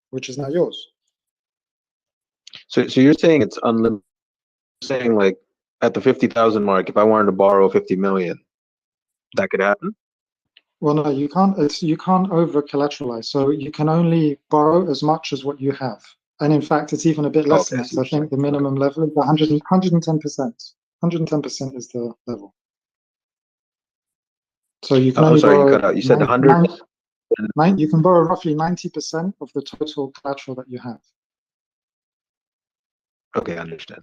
which is now yours. So you're saying it's unlimited? You're saying like at the 50,000 mark, if I wanted to borrow 50 million, that could happen? Well, no, you can't. You can't over collateralize. So you can only borrow as much as what you have. And in fact, it's even a bit less than that. So I think the minimum level is 110%. 110% is the level. So you can only sorry, borrow. you cut out. You said 100. You can borrow roughly 90% of the total collateral that you have. Okay, I understand.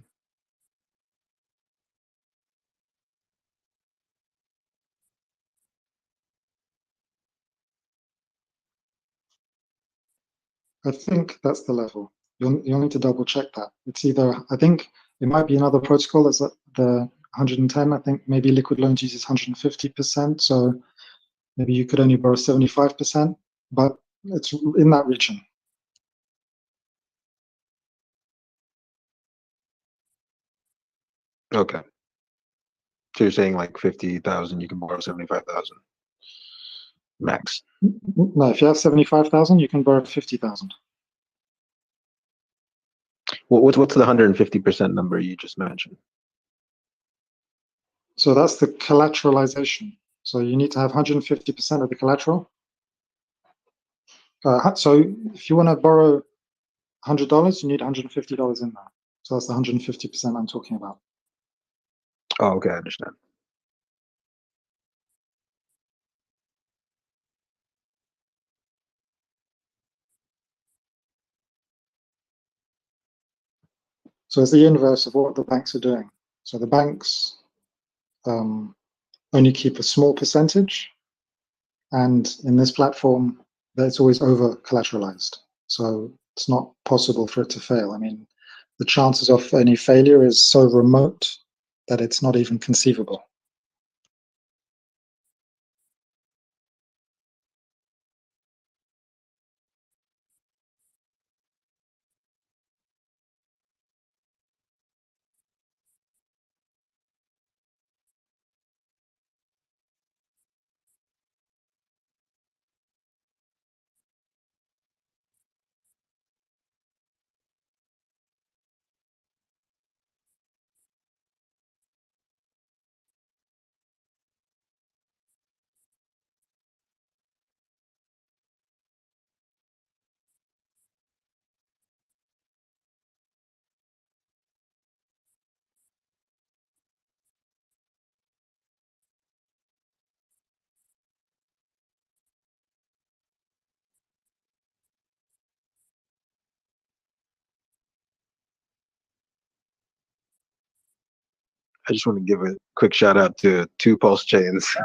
I think that's the level. You'll need to double check that. It's either, I think it might be another protocol that's at the 110. I think maybe Liquid Loans uses 150%. So maybe you could only borrow 75%, but it's in that region. Okay. So you're saying like 50,000, you can borrow 75,000 max. No, if you have 75,000, you can borrow 50,000. What's the 150% number you just mentioned? So that's the collateralization. So you need to have 150% of the collateral. So if you want to borrow $100, you need $150 in there. So that's the 150% I'm talking about. Oh, okay, I understand. So it's the inverse of what the banks are doing. So the banks only keep a small percentage, and in this platform, it's always over collateralized. So it's not possible for it to fail. I mean, the chances of any failure is so remote that it's not even conceivable. I just want to give a quick shout out to 2 Pulse chains.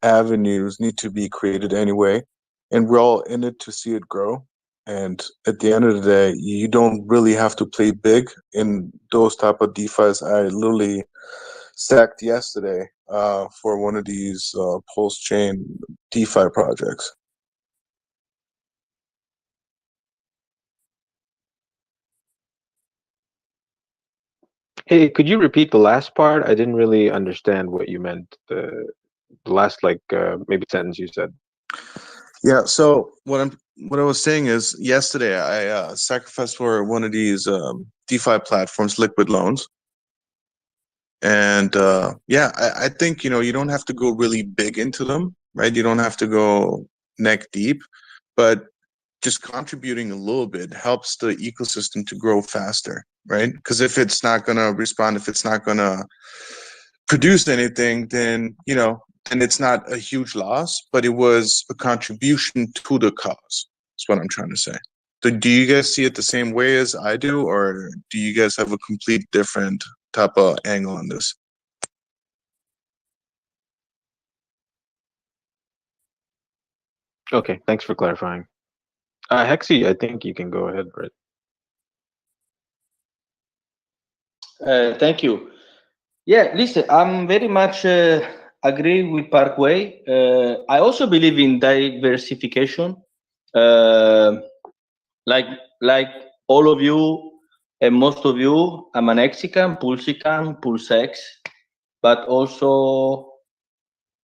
avenues need to be created anyway, and we're all in it to see it grow. And at the end of the day, you don't really have to play big in those type of DeFi's. I literally stacked yesterday for one of these Pulse Chain DeFi projects. Hey, could you repeat the last part? I didn't really understand what you meant. The last maybe sentence you said. Yeah. So what I was saying is yesterday I sacrificed for one of these DeFi platforms, liquid loans. And yeah, I think you don't have to go really big into them, right? You don't have to go neck deep, but just contributing a little bit helps the ecosystem to grow faster, right? Because if it's not going to respond, if it's not going to produce anything, then then it's not a huge loss, but it was a contribution to the cause. That's what I'm trying to say. Do you guys see it the same way as I do, or do you guys have a complete different type of angle on this? Okay, thanks for clarifying. Hexy, I think you can go ahead, Brett. Thank you. Yeah, listen, I'm very much agree with Parkway. I also believe in diversification. Like all of you and most of you, I'm an Mexican, PulseX, but also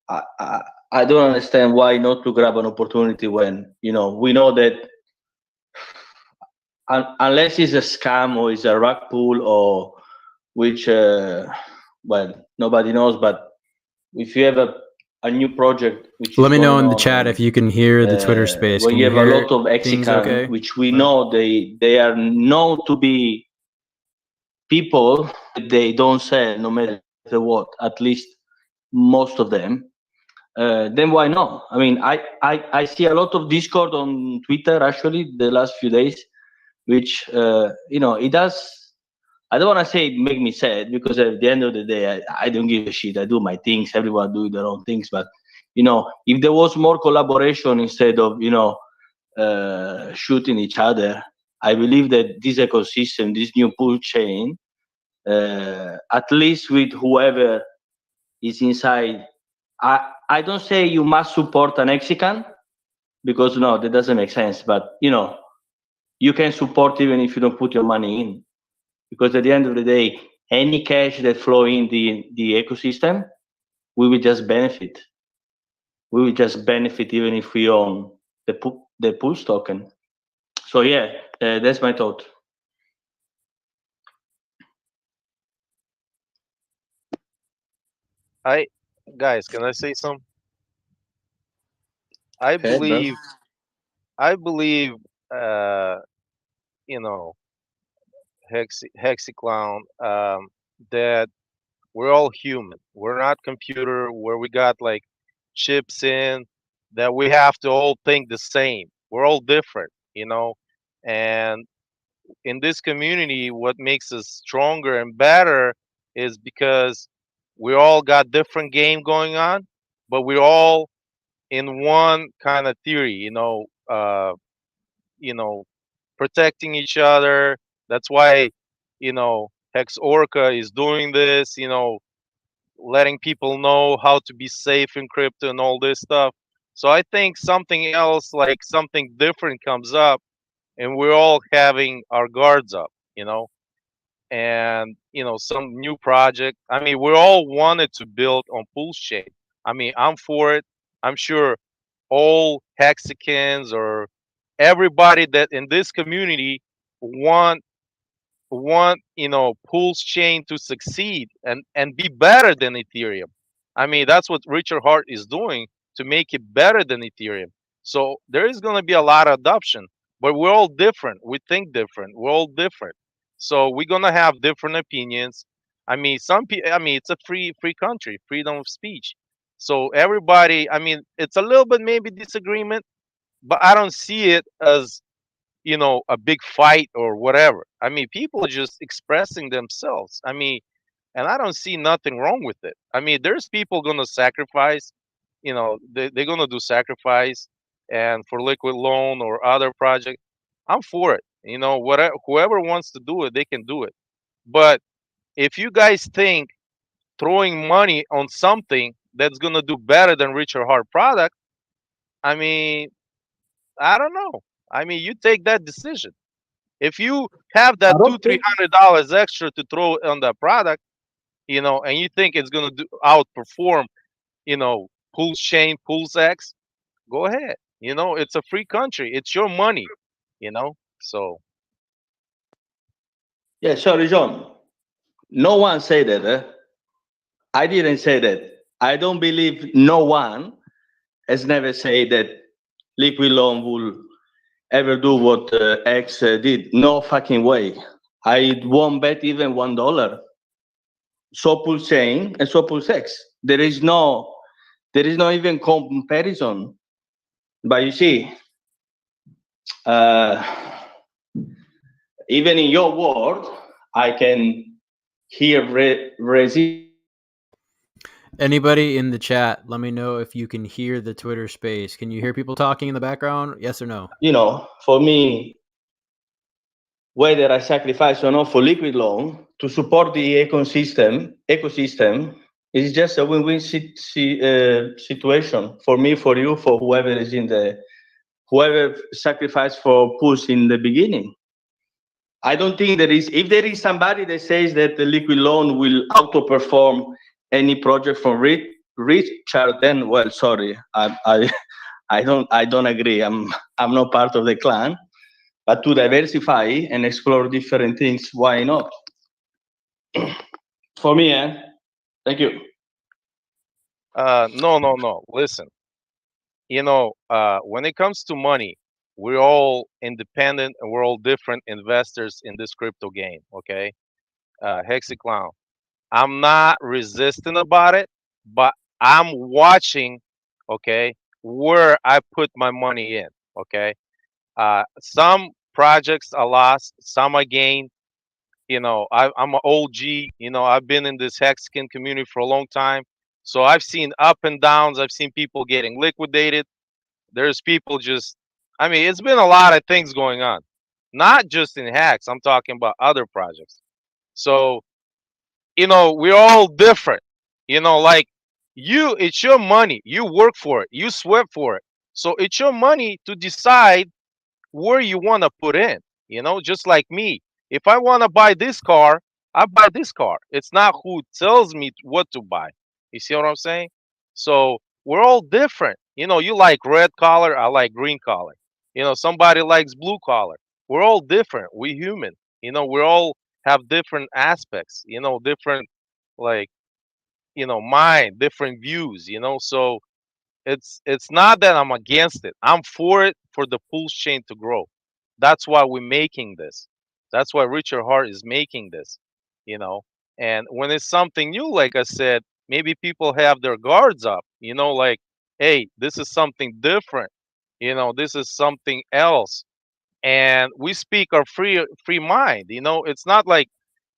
I don't understand why not to grab an opportunity when we know that unless it's a scam or it's a rug pull or which well, nobody knows, but if you have a new project which Let is me know going in the on chat and, if you can hear the Twitter space. when Can you you have a hear lot of things Mexican, okay? which we know they are known to be people that they don't sell no matter what, at least most of them, then why not? I mean, I see a lot of Discord on Twitter actually the last few days, which it does. I don't want to say it make me sad because at the end of the day, I don't give a shit. I do my things. Everyone do their own things. But if there was more collaboration instead of shooting each other, I believe that this ecosystem, this new pool chain, at least with whoever is inside, I don't say you must support an Mexican because no, that doesn't make sense. But you can support even if you don't put your money in. Because at the end of the day, any cash that flow in the ecosystem, we will just benefit. We will just benefit even if we own the Pulse token. So yeah, that's my thought. Guys, can I say something? I Hey, bro. believe, you know, Hexiclown, that we're all human. We're not computer where we got like chips in that we have to all think the same. We're all different, and in this community, what makes us stronger and better is because we all got different game going on, but we're all in one kind of theory, you know, protecting each other. That's why, Hex Orca is doing this, letting people know how to be safe in crypto and all this stuff. So I think something else, like something different comes up and we're all having our guards up, and some new project. I mean, we all wanted to build on Pulse Chain. I mean, I'm for it. I'm sure all Hexicans or everybody that in this community want Pulse Chain to succeed and be better than Ethereum. I mean, that's what Richard Hart is doing to make it better than Ethereum. So there is going to be a lot of adoption, but we're all different. We think different. We're all different. So we're going to have different opinions. I mean, it's a free country, freedom of speech. So everybody, I mean, it's a little bit maybe disagreement, but I don't see it as a big fight or whatever. I mean, people are just expressing themselves. I mean, and I don't see nothing wrong with it. I mean, there's people gonna sacrifice they're gonna do sacrifice, and for liquid loan or other project, I'm for it. Whatever, whoever wants to do it, they can do it. But if you guys think throwing money on something that's gonna do better than richer hard product, I mean, I don't know. I mean, you take that decision. If you have I that two, don't three think. hundred dollars extra to throw on that product, and you think it's gonna outperform, Pulse Chain, PulseX, go ahead. It's a free country. It's your money. So Yeah, sorry, John. No one said that. I didn't say that. I don't believe no one has never said that liquid loan will ever do what X did. No fucking way. I won't bet even $1. So Pulse Chain and so PulseX. There is no even comparison. But you see, uh, even in your world, I can hear resist. Anybody in the chat, let me know if you can hear the Twitter space. Can you hear people talking in the background? Yes or no? For me, whether I sacrifice or not for liquid loan to support the ecosystem is just a win-win situation for me, for you, for whoever sacrificed for push in the beginning. I don't think if there is somebody that says that the liquid loan will outperform any project from Richard, then well, sorry, I don't agree. I'm not part of the clan. But to diversify and explore different things, why not? For me, thank you. no. Listen, when it comes to money, we're all independent and we're all different investors in this crypto game. Okay, Hexiclown. I'm not resistant about it, but I'm watching, okay, where I put my money in. Okay, some projects I lost, some I gained. I'm an OG. I've been in this Hexagon community for a long time, so I've seen up and downs. I've seen people getting liquidated. There's people just, I mean, it's been a lot of things going on, not just in Hex. I'm talking about other projects. So we're all different. Like it's your money. You work for it. You sweat for it. So it's your money to decide where you want to put in. Just like me. If I want to buy this car, I buy this car. It's not who tells me what to buy. You see what I'm saying? So we're all different. You like red collar, I like green collar. Somebody likes blue collar. We're all different. We human. We all have different aspects. Different like mind, different views. So it's not that I'm against it. I'm for it, for the pulse chain to grow. That's why we're making this. That's why Richard Hart is making this. You know, and when it's something new, like I said, maybe people have their guards up. Like, hey, this is something different. This is something else, and we speak our free mind. It's not like,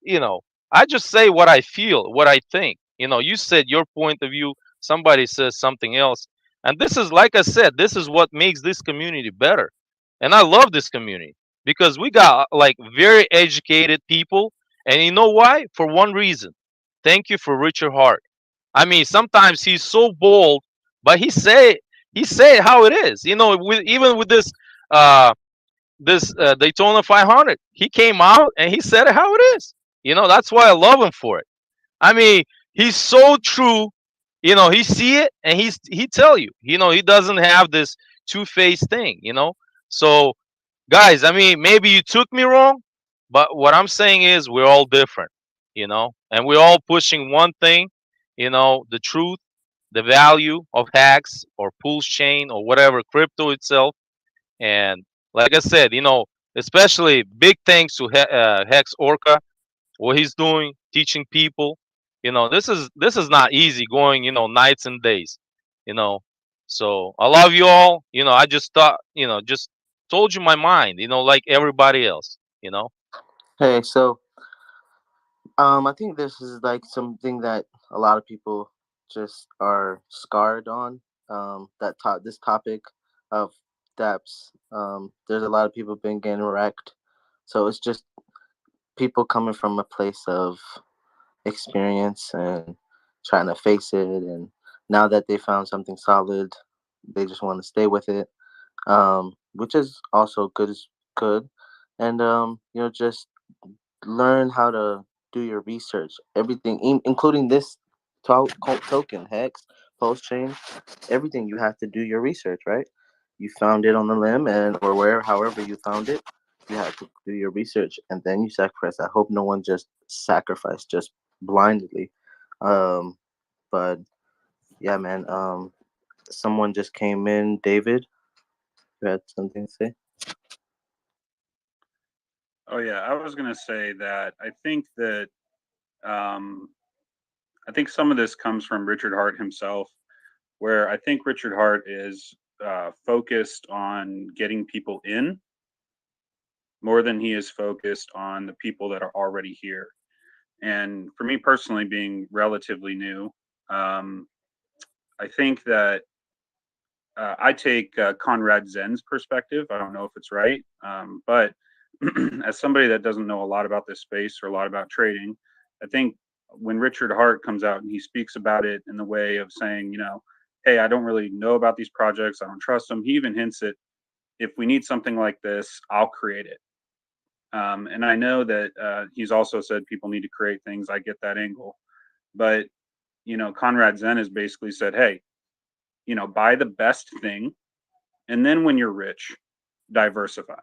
you know, I just say what I feel, what I think. You said your point of view, somebody says something else. And this is, like I said, this is what makes this community better. And I love this community because we got like very educated people. And you know why? For one reason. Thank you for Richard Hart. I mean, sometimes he's so bold, but he say it how it is. Even with this Daytona 500. He came out and he said it how it is. That's why I love him for it. I mean, he's so true. He see it and he tell you. He doesn't have this two-faced thing. So guys, I mean, maybe you took me wrong, but what I'm saying is we're all different. And we're all pushing one thing. The truth, the value of hacks or pulse chain or whatever crypto itself. And like I said, especially big thanks to Hex Orca, what he's doing, teaching people. This is not easy going, nights and days. You know, so I love you all. I just thought, just told you my mind. Like everybody else. Hey, so I think this is like something that a lot of people just are scarred on, this topic of dApps. There's a lot of people been getting wrecked, so it's just people coming from a place of experience and trying to face it. And now that they found something solid, they just want to stay with it, which is also good. And just learn how to do your research. Everything, including this token, Hex, Pulse Chain, everything you have to do your research, right? You found it on the limb, and or where, however you found it, you have to do your research and then you sacrifice. I hope no one just sacrificed just blindly. But yeah, man. Someone just came in. David, you had something to say? Oh yeah, I was gonna say that I think that I think some of this comes from Richard Hart himself, where I think Richard Hart is focused on getting people in more than he is focused on the people that are already here. And for me personally, being relatively new, I think that I take Conrad Zen's perspective. I don't know if it's right, but as somebody that doesn't know a lot about this space or a lot about trading, I think when Richard Hart comes out and he speaks about it in the way of saying, hey, I don't really know about these projects, I don't trust them. He even hints at, if we need something like this, I'll create it. And I know that he's also said people need to create things. I get that angle, but Conrad Zen has basically said, hey, buy the best thing, and then when you're rich, diversify.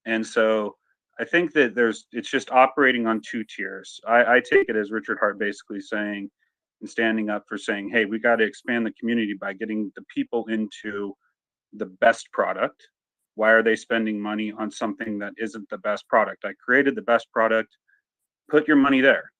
And so I think that it's just operating on two tiers. I take it as Richard Hart basically saying and standing up for saying, hey, we got to expand the community by getting the people into the best product. Why are they spending money on something that isn't the best product? I created the best product, put your money there.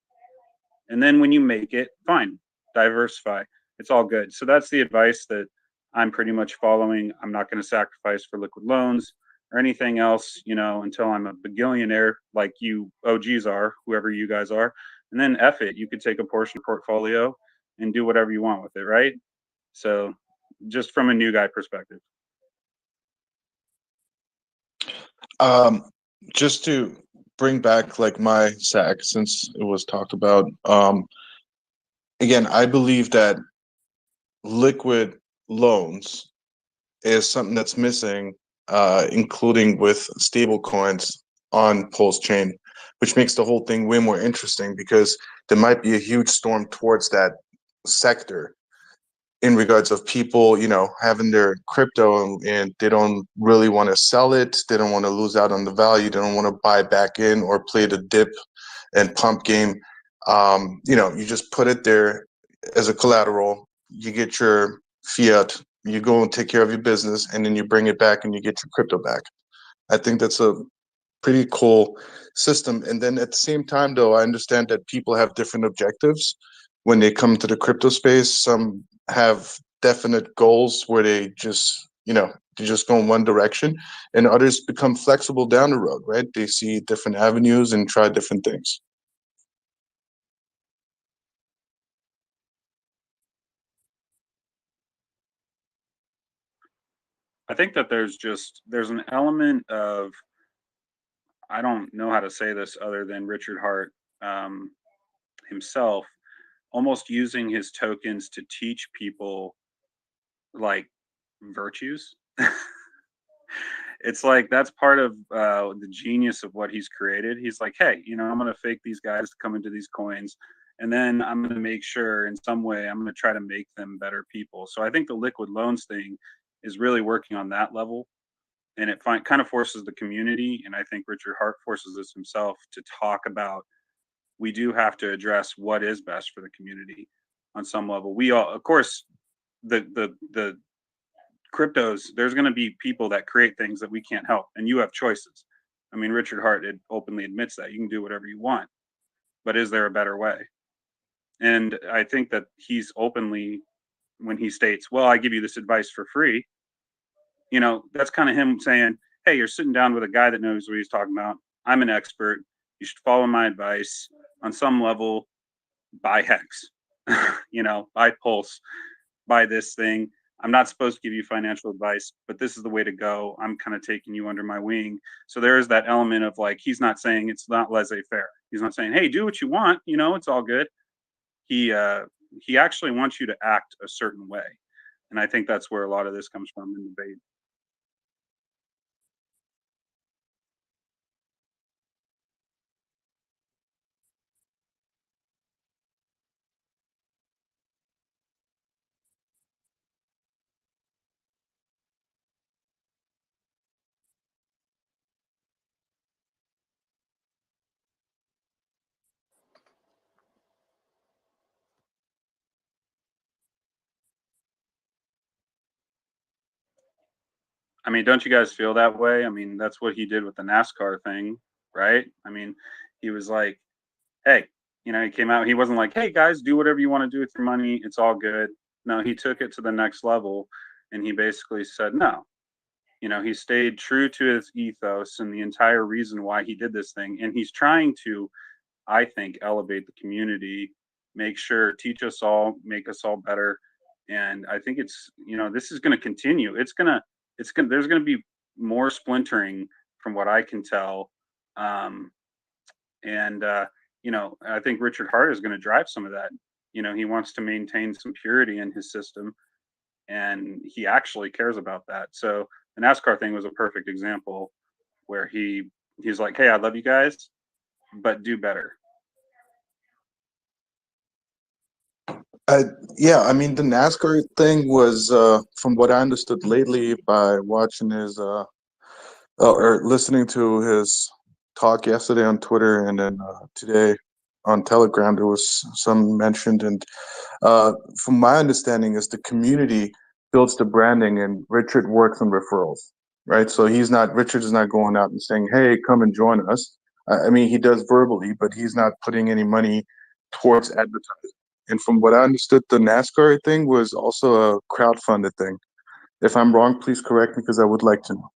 And then when you make it, fine, diversify. It's all good. So that's the advice that I'm pretty much following. I'm not going to sacrifice for liquid loans or anything else, until I'm a billionaire like you OGs are, whoever you guys are. And then F it, you could take a portion of portfolio and do whatever you want with it, right? So just from a new guy perspective. Just to bring back like my SAC, since it was talked about, again, I believe that liquid loans is something that's missing, including with stable coins on Pulse chain, which makes the whole thing way more interesting, because there might be a huge storm towards that sector in regards of people, having their crypto and they don't really want to sell it. They don't want to lose out on the value. They don't want to buy back in or play the dip and pump game. You just put it there as a collateral. You get your fiat, you go and take care of your business, and then you bring it back and you get your crypto back. I think that's a pretty cool system. And then at the same time, though, I understand that people have different objectives when they come to the crypto space. Some have definite goals where they just, they just go in one direction, and others become flexible down the road, right? They see different avenues and try different things. I think that there's an element of, I don't know how to say this other than Richard Hart himself, almost using his tokens to teach people like virtues. It's like that's part of the genius of what he's created. He's like, hey, I'm going to fake these guys to come into these coins, and then I'm going to make sure in some way I'm going to try to make them better people. So I think the liquid loans thing is really working on that level, and it kind of forces the community. And I think Richard Hart forces us himself to talk about, we do have to address what is best for the community on some level. We all, of course, the cryptos, there's going to be people that create things that we can't help, and you have choices. I mean, Richard Hart openly admits that you can do whatever you want, but is there a better way? And I think that he's openly, when he states, well, I give you this advice for free, that's kind of him saying, hey, you're sitting down with a guy that knows what he's talking about. I'm an expert. You should follow my advice. On some level, buy Hex, buy Pulse, buy this thing. I'm not supposed to give you financial advice, but this is the way to go. I'm kind of taking you under my wing. So there is that element of like, he's not saying it's not laissez-faire. He's not saying, hey, do what you want, you know, it's all good. He actually wants you to act a certain way. And I think that's where a lot of this comes from in debate. I mean, don't you guys feel that way? I mean, that's what he did with the NASCAR thing, right? I mean, he was like, hey, you know, he came out, he wasn't like, hey guys, do whatever you want to do with your money. It's all good. No, he took it to the next level and he basically said, no, you know, he stayed true to his ethos and the entire reason why he did this thing. And he's trying to, I think, elevate the community, make sure, teach us all, make us all better. And I think it's, you know, this is going to continue. There's going to be more splintering from what I can tell. Um, and, you know, I think Richard Hart is going to drive some of that. You know, he wants to maintain some purity in his system and he actually cares about that. So the NASCAR thing was a perfect example where he's like, hey, I love you guys, but do better. Yeah, I mean the NASCAR thing was, from what I understood lately by watching his or listening to his talk yesterday on Twitter, and then today on Telegram there was some mentioned, and from my understanding is the community builds the branding and Richard works on referrals, right? So Richard is not going out and saying, hey, come and join us. I mean, he does verbally, but he's not putting any money towards advertising. And from what I understood, the NASCAR thing was also a crowdfunded thing. If I'm wrong, please correct me because I would like to know.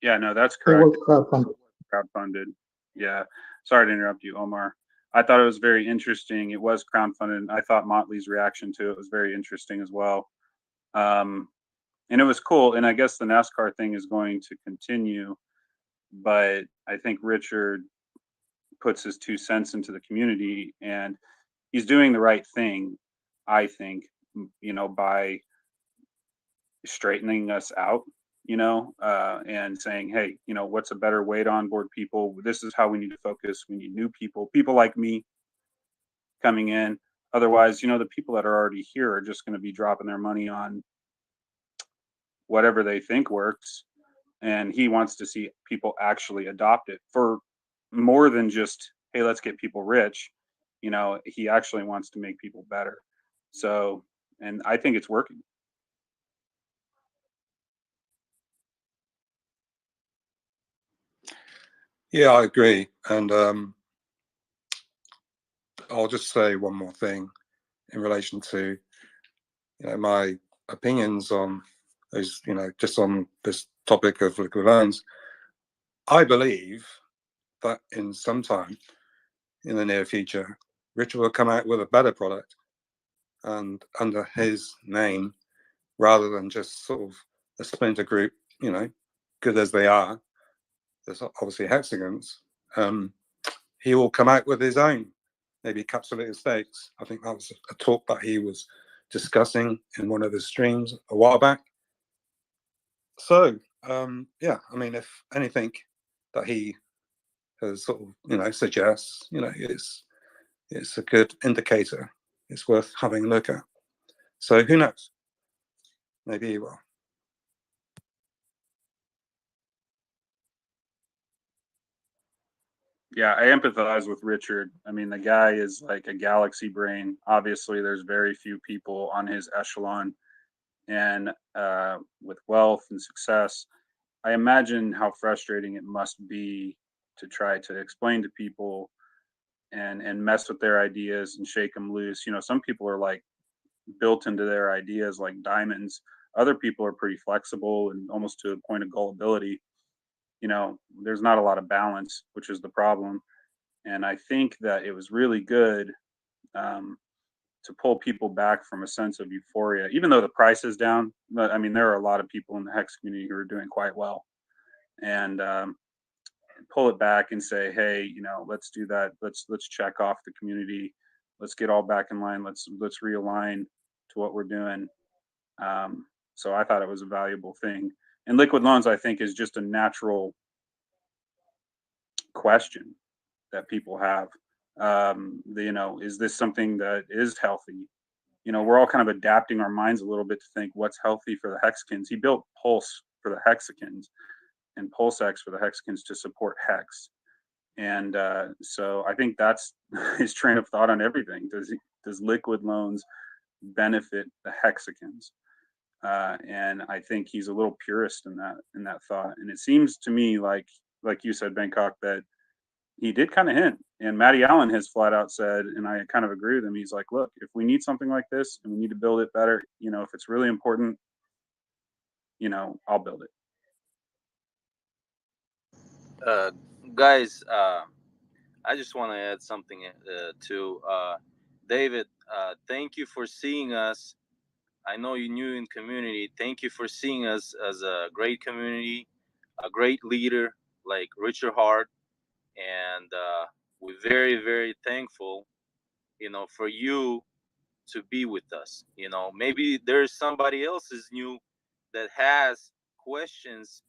Yeah, no, that's It correct. was crowdfunded. Crowdfunded. Yeah. Sorry to interrupt you, Omar. I thought it was very interesting. It was crowdfunded. I thought Motley's reaction to it was very interesting as well. And it was cool. And I guess the NASCAR thing is going to continue, but I think Richard puts his 2 cents into the community and he's doing the right thing, I think, you know, by straightening us out, you know, and saying, hey, you know, what's a better way to onboard people? This is how we need to focus. We need new people like me coming in. Otherwise, you know, the people that are already here are just going to be dropping their money on whatever they think works. And he wants to see people actually adopt it for more than just, hey, let's get people rich. You know, he actually wants to make people better. So, and I think it's working. Yeah, I agree. And I'll just say one more thing in relation to, you know, my opinions on those, you know, just on this topic of liquid loans. I believe that in some time in the near future, Richard will come out with a better product and under his name, rather than just sort of a splinter group, you know, good as they are. There's obviously hexagons. He will come out with his own, maybe capsulated stakes. I think that was a talk that he was discussing in one of his streams a while back. So, yeah, I mean, if anything that he has sort of, you know, suggests, you know, it's a good indicator. It's worth having a look at. So who knows? Maybe he will. Yeah, I empathize with Richard. I mean, the guy is like a galaxy brain. Obviously, there's very few people on his echelon, and with wealth and success, I imagine how frustrating it must be to try to explain to people and mess with their ideas and shake them loose. You know, some people are like built into their ideas like diamonds. Other people are pretty flexible and almost to a point of gullibility. You know, there's not a lot of balance, which is the problem. And I think that it was really good to pull people back from a sense of euphoria, even though the price is down. But I mean, there are a lot of people in the HEX community who are doing quite well, and pull it back and say, hey, you know, let's do that. Let's check off the community. Let's get all back in line. Let's realign to what we're doing. So I thought it was a valuable thing. And liquid loans, I think, is just a natural question that people have. You know, is this something that is healthy? You know, we're all kind of adapting our minds a little bit to think what's healthy for the Hexkins. He built Pulse for the Hexikins and PulseX for the Hexkins to support Hex. And so I think that's his train of thought on everything. Does liquid loans benefit the Hexikins? And I think he's a little purist in that thought. And it seems to me like you said, Bangkok, that he did kind of hint. And Matty Allen has flat out said, and I kind of agree with him, he's like, look, if we need something like this and we need to build it better, you know, if it's really important, you know, I'll build it. Guys, I just want to add something to David. Thank you for seeing us. I know you're new in community. Thank you for seeing us as a great community, a great leader like Richard Hart, and we're very, very thankful, you know, for you to be with us. You know, maybe there's somebody else is new that has questions.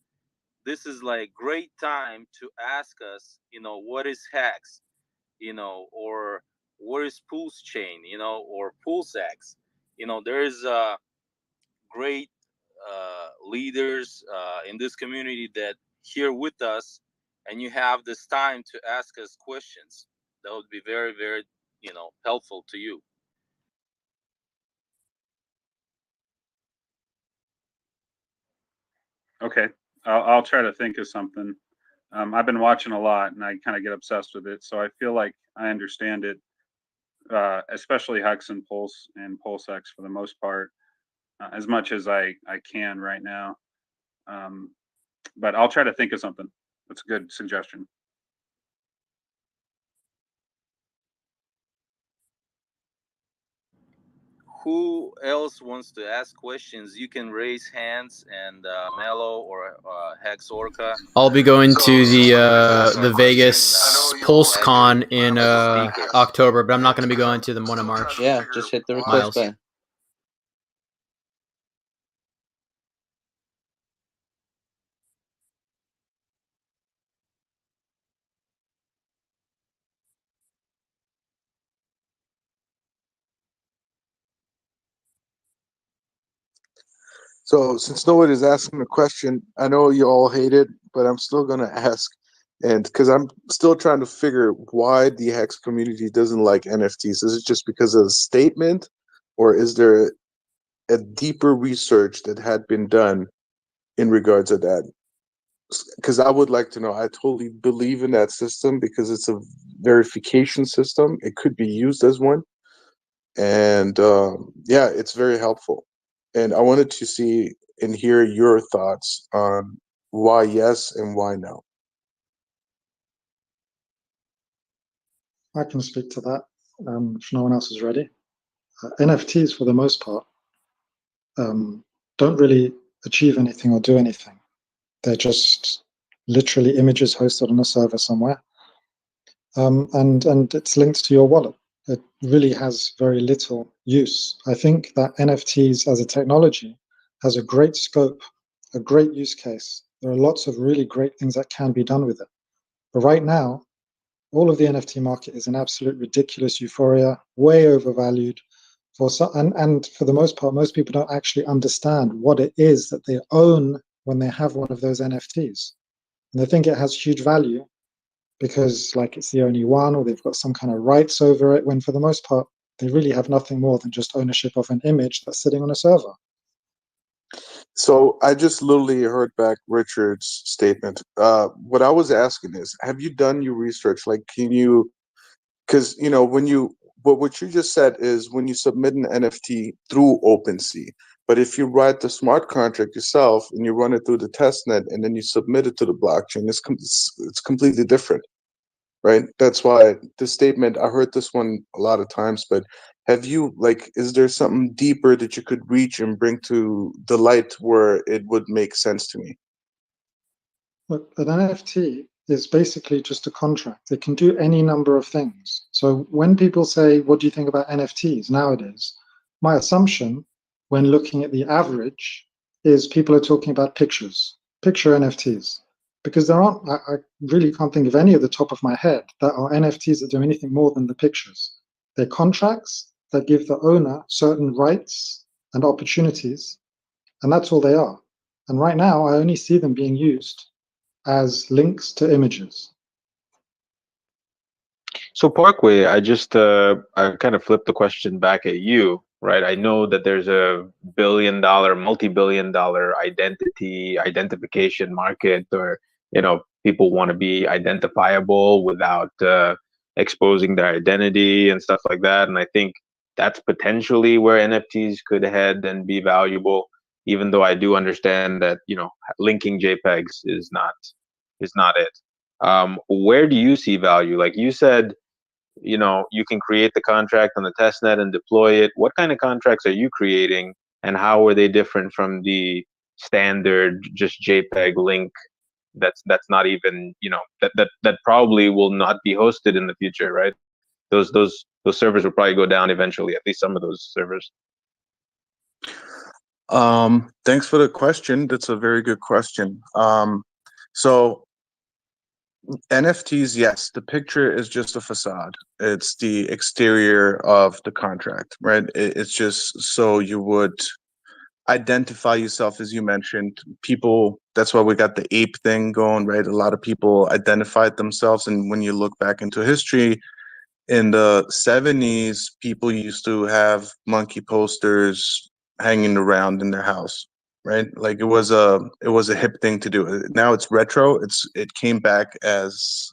This is like great time to ask us, you know, what is HEX, you know, or what is Pulse Chain, you know, or PulseX. You know, there's great leaders in this community that here with us, and you have this time to ask us questions. That would be very, very, you know, helpful to you. Okay, I'll try to think of something. I've been watching a lot, and I kind of get obsessed with it. So I feel like I understand it, especially Hex and Pulse and PulseX for the most part, as much as I can right now. But I'll try to think of something. That's a good suggestion. Who else wants to ask questions? You can raise hands, and Mello or HEX ORCA. I'll be going to the Vegas PulseCon in October, but I'm not going to be going to the one in March. Yeah, just hit the request Miles. button. So since nobody's asking a question, I know you all hate it, but I'm still going to ask. And because I'm still trying to figure why the HEX community doesn't like NFTs. Is it just because of the statement, or is there a deeper research that had been done in regards to that? Because I would like to know. I totally believe in that system because it's a verification system. It could be used as one. And yeah, it's very helpful. And I wanted to see and hear your thoughts on why yes and why no. I can speak to that if no one else is ready. NFTs, for the most part, don't really achieve anything or do anything. They're just literally images hosted on a server somewhere. And it's linked to your wallet. It really has very little use. I think that NFTs as a technology has a great scope, a great use case. There are lots of really great things that can be done with it. But right now, all of the NFT market is an absolute ridiculous euphoria, way overvalued. And for the most part, most people don't actually understand what it is that they own when they have one of those NFTs. And they think it has huge value because like it's the only one, or they've got some kind of rights over it, when for the most part, they really have nothing more than just ownership of an image that's sitting on a server. So I just literally heard back Richard's statement. What I was asking is, have you done your research? Like, can you, because, you know, what you just said is when you submit an NFT through OpenSea, but if you write the smart contract yourself and you run it through the testnet and then you submit it to the blockchain, it's completely different. right? That's why this statement, I heard this one a lot of times, but have you, like, is there something deeper that you could reach and bring to the light where it would make sense to me? Look, an NFT is basically just a contract. It can do any number of things. So when people say, what do you think about NFTs nowadays? My assumption when looking at the average is people are talking about picture NFTs. Because there aren't, I really can't think of any at the top of my head that are NFTs that do anything more than the pictures. They're contracts that give the owner certain rights and opportunities, and that's all they are. And right now, I only see them being used as links to images. So Parkway, I kind of flipped the question back at you, right? I know that there's a billion-dollar, multi-billion-dollar identification market, or people want to be identifiable without exposing their identity and stuff like that. And I think that's potentially where NFTs could head and be valuable. Even though I do understand that linking JPEGs is not it. Where do you see value? Like you said, you can create the contract on the testnet and deploy it. What kind of contracts are you creating, and how are they different from the standard just JPEG link that's not even, that probably will not be hosted in the future, right? Those servers will probably go down eventually, at least some of those servers. Thanks for the question. That's a very good question. So NFTs, yes, the picture is just a facade. It's the exterior of the contract, right? It's just so you would identify yourself, as you mentioned. People, that's why we got the ape thing going, right? A lot of people identified themselves, and when you look back into history, in the 70s, people used to have monkey posters hanging around in their house, right? Like it was a hip thing to do. Now it's retro. It came back as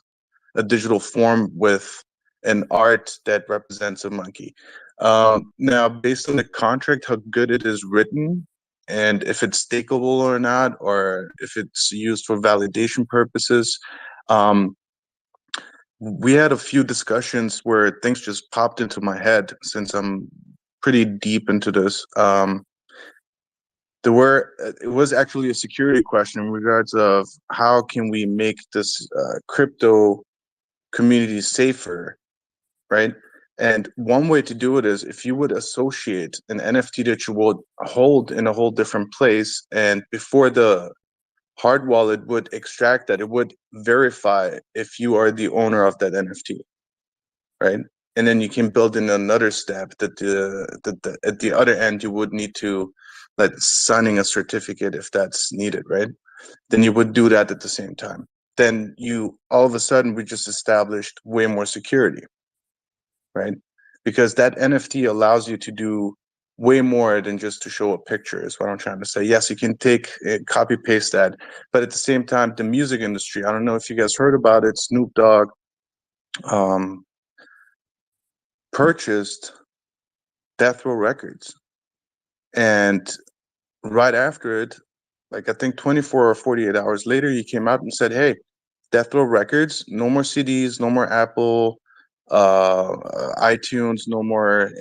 a digital form with an art that represents a monkey. Now, based on the contract, how good it is written, and if it's stakeable or not, or if it's used for validation purposes, we had a few discussions where things just popped into my head since I'm pretty deep into this. It was actually a security question in regards of how can we make this crypto community safer, right? And one way to do it is if you would associate an NFT that you would hold in a whole different place, and before the hard wallet would extract that, it would verify if you are the owner of that NFT, right? And then you can build in another step that at the other end you would need to, like, signing a certificate if that's needed, right? Then you would do that at the same time. Then you all of a sudden we just established way more security, right? Because that NFT allows you to do way more than just to show a picture, is what I'm trying to say. Yes, you can take copy paste that, but at the same time, the music industry, I don't know if you guys heard about it, Snoop Dogg purchased Death Row Records, and right after it, like I think 24 or 48 hours later, he came out and said, hey, Death Row Records, no more CDs, no more Apple, iTunes, no more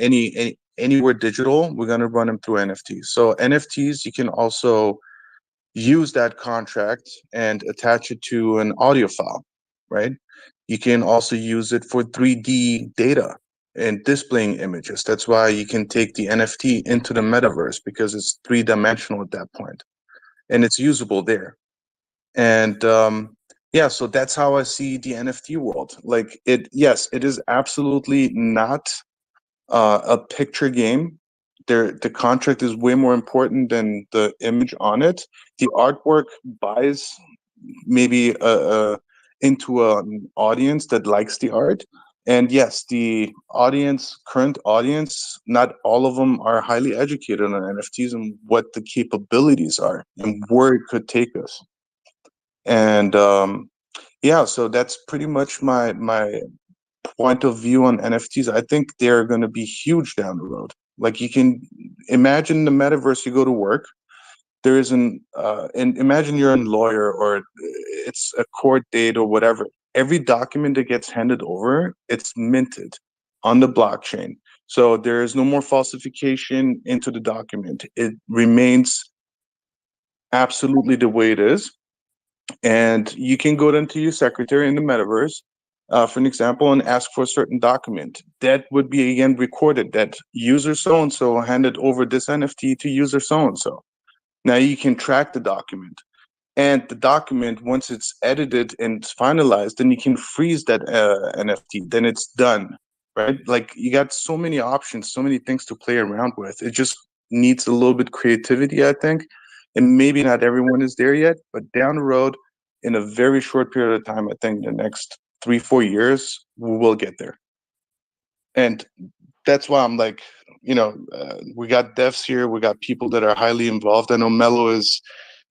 anywhere digital. We're going to run them through NFTs. So NFTs, you can also use that contract and attach it to an audio file, right? You can also use it for 3D data and displaying images. That's why you can take the NFT into the metaverse, because it's 3-dimensional at that point, and it's usable there. And yeah, so that's how I see the NFT world. Like yes, it is absolutely not a picture game. The contract is way more important than the image on it. The artwork buys maybe into an audience that likes the art. And yes, the current audience, not all of them are highly educated on NFTs and what the capabilities are and where it could take us. And yeah, so that's pretty much my point of view on NFTs. I think they're going to be huge down the road. Like, you can imagine the metaverse, you go to work, there is and imagine you're a lawyer, or it's a court date or whatever, every document that gets handed over, it's minted on the blockchain. So there is no more falsification into the document. It remains absolutely the way it is. And you can go then to your secretary in the metaverse, for an example, and ask for a certain document. That would be again recorded that user so-and-so handed over this NFT to user so-and-so. Now you can track the document. And the document, once it's edited and it's finalized, then you can freeze that NFT. Then it's done, right? Like you got so many options, so many things to play around with. It just needs a little bit creativity, I think. And maybe not everyone is there yet, but down the road, in a very short period of time, I think the next 3-4 years, we will get there. And that's why I'm like, we got devs here, we got people that are highly involved. I know Mello is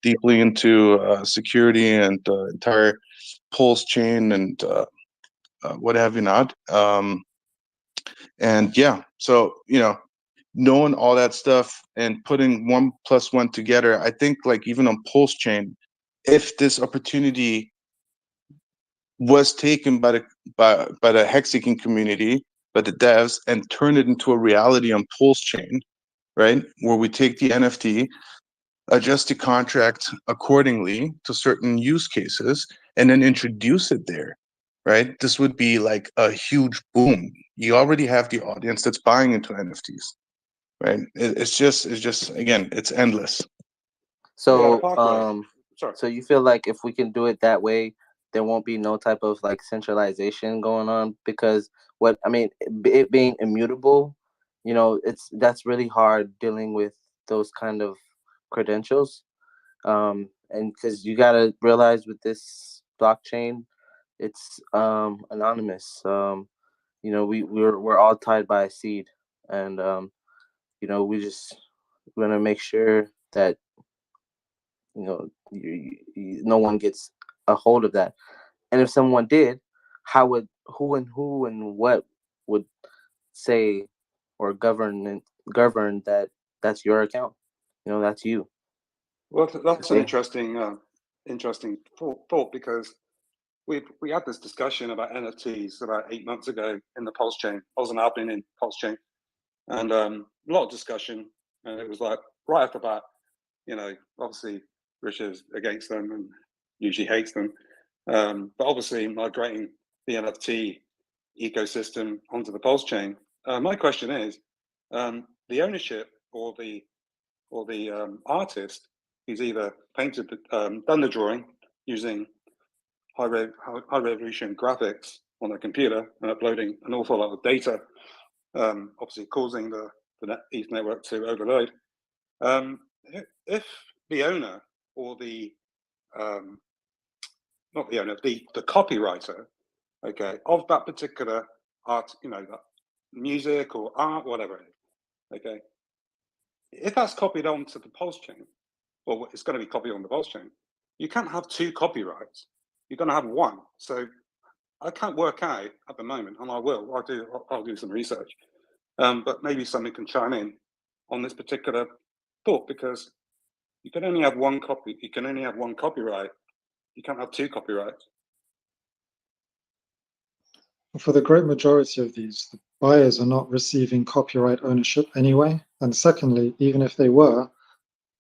deeply into security and entire Pulse chain and what have you not. And yeah, so, knowing all that stuff and putting 1 + 1 together, I think like even on Pulse chain, if this opportunity was taken by the hex-seeking community, by the devs, and turn it into a reality on Pulse chain, right, where we take the NFT, adjust the contract accordingly to certain use cases, and then introduce it there, right? This would be like a huge boom. You already have the audience that's buying into NFTs, right? It's just again, it's endless. So, Sorry. so you feel like if we can do it that way, there won't be no type of like centralization going on, because it being immutable, that's really hard dealing with those kind of credentials. And because you gotta realize with this blockchain, it's anonymous. We're all tied by a seed, and we just want to make sure that no one gets a hold of that. And if someone did, who and what would say or govern that that's your account? That's you. Well, that's an interesting thought, because we had this discussion about NFTs about 8 months ago in the Pulse chain. I was an admin in Pulse chain, and a lot of discussion, and it was like right off the bat, obviously Richard's against them and usually hates them, but obviously migrating the NFT ecosystem onto the Pulse chain. My question is, the ownership or the artist who's either painted, done the drawing using high resolution graphics on a computer and uploading an awful lot of data, obviously causing the ETH network to overload. If the owner or not the owner, the copywriter, okay, of that particular art, music or art, whatever it is, okay, if that's copied onto the Pulse chain, or it's going to be copied on the Pulse chain, you can't have 2 copyrights. You're going to have 1. So I can't work out at the moment, and I will. I'll do some research, but maybe somebody can chime in on this particular thought, because you can only have 1 copy. You can only have 1 copyright. You can't have 2 copyrights. For the great majority of these, the buyers are not receiving copyright ownership anyway. And secondly, even if they were,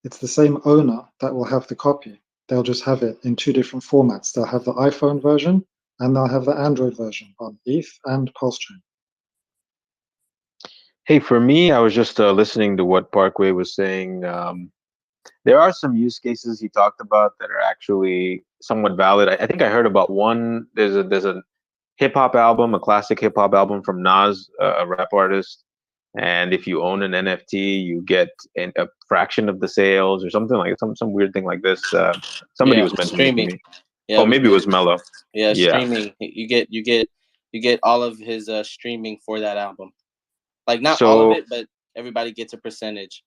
it's the same owner that will have the copy. They'll just have it in 2 different formats. They'll have the iPhone version and they'll have the Android version on ETH and Pulse chain. Hey, for me, I was just listening to what Parkway was saying. There are some use cases he talked about that are actually somewhat valid. I think I heard about one. There's a hip hop album, a classic hip hop album from Nas, a rap artist, and if you own an NFT, you get a fraction of the sales or something like some weird thing like this. Somebody was mentioning it to me. Yeah, maybe it was Mello. Yeah, streaming. You get all of his streaming for that album. Like not all of it, but everybody gets a percentage.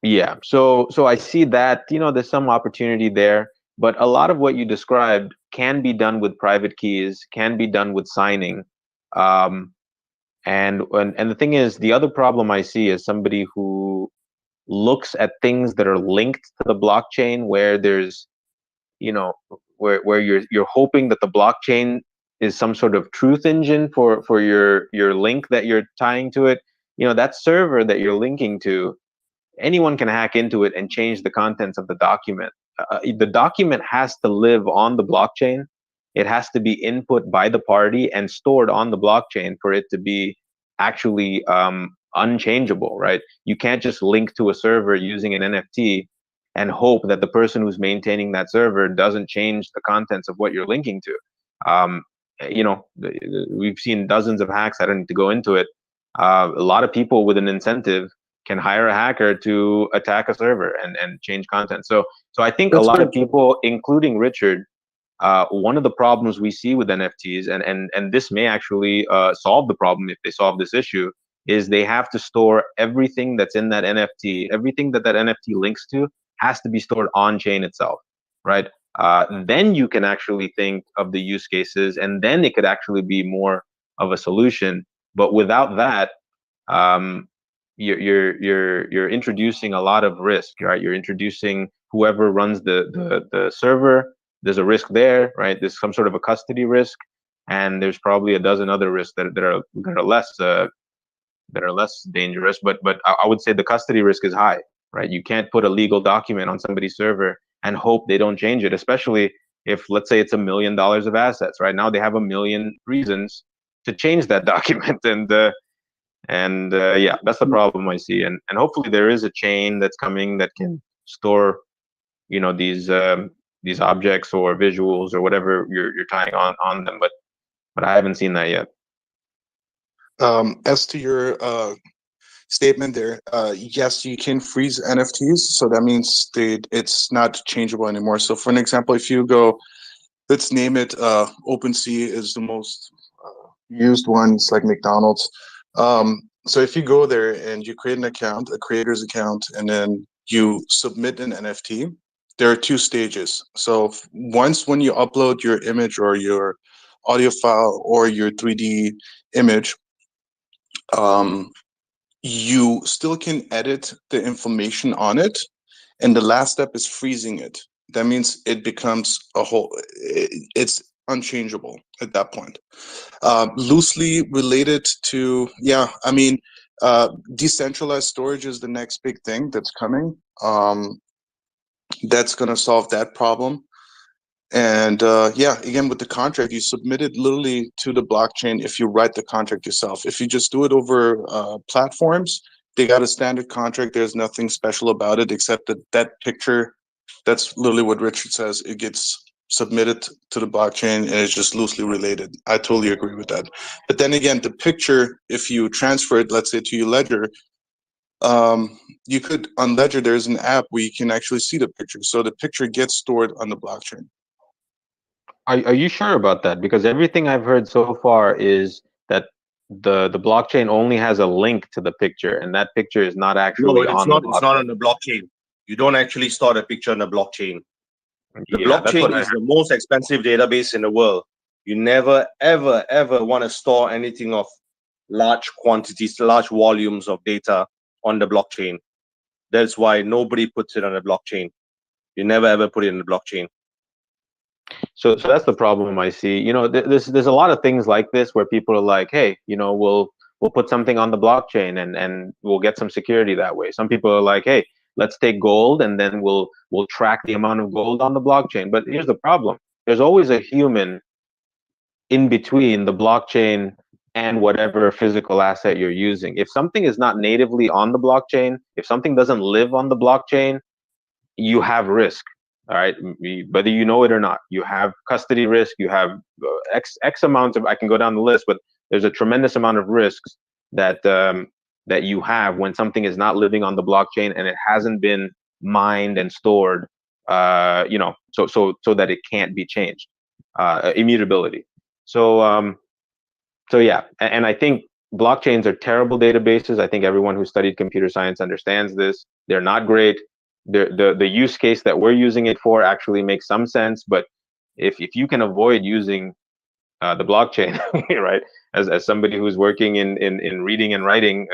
Yeah. So I see that, there's some opportunity there, but a lot of what you described can be done with private keys, can be done with signing. And the thing is, the other problem I see is somebody who looks at things that are linked to the blockchain where there's, where you're hoping that the blockchain is some sort of truth engine for your link that you're tying to it. That server that you're linking to, anyone can hack into it and change the contents of the document. The document has to live on the blockchain. It has to be input by the party and stored on the blockchain for it to be actually unchangeable, right? You can't just link to a server using an NFT and hope that the person who's maintaining that server doesn't change the contents of what you're linking to. We've seen dozens of hacks. I don't need to go into it. A lot of people with an incentive can hire a hacker to attack a server and change content. So I think a lot of people, including Richard, one of the problems we see with NFTs, and this may actually solve the problem if they solve this issue, is they have to store everything that's in that NFT. Everything that NFT links to has to be stored on chain itself, right? Then you can actually think of the use cases, and then it could actually be more of a solution. But without that, you're introducing a lot of risk, right? You're introducing whoever runs the server. There's a risk there, right? There's some sort of a custody risk, and there's probably a dozen other risks that are less dangerous. But I would say the custody risk is high, right? You can't put a legal document on somebody's server and hope they don't change it, especially if, let's say, it's $1 million of assets. Right now, they have 1 million reasons to change that document, and yeah, that's the problem I see. And hopefully there is a chain that's coming that can store, these objects or visuals or whatever you're tying on them. But I haven't seen that yet. As to your statement there, yes, you can freeze NFTs. So that means it's not changeable anymore. So for an example, if you go, let's name it, OpenSea is the most used one. It's like McDonald's. So if you go there and you create an account, a creator's account, and then you submit an NFT, there are 2 stages. So when you upload your image or your audio file or your 3D image, you still can edit the information on it, and the last step is freezing it. That means it becomes it's unchangeable at that point. Loosely related to, decentralized storage is the next big thing that's coming. That's going to solve that problem. And again, with the contract, you submit it literally to the blockchain if you write the contract yourself. If you just do it over platforms, they got a standard contract. There's nothing special about it except that picture. That's literally what Richard says. It gets submitted to the blockchain and it's just loosely related. I totally agree with that. But then again, the picture, if you transfer it, let's say to your Ledger, you could, on Ledger, there's an app where you can actually see the picture. So the picture gets stored on the blockchain. Are you sure about that? Because everything I've heard so far is that the blockchain only has a link to the picture, and that picture is not actually it's not on the blockchain. You don't actually store the picture on the blockchain. The blockchain is the most expensive database in the world. You never, ever, ever want to store anything of large quantities, large volumes of data on the blockchain. That's why nobody puts it on the blockchain. You never, ever put it in the blockchain. So that's the problem I see. There's a lot of things like this where people are like, hey, we'll put something on the blockchain and we'll get some security that way. Some people are like, hey, let's take gold and then we'll track the amount of gold on the blockchain. But here's the problem. There's always a human in between the blockchain and whatever physical asset you're using. If something is not natively on the blockchain, if something doesn't live on the blockchain, you have risk. All right, whether you know it or not, you have custody risk, you have X amount of, I can go down the list, but there's a tremendous amount of risks that you have when something is not living on the blockchain and it hasn't been mined and stored, so that it can't be changed, immutability. So yeah, and I think blockchains are terrible databases. I think everyone who studied computer science understands this. They're not great. The use case that we're using it for actually makes some sense, but if you can avoid using the blockchain, right, as somebody who's working in reading and writing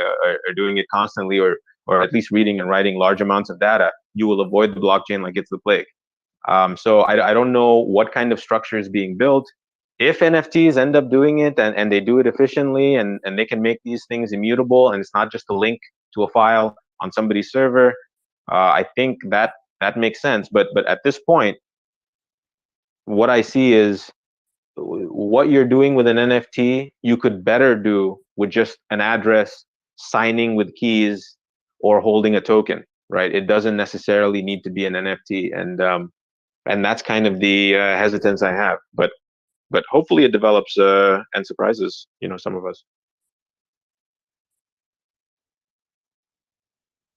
or doing it constantly, or at least reading and writing large amounts of data, you will avoid the blockchain like it's the plague. So I don't know what kind of structure is being built. If NFTs end up doing it and they do it efficiently and they can make these things immutable and it's not just a link to a file on somebody's server, I think that makes sense. But at this point, what I see is what you're doing with an NFT, you could better do with just an address, signing with keys, or holding a token, right? It doesn't necessarily need to be an NFT, and that's kind of the hesitance I have. But hopefully it develops and surprises some of us.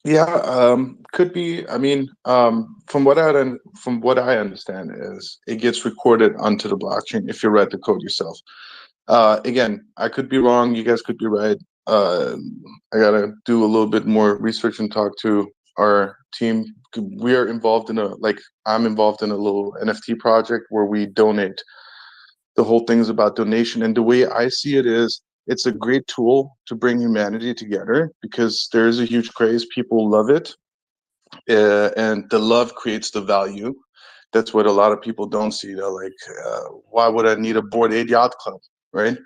Yeah, could be. I mean, from what I understand is it gets recorded onto the blockchain if you write the code yourself. Again, I could be wrong. You guys could be right. I gotta do a little bit more research and talk to our team. We are involved in I'm involved in a little NFT project where we donate. The whole thing is about donation, and the way I see it is, it's a great tool to bring humanity together because there is a huge craze. People love it, and the love creates the value. That's what a lot of people don't see. They're like, why would I need a Bored Ape Yacht Club, right?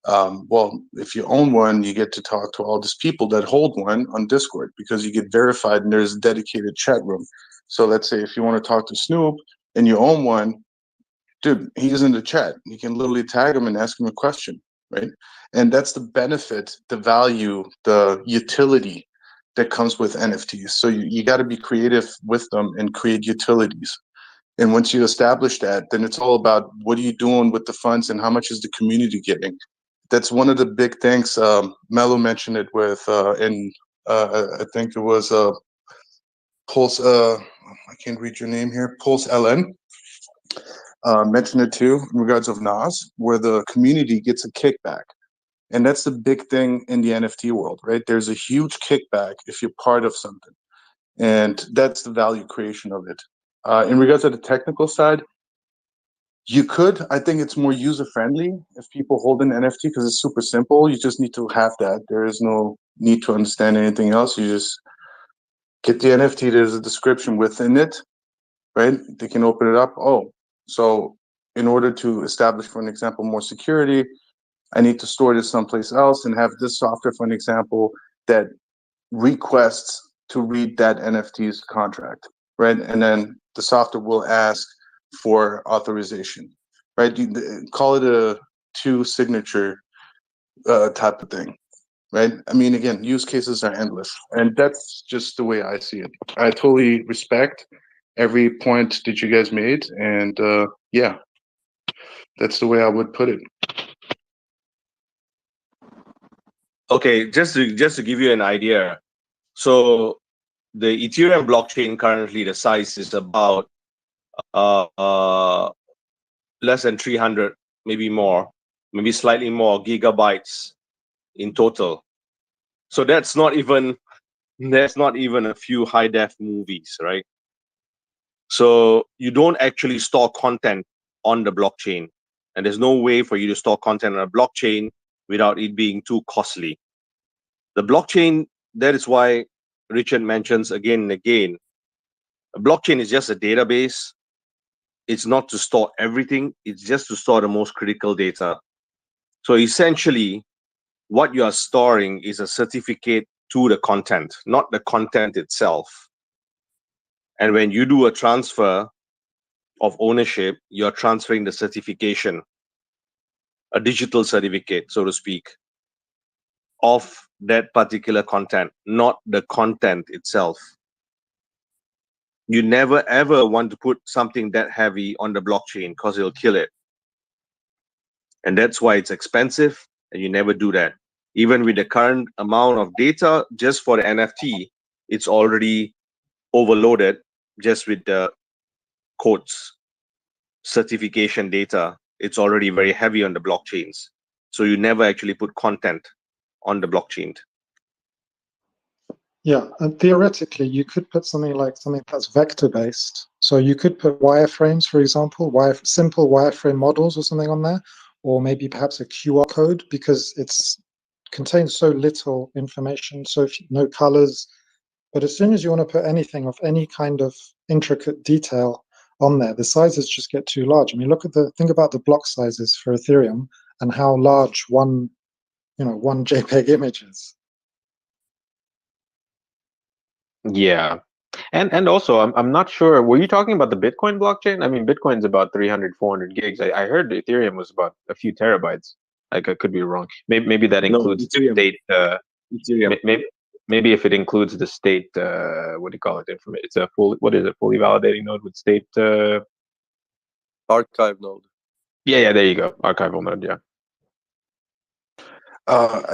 Well, if you own one, you get to talk to all these people that hold one on Discord because you get verified and there's a dedicated chat room. So let's say if you want to talk to Snoop and you own one, dude, he's in the chat. You can literally tag him and ask him a question, right? And that's the benefit, the value, the utility that comes with NFTs. So you got to be creative with them and create utilities. And once you establish that, then it's all about what are you doing with the funds and how much is the community getting. That's one of the big things. Melo mentioned it with, I think it was Pulse. I can't read your name here. Pulse LN. Mentioned it too in regards of Nas, where the community gets a kickback. And that's the big thing in the NFT world, right? There's a huge kickback if you're part of something. And that's the value creation of it. In regards to the technical side, I think it's more user-friendly if people hold an NFT because it's super simple. You just need to have that. There is no need to understand anything else. You just get the NFT. There's a description within it, right? They can open it up. Oh, so in order to establish, for an example, more security, I need to store this someplace else and have this software, for an example, that requests to read that NFT's contract, right? And then the software will ask for authorization, right? Call it a two-signature type of thing, right? I mean, again, use cases are endless, and that's just the way I see it. I totally respect every point that you guys made, and yeah, that's the way I would put it. Okay, just to give you an idea, so the Ethereum blockchain currently, the size is about less than 300, maybe more, maybe slightly more gigabytes in total. So that's not even a few high def movies, right? So you don't actually store content on the blockchain, and there's no way for you to store content on a blockchain without it being too costly. The blockchain, that is why Richard mentions again and again, a blockchain is just a database. It's not to store everything. It's just to store the most critical data. So essentially, what you are storing is a certificate to the content, not the content itself. And when you do a transfer of ownership, you're transferring the certification, a digital certificate, so to speak, of that particular content, not the content itself. You never ever want to put something that heavy on the blockchain because it'll kill it. And that's why it's expensive, and you never do that. Even with the current amount of data just for the NFT, it's already overloaded just with the codes, certification data. It's already very heavy on the blockchains. So you never actually put content on the blockchain. Yeah, and theoretically, you could put something that's vector-based. So you could put wireframes, for example, simple wireframe models or something on there, or maybe perhaps a QR code, because it's contains so little information, no colors. But as soon as you want to put anything of any kind of intricate detail on there, the sizes just get too large. I mean, think about the block sizes for Ethereum and how large one JPEG image is. Yeah. And also, I'm not sure. Were you talking about the Bitcoin blockchain? I mean, Bitcoin's about 300, 400 gigs. I heard Ethereum was about a few terabytes. Like, I could be wrong. Maybe that No, includes the Ethereum. state. Ethereum. Maybe if it includes the state. What do you call it? It's a what is it? Fully validating node with state. Archive node. Yeah. There you go. Archival node. Yeah.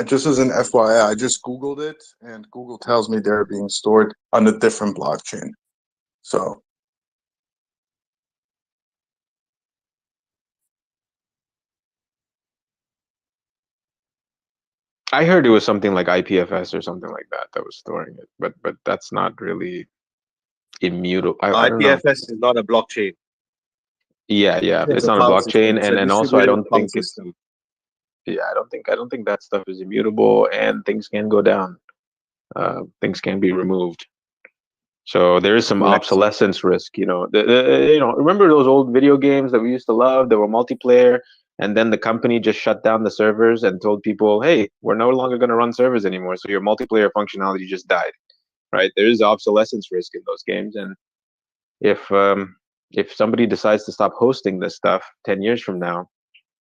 Just as an FYI, I just Googled it, and Google tells me they're being stored on a different blockchain. So. I heard it was something like IPFS or something like that was storing it, but that's not really immutable. I don't know. IPFS is not a blockchain. Yeah, it's a not a file blockchain, system. and It's a also I distributed don't file think it's. system. Yeah, I don't think that stuff is immutable, and things can go down. Things can be removed. So there is some obsolescence risk. Remember those old video games that we used to love that were multiplayer, and then the company just shut down the servers and told people, "Hey, we're no longer going to run servers anymore, so your multiplayer functionality just died." Right? There is obsolescence risk in those games, and if somebody decides to stop hosting this stuff 10 years from now,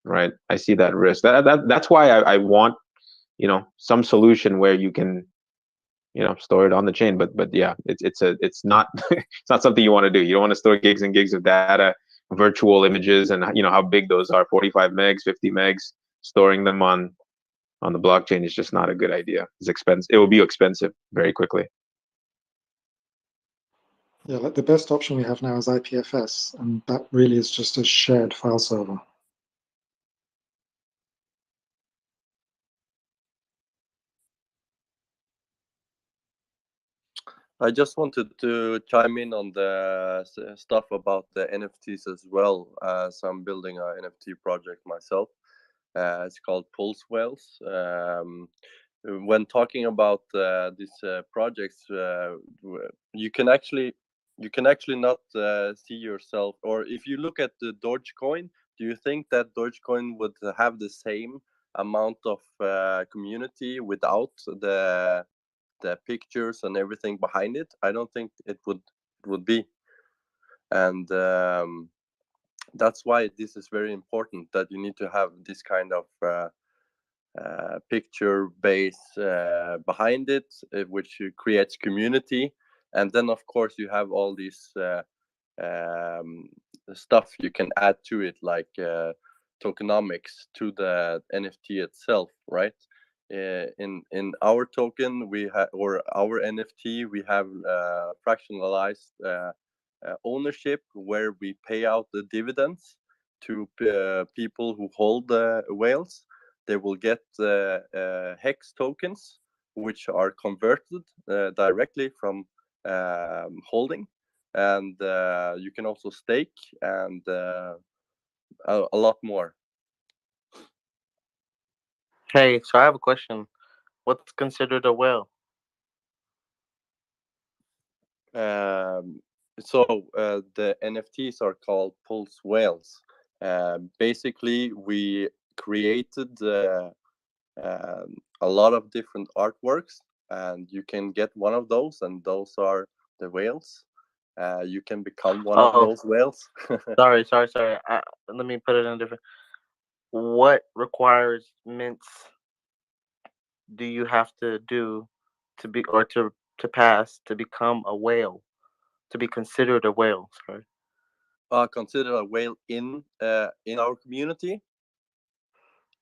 right? I see that risk. That's why I want, some solution where you can, store it on the chain. But yeah, it's not it's not something you want to do. You don't want to store gigs and gigs of data, virtual images, and how big those are, 45 megs, 50 megs. Storing them on the blockchain is just not a good idea. It's expensive. It will be expensive very quickly. Yeah, like the best option we have now is IPFS, and that really is just a shared file server. I just wanted to chime in on the stuff about the NFTs as well, as I'm building a NFT project myself. It's called PulseX. When talking about these projects, you can actually not see yourself, or if you look at the Dogecoin, do you think that Dogecoin would have the same amount of community without the pictures and everything behind it? I don't think it would be. And that's why this is very important, that you need to have this kind of picture base behind it, which creates community. And then of course you have all these stuff you can add to it, like tokenomics to the NFT itself, right? In our token we have, or our NFT, we have fractionalized ownership, where we pay out the dividends to people who hold the whales. They will get HEX tokens, which are converted directly from holding, and you can also stake, and a lot more. Hey, so I have a question. What's considered a whale? So the NFTs are called Pulse Whales. Basically, we created a lot of different artworks, and you can get one of those, and those are the whales. You can become one of those whales. sorry. Let me put it in a different. What requirements do you have to do to be, or to pass to become a whale, to be considered a whale? Sorry. Considered a whale in our community?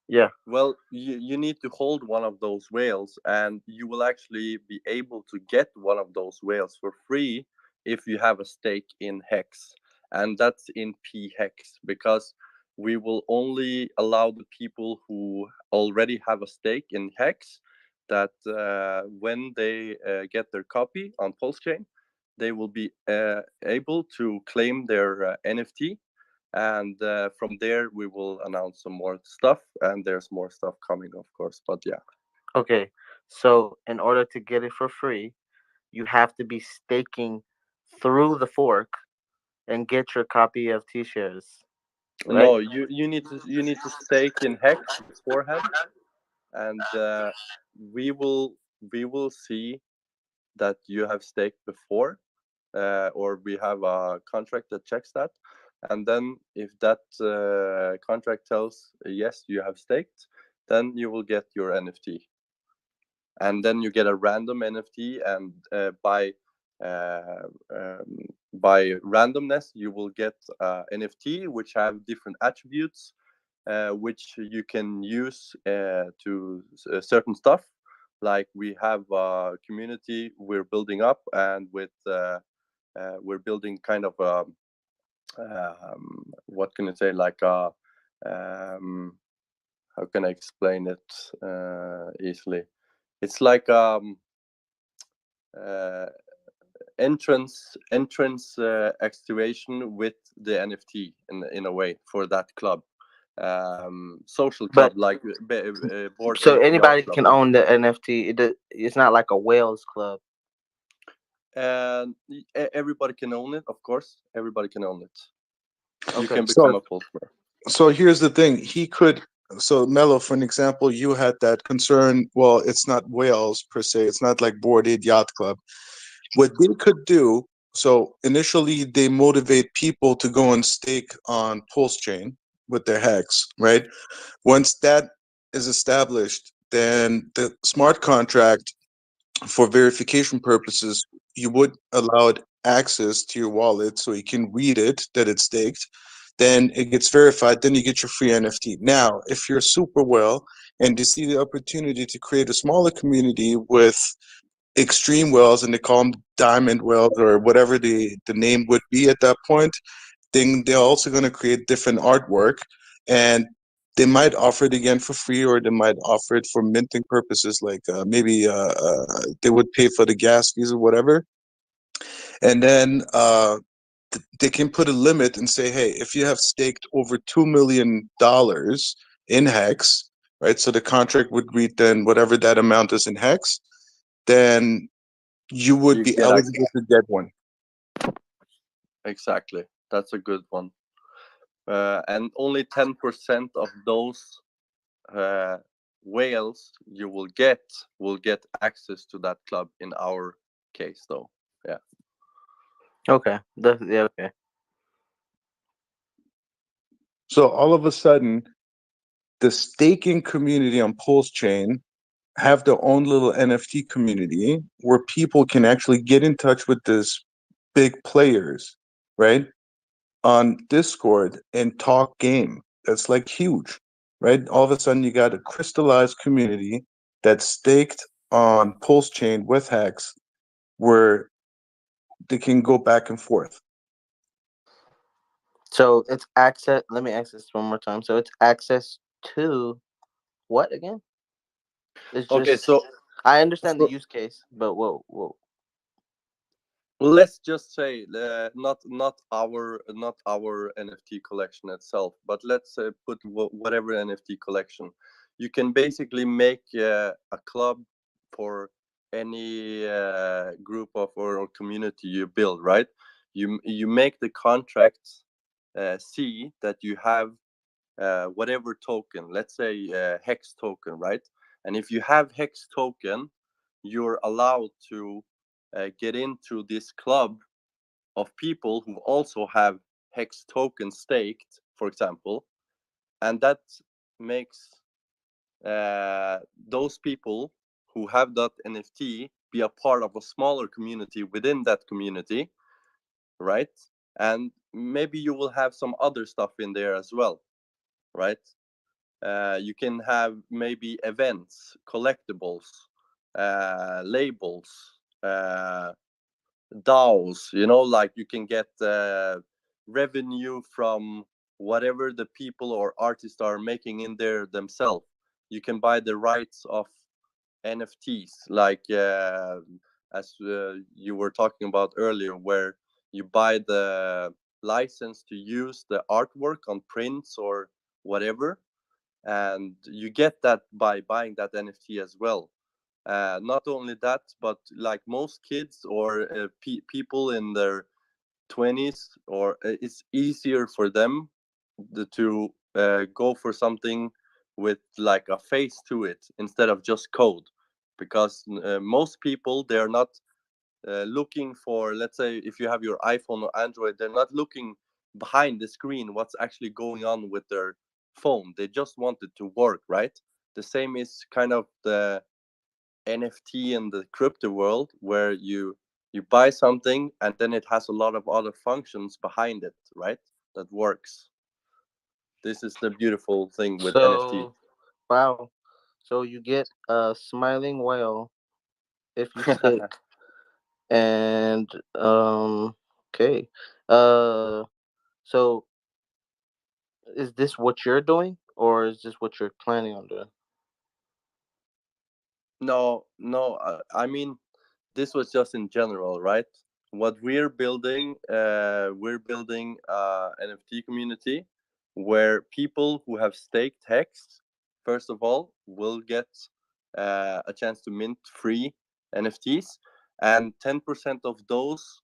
Yeah. Well, you need to hold one of those whales, and you will actually be able to get one of those whales for free if you have a stake in HEX, and that's in PHEX, because we will only allow the people who already have a stake in HEX, that when they get their copy on PulseChain, they will be able to claim their NFT. And from there we will announce some more stuff, and there's more stuff coming, of course. But yeah. Okay, so in order to get it for free, you have to be staking through the fork and get your copy of T-shares. Right? No, you need to stake in HEX beforehand, and we will see that you have staked before, or we have a contract that checks that, and then if that contract tells yes you have staked, then you will get your NFT, and then you get a random NFT, and by randomness you will get NFT which have different attributes, which you can use to certain stuff. Like we have a community we're building up, and with we're building kind of what can I say, like a how can I explain it easily? It's like entrance activation with the NFT in a way for that club, social club, But like board so ape yacht anybody club. can own the NFT. It's not like a whales club. And everybody can own it, of course. Everybody can own it. You Okay. can become a Pulsemer. So here's the thing. He could, so Mello, for an example, you had that concern. Well, it's not whales per se. It's not like Bored Ape Yacht Club. What they could do, so initially they motivate people to go and stake on Pulse Chain with their HEX, right? Once that is established, then the smart contract, for verification purposes, you would allow it access to your wallet so you can read it that it's staked. Then it gets verified, then you get your free NFT. Now, if you're super well and you see the opportunity to create a smaller community with extreme whales, and they call them diamond whales or whatever the name would be at that point, then they're also going to create different artwork, and they might offer it again for free, or they might offer it for minting purposes, like maybe they would pay for the gas fees or whatever. And then they can put a limit and say, hey, if you have staked over $2 million in HEX, right? So the contract would read then whatever that amount is in HEX, then you would You be get eligible to get one. Exactly. That's a good one. And only 10% of those whales you will get access to that club in our case, though. Yeah. Okay. Yeah. Okay. So all of a sudden, the staking community on Pulse Chain have their own little NFT community where people can actually get in touch with this big players, right, on Discord and talk game. That's like huge, right? All of a sudden, you got a crystallized community that's staked on Pulse Chain with HEX, where they can go back and forth. So it's access. Let me ask this one more time. So it's access to what again? It's just, Okay, so I understand the use case, but whoa. Let's just say not our NFT collection itself, but let's put whatever NFT collection. You can basically make a club for any group of or community you build, right? You make the contracts see that you have whatever token, let's say HEX token, right? And if you have HEX token, you're allowed to get into this club of people who also have HEX token staked, for example, and that makes those people who have that NFT be a part of a smaller community within that community, right? And maybe you will have some other stuff in there as well, right? You can have maybe events, collectibles, labels, DAOs, like you can get revenue from whatever the people or artists are making in there themselves. You can buy the rights of NFTs, like as you were talking about earlier, where you buy the license to use the artwork on prints or whatever, and you get that by buying that NFT as well. Not only that, but like most kids or people in their 20s, or it's easier for them to go for something with like a face to it instead of just code, because most people, they're not looking for, let's say if you have your iPhone or Android, they're not looking behind the screen what's actually going on with their phone. They just want it to work, right? The same is kind of the NFT in the crypto world, where you buy something and then it has a lot of other functions behind it, right? That works. This is the beautiful thing with NFT. So, wow. So you get a smiling whale if you stick. And okay. So is this what you're doing, or is this what you're planning on doing? No, no. I mean, this was just in general, right? What we're building NFT community where people who have staked HEX, first of all, will get a chance to mint free NFTs, and 10% of those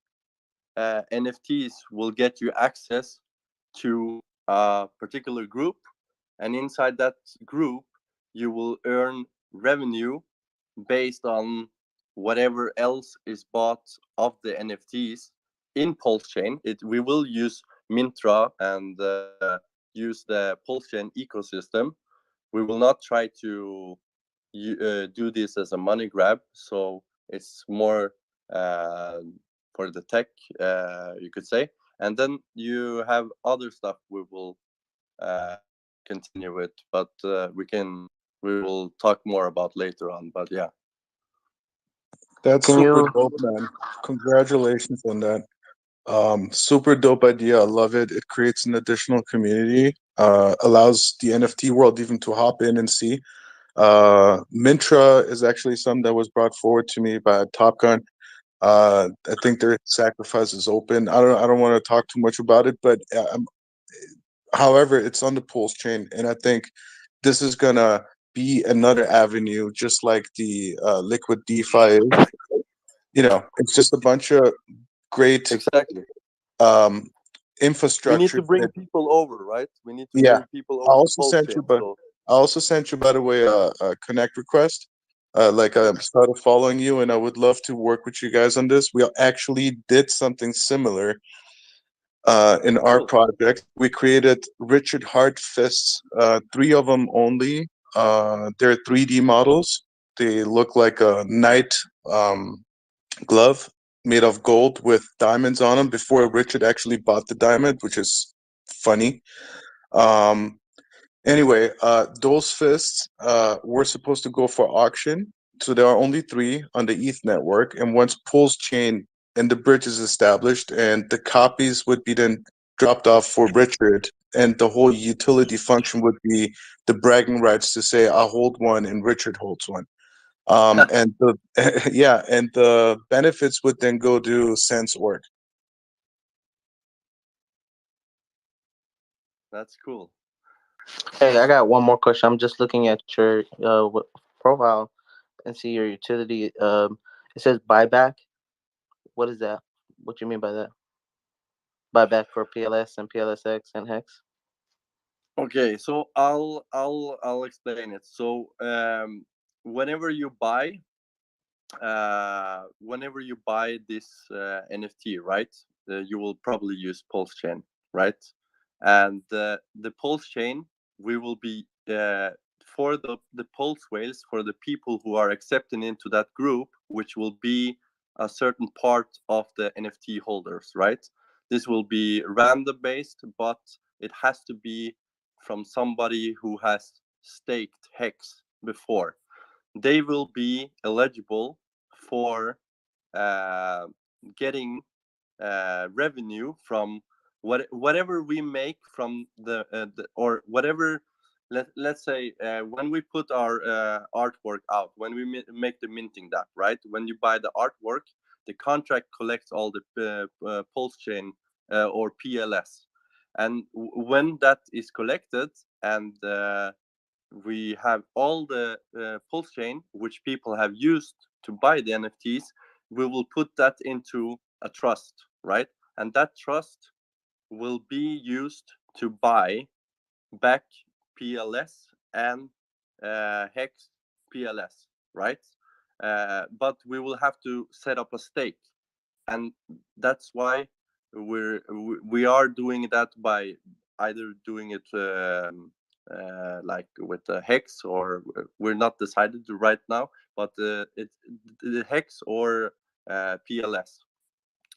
NFTs will get you access to a particular group, and inside that group, you will earn revenue based on whatever else is bought of the NFTs in Pulse Chain. We will use Mintra and use the Pulse Chain ecosystem. We will not try to do this as a money grab. So it's more for the tech, you could say. And then you have other stuff we will continue with, but we will talk more about later on. But yeah. That's super dope, man. Congratulations on that. Super dope idea. I love it. It creates an additional community, allows the NFT world even to hop in and see. Mintra is actually something that was brought forward to me by Top Gun. I think their sacrifice is open. I don't want to talk too much about it, but however, it's on the Pulse chain, and I think this is gonna be another avenue, just like the liquid DeFi is. You know, it's just a bunch of great exactly infrastructure. We need to bring people over, right? We need to Yeah, bring people I over to also Pulse sent Chain. you, but So I also sent you, by the way, a connect request. Like I started following you, and I would love to work with you guys on this. We actually did something similar in our project. We created Richard Hart fists, 3 of them only. They're 3D models. They look like a knight glove made of gold with diamonds on them before Richard actually bought the diamond, which is funny. Anyway, those fists were supposed to go for auction. So there are only 3 on the ETH network. And once Pulse Chain and the bridge is established, and the copies would be then dropped off for Richard, and the whole utility function would be the bragging rights to say, I hold one and Richard holds one. And the yeah, and the benefits would then go to Sense.org. that's cool. Hey, I got one more question. I'm just looking at your profile and see your utility. It says buyback. What is that? What do you mean by that? Buyback for PLS and PLSX and HEX? Okay, so I'll explain it. So whenever you buy this NFT, right? You will probably use Pulse Chain, right? And the Pulse Chain, we will be for the Pulse whales, for the people who are accepting into that group, which will be a certain part of the NFT holders, right? This will be random based, but it has to be from somebody who has staked HEX before. They will be eligible for getting revenue from whatever we make from the or whatever. Let's say when we put our artwork out, when we make the minting DApp, right? When you buy the artwork, the contract collects all the Pulse Chain or PLS, and when that is collected and we have all the Pulse Chain which people have used to buy the NFTs, we will put that into a trust, right? and that trust will be used to buy back PLS and HEX PLS, right? But we will have to set up a stake, and that's why we are doing that by either doing it like with the HEX, or we're not decided right now, but it's the HEX or PLS,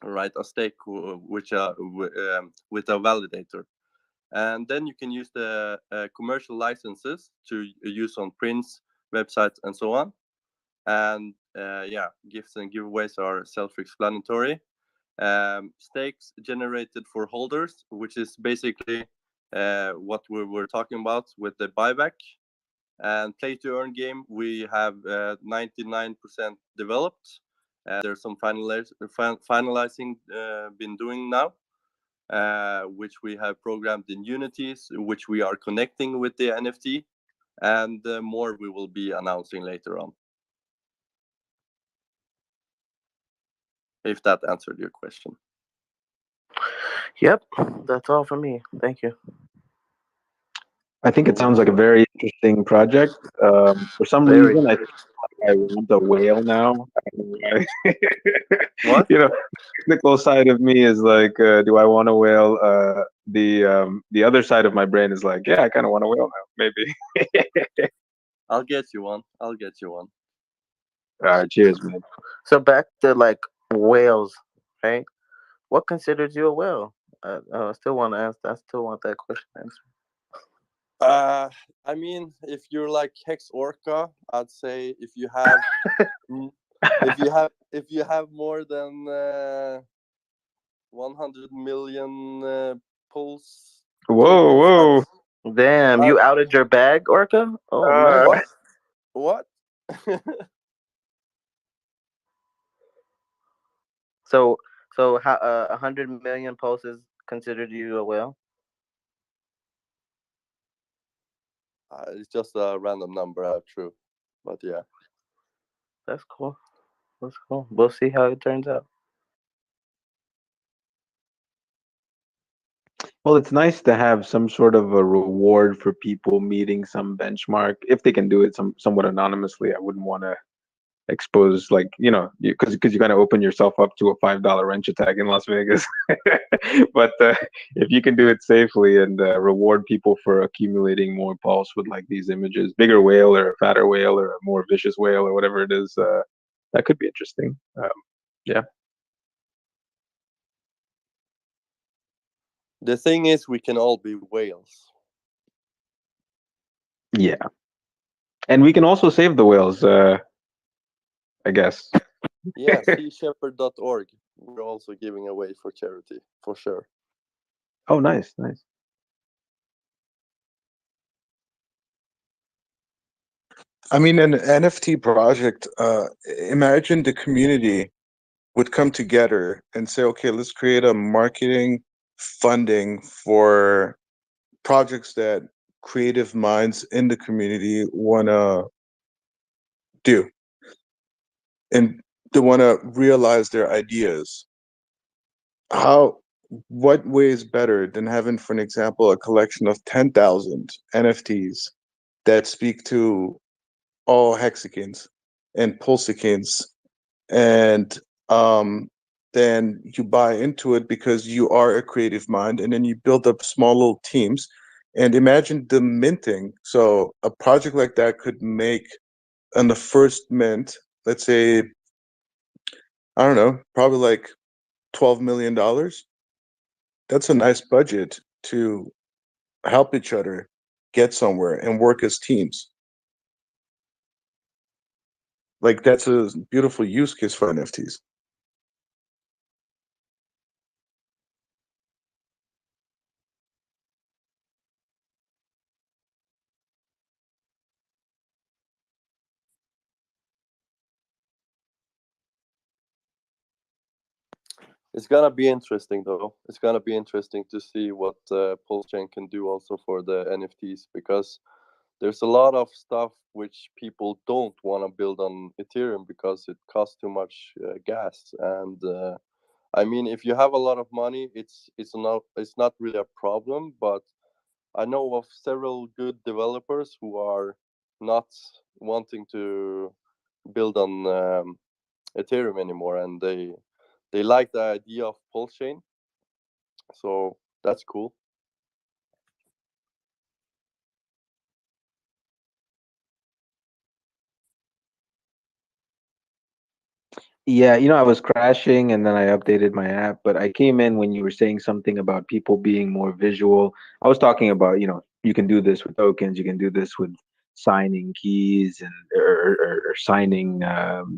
right? A stake with a validator. And then you can use the commercial licenses to use on prints, websites, and so on. And yeah, gifts and giveaways are self-explanatory. Stakes generated for holders, which is basically what we were talking about with the buyback. And play to earn game, we have 99% developed. There's some finalizing been doing now, which we have programmed in Unities, which we are connecting with the NFT, and more we will be announcing later on. If that answered your question. Yep, that's all for me. Thank you. I think it sounds like a very interesting project. For some Very. reason, I want a whale now. I don't know why. What? You know, the technical side of me is like, do I want a whale? The other side of my brain is like, yeah, I kind of want a whale now. Maybe. I'll get you one. I'll get you one. All right, cheers, man. So back to like whales, right? What considers you a whale? I still want to ask. I still want that question answered. I mean, if you're like HEX ORCA, I'd say if you have if you have more than 100 million pulse. Whoa. Damn, you outed your bag, Orca? Oh man. What? So how 100 million pulse is considered you a whale? It's just a random number, true, but yeah. That's cool. That's cool. We'll see how it turns out. Well, it's nice to have some sort of a reward for people meeting some benchmark if they can do it somewhat anonymously. I wouldn't want to expose, like, because you kind of open yourself up to a $5 wrench attack in Las Vegas. But if you can do it safely and reward people for accumulating more pulse with like these images, bigger whale or a fatter whale or a more vicious whale or whatever it is, that could be interesting. Yeah. The thing is, we can all be whales. Yeah. And we can also save the whales, I guess. Yeah, seashepherd.org. We're also giving away for charity, for sure. Oh, nice. I mean, an NFT project, imagine the community would come together and say, okay, let's create a marketing funding for projects that creative minds in the community want to do. And they want to realize their ideas. What way is better than having, for an example, a collection of 10,000 NFTs that speak to all hexagons and pulsicans, and then you buy into it because you are a creative mind, and then you build up small little teams. And imagine the minting. So a project like that could make on the first mint, let's say, I don't know, probably like $12 million. That's a nice budget to help each other get somewhere and work as teams. Like, that's a beautiful use case for NFTs. It's gonna be interesting, though. It's gonna be interesting to see what PulseChain can do also for the NFTs, because there's a lot of stuff which people don't want to build on Ethereum because it costs too much gas, and I mean, if you have a lot of money, it's not really a problem. But I know of several good developers who are not wanting to build on Ethereum anymore, and they like the idea of Pulse Chain, so that's cool. Yeah, I was crashing and then I updated my app, but I came in when you were saying something about people being more visual. I was talking about, you can do this with tokens, you can do this with signing keys and or signing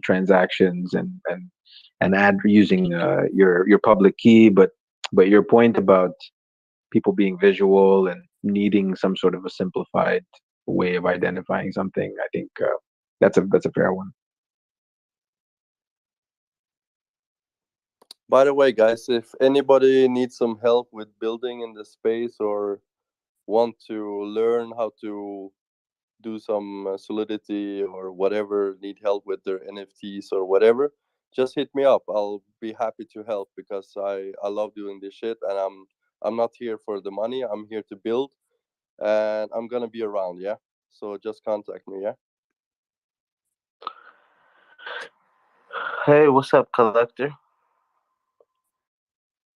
transactions and add using your public key, but your point about people being visual and needing some sort of a simplified way of identifying something, I think that's a fair one. By the way, guys, if anybody needs some help with building in the space or want to learn how to do some Solidity or whatever, need help with their NFTs or whatever, just hit me up. I'll be happy to help because I love doing this shit, and I'm not here for the money. I'm here to build, and I'm gonna be around. Yeah, so just contact me. Yeah. Hey, what's up, collector?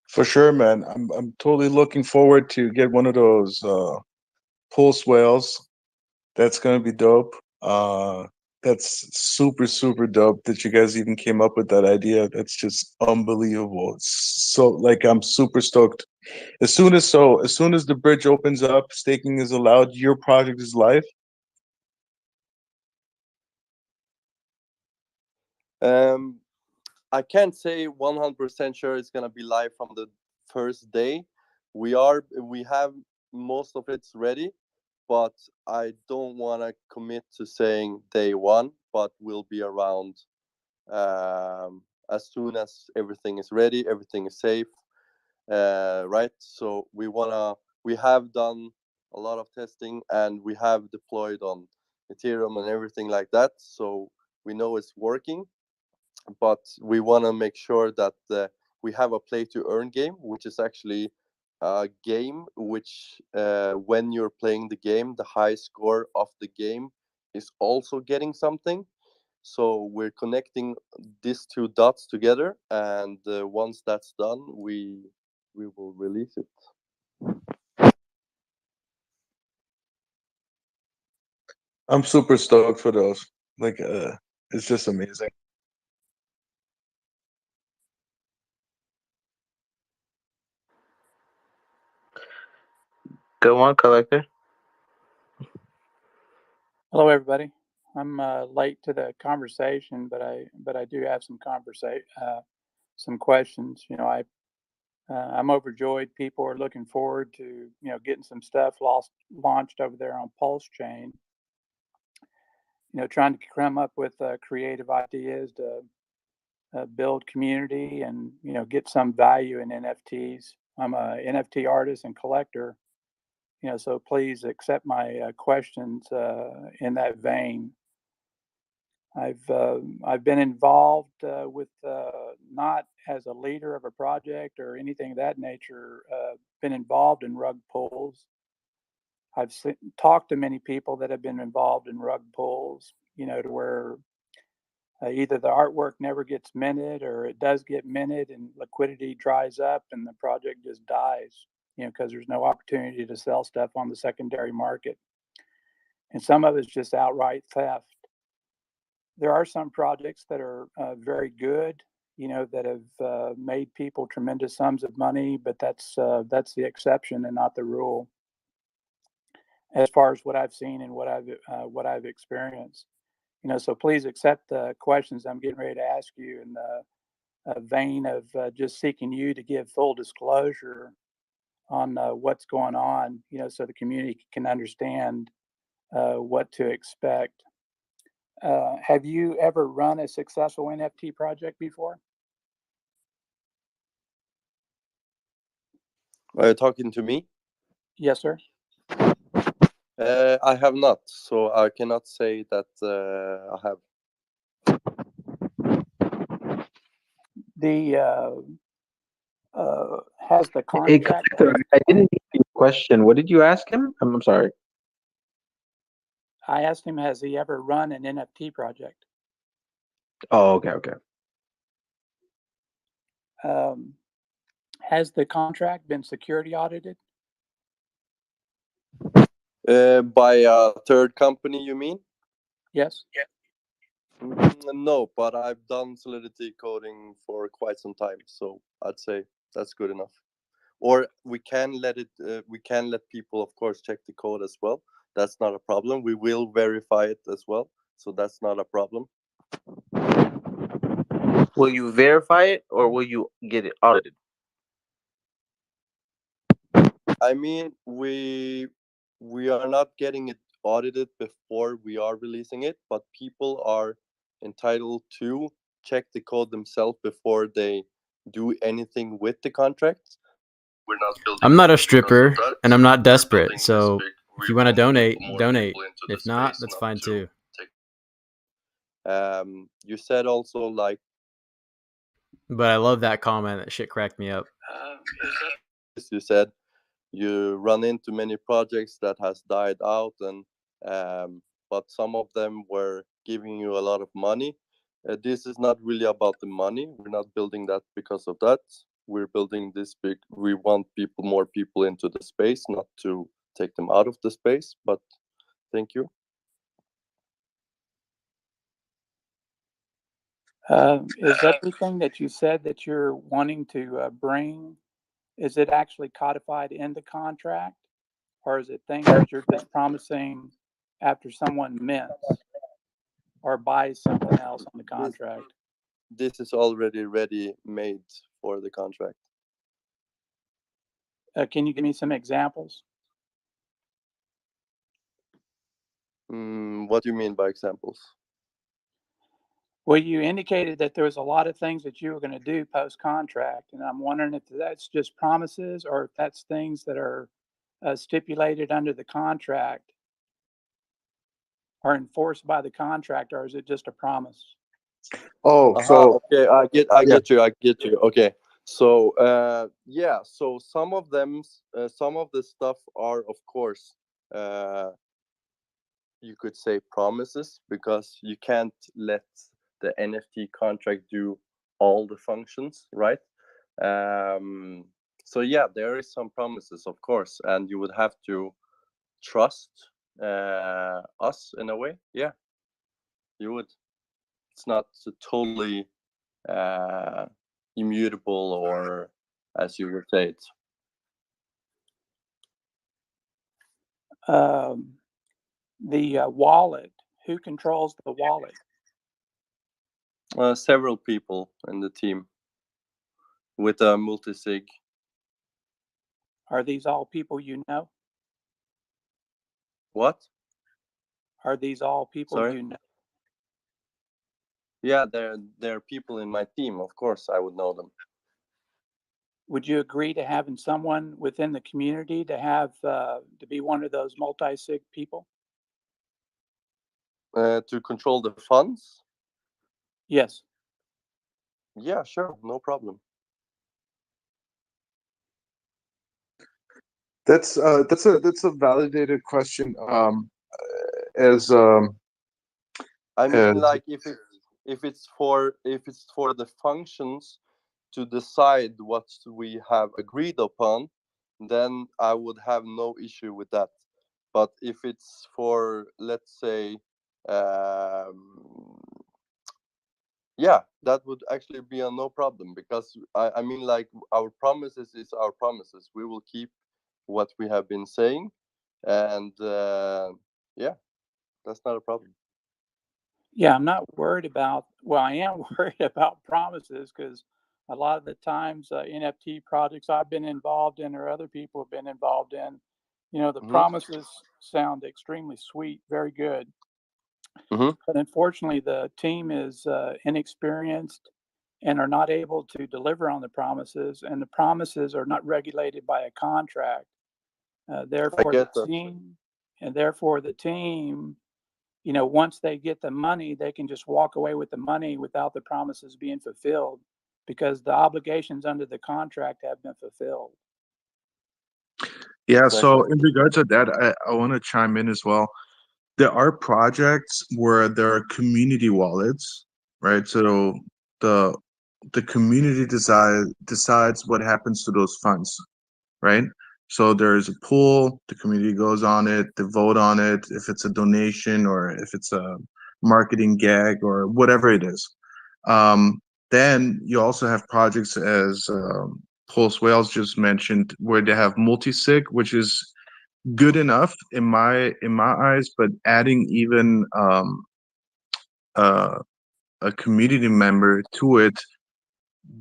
For sure, man. I'm totally looking forward to get one of those pulse whales. That's gonna be dope. That's super, super dope that you guys even came up with that idea. That's just unbelievable. It's so like I'm super stoked. As soon as the bridge opens up, staking is allowed, your project is live. I can't say 100% sure it's gonna be live from the first day. We have most of it's ready, but I don't want to commit to saying day one. But we'll be around as soon as everything is ready, everything is safe, right? So we have done a lot of testing and we have deployed on Ethereum and everything like that. So we know it's working, but we want to make sure that we have a play to earn game, which is actually a game which when you're playing the game, the high score of the game is also getting something. So we're connecting these two dots together, and once that's done, we will release it. I'm super stoked for those. Like, it's just amazing. Go on, collector. Hello, everybody. I'm late to the conversation, but I do have some questions. I'm overjoyed. People are looking forward to getting some stuff launched over there on Pulse Chain. Trying to come up with creative ideas to build community and get some value in NFTs. I'm a NFT artist and collector. So please accept my questions in that vein. I've been involved with not as a leader of a project or anything of that nature. Been involved in rug pulls. I've talked to many people that have been involved in rug pulls. To where either the artwork never gets minted or it does get minted and liquidity dries up and the project just dies. Because there's no opportunity to sell stuff on the secondary market, and some of it's just outright theft. There are some projects that are very good, that have made people tremendous sums of money, but that's the exception and not the rule. As far as what I've seen and what I've experienced, so please accept the questions I'm getting ready to ask you in the vein of just seeking you to give full disclosure on what's going on, so the community can understand what to expect. Have you ever run a successful NFT project before? Are you talking to me? Yes, sir. I have not, so I cannot say that I have. Has the Hey, contract? Collector, I didn't get your question. What did you ask him? I'm sorry. I asked him, has he ever run an NFT project? Oh, okay, okay. Has the contract been security audited? By a third company, you mean? Yes. No, but I've done Solidity coding for quite some time, so I'd say that's good enough. Or we can let it. We can let people, of course, check the code as well. That's not a problem. We will verify it as well, so that's not a problem. Will you verify it or will you get it audited? I mean, we are not getting it audited before we are releasing it, but people are entitled to check the code themselves before they do anything with the contract. We're not building. I'm not a stripper and I'm not desperate. So if you want to donate, donate. If not, that's fine too. You said also like. But I love that comment. That shit cracked me up. You said you run into many projects that has died out, and but some of them were giving you a lot of money. This is not really about the money. We're not building that because of that. We're building this big. We want more people into the space, not to take them out of the space. But thank you. Is everything that you said that you're wanting to bring, is it actually codified in the contract, or is it things that you're just promising after someone mints or buys something else on the contract? This is already ready made for the contract. Can you give me some examples? What do you mean by examples? Well, you indicated that there was a lot of things that you were going to do post-contract, and I'm wondering if that's just promises or if that's things that are stipulated under the contract or enforced by the contract, or is it just a promise? Oh, so okay, I get you. Okay, so yeah, so some of them, some of the stuff are, of course, you could say promises, because you can't let the NFT contract do all the functions, right? So yeah, there is some promises, of course, and you would have to trust us in a way. Yeah, you would. It's not totally immutable, or as you would say it. The wallet, who controls the wallet? Several people in the team with a multi-sig. Are these all people you know? What? Are these all people Sorry? you know? Yeah, they're people in my team. Of course, I would know them. Would you agree to having someone within the community to have to be one of those multi-sig people? To control the funds? Yes. Yeah, sure, no problem. that's a validated question. I mean, like if it's for the functions to decide what we have agreed upon, then I would have no issue with that. But if it's for, let's say, yeah, that would actually be a no problem, because I mean, like, our promises is our promises. We will keep what we have been saying, and yeah, that's not a problem. Yeah, I'm not worried about, well, I am worried about promises, because a lot of the times NFT projects I've been involved in or other people have been involved in, you know, the promises sound extremely sweet, very good. But unfortunately, the team is inexperienced and are not able to deliver on the promises, and the promises are not regulated by a contract. Therefore, the team, you know, once they get the money, they can just walk away with the money without the promises being fulfilled. because the obligations under the contract have been fulfilled. Yeah, so in regard to that, I want to chime in as well. There are projects where there are community wallets, right? So the community decides what happens to those funds, right? So there's a pool, the community goes on it, they vote on it, if it's a donation or if it's a marketing gag or whatever it is. Then you also have projects as Pulse Whales just mentioned, where they have multi-sig, which is good enough in my eyes, but adding even a community member to it,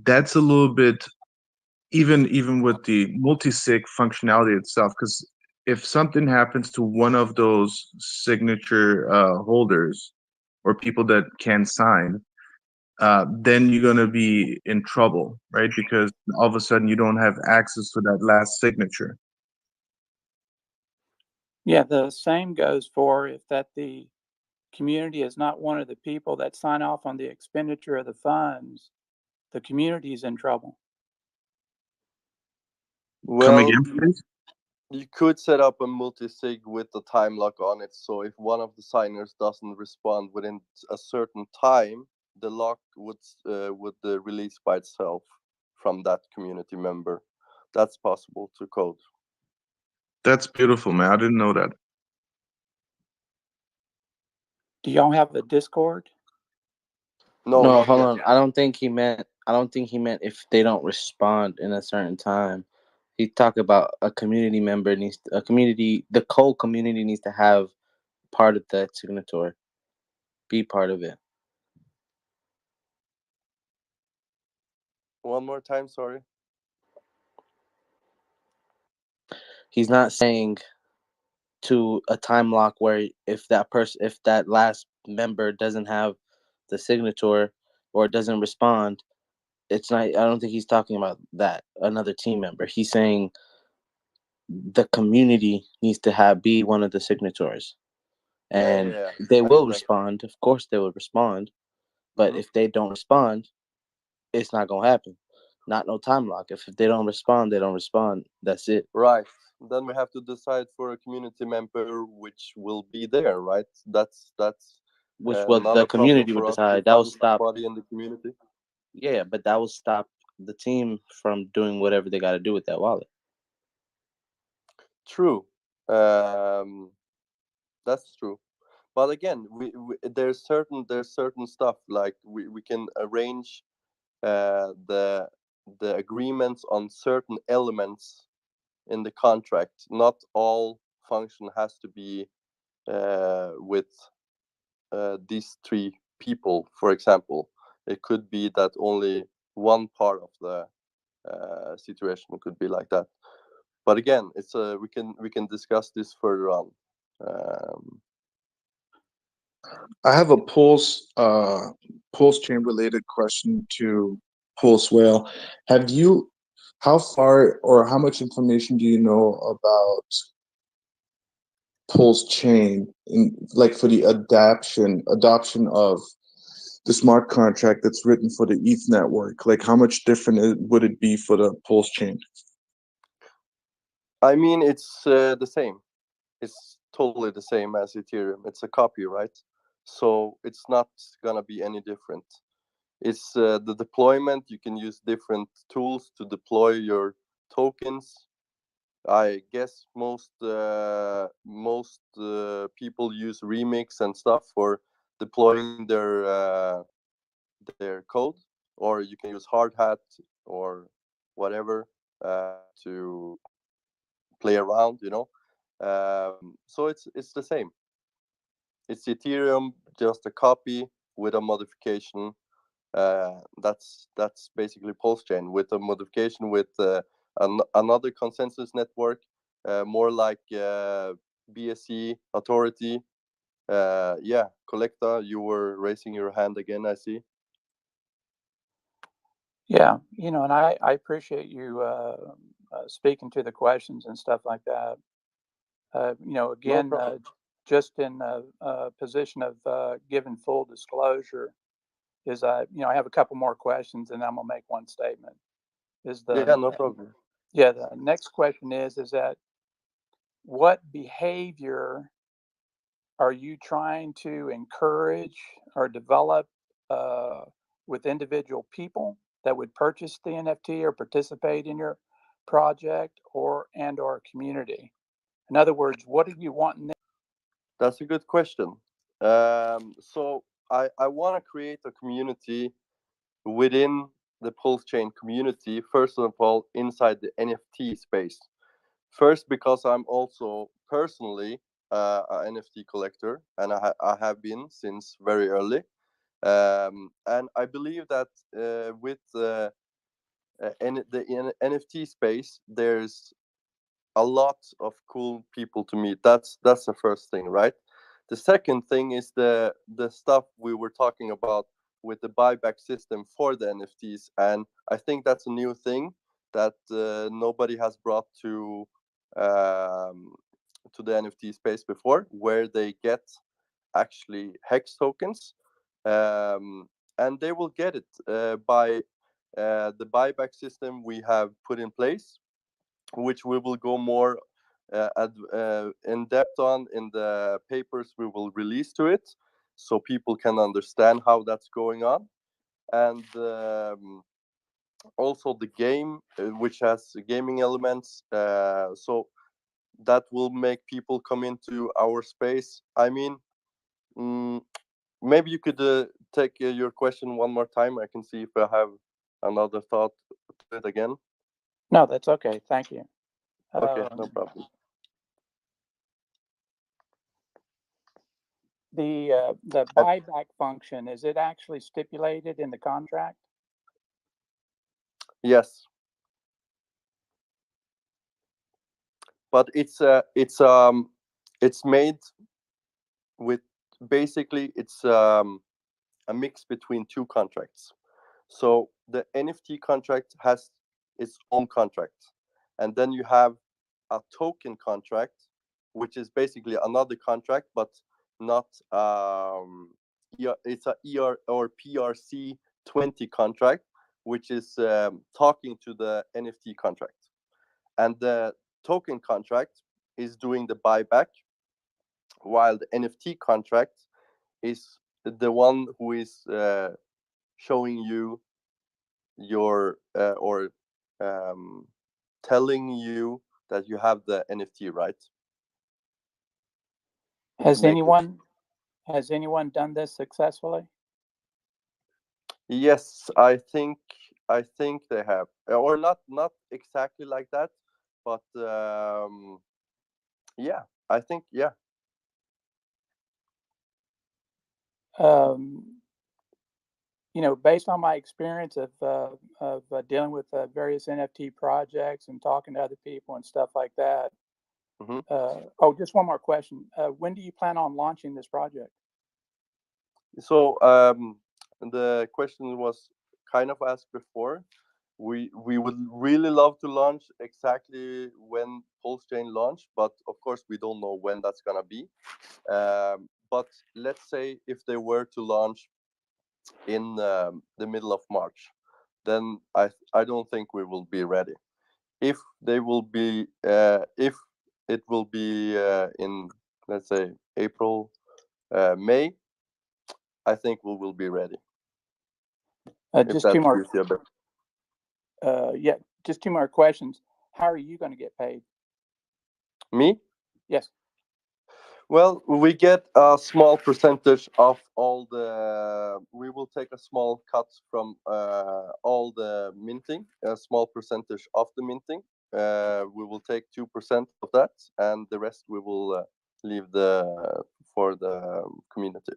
that's a little bit even with the multi-sig functionality itself, because if something happens to one of those signature holders or people that can sign, then you're going to be in trouble, right? Because all of a sudden you don't have access to that last signature. Yeah, the same goes for if that the community is not one of the people that sign off on the expenditure of the funds, the community is in trouble. Come Well, again, please? you could set up a multi-sig with the time lock on it. So if one of the signers doesn't respond within a certain time, the lock would release by itself from that community member. That's possible to code. That's beautiful, man. I didn't know that. Do y'all have a Discord? No, hold on. I don't think he meant if they don't respond in a certain time. He talked about a community member the whole community needs to have part of that signatory, be part of it. One more time, sorry. He's not saying to a time lock where if that last member doesn't have the signature or doesn't respond, it's not. I don't think he's talking about that another team member. He's saying the community needs to be one of the signatories, and they will respond. Of course, they will respond, but if they don't respond, it's not gonna happen. Not no time lock. If they don't respond, they don't respond. That's it. Right. Then we have to decide for a community member which will be there, right? That's which the community would decide. That will stop body in the community. Yeah, but that will stop the team from doing whatever they got to do with that wallet. True. That's true. But again, there's certain stuff like we can arrange the agreements on certain elements in the contract. Not all function has to be with these three people, for example. It could be that only one part of the situation could be like that. But again, it's we can discuss this further on. I have a Pulse chain related question to Pulse Whale. How far or how much information do you know about Pulse chain like for the adoption of the smart contract that's written for the ETH network? Like how much different would it be for the Pulse chain? I mean, it's the same. It's totally the same as Ethereum. It's a copy, right? So it's not gonna be any different. It's the deployment. You can use different tools to deploy your tokens. I guess most people use Remix and stuff for deploying their code, or you can use Hardhat or whatever to play around. So it's the same. It's Ethereum, just a copy with a modification. That's basically Pulse chain with a modification with another consensus network, more like BSC authority. Yeah, Collecta, you were raising your hand again, I see. Yeah, and I appreciate you speaking to the questions and stuff like that. Again, just in a position of giving full disclosure, is I have a couple more questions, and I'm gonna make one statement. No problem. Yeah, the next question is that what behavior are you trying to encourage or develop with individual people that would purchase the NFT or participate in your project or community? In other words, what are you wanting? That's a good question. So I want to create a community within the Pulse Chain community, first of all, inside the NFT space. First, because I'm also personally an NFT collector, and I have been since very early. And I believe that with the NFT space, there's a lot of cool people to meet. That's the first thing, right? The second thing is the stuff we were talking about with the buyback system for the NFTs, and I think that's a new thing that nobody has brought to the NFT space before, where they get actually HEX tokens, and they will get it by the buyback system we have put in place, which we will go more in depth on in the papers we will release to it, so people can understand how that's going on. And also the game, which has gaming elements, so that will make people come into our space. I mean, maybe you could take your question one more time. I can see if I have another thought to it again. No, that's okay. Thank you. Okay, no problem. The buyback function, is it actually stipulated in the contract? Yes, but it's made with, basically it's a mix between two contracts. So the NFT contract has its own contract, and then you have a token contract, which is basically another contract, but not it's a ER or PRC 20 contract, which is talking to the NFT contract, and the token contract is doing the buyback, while the NFT contract is the one who is showing you your or telling you that you have the NFT, right? Has anyone done this successfully? Yes, I think they have, or not exactly like that, but yeah, I think yeah. Based on my experience of dealing with various NFT projects and talking to other people and stuff like that. Just one more question. When do you plan on launching this project? So the question was kind of asked before. We would really love to launch exactly when Pulse Chain launch, but of course we don't know when that's gonna be. But let's say if they were to launch in the middle of March, then I don't think we will be ready. If they will be, if it will be in, let's say, April, May, I think we will be ready. Just two more. Just two more questions. How are you going to get paid? Me? Yes. Well, we get a small percentage of all the. We will take a small cut from all the minting, a small percentage of the minting. We will take 2% of that, and the rest we will leave for the community.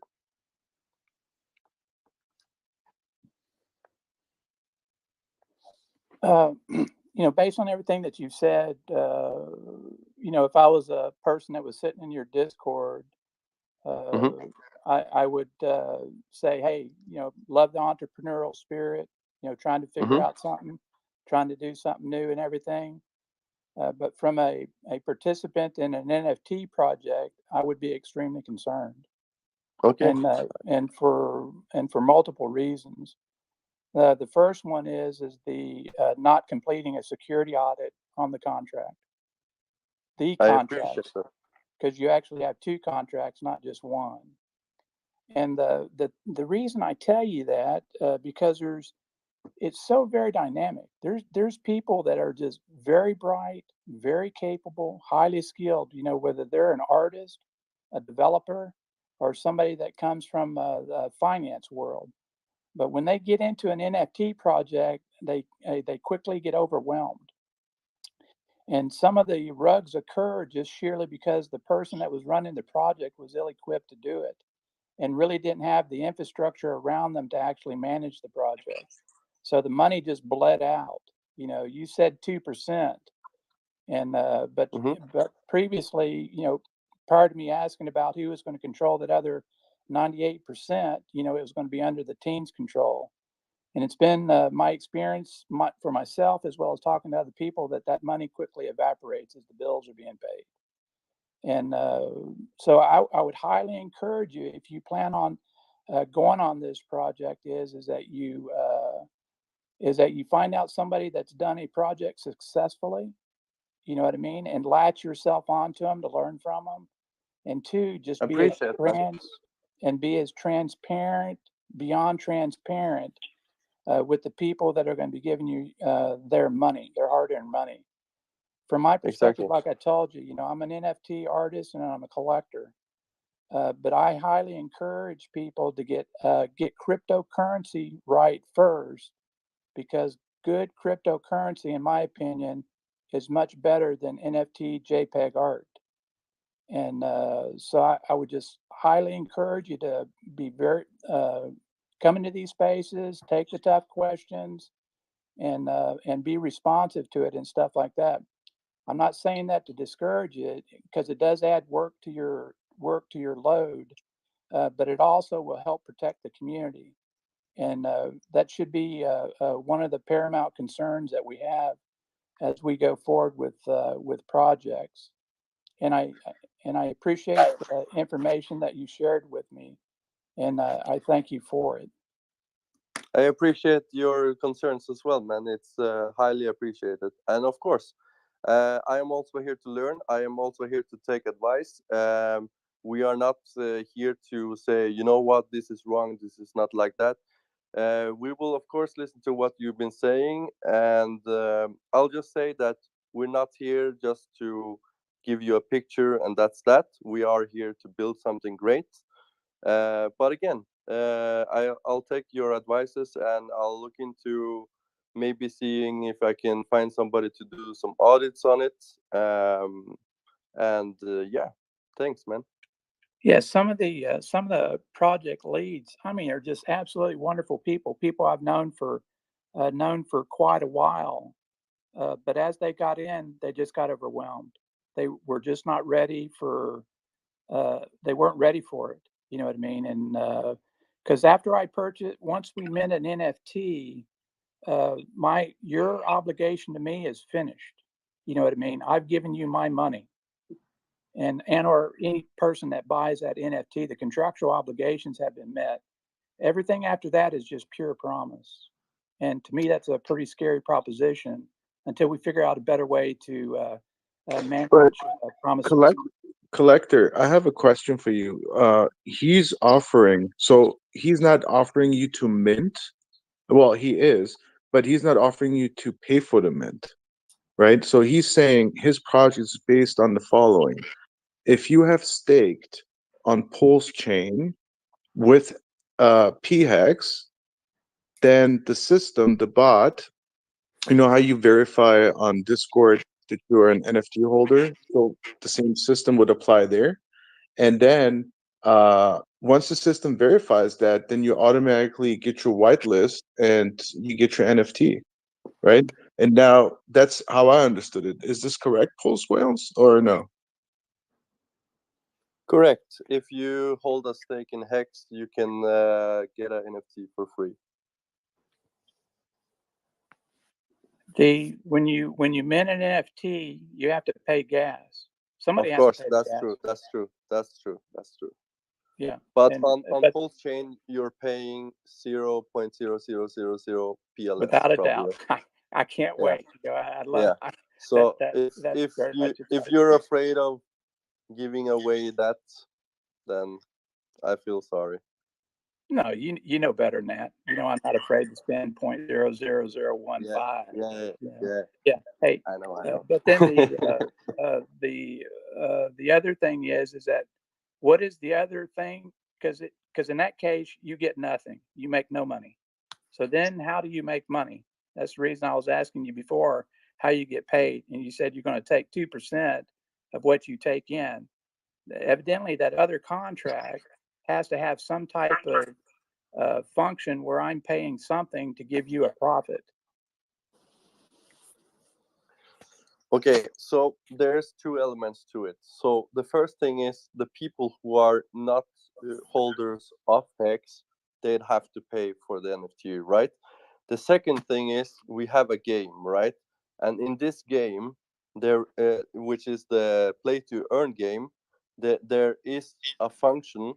Based on everything that you've said, if I was a person that was sitting in your Discord, I would say, hey, love the entrepreneurial spirit, trying to figure out something, trying to do something new and everything. But from a participant in an NFT project, I would be extremely concerned. Okay. and for multiple reasons. The first one is the not completing a security audit on the contract. The I contract, appreciate that. because you actually have two contracts, not just one. And the reason I tell you that because it's so very dynamic. There's people that are just very bright, very capable, highly skilled. You know, whether they're an artist, a developer, or somebody that comes from the finance world. But when they get into an NFT project, they quickly get overwhelmed. And some of the rugs occur just sheerly because the person that was running the project was ill-equipped to do it and really didn't have the infrastructure around them to actually manage the project. So the money just bled out. You know, you said 2%, and but previously, you know, prior to me asking about who was going to control that other 98%, you know, it was going to be under the team's control. And it's been my experience for myself, as well as talking to other people, that money quickly evaporates as the bills are being paid. And so I would highly encourage you, if you plan on going on this project, is that you find out somebody that's done a project successfully. You know what I mean? And latch yourself onto them to learn from them. And two, just be as transparent, beyond transparent, with the people that are going to be giving you their money, their hard-earned money. From my perspective, like I told you, you know, I'm an NFT artist and I'm a collector, but I highly encourage people to get cryptocurrency right first, because good cryptocurrency, in my opinion, is much better than NFT JPEG art. And so I would just highly encourage you to be very come into these spaces, take the tough questions, and be responsive to it and stuff like that. I'm not saying that to discourage you, because it does add work to your load, but it also will help protect the community, and that should be one of the paramount concerns that we have as we go forward with projects. And I appreciate the information that you shared with me, and I thank you for it. I appreciate your concerns as well, man. It's highly appreciated. And of course, I am also here to learn. I am also here to take advice. We are not here to say, you know what, this is wrong, this is not like that. We will, of course, listen to what you've been saying. And I'll just say that we're not here just to give you a picture and that's that. We are here to build something great. But again, I'll take your advices and I'll look into maybe seeing if I can find somebody to do some audits on it. Yeah, thanks, man. Yeah, some of the project leads, I mean, are just absolutely wonderful people. People I've known for quite a while, but as they got in, they just got overwhelmed. They were just not ready for. They weren't ready for it. You know what I mean? And because after I purchased, once we mint an NFT, your obligation to me is finished. You know what I mean? I've given you my money. And or any person that buys that NFT, the contractual obligations have been met. Everything after that is just pure promise. And to me, that's a pretty scary proposition until we figure out a better way to manage promises. Collector, I have a question for you. He's offering, so he's not offering you to mint. Well, he is, but he's not offering you to pay for the mint, right? So he's saying his project is based on the following. If you have staked on Pulse chain with PHEX, then the system, the bot, you know how you verify on Discord that you're an NFT holder? So the same system would apply there. And then once the system verifies that, then you automatically get your whitelist and you get your NFT, right? And now that's how I understood it. Is this correct, Pulse Whales, or no? Correct. If you hold a stake in HEX, you can get an NFT for free. When you mint an NFT, you have to pay gas. Somebody of course, has to pay that's gas. true. That's true. That's true. That's true. Yeah. But And on but Pulse chain, you're paying 0.0000 PLS without a probably. doubt, I can't Yeah. wait. You know, I love Yeah. that. So That's very much if exciting. you're afraid of giving away that, then I feel sorry. No, you know better than that. You know, I'm not afraid to spend 0.00015. Yeah. Hey, I know. but then the other thing is that what is the other thing? Because in that case you get nothing. You make no money. So then how do you make money? That's the reason I was asking you before how you get paid, and you said you're going to take 2% of what you take in. Evidently, that other contract has to have some type of function where I'm paying something to give you a profit. Okay, so there's two elements to it. So the first thing is the people who are not holders of HEX, they'd have to pay for the NFT, right? The second thing is we have a game, right? And in this game, there, which is the play to earn game, there is a function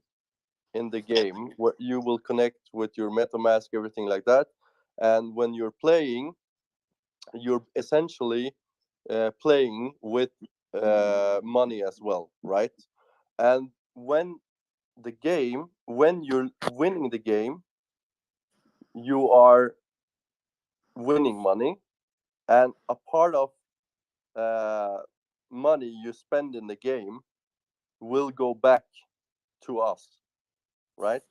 in the game where you will connect with your MetaMask, everything like that. And when you're playing, you're essentially playing with money as well, right? And when you're winning the game, you are winning money, and a part of money you spend in the game will go back to us, right?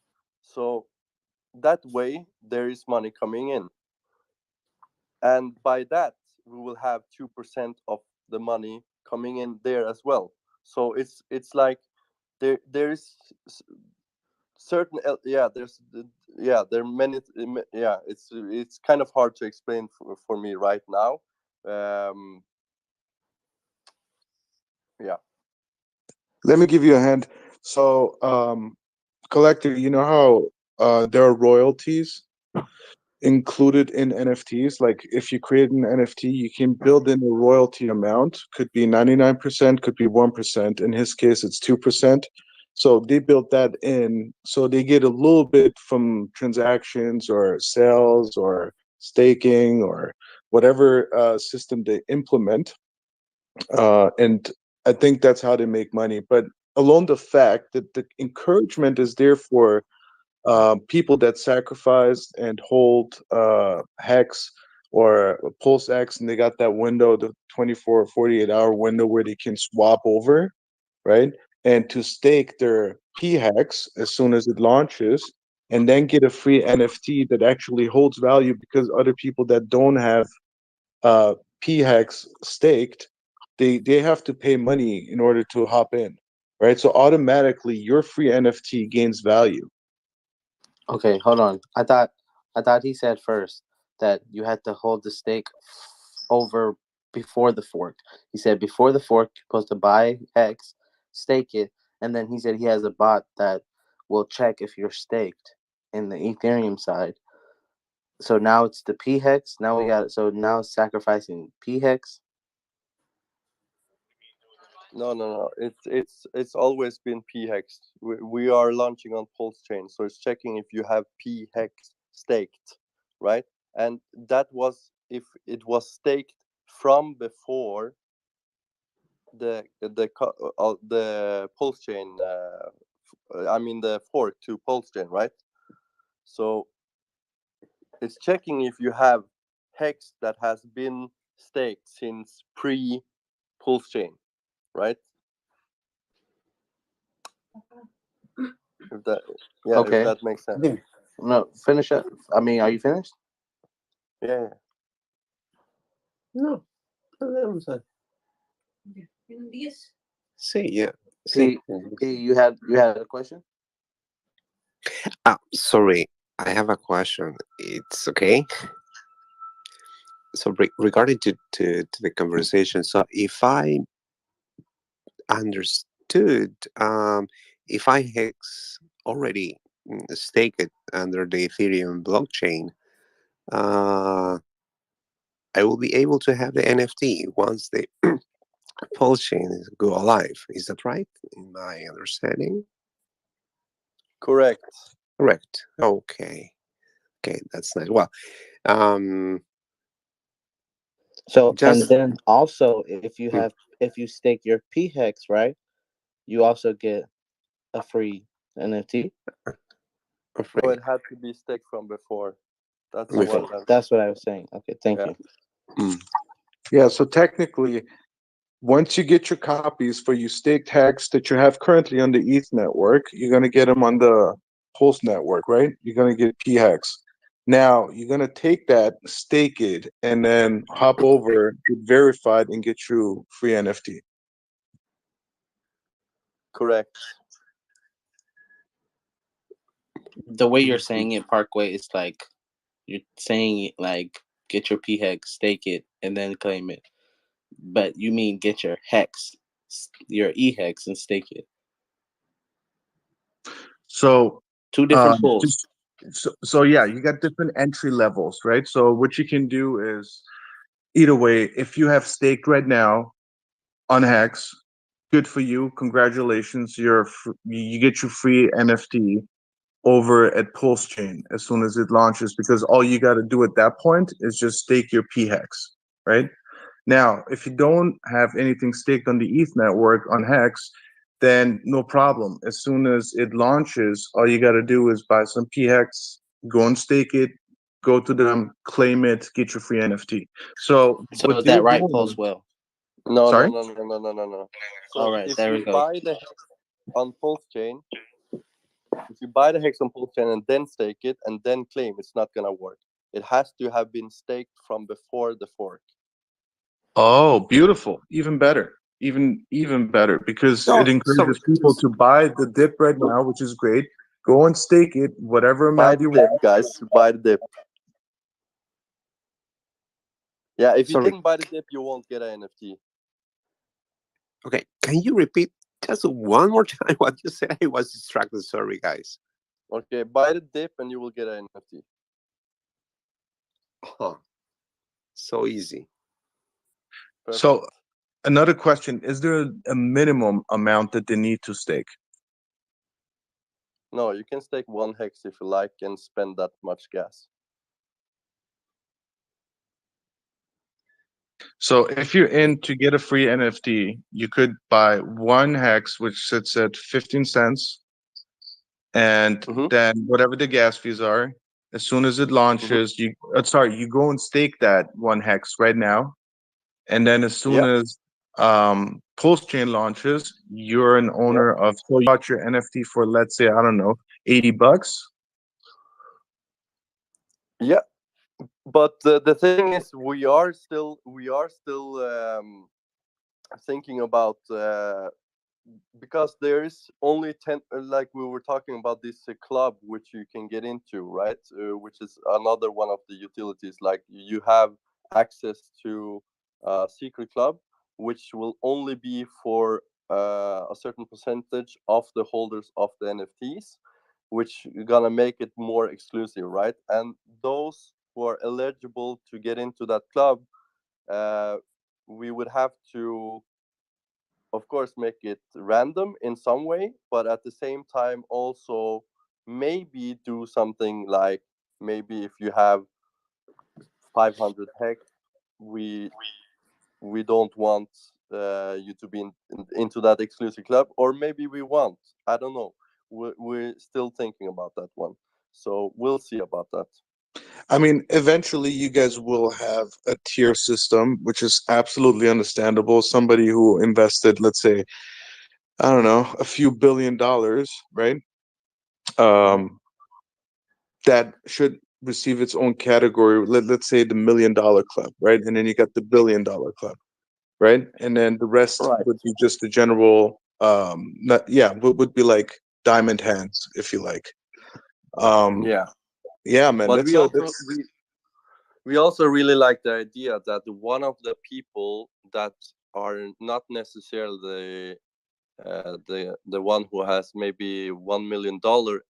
So that way there is money coming in, and by that we will have 2% of the money coming in there as well. So it's like there's certain there are many, it's kind of hard to explain for me right now. Yeah. Let me give you a hand. So, collector, you know how there are royalties included in NFTs? Like if you create an NFT, you can build in a royalty amount. Could be 99%, could be 1%. In his case, it's 2%. So they built that in, so they get a little bit from transactions or sales or staking or whatever system they implement. And I think that's how they make money. But alone the fact that the encouragement is there for people that sacrifice and hold HEX or PulseX, and they got that window, the 24 or 48-hour window where they can swap over, right? And to stake their PHEX as soon as it launches, and then get a free NFT that actually holds value because other people that don't have PHEX staked, they have to pay money in order to hop in, right? So automatically your free NFT gains value. Okay, hold on. I thought he said first that you had to hold the stake over before the fork. He said before the fork, you're supposed to buy Hex, stake it, and then he said he has a bot that will check if you're staked in the Ethereum side. So now it's the P Hex. Now we got it. So now it's sacrificing P Hex. No. It's always been PHEX. We are launching on Pulse chain, so it's checking if you have PHEX staked, right? And that was if it was staked from before the Pulse chain. I mean the fork to Pulse chain, right? So it's checking if you have hex that has been staked since pre Pulse chain, right? If that, Okay. if that makes sense. No, finish up. I mean, are you finished? Yeah. No, podemos. Sí, yeah. P, you had a question? Sorry, I have a question. It's okay. So regarding to the conversation, so if I understood, if I hex already staked it under the Ethereum blockchain, I will be able to have the NFT once the Pulse chain go alive. Is that right? In my understanding? Correct. Correct. Okay. Okay, that's nice. Well, So, and just then also, if you stake your PHEX, right, you also get a free NFT. No, it had to be staked from before. That's Okay, what. that's what I was saying. Okay, thank Yeah. you. Yeah, so technically, once you get your copies for your staked HEX that you have currently on the ETH network, you're going to get them on the Pulse network, right? You're going to get PHEX. Now, you're going to take that, stake it, and then hop over, get verified, and get you free NFT. Correct. The way you're saying it, Parkway, is like you're saying it like get your PHEX, stake it, and then claim it. But you mean get your HEX, your EHEX, and stake it. So two different pools. So yeah, you got different entry levels, right? So what you can do is either way, if you have staked right now on Hex, good for you. Congratulations. You get your free NFT over at Pulse Chain as soon as it launches, because all you got to do at that point is just stake your PHEX, right? Now, if you don't have anything staked on the ETH network on Hex, then no problem. As soon as it launches, all you got to do is buy some PHEX, go and stake it, go to them, claim it, get your free NFT. So is that right, Pulse Will? No, Sorry? no. So All right, if there we you go. buy the HEX on Pulse Chain, if you buy the HEX on Pulse Chain and then stake it and then claim, it's not gonna work. It has to have been staked from before the fork. Oh, beautiful. Even better. Even better, because it encourages people to buy the dip right now, which is great. Go and stake it, whatever amount you dip, want. guys. Buy the dip. Yeah, if you Sorry. didn't buy the dip, you won't get an NFT. Okay, can you repeat just one more time what you said? I was distracted. Sorry, guys. Okay, buy the dip and you will get an NFT. Oh, so easy. Perfect. So another question, is there a minimum amount that they need to stake? No, you can stake one HEX if you like and spend that much gas. So if you're in to get a free NFT, you could buy one hex, which sits at 15 cents. And then whatever the gas fees are, as soon as it launches, you go and stake that one hex right now. And then as soon as Pulse Chain launches, you're an owner of, so you bought your NFT for, let's say, I don't know, $80. Yeah, but the thing is, we are still thinking about because there is only 10, like we were talking about this club which you can get into, right? Which is another one of the utilities. Like you have access to a secret club, which will only be for a certain percentage of the holders of the NFTs, which gonna make it more exclusive, right? And those who are eligible to get into that club, we would have to, of course, make it random in some way, but at the same time also maybe do something like, maybe if you have 500 hex, we don't want you to be into that exclusive club, or maybe we want, I don't know. We're still thinking about that one, so we'll see about that. I mean, eventually you guys will have a tier system, which is absolutely understandable. Somebody who invested, let's say, I don't know, a few $1 billion, right? That should receive its own category. Let's say the $1 million club, right? And then you got the $1 billion club, right? And then the rest would be just the general, would be like diamond hands, if you like. Yeah, man. But we also really like the idea that one of the people that are not necessarily the one who has maybe $1 million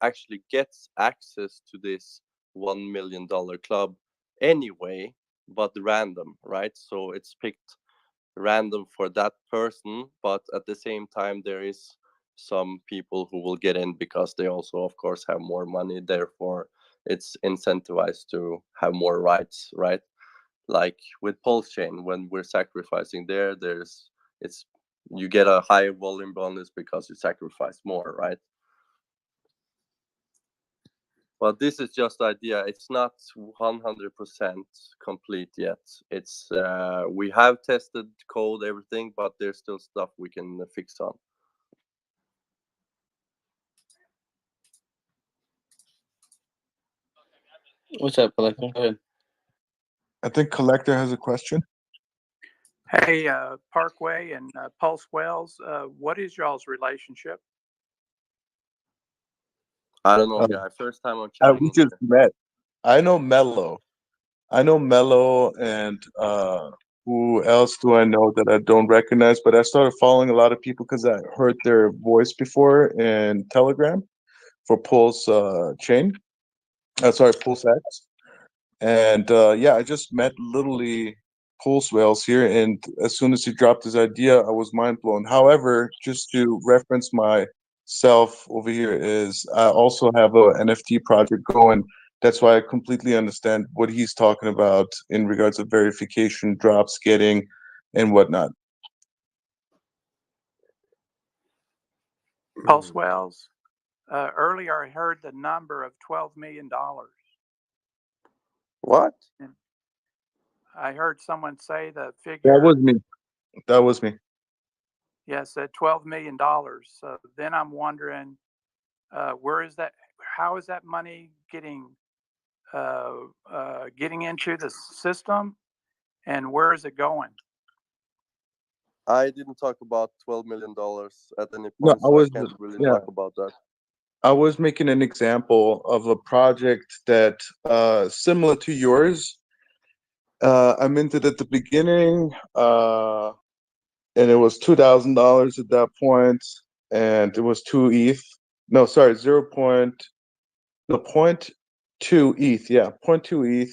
actually gets access to this $1 million club anyway, but random, right? So it's picked random for that person, but at the same time there is some people who will get in because they also, of course, have more money. Therefore, it's incentivized to have more rights, right? Like with Pulse Chain, when we're sacrificing there, you get a higher volume bonus because you sacrifice more, right? But this is just the idea. It's not 100% complete yet. It's we have tested code, everything, but there's still stuff we can fix on. What's up, Collector? Go ahead. I think Collector has a question. Hey, Parkway and Pulse Wells, what is y'all's relationship? I don't know, guy. First time I'm chatting. We just met. I know Mello. And who else do I know that I don't recognize? But I started following a lot of people because I heard their voice before in Telegram for Pulse Chain. Sorry, PulseX. And yeah, I just met literally Pulse Whales here, and as soon as he dropped his idea, I was mind blown. However, just to reference myself over here, is I also have a NFT project going. That's why I completely understand what he's talking about in regards to verification, drops, getting, and whatnot. Pulse Wells, earlier I heard the number of $12 million. What? I heard someone say the figure. That was me. That was me. Yes, at $12 million. So then I'm wondering, where is that? How is that money getting into the system, and where is it going? I didn't talk about $12 million at any point, No, so I can't really talk about that. I was making an example of a project that similar to yours. I minted at the beginning, and it was $2,000 at that point, and it was 2 ETH. No, sorry, 0.2 ETH. Yeah, 0.2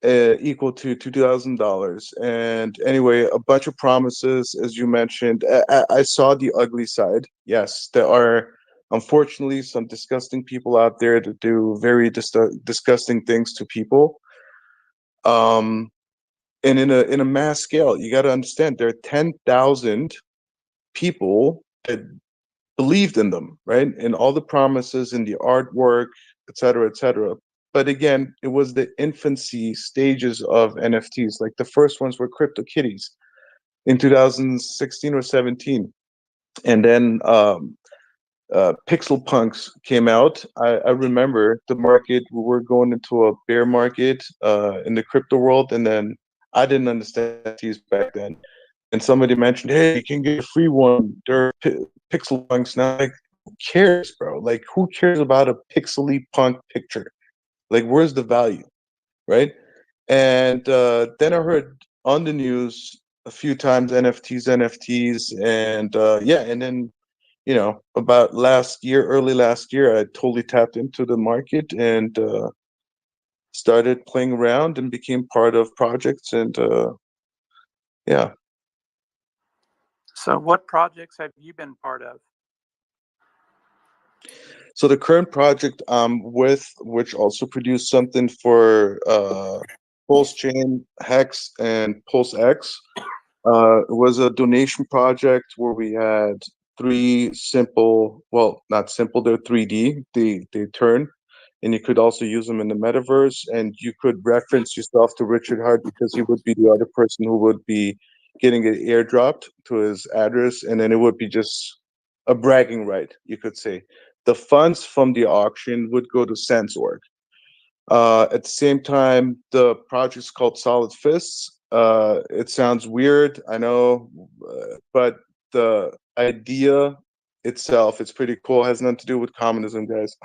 ETH equal to $2,000. And anyway, a bunch of promises, as you mentioned. I saw the ugly side. Yes, there are unfortunately some disgusting people out there that do very disgusting things to people. And in a mass scale, you got to understand there are 10,000 people that believed in them, right? And all the promises and the artwork, et cetera, et cetera. But again, it was the infancy stages of NFTs. Like the first ones were CryptoKitties in 2016 or 17. And then Pixel Punks came out. I remember the market, we were going into a bear market in the crypto world, and then I didn't understand NFTs back then. And somebody mentioned, hey, you can get a free one. There are Pixel Punks now. Like, who cares, bro? Like, who cares about a pixely punk picture? Like, where's the value, right? And then I heard on the news a few times NFTs, and yeah, and then about early last year, I totally tapped into the market and started playing around and became part of projects, and yeah. So what projects have you been part of? So the current project with, which also produced something for Pulse Chain, HEX, and PulseX, was a donation project where we had 3 simple, well, not simple, they're 3D, they turn, and you could also use them in the metaverse, and you could reference yourself to Richard Hart because he would be the other person who would be getting it airdropped to his address, and then it would be just a bragging right, you could say. The funds from the auction would go to Trezor. At the same time, the project's called Solid Fists. It sounds weird, I know, but the idea itself, it's pretty cool. It has nothing to do with communism, guys.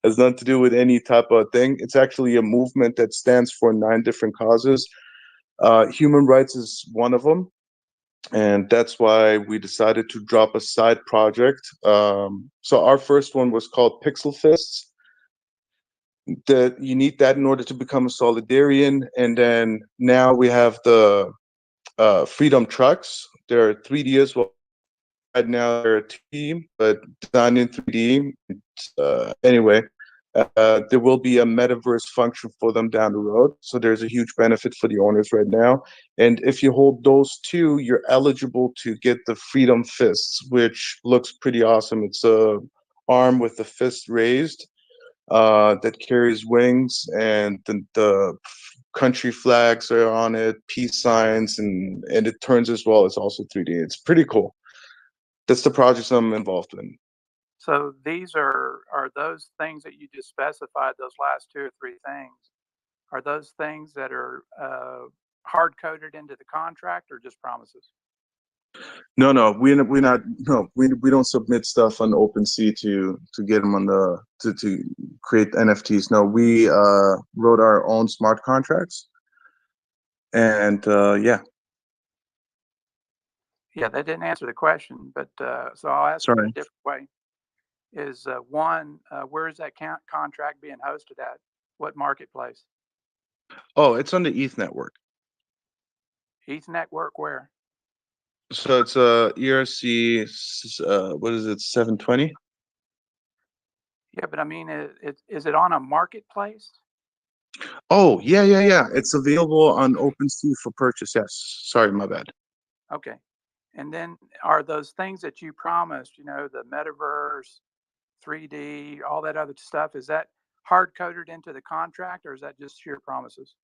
Has nothing to do with any type of thing. It's actually a movement that stands for 9 different causes. Human rights is one of them. And that's why we decided to drop a side project. So our first one was called Pixel Fists. That you need that in order to become a solidarian. And then now we have the Freedom Trucks. They're 3D as well. right now they're a 2D, but designed in 3D. Anyway, there will be a metaverse function for them down the road. So there's a huge benefit for the owners right now. And if you hold those two, you're eligible to get the Freedom Fists, which looks pretty awesome. It's a arm with the fist raised that carries wings, and the country flags are on it, peace signs, and it turns as well. It's also 3D. It's pretty cool. That's the projects I'm involved in. So these are those things that you just specified, those last 2 or 3 things, are those things that are hard coded into the contract or just promises? No, we don't submit stuff on OpenSea to get them on the to create NFTs. No, we wrote our own smart contracts, and yeah. Yeah, that didn't answer the question, but so I'll ask it in a Sorry. different way. Is one, where is that contract being hosted at? What marketplace? Oh, it's on the ETH network. ETH network where? So it's ERC. What is it? 720. Yeah, but I mean, is it on a marketplace? Oh, yeah. It's available on OpenSea for purchase. Yes. Sorry, my bad. Okay. And then are those things that you promised, you know, the metaverse, 3D, all that other stuff, is that hard coded into the contract or is that just sheer promises?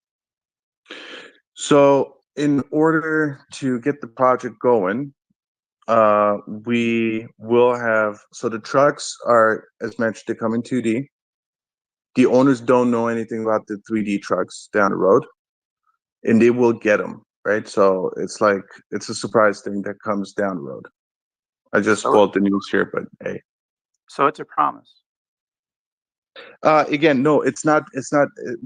So in order to get the project going, we will have, so the trucks are, as mentioned, they come in 2D. The owners don't know anything about the 3D trucks down the road, and they will get them, right? So it's like, it's a surprise thing that comes down the road. I just spoiled the news here, but hey. So it's a promise. Again, no, it's not.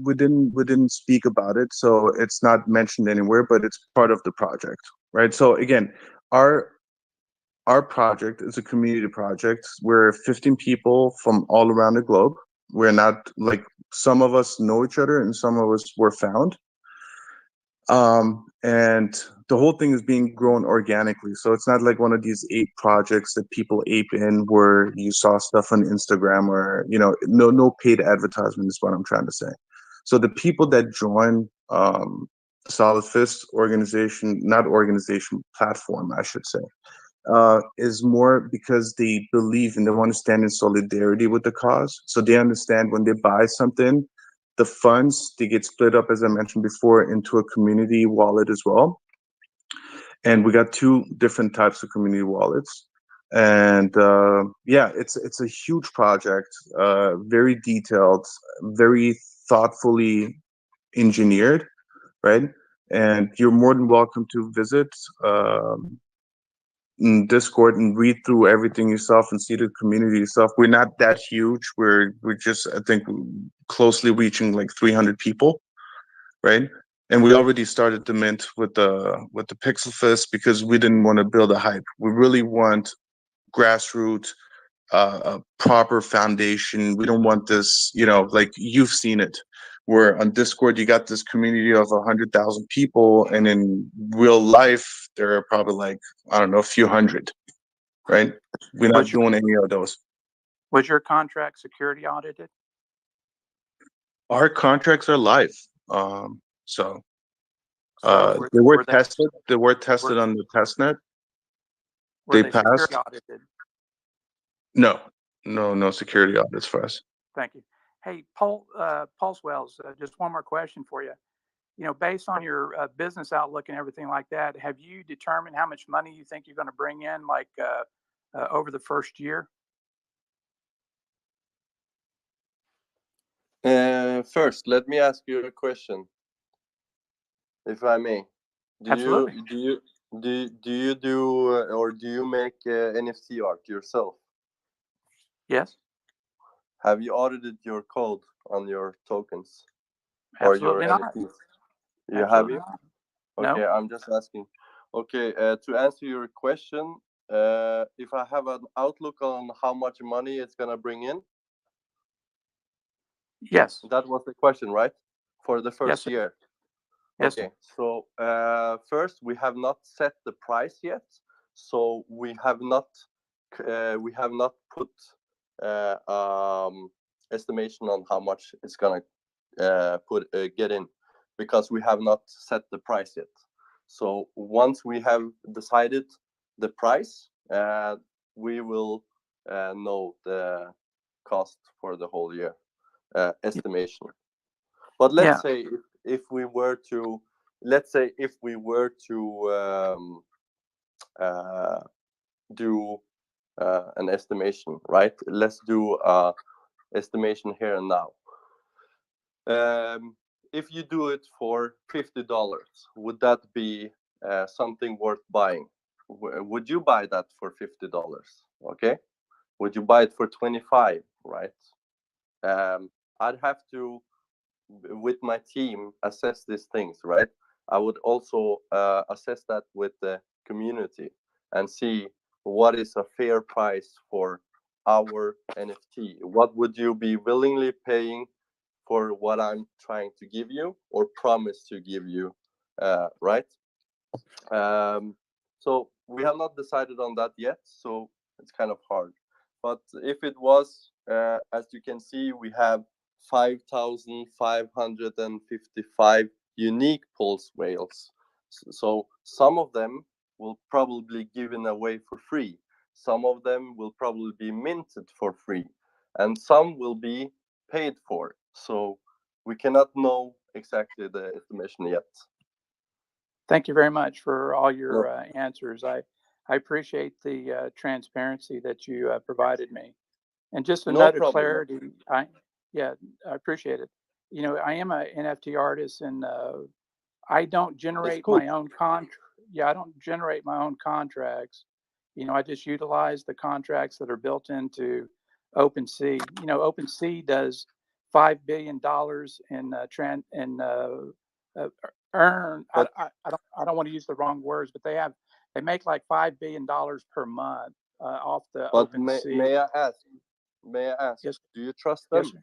We didn't speak about it, so it's not mentioned anywhere. But it's part of the project, right? So again, our project is a community project. We're 15 people from all around the globe. We're not like, some of us know each other and some of us were found. And the whole thing is being grown organically. So it's not like one of these 8 projects that people ape in where you saw stuff on Instagram or, you know, no paid advertisement is what I'm trying to say. So the people that join Solid Fist platform, I should say, is more because they believe and they want to stand in solidarity with the cause. So they understand when they buy something, the funds, they get split up, as I mentioned before, into a community wallet as well. And we got 2 different types of community wallets. And yeah, it's a huge project, very detailed, very thoughtfully engineered, right? And you're more than welcome to visit Discord and read through everything yourself and see the community yourself. We're not that huge. We're just, I think, closely reaching like 300 people, right? And we already started the mint with the Pixel Fist because we didn't want to build a hype. We really want grassroots, a proper foundation. We don't want this, you know, like you've seen it, where on Discord you got this community of 100,000 people, and in real life there are probably like, I don't know, a few hundred, right? We're not doing any of those. Was your contract security audited? Our contracts are live, so they were tested. They were tested on the testnet. Were They security passed. audited? No security audits for us. Thank you. Hey, Pulse Wells, just one more question for you. You know, based on your business outlook and everything like that, have you determined how much money you think you're going to bring in, like over the first year? First, let me ask you a question, if I may. Absolutely. Do you do or do you make NFT art yourself? Yes. Have you audited your code on your tokens Absolutely or your not. NFTs? Absolutely You? not. Okay, No. I'm just asking. Okay, to answer your question, if I have an outlook on how much money it's gonna bring in. Yes. That was the question, right? For the first year. Yes, okay, so first we have not set the price yet. So we have not put estimation on how much it's gonna get in, because we have not set the price yet. So once we have decided the price, we will know the cost for the whole year estimation. But let's say if we were to do an estimation, right? Let's do estimation here and now. If you do it for $50, would that be something worth buying? Would you buy that for $50? Okay. Would you buy it for 25? Right. I'd have to, with my team, assess these things, right? I would also assess that with the community and see what is a fair price for our NFT. What would you be willingly paying for what I'm trying to give you or promise to give you, right? So we have not decided on that yet, so it's kind of hard. But if it was, as you can see, we have 5,555 unique pulse whales. So some of them will probably be given away for free. Some of them will probably be minted for free, and some will be paid for. So we cannot know exactly the estimation yet. Thank you very much for all your answers. I appreciate the transparency that you provided me. And just a note of clarity, I appreciate it. You know, I am an NFT artist, and I don't generate my own I don't generate my own contracts. You know, I just utilize the contracts that are built into OpenSea. You know, OpenSea does $5 billion in earn. I don't want to use the wrong words, but they make like $5 billion per month off the OpenSea. May I ask? Yes. Do you trust them? Yes,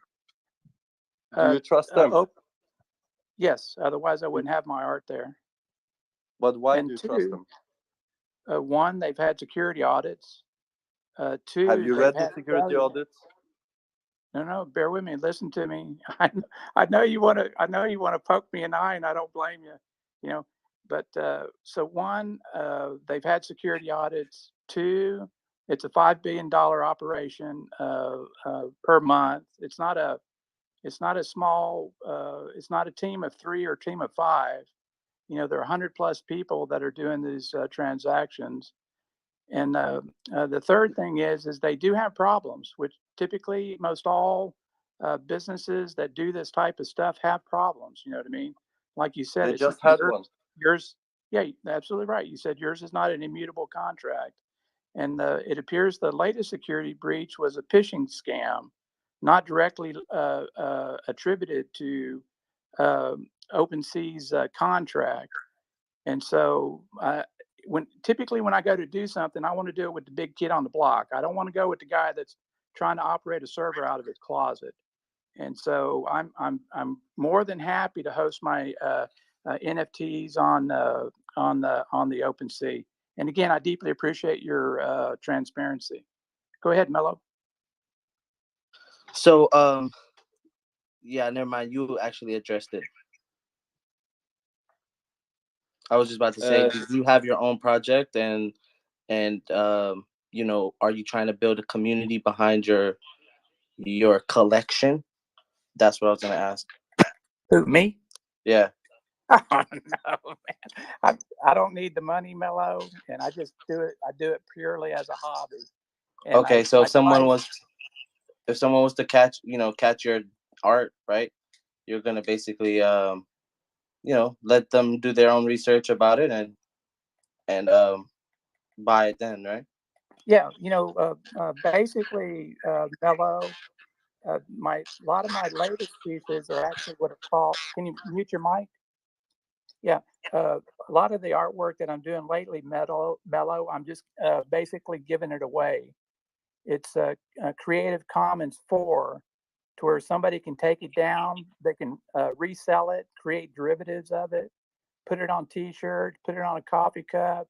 Do you trust them? Yes. Otherwise, I wouldn't have my art there. But why do you trust them? One, they've had security audits. Two, have you read the security audits? No, bear with me. Listen to me. I know you want to poke me in the eye, and I don't blame you. You know, but so one, they've had security audits. Two, it's a $5 billion operation per month. It's not a small. It's not a team of 3 or a team of 5. You know, there are 100+ people that are doing these transactions. And the third thing is they do have problems, which typically most all businesses that do this type of stuff have problems. You know what I mean? Like you said, they just had one. Yours, yeah, absolutely right. You said yours is not an immutable contract. And it appears the latest security breach was a phishing scam, not directly attributed to OpenSea's contract. And so typically when I go to do something, I want to do it with the big kid on the block. I don't want to go with the guy that's trying to operate a server out of his closet. And so I'm more than happy to host my NFTs on the OpenSea. And again, I deeply appreciate your transparency. Go ahead, Mello. So yeah, never mind. You actually addressed it. I was just about to say, do you have your own project, and you know, are you trying to build a community behind your collection? That's what I was gonna ask. Who, me? Yeah. Oh, no, man. I don't need the money, Mello, and I just do it. I do it purely as a hobby. And okay, so if someone was to catch your art, right? You're gonna basically you know, let them do their own research about it and buy it then, right? Yeah, you know, basically, Mello, a lot of my latest pieces are actually what are called. Can you mute your mic? Yeah, a lot of the artwork that I'm doing lately, Mello, I'm just basically giving it away. It's a Creative Commons 4, to where somebody can take it down, they can resell it, create derivatives of it, put it on T-shirts, put it on a coffee cup,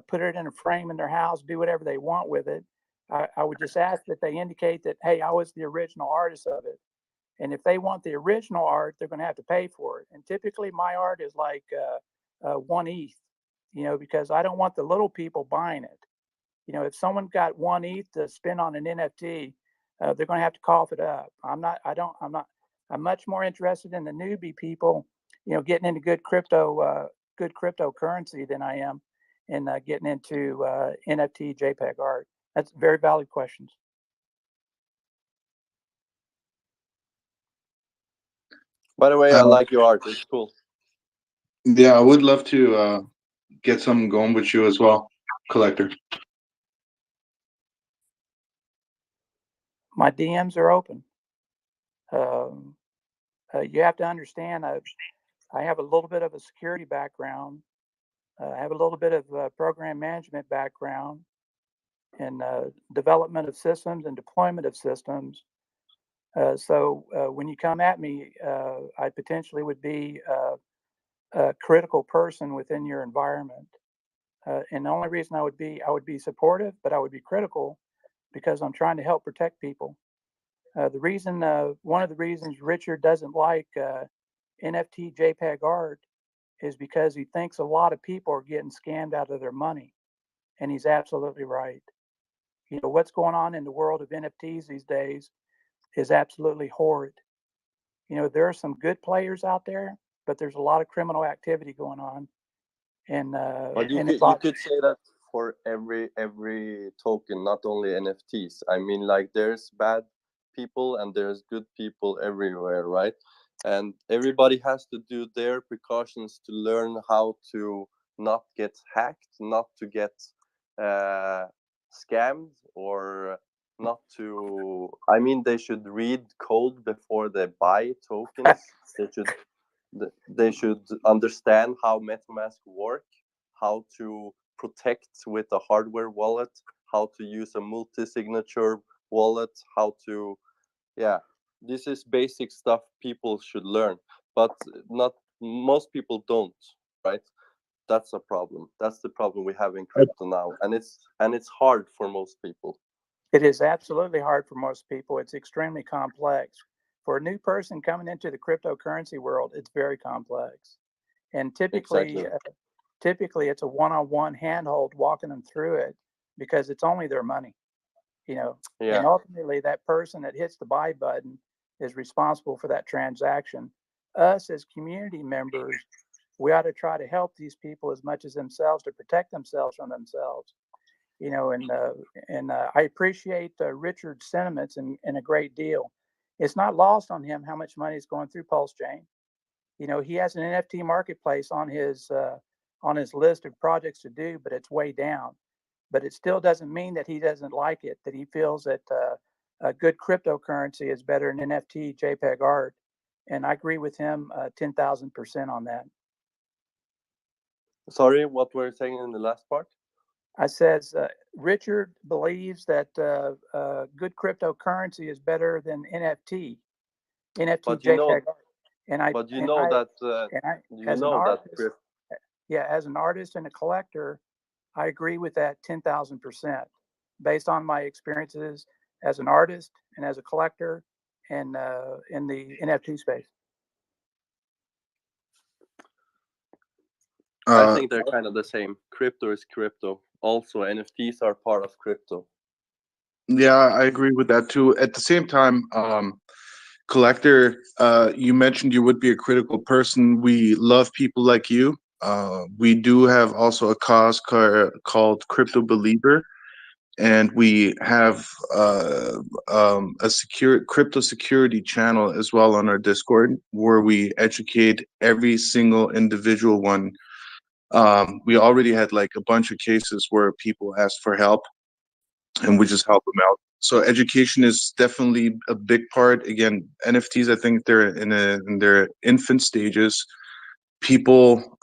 put it in a frame in their house, do whatever they want with it. I would just ask that they indicate that, hey, I was the original artist of it. And if they want the original art, they're going to have to pay for it. And typically my art is like 1 ETH, because I don't want the little people buying it. If someone got 1 ETH to spend on an NFT, they're going to have to cough it up. I'm much more interested in the newbie people, getting into good cryptocurrency than I am in getting into NFT JPEG art. That's very valid questions. By the way, I like your art. It's cool. Yeah, I would love to get something going with you as well, Collector. My DMs are open. You have to understand, I have a little bit of a security background. I have a little bit of program management background and development of systems and deployment of systems. So when you come at me, I potentially would be a critical person within your environment. And the only reason I would be supportive, but I would be critical because I'm trying to help protect people. One of the reasons Richard doesn't like NFT JPEG art is because he thinks a lot of people are getting scammed out of their money. And he's absolutely right. What's going on in the world of NFTs these days is absolutely horrid. There are some good players out there, but there's a lot of criminal activity going on. And But you could say that for every token, not only NFTs. I mean, like, there's bad people and there's good people everywhere, right? And everybody has to do their precautions to learn how to not get hacked, not to get scammed, or not to. I mean, they should read code before they buy tokens. They should understand how MetaMask work, how to protect with a hardware wallet, how to use a multi-signature wallet, how to, this is basic stuff people should learn, but not most people don't, right? That's a problem. That's the problem we have in crypto now, and it's hard for most people. It is absolutely hard for most people. It's extremely complex. For a new person coming into the cryptocurrency world, it's very complex. And typically it's a one-on-one handhold walking them through it because it's only their money, And ultimately that person that hits the buy button is responsible for that transaction. Us as community members, we ought to try to help these people as much as themselves to protect themselves from themselves. And I appreciate Richard's sentiments in a great deal. It's not lost on him how much money is going through Pulse Chain. He has an NFT marketplace on his list of projects to do, but it's way down. But it still doesn't mean that he doesn't like it, that he feels that a good cryptocurrency is better than NFT JPEG art. And I agree with him 10,000% on that. Sorry, what were you saying in the last part? I says Richard believes that good cryptocurrency is better than NFT JPEG art. As an artist and a collector, I agree with that 10,000% based on my experiences as an artist and as a collector and in the NFT space. I think they're kind of the same. Crypto is crypto. Also, NFTs are part of crypto. Yeah, I agree with that too. At the same time, Collector, you mentioned you would be a critical person. We love people like you. We do have also a cause called Crypto Believer, and we have a crypto security channel as well on our Discord where we educate every single individual one. We already had like a bunch of cases where people asked for help and we just help them out. So education is definitely a big part. Again, NFTs, I think they're in their infant stages. People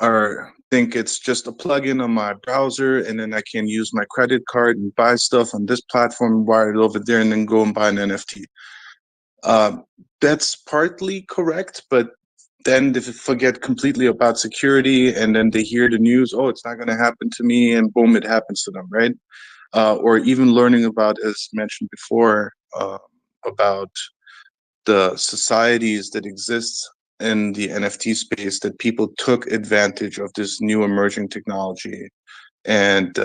think it's just a plugin on my browser and then I can use my credit card and buy stuff on this platform, wire it over there, and then go and buy an NFT. That's partly correct, but then they forget completely about security, and then they hear the news, oh, it's not going to happen to me, and boom, it happens to them, right? Or even learning about, as mentioned before, about the societies that exist in the NFT space, that people took advantage of this new emerging technology, and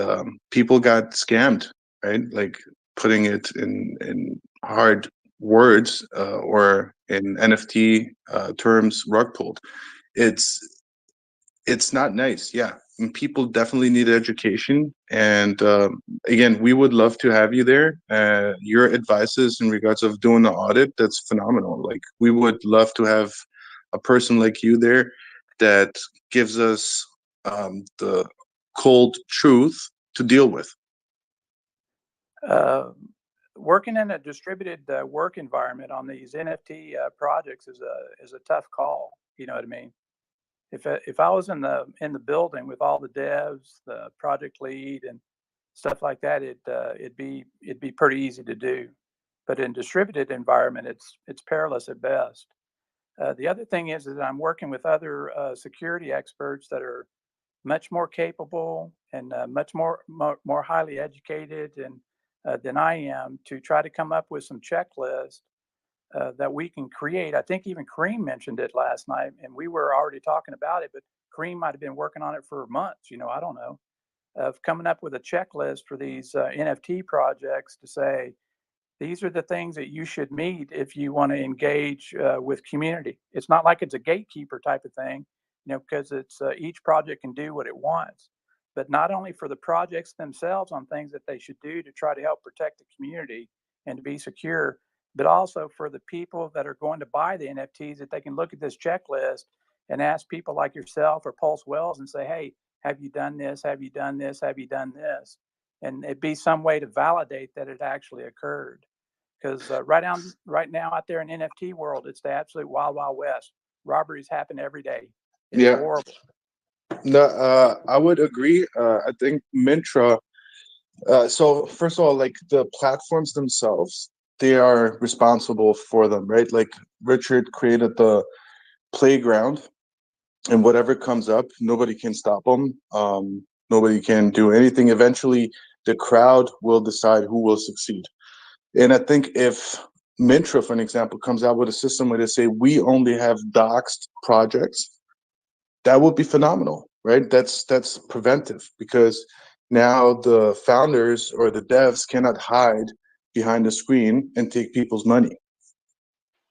people got scammed, right? Like putting it in hard words, or in NFT terms, rug pulled. It's not nice, yeah. And people definitely need education, and again, we would love to have you there. Your advices in regards of doing the audit, that's phenomenal. Like, we would love to have a person like you there that gives us the cold truth to deal with. Working in a distributed work environment on these NFT projects is a tough call. You know what I mean? If I was in the building with all the devs, the project lead, and stuff like that, it'd be pretty easy to do. But in distributed environment, it's perilous at best. The other thing is that I'm working with other security experts that are much more capable and much more highly educated than I am, to try to come up with some checklists that we can create. I think even Kareem mentioned it last night, and we were already talking about it, but Kareem might have been working on it for months, I don't know, of coming up with a checklist for these NFT projects to say, these are the things that you should meet if you want to engage with community. It's not like it's a gatekeeper type of thing, because it's each project can do what it wants, but not only for the projects themselves on things that they should do to try to help protect the community and to be secure, but also for the people that are going to buy the NFTs, that they can look at this checklist and ask people like yourself or Pulse Wells and say, hey, have you done this? Have you done this? Have you done this? And it'd be some way to validate that it actually occurred. Because right now out there in NFT world, it's the absolute wild, wild west. Robberies happen every day. It's horrible. No, I would agree. I think Mintra. So first of all, like, the platforms themselves, they are responsible for them, right? Like, Richard created the playground, and whatever comes up, nobody can stop them. Nobody can do anything. Eventually, the crowd will decide who will succeed. And I think if Mintra, for an example, comes out with a system where they say we only have doxed projects, that would be phenomenal, right? That's preventive, because now the founders or the devs cannot hide behind the screen and take people's money.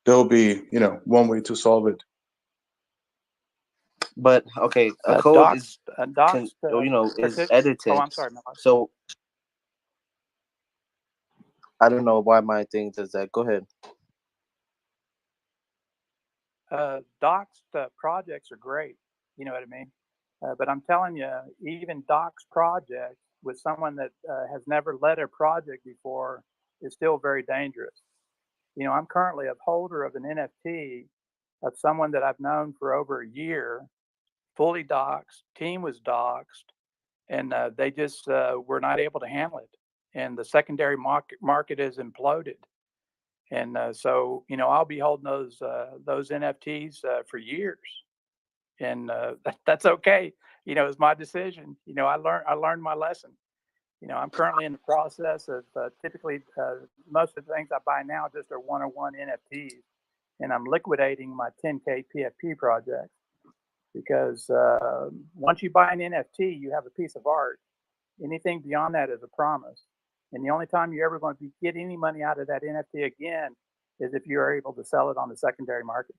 There'll be, one way to solve it. But okay, a code is edited. Oh, I'm sorry, Miller. So I don't know why my thing does that. Go ahead. Doxed projects are great. You know what I mean? But I'm telling you, even doxed projects with someone that has never led a project before is still very dangerous. I'm currently a holder of an NFT of someone that I've known for over a year, fully doxed, team was doxed, and they just were not able to handle it. And the secondary market is imploded. And so, I'll be holding those NFTs for years, and that's okay. It's my decision. I learned my lesson. I'm currently in the process of typically most of the things I buy now just are one-on-one NFTs, and I'm liquidating my 10K PFP project, because once you buy an NFT, you have a piece of art. Anything beyond that is a promise. And the only time you're ever going to get any money out of that NFT again is if you're able to sell it on the secondary market.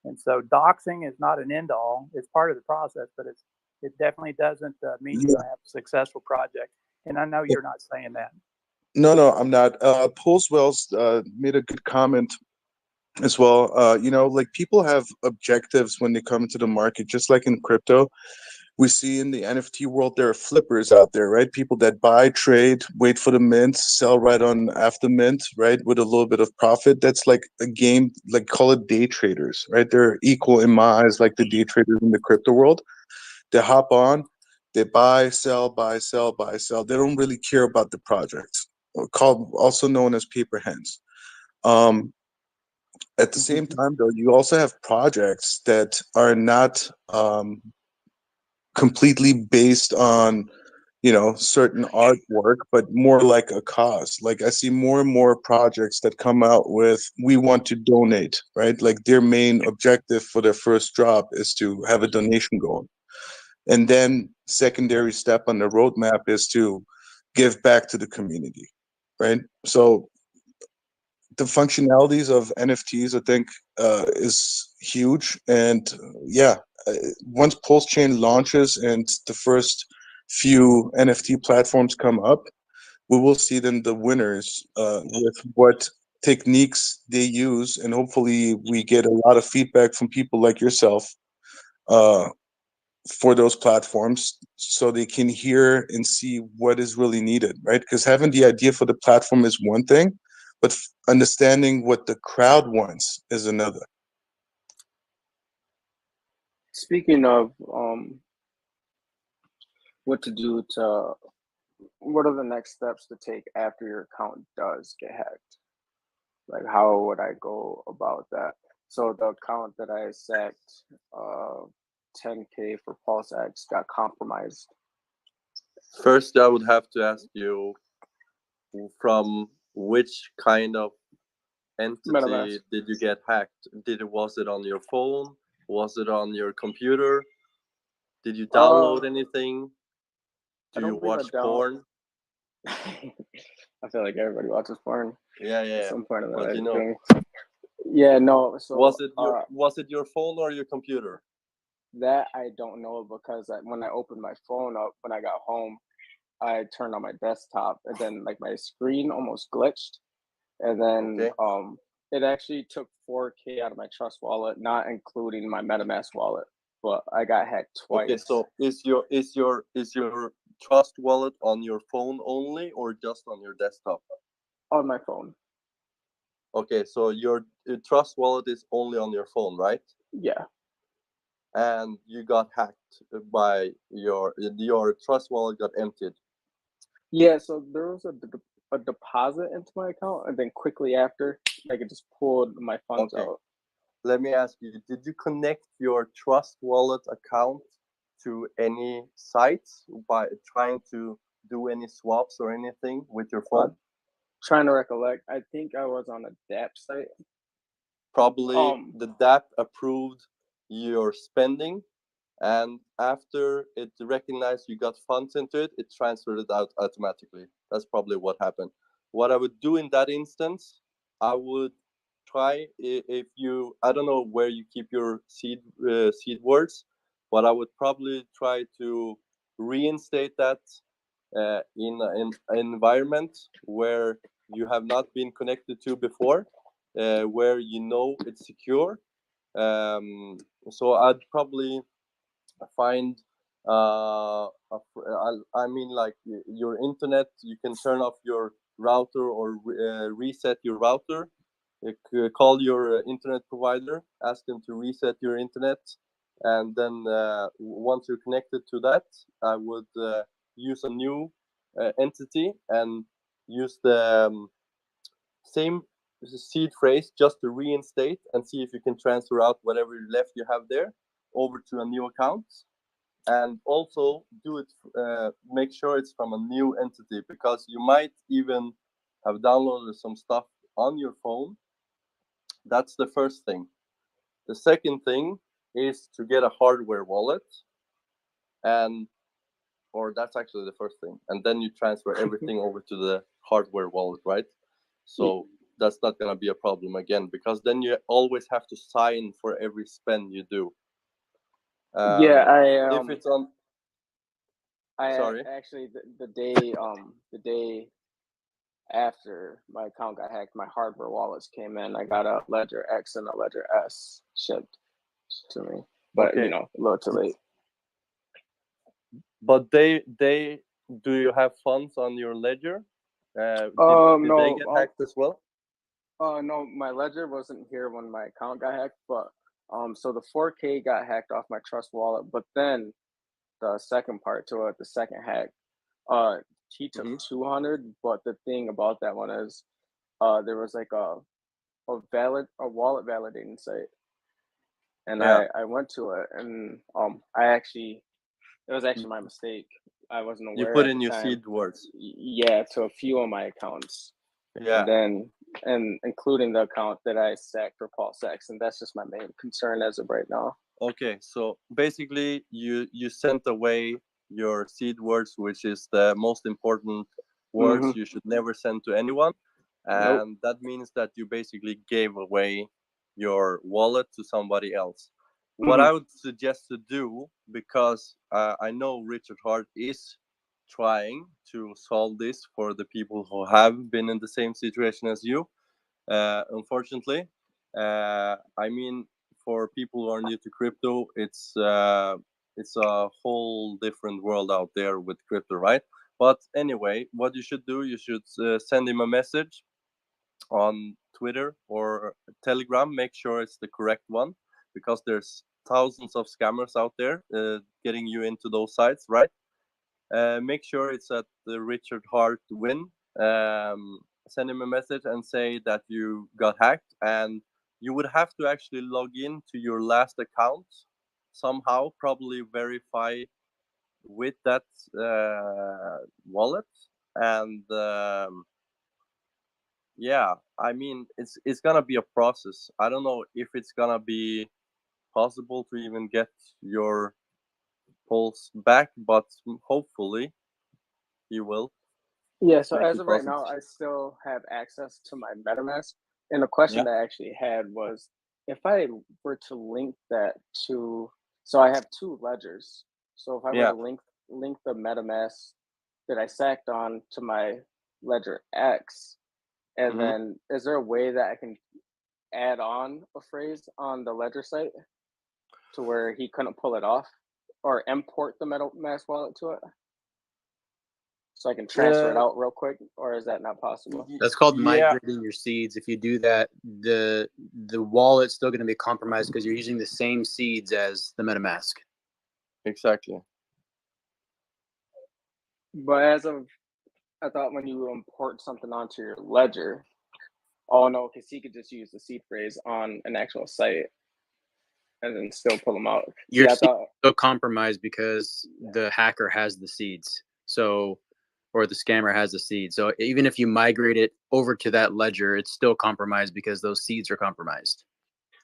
And so doxing is not an end all. It's part of the process, but it definitely doesn't mean you're going to have a successful project. And I know you're not saying that. No, I'm not. Pulse Wells made a good comment as well. Like, people have objectives when they come into the market, just like in crypto. We see in the NFT world, there are flippers out there, right? People that buy, trade, wait for the mint, sell right on after mint, right? With a little bit of profit. That's like a game, like, call it day traders, right? They're equal in my eyes, like the day traders in the crypto world. They hop on, they buy, sell, buy, sell, buy, sell. They don't really care about the projects, also known as paper hens. At the same time, though, you also have projects that are not completely based on, you know, certain artwork, but more like a cause. Like I see more and more projects that come out with, we want to donate, right? Like their main objective for their first drop is to have a donation going. And then secondary step on the roadmap is to give back to the community, right? So the functionalities of NFTs, I think, is huge. And yeah, once Pulse Chain launches and the first few NFT platforms come up, we will see then the winners with what techniques they use, and hopefully we get a lot of feedback from people like yourself for those platforms, so they can hear and see what is really needed, right? Because having the idea for the platform is one thing, but understanding what the crowd wants is another. Speaking of what to do to, what are the next steps to take after your account does get hacked? Like, how would I go about that? So the account that I sacked 10K for PulseX got compromised. First, I would have to ask you, from which kind of entity MetaMask. did you get hacked? Was it on your phone? Was it on your computer? Did you download anything? Do you watch porn? I feel like everybody watches porn. Yeah. At some point in their But life. you know, Yeah, no. So was it your phone or your computer? That I don't know, because when I opened my phone up when I got home, I turned on my desktop, and then like my screen almost glitched, and then it actually took 4K out of my Trust wallet, not including my MetaMask wallet. But I got hacked twice. Okay, so is your Trust wallet on your phone only, or just on your desktop? On my phone. Okay, so your Trust wallet is only on your phone, right? Yeah. And you got hacked by your Trust wallet got emptied. Yeah, so there was a deposit into my account, and then quickly after, like, it just pulled my funds out. Let me ask you, did you connect your Trust wallet account to any sites by trying to do any swaps or anything with your phone? Trying to recollect, I think I was on a DApp site. Probably the DApp approved your spending, and after it recognized you got funds into it, it transferred it out automatically. That's probably what happened. What I would do in that instance, I would try, if you, I don't know where you keep your seed words, but I would probably try to reinstate that in an environment where you have not been connected to before, where you know it's secure. So I'd probably find I mean, like your internet, you can turn off your router or reset your router. Call your internet provider, ask them to reset your internet, and then once you're connected to that, I would use a new entity and use the same seed phrase just to reinstate and see if you can transfer out whatever left you have there over to a new account. And also do it, make sure it's from a new entity, because you might even have downloaded some stuff on your phone. That's the first thing. The second thing is to get a hardware wallet, or that's actually the first thing, and then you transfer everything over to the hardware wallet, right? So that's not going to be a problem again, because then you always have to sign for every spend you do. If it's on, sorry, Actually, the day after my account got hacked, my hardware wallets came in. I got a Ledger X and a Ledger S shipped to me, but you know, a little too late. But do you have funds on your Ledger? Did No, they get hacked as well? No, my Ledger wasn't here when my account got hacked, but so the 4K got hacked off my Trust wallet, but then the second part to it, the second hack, he took 200, but the thing about that one is there was like a a wallet validating site, and Yeah. I went to it, and it was actually my mistake. I wasn't You aware put at in the your time. seed words. Yeah, to a few of my accounts. Yeah. And including the account that I sacked for PulseX, and that's just my main concern as of right now. Okay, so basically you sent away your seed words, which is the most important words you should never send to anyone, and that means that you basically gave away your wallet to somebody else. What I would suggest to do, because I know Richard Hart is trying to solve this for the people who have been in the same situation as you, unfortunately. I mean, for people who are new to crypto, it's a whole different world out there with crypto, right? But anyway, what you should do, you should send him a message on Twitter or Telegram. Make sure it's the correct one, because there's thousands of scammers out there getting you into those sites, right? Make sure it's at the Richard Hart win. Send him a message and say that you got hacked, and you would have to actually log in to your last account somehow, probably verify with that wallet, and yeah, I mean, it's gonna be a process. I don't know if it's gonna be possible to even get your pulse back, but hopefully you will. Yeah, so Make as it of right possible. now, I still have access to my MetaMask. And the question that I actually had was, if I were to link that to, so I have two ledgers. So if I were to link the MetaMask that I sacked on to my ledger X, and then is there a way that I can add on a phrase on the ledger site to where he couldn't pull it off, or import the MetaMask wallet to it? So I can transfer it out real quick, or is that not possible? That's called migrating your seeds. If you do that, the wallet's still going to be compromised because you're using the same seeds as the MetaMask. Exactly. But I thought when you import something onto your ledger, oh no, because he could just use the seed phrase on an actual site and then still pull them out. Your seeds are still compromised because the hacker has the seeds. So, or the scammer has the seed. So even if you migrate it over to that ledger, it's still compromised because those seeds are compromised.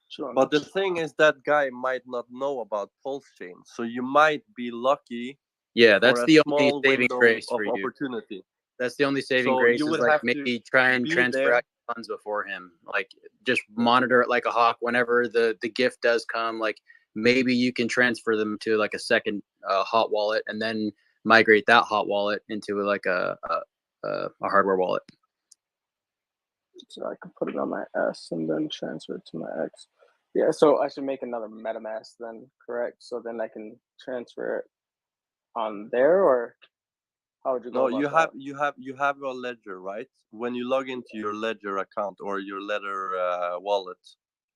Sure. But the thing is, that guy might not know about Pulse Chain, so you might be lucky. Yeah, that's the only saving grace of for you. opportunity. That's the only saving So grace you is would like have maybe to try and be transfer there. out funds before him. Like just monitor it like a hawk. Whenever the gift does come, like maybe you can transfer them to like a second hot wallet and then migrate that hot wallet into like a hardware wallet. So I can put it on my S and then transfer it to my X. Yeah, so I should make another MetaMask then, correct? So then I can transfer it on there, or how would you go about that? You have a ledger, right? When you log into your ledger account or your ledger wallet,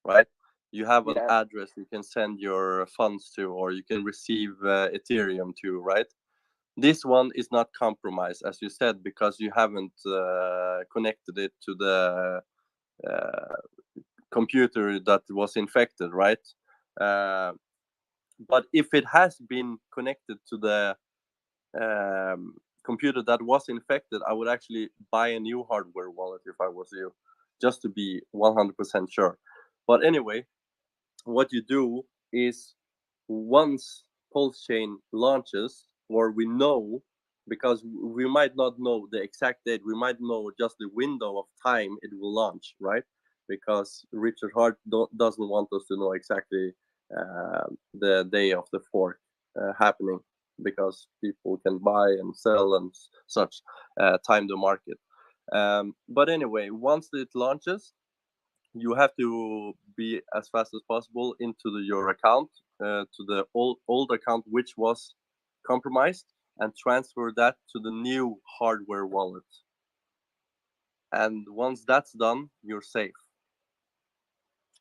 right? You have an address you can send your funds to, or you can receive Ethereum to, right? This one is not compromised, as you said, because you haven't connected it to the computer that was infected, right? But if it has been connected to the computer that was infected, I would actually buy a new hardware wallet if I was you, just to be 100% sure. But anyway, what you do is, once Pulse Chain launches, or we know, because we might not know the exact date, we might know just the window of time it will launch, right? Because Richard Hart doesn't want us to know exactly the day of the fork happening, because people can buy and sell and such, time the market. But anyway, once it launches, you have to be as fast as possible into your account, to the old account which was compromised, and transfer that to the new hardware wallet. And once that's done, you're safe.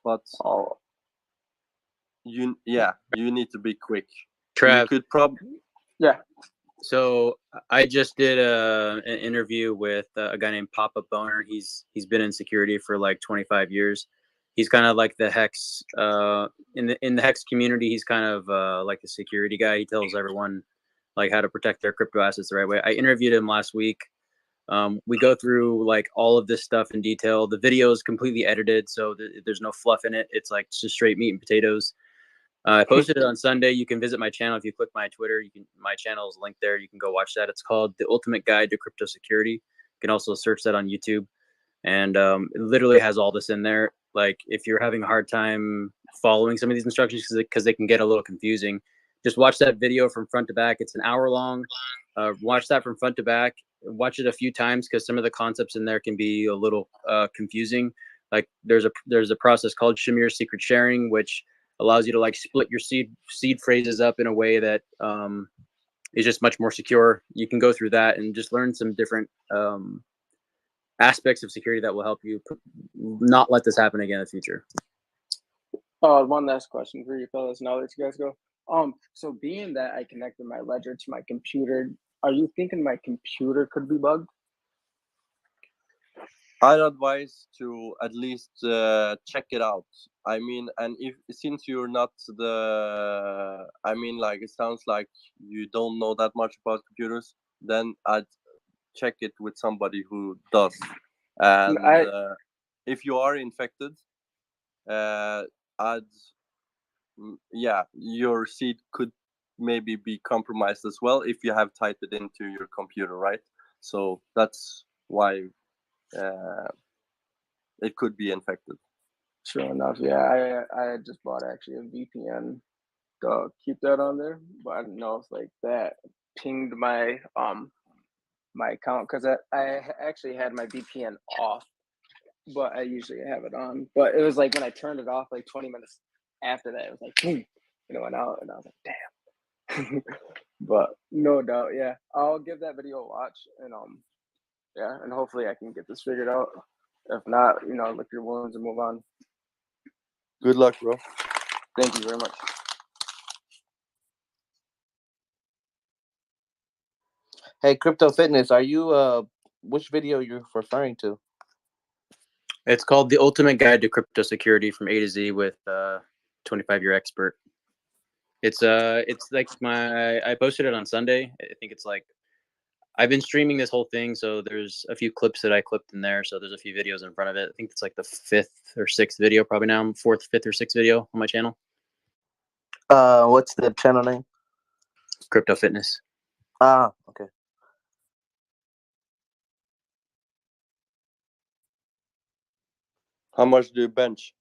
But you need to be quick. Trav, You could probably So I just did an interview with a guy named Papah Boehner. He's been in security for like 25 years. He's kind of like the Hex in the Hex community. He's kind of like the security guy. He tells everyone like how to protect their crypto assets the right way. I interviewed him last week. We go through like all of this stuff in detail. The video is completely edited, so there's no fluff in it. It's like just straight meat and potatoes. I posted it on Sunday. You can visit my channel if you click my Twitter. My channel is linked there. You can go watch that. It's called The Ultimate Guide to Crypto Security. You can also search that on YouTube, and it literally has all this in there. Like if you're having a hard time following some of these instructions because they can get a little confusing, just watch that video from front to back. It's an hour long. Watch that from front to back. Watch it a few times because some of the concepts in there can be a little confusing. Like there's a process called Shamir's secret sharing, which allows you to like split your seed phrases up in a way that is just much more secure. You can go through that and just learn some different aspects of security that will help you not let this happen again in the future. One last question for you fellas. Now that you guys go. So being that I connected my ledger to my computer, are you thinking my computer could be bugged? I'd advise to at least check it out. I mean, and since you're not like it sounds like you don't know that much about computers, then I'd check it with somebody who does. And if you are infected, your seed could maybe be compromised as well if you have typed it into your computer, right? So that's why it could be infected. Sure enough, yeah. I just bought actually a VPN to keep that on there, but I didn't know if like that pinged my my account because I actually had my VPN off, but I usually have it on. But it was like when I turned it off, like 20 minutes after that, it was like boom, and it went out, and I was like, damn. But no doubt, yeah, I'll give that video a watch, and yeah, and hopefully I can get this figured out. If not, lick your wounds and move on. Good luck, bro. Thank you very much. Hey, Crypto Fitness, are you which video you're referring to? It's called The Ultimate Guide to Crypto Security from A to Z with 25-year expert. It's like I posted it on Sunday. I think it's like I've been streaming this whole thing, so there's a few clips that I clipped in there. So there's a few videos in front of it. I think it's like the 5th or 6th video, probably now. 4th, 5th, or 6th video on my channel. What's the channel name? Crypto Fitness. Ah, okay. How much do you bench?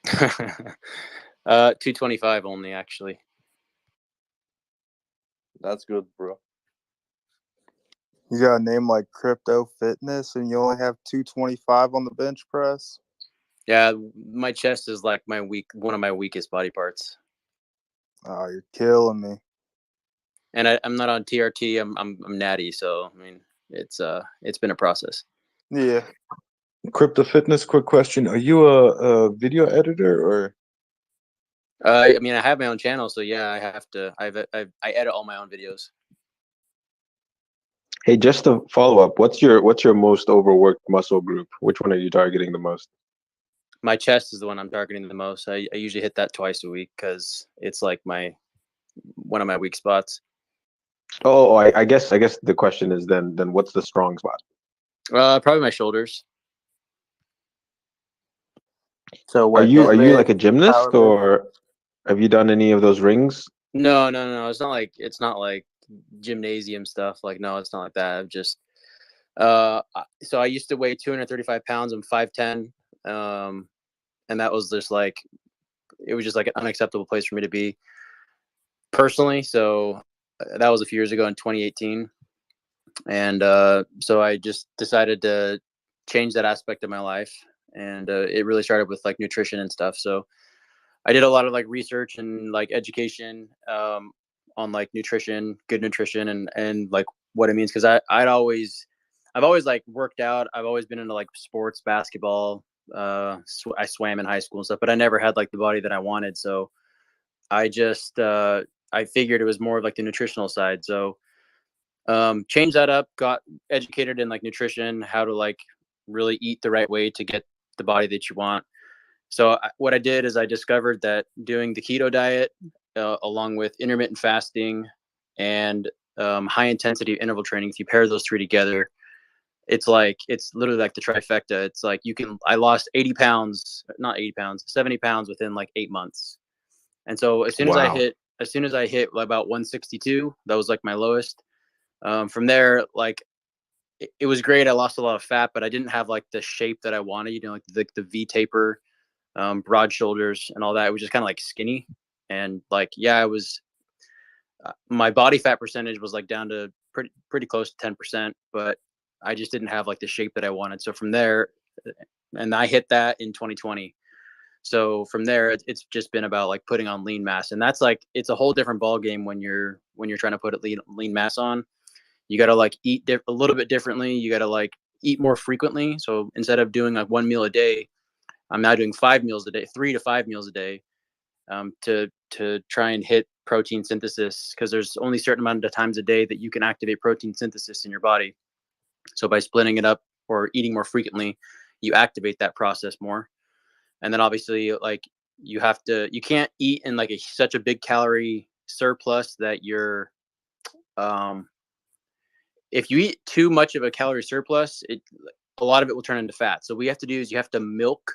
225 only, actually. That's good, bro. You got a name like Crypto Fitness and you only have 225 on the bench press? Yeah, my chest is like one of my weakest body parts. Oh, you're killing me. And I'm not on TRT. I'm natty, so I mean it's been a process. Yeah. Crypto Fitness, quick question. Are you a video editor or? I mean, I have my own channel, so yeah, I have to. I edit all my own videos. Hey, just to follow up, what's your most overworked muscle group? Which one are you targeting the most? My chest is the one I'm targeting the most. I usually hit that twice a week because it's like one of my weak spots. Oh, I guess the question is then what's the strong spot? Probably my shoulders. So what? Are you like a gymnast or have you done any of those rings? No. It's not like gymnasium stuff. Like, no, it's not like that. I've just so I used to weigh 235 pounds. I'm 5'10", and that was just like it was just like an unacceptable place for me to be personally. So that was a few years ago in 2018, and so I just decided to change that aspect of my life, and it really started with like nutrition and stuff. So I did a lot of like research and like education on like nutrition, good nutrition, and like what it means. Because I've always like worked out. I've always been into like sports, basketball. I swam in high school and stuff, but I never had like the body that I wanted. So I just I figured it was more of like the nutritional side. So changed that up, got educated in like nutrition, how to like really eat the right way to get the body that you want. So what I did is I discovered that doing the keto diet, along with intermittent fasting and high intensity interval training, if you pair those three together, it's literally like the trifecta. It's like I lost 80 pounds, not 80 pounds, 70 pounds within like 8 months. And so as soon as I hit about 162, that was like my lowest. From there, like it was great. I lost a lot of fat, but I didn't have like the shape that I wanted, like the V taper, broad shoulders and all that. It was just kind of like skinny. And like, yeah, I was, my body fat percentage was like down to pretty close to 10%, but I just didn't have like the shape that I wanted. So from there, and I hit that in 2020. So from there, it's just been about like putting on lean mass, and that's like, it's a whole different ball game when you're trying to put lean mass on. You got to like eat a little bit differently. You got to like eat more frequently. So instead of doing like 1 meal a day, I'm now doing 5 meals a day, 3 to 5 meals a day, to try and hit protein synthesis, because there's only a certain amount of times a day that you can activate protein synthesis in your body. So by splitting it up or eating more frequently, you activate that process more. And then obviously, like you can't eat in like such a big calorie surplus that you're, if you eat too much of a calorie surplus, a lot of it will turn into fat. So what you have to do is you have to milk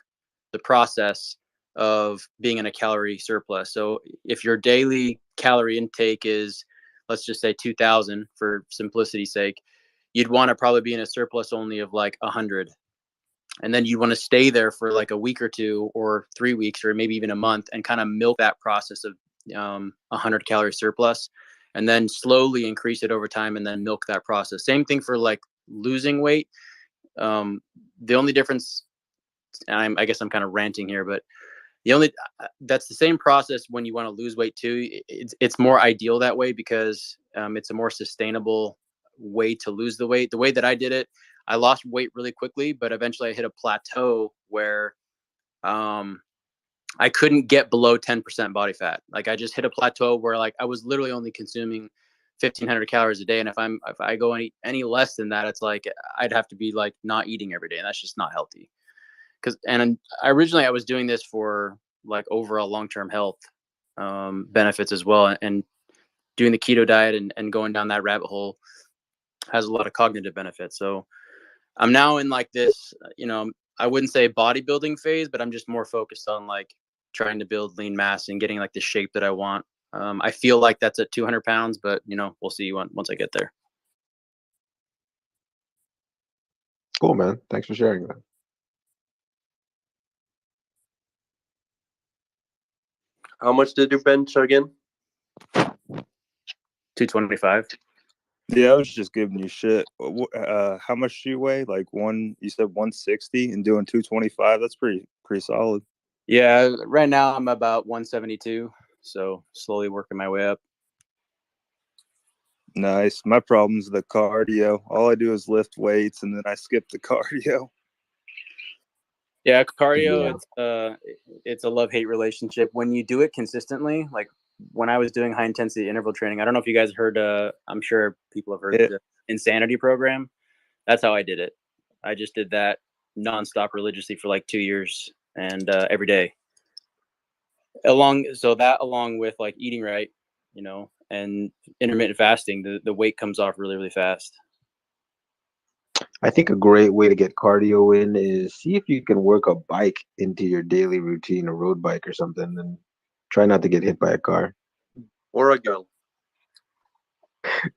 the process of being in a calorie surplus. So if your daily calorie intake is, let's just say 2,000 for simplicity's sake, you'd want to probably be in a surplus only of like 100. And then you want to stay there for like a week or two or 3 weeks or maybe even a month and kind of milk that process of 100 calorie surplus, and then slowly increase it over time and then milk that process. Same thing for like losing weight. The only difference, and I guess I'm kind of ranting here, but that's the same process when you want to lose weight too. It's more ideal that way because it's a more sustainable way to lose the weight. The way that I did it, I lost weight really quickly, but eventually I hit a plateau where I couldn't get below 10% body fat. Like I just hit a plateau where like I was literally only consuming 1,500 calories a day, and if I go any less than that, it's like I'd have to be like not eating every day, and that's just not healthy. And originally I was doing this for like overall long-term health benefits as well, and doing the keto diet and going down that rabbit hole has a lot of cognitive benefits. So I'm now in like this, I wouldn't say bodybuilding phase, but I'm just more focused on like trying to build lean mass and getting like the shape that I want. I feel like that's at 200 pounds, but we'll see once I get there. Cool, man. Thanks for sharing that. How much did you bench again? 225. Yeah, I was just giving you shit. How much do you weigh? Like you said 160 and doing 225. That's pretty solid. Yeah, right now I'm about 172, so slowly working my way up. Nice. My problem's the cardio. All I do is lift weights and then I skip the cardio. Yeah, cardio, it's a love-hate relationship. When you do it consistently, like when I was doing high-intensity interval training, I don't know if you guys heard, I'm sure people have heard the Insanity program. That's how I did it. I just did that nonstop religiously for like 2 years and every day. Along with like eating right, and intermittent fasting, the weight comes off really, really fast. I think a great way to get cardio in is see if you can work a bike into your daily routine, a road bike or something, and try not to get hit by a car. Or a girl.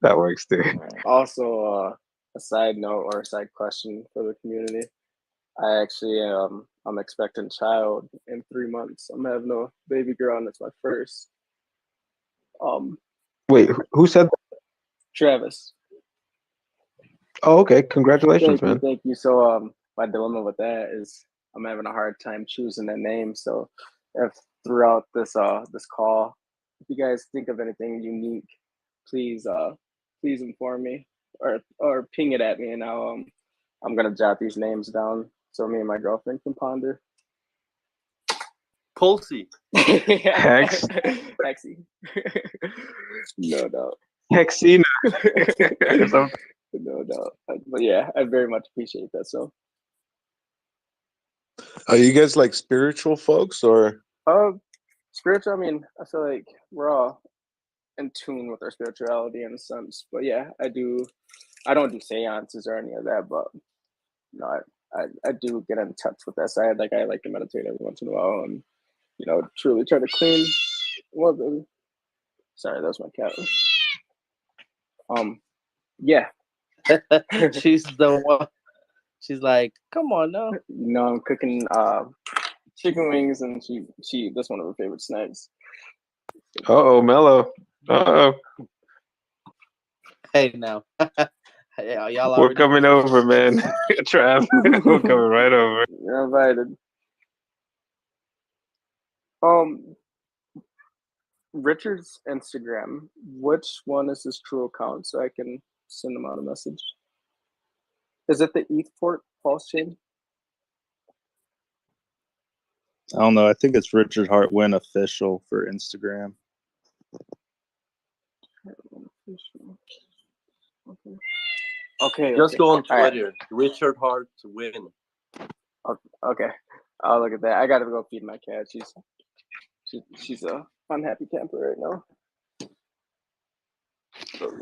That works too. Also, a side note or a side question for the community. I actually I'm expecting a child in 3 months. I'm having a baby girl, and it's my first. Wait, who said that? Travis. Oh, okay. Congratulations, man. Thank you. So my dilemma with that is I'm having a hard time choosing a name. So if throughout this call, if you guys think of anything unique, please inform me or ping it at me, and I'm gonna jot these names down so me and my girlfriend can ponder. Pulsey. Hex. Hexy. No doubt. Hexina. No doubt. But yeah, I very much appreciate that. So, Are you guys like spiritual folks or? spiritual. I mean, I feel like we're all in tune with our spirituality in a sense. But yeah, I don't do seances or any of that, but you know, I do get in touch with that side. Like I like to meditate every once in a while, and you know, truly try to clean. Well, sorry, that was my cat. Yeah. She's the one. She's like, come on now. You know, I'm cooking chicken wings, and she that's one of her favorite snacks. Uh-oh, Mello. Uh-oh. Hey, now. Yeah, y'all We're already coming over, man. Trav. We're coming right over. You're invited. Richard's Instagram. Which one is his true account so I can send him out a message? Is it the ETH Pulse chain? I don't know. I think it's Richard Hartwin official for Instagram. Okay. Just go on All right. Twitter. Richard Hartwin. Okay. I'll look at that. I gotta go feed my cat. She's a unhappy camper right now.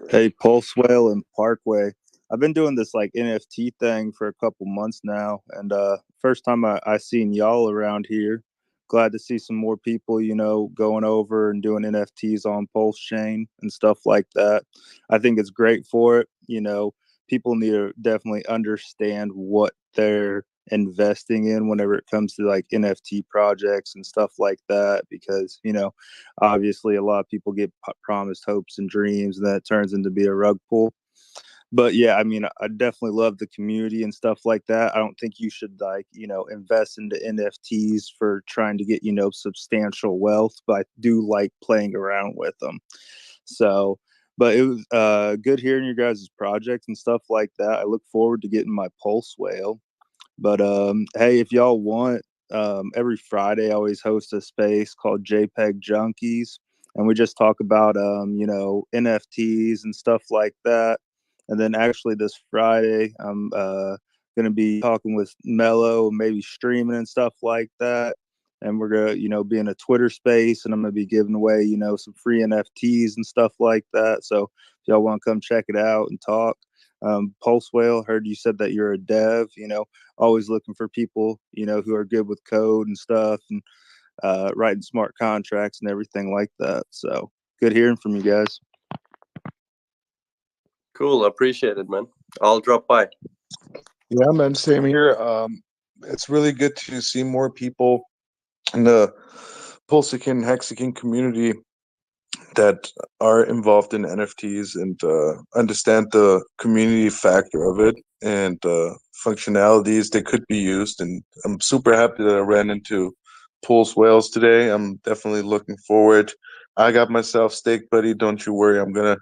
Hey, Pulse Whale and Parkway. I've been doing this like NFT thing for a couple months now, and first time I seen y'all around here. Glad to see some more people, you know, going over and doing NFTs on Pulse Chain and stuff like that. I think it's great for it. You know, people need to definitely understand what they're investing in whenever it comes to like NFT projects and stuff like that, because, you know, obviously a lot of people get promised hopes and dreams and that turns into be a rug pull. But yeah, I mean, I definitely love the community and stuff like that. I don't think you should like, you know, invest into NFTs for trying to get, you know, substantial wealth, but I do like playing around with them. So, but it was good hearing your guys' projects and stuff like that. I look forward to getting my Pulse Whale. But hey, if y'all want, every Friday I always host a space called JPEG Junkies, and we just talk about you know, NFTs and stuff like that. And then actually this Friday I'm gonna be talking with Mello, maybe streaming and stuff like that. And we're gonna, you know, be in a Twitter space, and I'm gonna be giving away, you know, some free NFTs and stuff like that. So if y'all want to come check it out and talk. Pulse Whale, heard you said that you're a dev, you know, always looking for people, you know, who are good with code and stuff, and writing smart contracts and everything like that. So good hearing from you guys. Cool, appreciate it, man. I'll drop by. Yeah, man, same here. It's really good to see more people in the Pulsican Hexican community that are involved in NFTs and understand the community factor of it and functionalities that could be used. And I'm super happy that I ran into Pulse Whales today. I'm definitely looking forward. I got myself steak, buddy. Don't you worry. I'm gonna.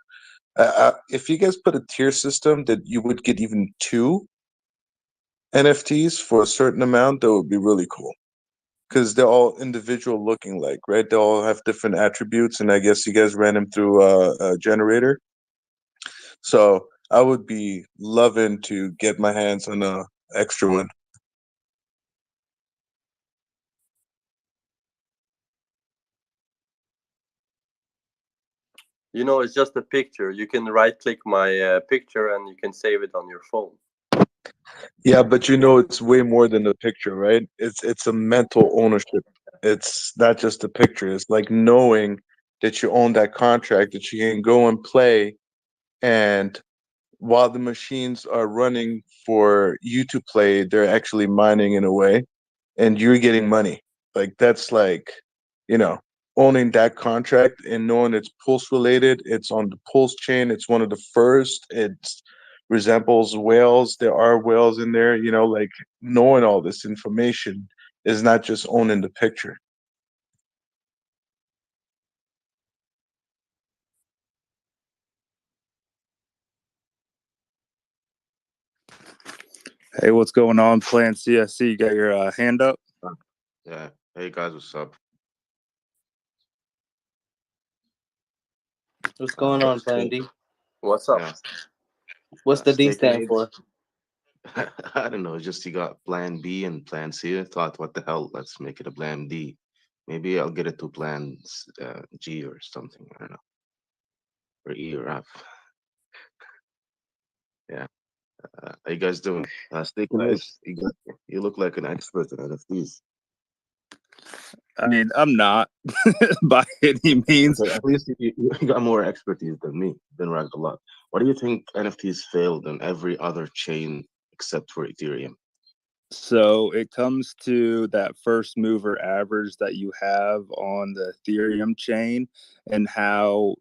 If you guys put a tier system that you would get even 2 NFTs for a certain amount, that would be really cool. Because they're all individual looking like, right? They all have different attributes, and I guess you guys ran them through a generator. So I would be loving to get my hands on a extra one. You know, it's just a picture. You can right click my picture and you can save it on your phone. Yeah, but you know, it's way more than a picture, right? It's a mental ownership. It's not just a picture. It's like knowing that you own that contract, that you can go and play, and while the machines are running for you to play, they're actually mining in a way, and you're getting money. Like that's like, you know, owning that contract and knowing it's Pulse related. It's on the Pulse chain. It's one of the first. It resembles whales. There are whales in there. You know, like knowing all this information is not just owning the picture. Hey, what's going on? Playing CSC. You got your hand up? Yeah. Hey guys, what's up? What's going on, That's Plan cool. D? What's up? Yeah. What's the D Steak and stand for? eggs. I don't know. Just you got Plan B and Plan C. I thought, what the hell? Let's make it a Plan D. Maybe I'll get it to Plan G or something. I don't know, or E or F. Yeah. How you guys doing? Steak and eggs. Nice. You look like an expert in NFTs. I mean, I'm not by any means. Okay, at least you got more expertise than me. Been around a lot. Why do you think NFTs failed on every other chain except for Ethereum? So it comes to that first mover average that you have on the Ethereum chain, and how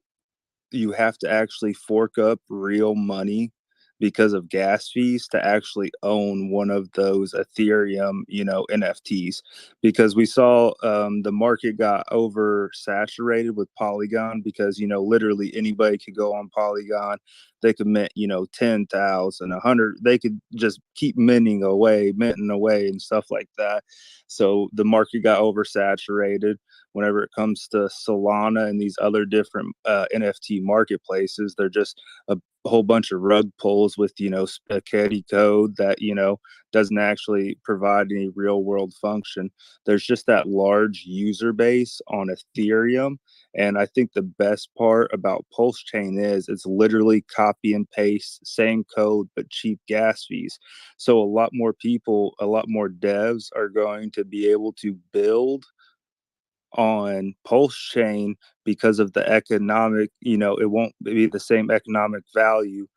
you have to actually fork up real money because of gas fees to actually own one of those Ethereum, NFTs. Because we saw the market got oversaturated with Polygon, because literally anybody could go on Polygon. They could mint 10,000, 100. They could just keep minting away and stuff like that. So the market got oversaturated. Whenever it comes to Solana and these other different NFT marketplaces, they're just a whole bunch of rug pulls with spaghetti code that doesn't actually provide any real world function. There's just that large user base on Ethereum, and I think the best part about Pulse Chain is it's literally copy and paste, same code but cheap gas fees. So a lot more people, a lot more devs are going to be able to build on Pulse Chain because of the economic, it won't be the same economic value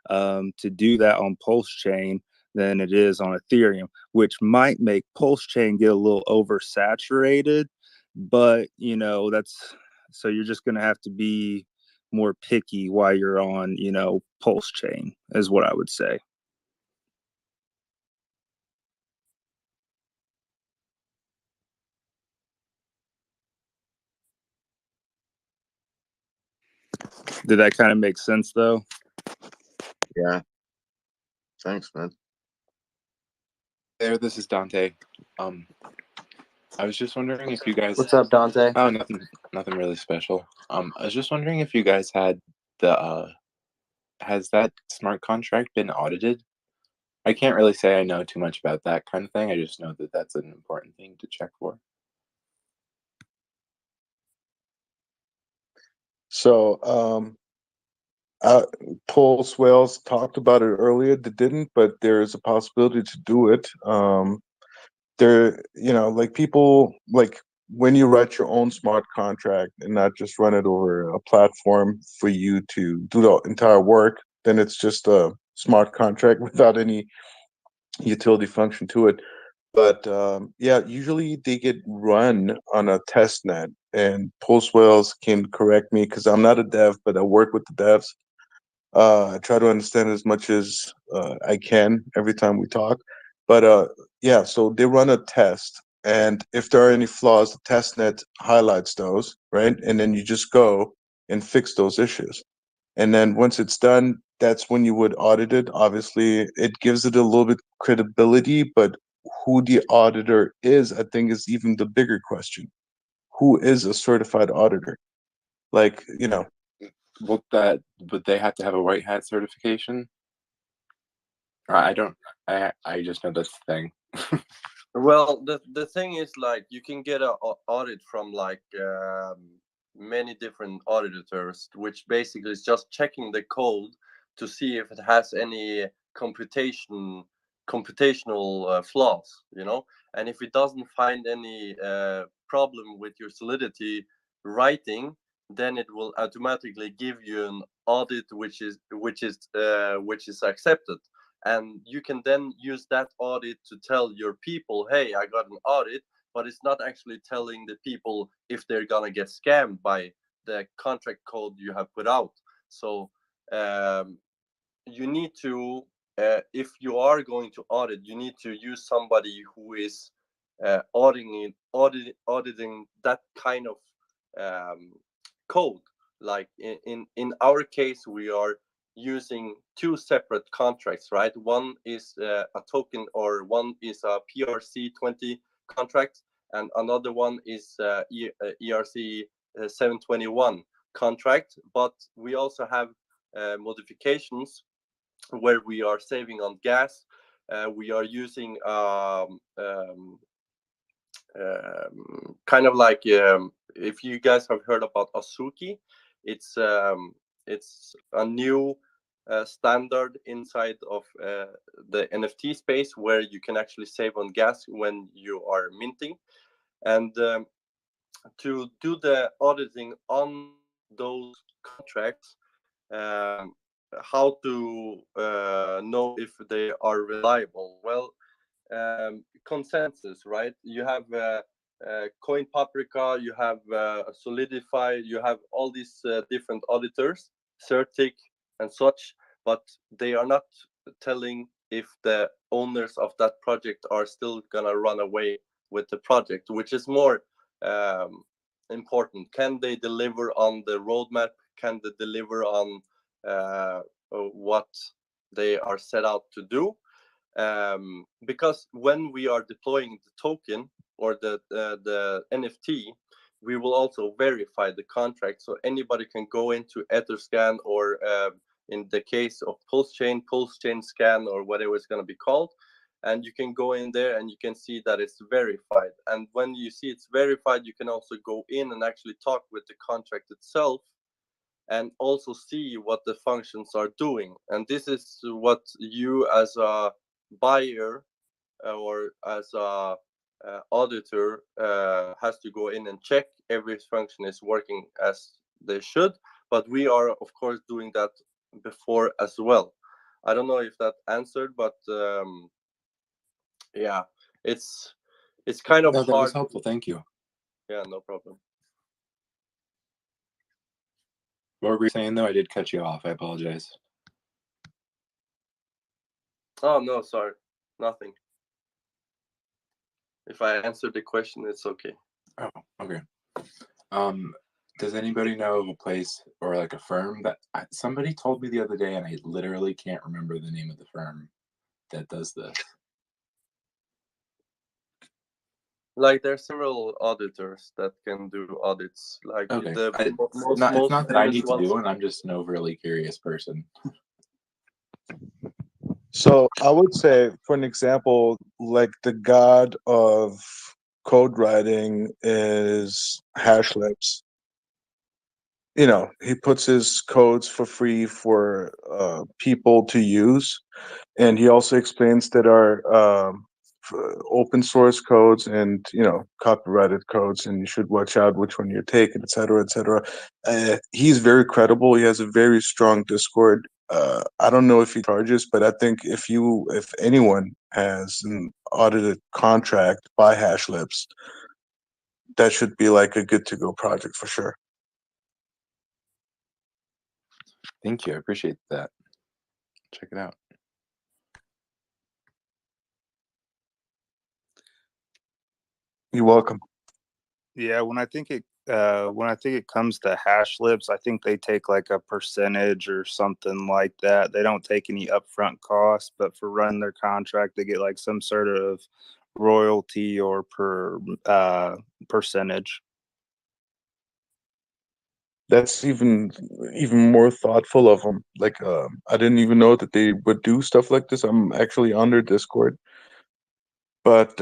to do that on Pulse Chain than it is on Ethereum, which might make Pulse Chain get a little oversaturated. But that's, so you're just going to have to be more picky while you're on Pulse Chain, is what I would say. Did that kind of make sense though? Yeah. Thanks, man. There, this is Dante. I was just wondering if you guys. What's up, Dante? Oh, nothing really special. I was just wondering if you guys had the. Has that smart contract been audited? I can't really say I know too much about that kind of thing. I just know that that's an important thing to check for. So, Pulse Whales talked about it earlier. They didn't, but there is a possibility to do it. There, like people, like when you write your own smart contract and not just run it over a platform for you to do the entire work, then it's just a smart contract without any utility function to it. But yeah, usually they get run on a test net, and Pulse Whales can correct me because I'm not a dev, but I work with the devs. I try to understand as much as I can every time we talk. But yeah, so they run a test, and if there are any flaws, the testnet highlights those, right? And then you just go and fix those issues. And then once it's done, that's when you would audit it. Obviously, it gives it a little bit credibility, but who the auditor is, I think, is even the bigger question. Who is a certified auditor? Like, Would they have to have a white hat certification? I don't. I just know that's the thing. Well, the thing is, like, you can get an audit from like many different auditors, which basically is just checking the code to see if it has any computational flaws, and if it doesn't find any problem with your Solidity writing, then it will automatically give you an audit which is accepted. And you can then use that audit to tell your people, hey, I got an audit, but it's not actually telling the people if they're gonna get scammed by the contract code you have put out. So you need to, if you are going to audit, you need to use somebody who is auditing that kind of code. Like in our case, we are using two separate contracts, right? One is a token, or one is a PRC20 contract, and another one is ERC 721. contract, but we also have modifications where we are saving on gas. We are using kind of like if you guys have heard about Azuki, it's a new standard inside of the NFT space where you can actually save on gas when you are minting. And to do the auditing on those contracts, how to know if they are reliable? Well, consensus, right? You have Coin Paprika, you have Solidify, you have all these different auditors, Certic and such, but they are not telling if the owners of that project are still gonna run away with the project, which is more important. Can they deliver on the roadmap? Can they deliver on what they are set out to do? Because when we are deploying the token or the NFT, we will also verify the contract, so anybody can go into Etherscan or in the case of Pulse Chain Scan or whatever it's going to be called, and you can go in there and you can see that it's verified. And when you see it's verified, you can also go in and actually talk with the contract itself and also see what the functions are doing. And this is what you as a buyer or as a auditor has to go in and check every function is working as they should. But we are of course doing that before as well. I don't know if that answered, but yeah, it's kind of No, hard. that was helpful. Thank you. Yeah, no problem. What were you saying though? I did cut you off. I apologize. Oh no, sorry, nothing. If I answered the question, it's okay. Oh, okay. Does anybody know of a place or like a firm that somebody told me the other day, and I literally can't remember the name of the firm that does this? Like there's several auditors that can do audits. Like Okay, most it's not that I need ones. to do it. I'm just an overly curious person. So I would say, for an example, like the god of code writing is Hashlips. You know, he puts his codes for free for people to use, and he also explains that our open source codes and copyrighted codes, and you should watch out which one you're taking, etc., etc. He's very credible. He has a very strong Discord. I don't know if he charges, but I think if anyone has an audited contract by Hashlips, that should be like a good to go project for sure. Thank you. I appreciate that. Check it out. You're welcome. Yeah, when I think it comes to Hashlips, I think they take like a percentage or something like that. They don't take any upfront costs, but for running their contract, they get like some sort of royalty or percentage. That's even more thoughtful of them. Like, I didn't even know that they would do stuff like this. I'm actually on their Discord, but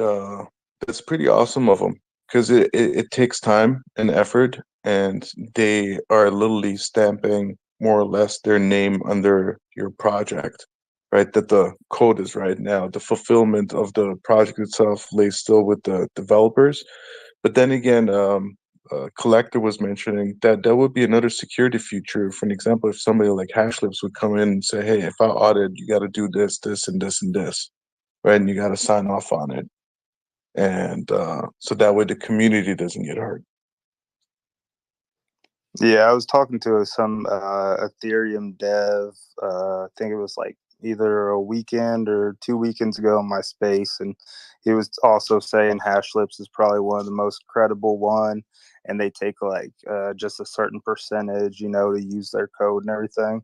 that's pretty awesome of them because it takes time and effort, and they are literally stamping more or less their name under your project, right? That the code is right now. The fulfillment of the project itself lays still with the developers, but then again, Collector was mentioning that would be another security feature. For an example, if somebody like Hashlips would come in and say, "Hey, if I audit, you got to do this, this, and this, and this," right? And you got to sign off on it, and so that way the community doesn't get hurt. Yeah, I was talking to some Ethereum dev. I think it was like either a weekend or 2 weekends ago in my space, and he was also saying Hashlips is probably one of the most credible one, and they take like just a certain percentage, to use their code and everything.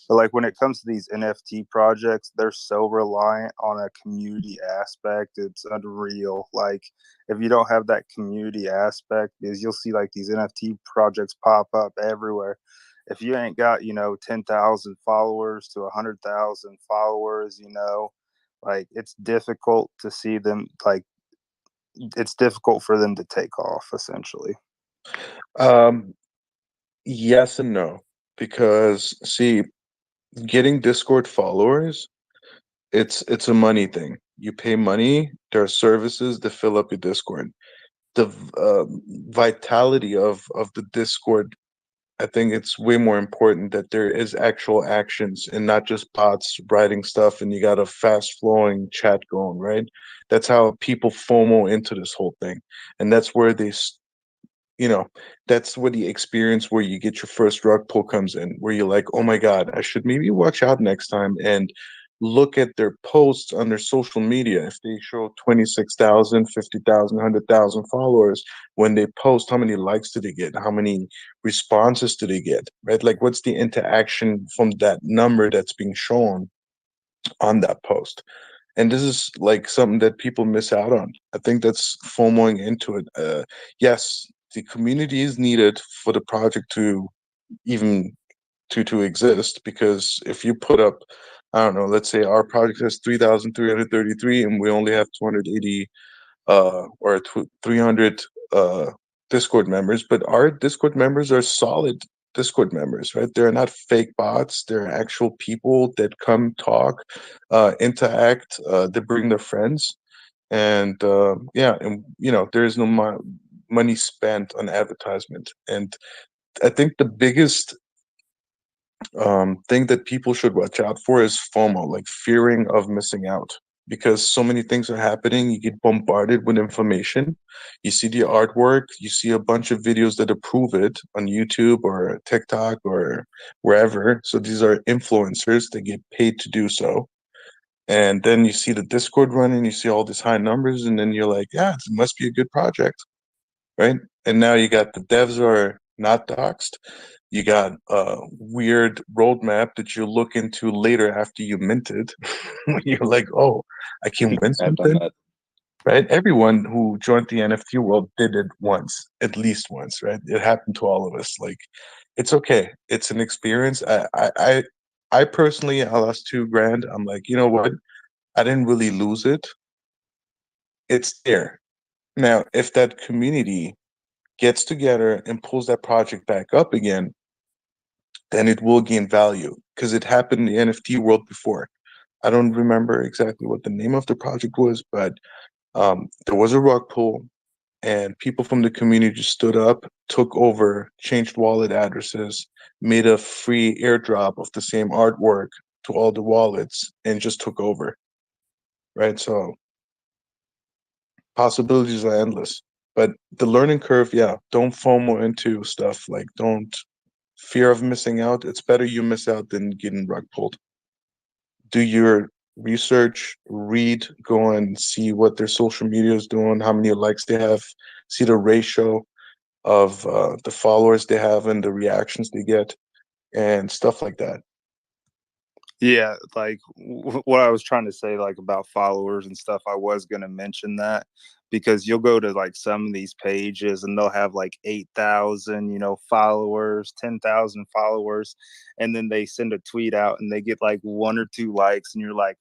But like when it comes to these NFT projects, they're so reliant on a community aspect. It's unreal. Like if you don't have that community aspect, is you'll see like these NFT projects pop up everywhere. If you ain't got, 10,000 followers to 100,000 followers, like it's difficult to see them, like it's difficult for them to take off essentially. Yes and no, because see, getting Discord followers, it's a money thing. You pay money, there are services that fill up your Discord. The vitality of the Discord, I think it's way more important that there is actual actions and not just bots writing stuff and you got a fast flowing chat going, right? That's how people FOMO into this whole thing. And that's where that's where the experience where you get your first rug pull comes in, where you're like, oh my God, I should maybe watch out next time and look at their posts on their social media. If they show 26,000, 50,000, 100,000 followers, when they post, how many likes do they get? How many responses do they get? Right? Like, what's the interaction from that number that's being shown on that post? And this is like something that people miss out on. I think that's FOMOing into it. Yes, the community is needed for the project to even to exist, because if you put up, I don't know, let's say our project has 3,333 and we only have 280 or 300 Discord members, but our Discord members are solid Discord members, right? They're not fake bots. They're actual people that come talk, interact, they bring their friends. And yeah, and there is no money spent on advertisement. And I think the biggest thing that people should watch out for is FOMO, like fearing of missing out, because so many things are happening. You get bombarded with information. You see the artwork, you see a bunch of videos that approve it on YouTube or TikTok or wherever. So these are influencers that get paid to do so. And then you see the Discord running, you see all these high numbers, and then you're like, yeah, it must be a good project, right? And now you got the devs are not doxxed. You got a weird roadmap that you look into later after you minted. You're like, oh, I can win I've done something, that. right? Everyone who joined the NFT world did it once, at least once, right? It happened to all of us. Like, it's okay. It's an experience. I personally, I lost $2,000. I'm like, you know what? I didn't really lose it. It's there. Now, if that community gets together and pulls that project back up again, then it will gain value, because it happened in the NFT world before. I don't remember exactly what the name of the project was, but there was a rug pull and people from the community just stood up, took over, changed wallet addresses, made a free airdrop of the same artwork to all the wallets, and just took over. Right? So possibilities are endless. But the learning curve, yeah, don't FOMO into stuff. Like, don't fear of missing out. It's better you miss out than getting rug pulled. Do your research, read, go and see what their social media is doing, how many likes they have, see the ratio of the followers they have and the reactions they get, and stuff like that. Yeah, like what I was trying to say, like about followers and stuff, I was going to mention that, because you'll go to like some of these pages and they'll have like 8,000, followers, 10,000 followers. And then they send a tweet out and they get like 1 or 2 likes. And you're like,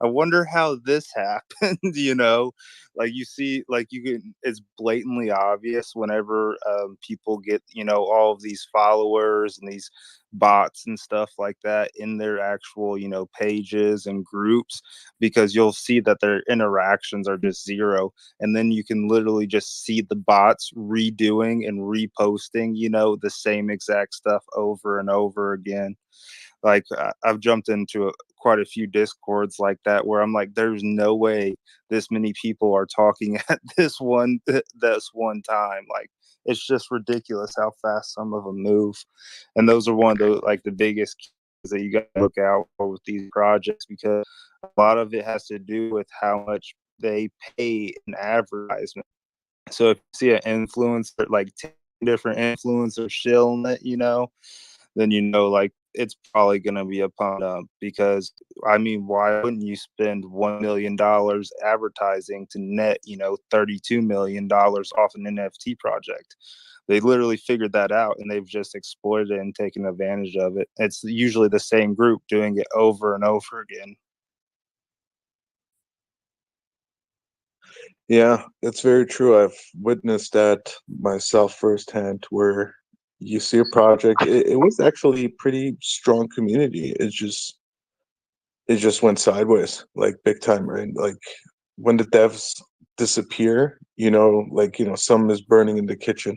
I wonder how this happened, like you see, like it's blatantly obvious whenever people get, all of these followers and these bots and stuff like that in their actual, pages and groups, because you'll see that their interactions are just zero. And then you can literally just see the bots redoing and reposting, the same exact stuff over and over again. Like I've jumped into quite a few discords like that where I'm like, there's no way this many people are talking at this one time. Like, it's just ridiculous how fast some of them move. And those are one of the like the biggest keys that you got to look out for with these projects, because a lot of it has to do with how much they pay in advertisement. So if you see an influencer, like 10 different influencers shilling it, then like it's probably going to be a pump up because, I mean, why wouldn't you spend $1 million advertising to net, $32 million off an NFT project? They literally figured that out, and they've just exploited it and taken advantage of it. It's usually the same group doing it over and over again. Yeah, it's very true. I've witnessed that myself firsthand, where you see a project. It was actually a pretty strong community. It just went sideways, like big time, right? Like when the devs disappear, some is burning in the kitchen.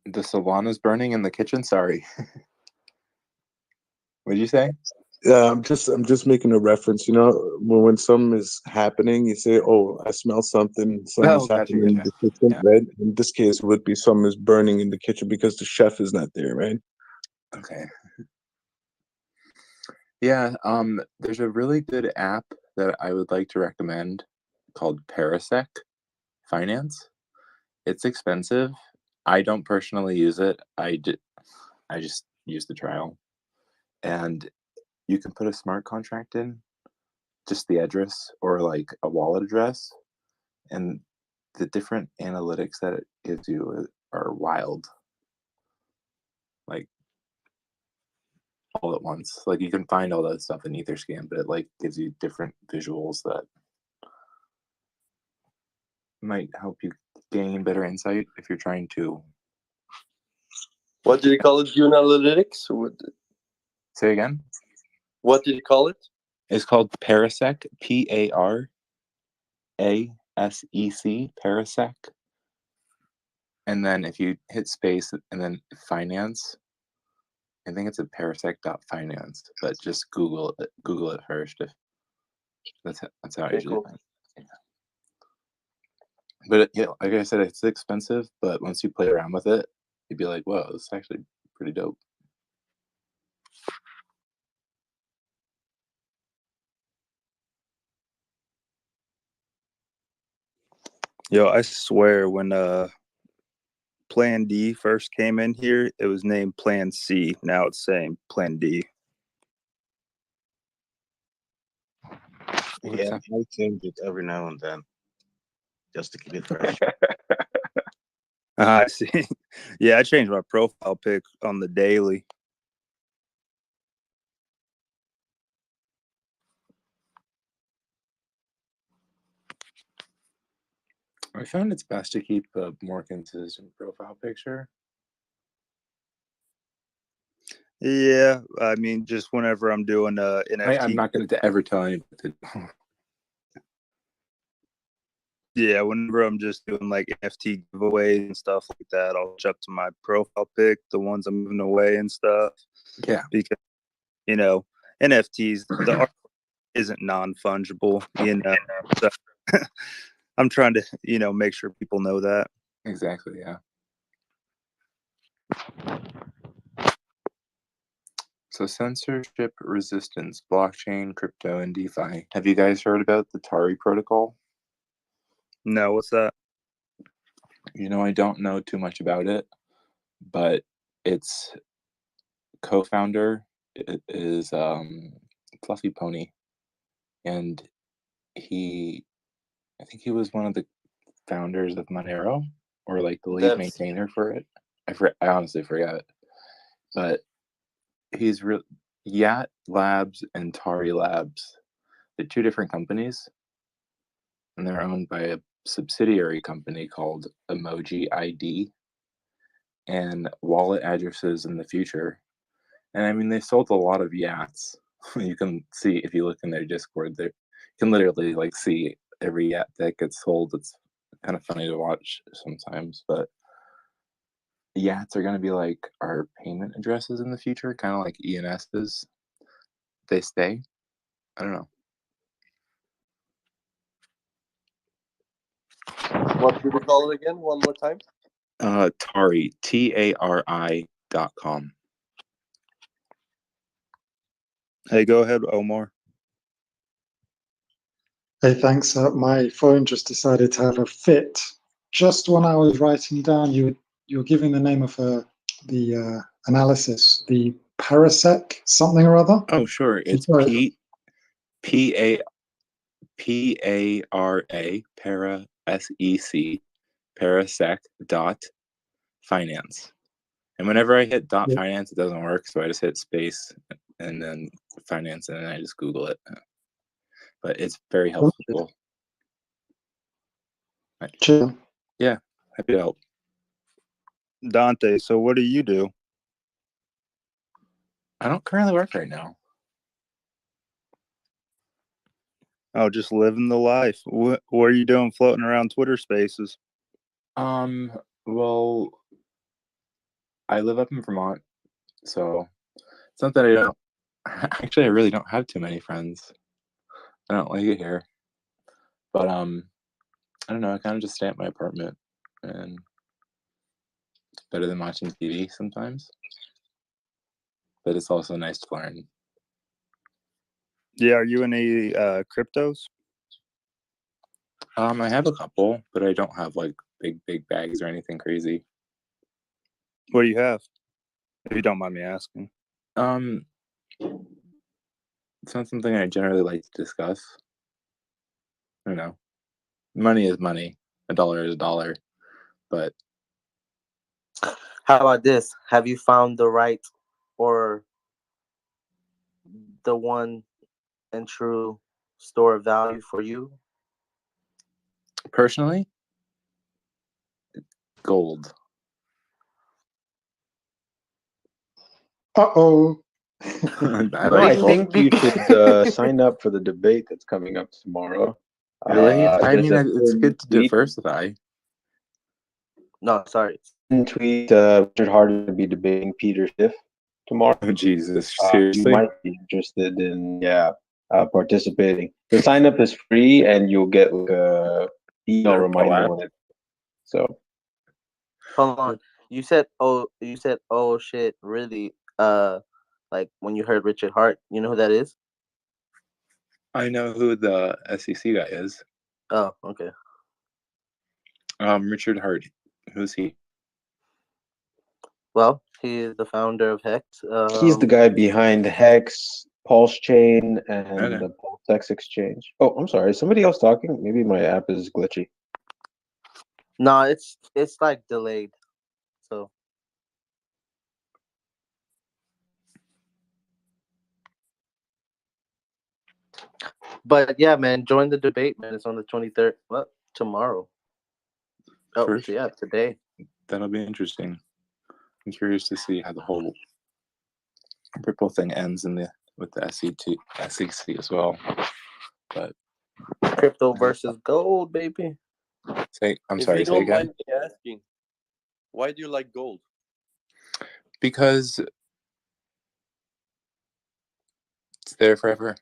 The Solana's burning in the kitchen. Sorry. What did you say? Yeah, I'm just making a reference. When something is happening, you say, "Oh, I smell something. Something's Gotcha, happening in the kitchen." Yeah. Right? In this case, it would be something is burning in the kitchen because the chef is not there, right? Okay. Yeah. There's a really good app that I would like to recommend called Parasec Finance. It's expensive. I don't personally use it. I just use the trial, and you can put a smart contract in, just the address or like a wallet address, and the different analytics that it gives you are wild. Like all at once. Like you can find all that stuff in Etherscan, but it like gives you different visuals that might help you gain better insight if you're trying to. What did you call it? June Analytics? Say again? What did you call it? It's called Parasec, Parasec, Parasec. And then if you hit space and then finance, I think it's at parasec.finance, but just Google it first. If that's how I usually find it. But like I said, it's expensive, but once you play around with it, you'd be like, whoa, this is actually pretty dope. Yo, I swear when Plan D first came in here, it was named Plan C. Now it's saying Plan D. Yeah, I change it every now and then just to keep it fresh. I see. Yeah, I changed my profile pic on the daily. I found it's best to keep a more consistent profile picture. Yeah, I mean, just whenever I'm doing NFT. I'm not going to ever tell anybody. Yeah, whenever I'm just doing like NFT giveaways and stuff like that, I'll jump to my profile pic, the ones I'm moving away and stuff. Yeah. Because, NFTs, the art isn't non-fungible, So I'm trying to, make sure people know that. Exactly, yeah. So censorship resistance, blockchain, crypto, and DeFi. Have you guys heard about the Tari protocol? No, what's that? I don't know too much about it, but its co-founder is Fluffy Pony, and I think he was one of the founders of Monero, or like the lead maintainer for it. I honestly forgot, but he's Yat Labs and Tari Labs. They're two different companies, and they're owned by a subsidiary company called Emoji ID and wallet addresses in the future. And I mean, they sold a lot of Yats. You can see if you look in their Discord, you can literally like see every Yat that gets sold. It's kind of funny to watch sometimes, but Yats are going to be like our payment addresses in the future, kind of like ENS's. They stay. I don't know. What did you call it again? One more time. Tari, TARI.com. Hey, go ahead, Omar. Hey, thanks. My phone just decided to have a fit. Just when I was writing down, you were giving the name of the analysis, the Parasec something or other. Oh, sure. It's Sorry. P-A-R-A, para, S-E-C, parasec dot finance. And whenever I hit dot finance, it doesn't work. So I just hit space and then finance, and then I just Google it. But it's very helpful. Sure. Yeah, happy to help. Dante, so what do you do? I don't currently work right now. Oh, just living the life. What are you doing floating around Twitter spaces? Well, I live up in Vermont, so it's not that I don't. Actually, I really don't have too many friends. I don't like it here, but I don't know. I kind of just stay at my apartment, and it's better than watching TV sometimes. But it's also nice to learn. Yeah, are you in any cryptos? I have a couple, but I don't have like big bags or anything crazy. What do you have? If you don't mind me asking. It's not something I generally like to discuss. I don't know. Money is money. A dollar is a dollar. But how about this? Have you found the right or the one and true store of value for you? Personally, gold. Uh-oh. I think you should sign up for the debate that's coming up tomorrow. Really? I mean, it's good to tweet. diversify. No, sorry. Tweet Richard Hart to be debating Peter Schiff tomorrow. Oh, Jesus. Seriously? You might be interested in, participating. The sign up is free and you'll get like a email reminder when it. So. Hold on. You said oh shit, really? Like when you heard Richard Hart, you know who that is? I know who the SEC guy is. Oh, okay. Richard Hart. Who's he? Well, he is the founder of HEX. He's the guy behind HEX, Pulse Chain, and Okay. the PulseX exchange. Oh, I'm sorry. Is somebody else talking? Maybe my app is glitchy. No, it's like delayed. So but yeah, man, join the debate, man. It's on the 23rd. What? Tomorrow. Oh, First? yeah, today. That'll be interesting. I'm curious to see how the whole Ripple thing ends with the SEC as well. But crypto versus gold, baby. Say If again. you don't mind me asking, why do you like gold? Because it's there forever.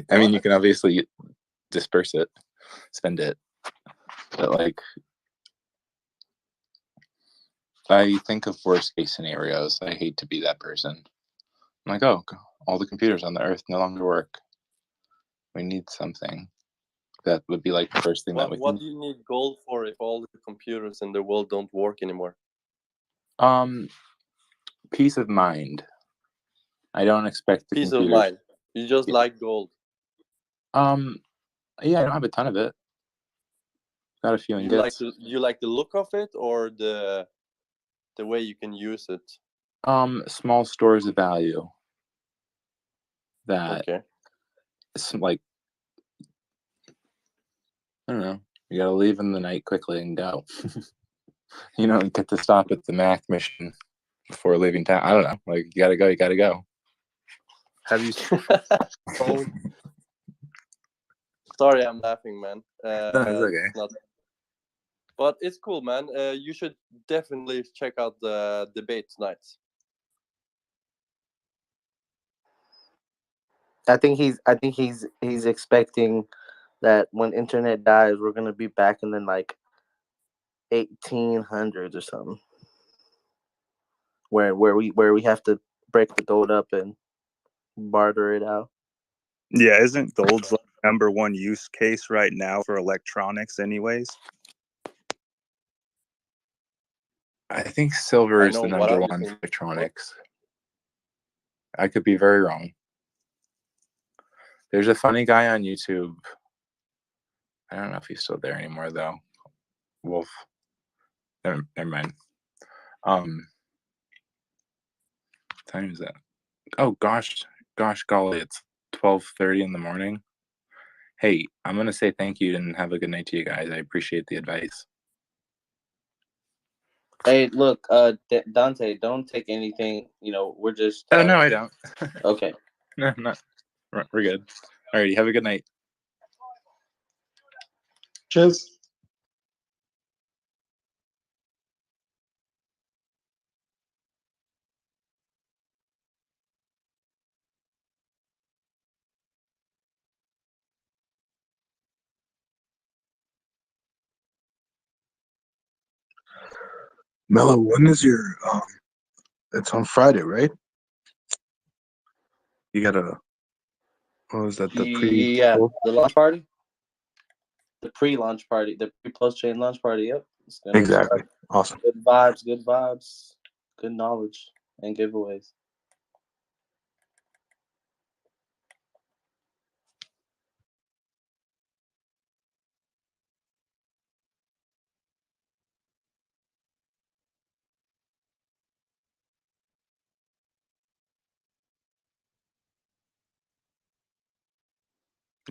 I mean, you can obviously disperse it, spend it, but like, I think of worst case scenarios. I hate to be that person. I'm like, oh, all the computers on the earth no longer work. We need something that would be like the first thing that we What do you need gold for if all the computers in the world don't work anymore? Peace of mind. I don't expect the Peace computers. of mind. You just like gold. Yeah, I don't have a ton of it. Got a few ingots. You like the look of it or the way you can use it? Small stores of value. That like, I don't know. You gotta leave in the night quickly and go. You don't get to stop at the Mac mission before leaving town. I don't know. Like, you gotta go. Have you? Sorry, I'm laughing, man. No, it's okay. But it's cool, man. You should definitely check out the debate tonight. I think he's expecting that when internet dies, we're gonna be back in the like 1800s or something, where we have to break the gold up and barter it out. Yeah, isn't gold's like number one use case right now for electronics, anyways? I think silver I is know the what number other one thing. for electronics. I could be very wrong. There's a funny guy on YouTube. I don't know if he's still there anymore though. Wolf. Never mind. What time is that? Oh gosh, golly, it's 12:30 in the morning. Hey, I'm gonna say thank you and have a good night to you guys. I appreciate the advice. Hey, look, Dante, don't take anything. We're just. Oh no, I don't. Okay. No, not. We're good. Alrighty, have a good night. Cheers. Mello, when is your it's on Friday, right? You gotta, what was that, the Yeah, the launch party, the pre-launch party, the pre-post chain launch party. Yep, it's gonna Exactly. start. Awesome. Good vibes, good knowledge, and giveaways.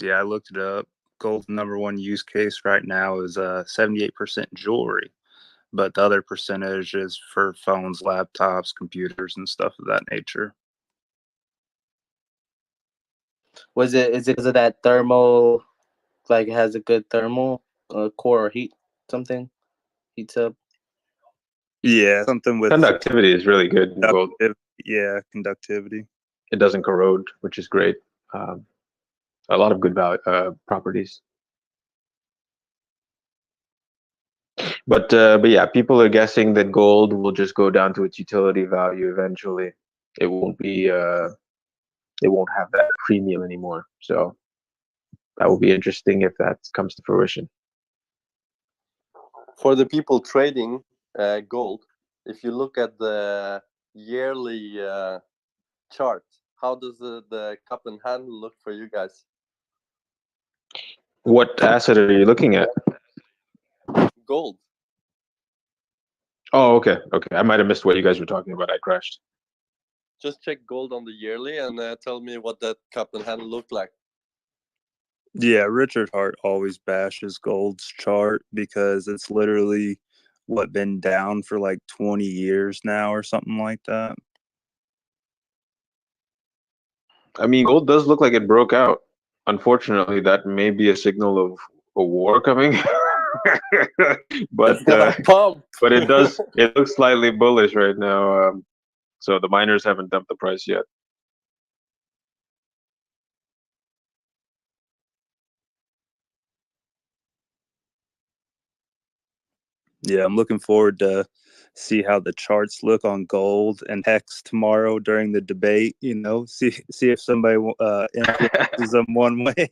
Yeah, I looked it up. Gold's number one use case right now is 78% jewelry, but the other percentage is for phones, laptops, computers, and stuff of that nature. Is it because of that thermal, like it has a good thermal core or heat something, heats up? Yeah, something with Conductivity is really good in gold. Yeah, conductivity. It doesn't corrode, which is great. A lot of good properties. But yeah, people are guessing that gold will just go down to its utility value eventually. It won't be. It won't have that premium anymore. So that will be interesting if that comes to fruition. For the people trading gold, if you look at the yearly chart, how does the cup and handle look for you guys? What asset are you looking at? Gold. Oh, okay. I might have missed what you guys were talking about. I crashed. Just check gold on the yearly and tell me what that cup and handle looked like. Yeah, Richard Hart always bashes gold's chart because it's literally been down for like 20 years now or something like that. I mean, gold does look like it broke out. Unfortunately, that may be a signal of a war coming. but but it does. It looks slightly bullish right now. So the miners haven't dumped the price yet. Yeah, I'm looking forward to see how the charts look on gold and HEX tomorrow during the debate. See if somebody influences them one way.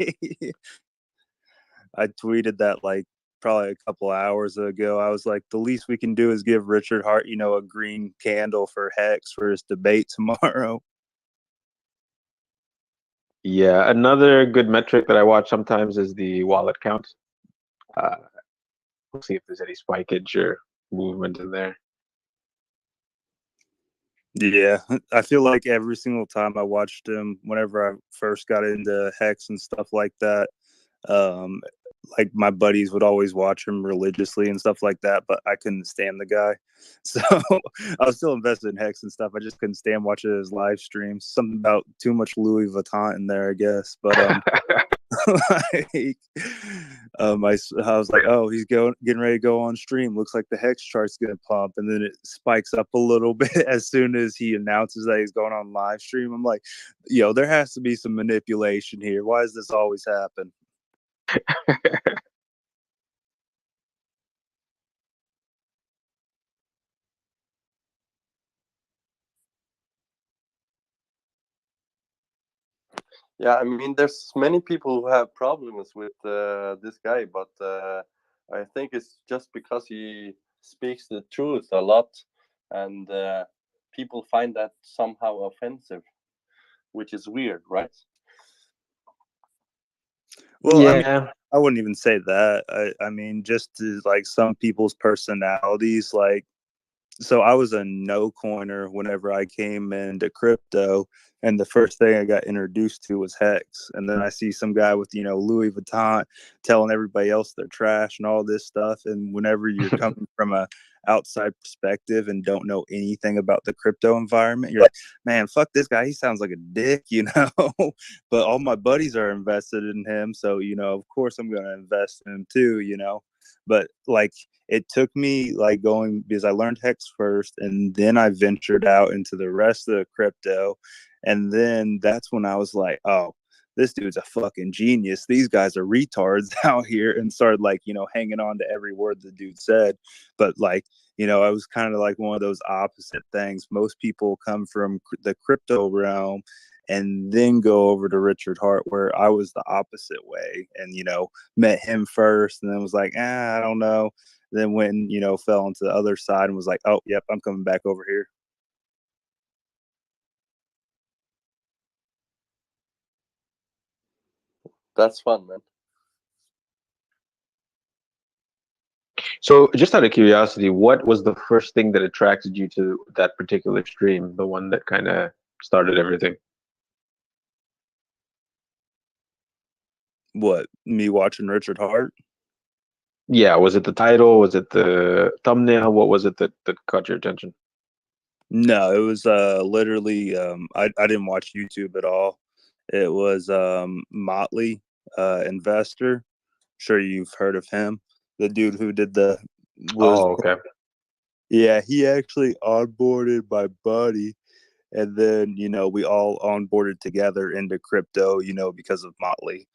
I tweeted that like probably a couple hours ago. I was like, the least we can do is give Richard Hart, a green candle for HEX for his debate tomorrow. Yeah, another good metric that I watch sometimes is the wallet count. We'll see if there's any spikeage or movement in there. Yeah, I feel like every single time I watched him, whenever I first got into HEX and stuff like that, like my buddies would always watch him religiously and stuff like that, but I couldn't stand the guy. So I was still invested in HEX and stuff. I just couldn't stand watching his live streams. Something about too much Louis Vuitton in there, I guess. But I was like, oh, he's getting ready to go on stream. Looks like the HEX chart's gonna pump, and then it spikes up a little bit as soon as he announces that he's going on live stream. I'm like, there has to be some manipulation here. Why does this always happen? Yeah, I mean, there's many people who have problems with this guy, but I think it's just because he speaks the truth a lot, and people find that somehow offensive, which is weird, right? Well, I mean, Yeah. I wouldn't even say that. I mean, just to, like, some people's personalities, like, so I was a no coiner whenever I came into crypto, and the first thing I got introduced to was Hex. And then I see some guy with, Louis Vuitton telling everybody else they're trash and all this stuff. And whenever you're coming from a outside perspective and don't know anything about the crypto environment, you're like, man, fuck this guy. He sounds like a dick, but all my buddies are invested in him. So, of course I'm going to invest in him too, but like, it took me like going, because I learned Hex first, and then I ventured out into the rest of the crypto. And then that's when I was like, oh, this dude's a fucking genius. These guys are retards out here, and started like, hanging on to every word the dude said. But like, I was kind of like one of those opposite things. Most people come from the crypto realm and then go over to Richard Hart, where I was the opposite way, and met him first, and then was like, I don't know. Then when fell into the other side and was like, oh, yep, I'm coming back over here. That's fun, man. So, just out of curiosity, what was the first thing that attracted you to that particular stream, the one that kind of started everything? What, me watching Richard Hart? Yeah, was it the title? Was it the thumbnail? What was it that caught your attention? No, it was literally I didn't watch YouTube at all. It was Motley, investor. Sure, you've heard of him. The dude who did Oh, okay. Yeah, he actually onboarded my buddy, and then we all onboarded together into crypto, because of Motley.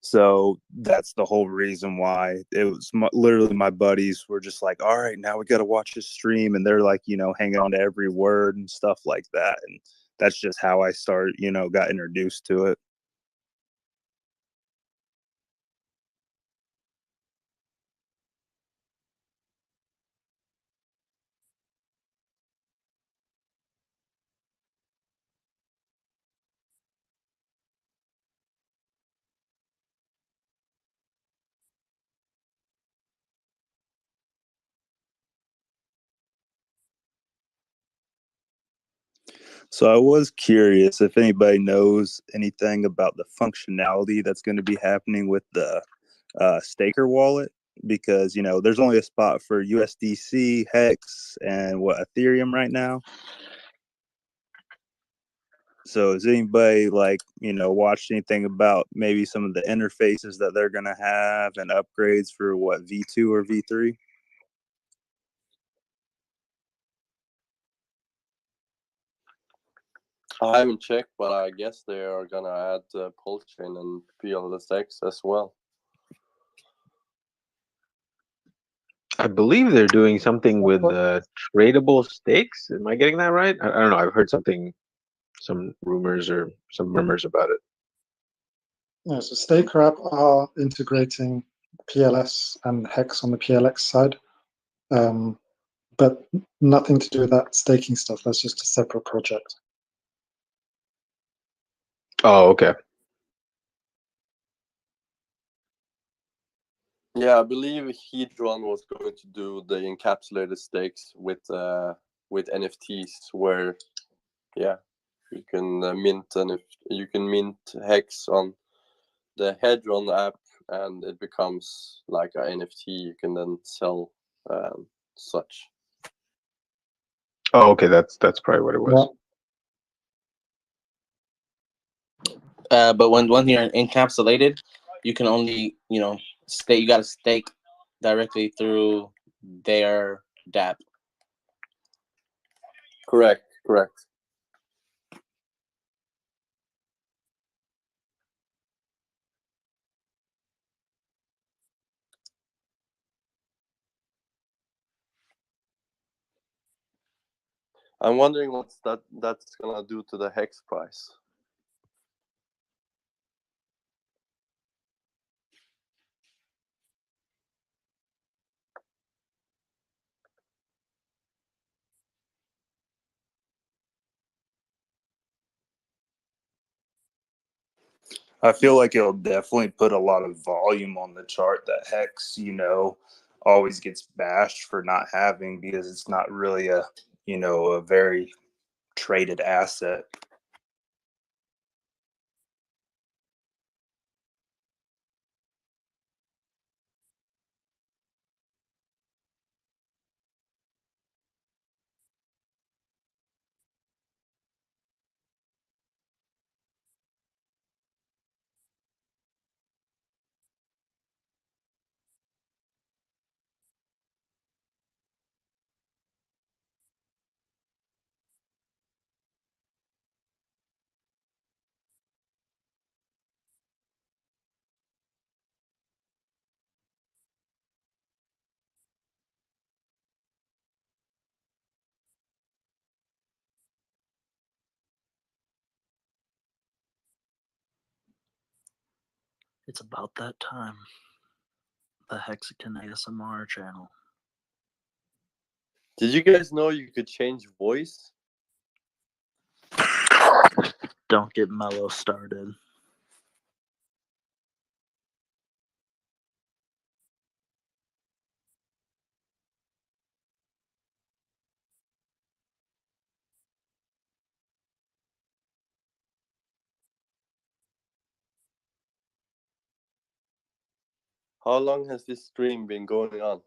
So that's the whole reason why. It was literally my buddies were just like, all right, now we got to watch his stream. And they're like, hanging on to every word and stuff like that. And that's just how I started, got introduced to it. So I was curious if anybody knows anything about the functionality that's going to be happening with the Staker wallet, because there's only a spot for USDC, Hex, and Ethereum right now. So has anybody watched anything about maybe some of the interfaces that they're going to have and upgrades for V2 or V3? I haven't checked, but I guess they are gonna add Pulse Chain and PulseX as well. I believe they're doing something with tradable stakes. Am I getting that right? I don't know. I've heard some rumors or some murmurs about it. Yeah, so Staker app are integrating PLS and Hex on the PLX side, but nothing to do with that staking stuff. That's just a separate project. Oh, okay. Yeah, I believe Hedron was going to do the encapsulated stakes with NFTs, where you can mint, and if you can mint Hex on the Hedron app, and it becomes like an NFT, you can then sell such. Oh, okay. That's probably what it was. But when you're encapsulated, you can only stake. You got to stake directly through their DApp. Correct. I'm wondering what's that's gonna do to the Hex price. I feel like it'll definitely put a lot of volume on the chart that Hex, always gets bashed for not having, because it's not really a very traded asset. It's about that time. The Hexagon ASMR channel. Did you guys know you could change voice? Don't get Mellow started. How long has this stream been going on?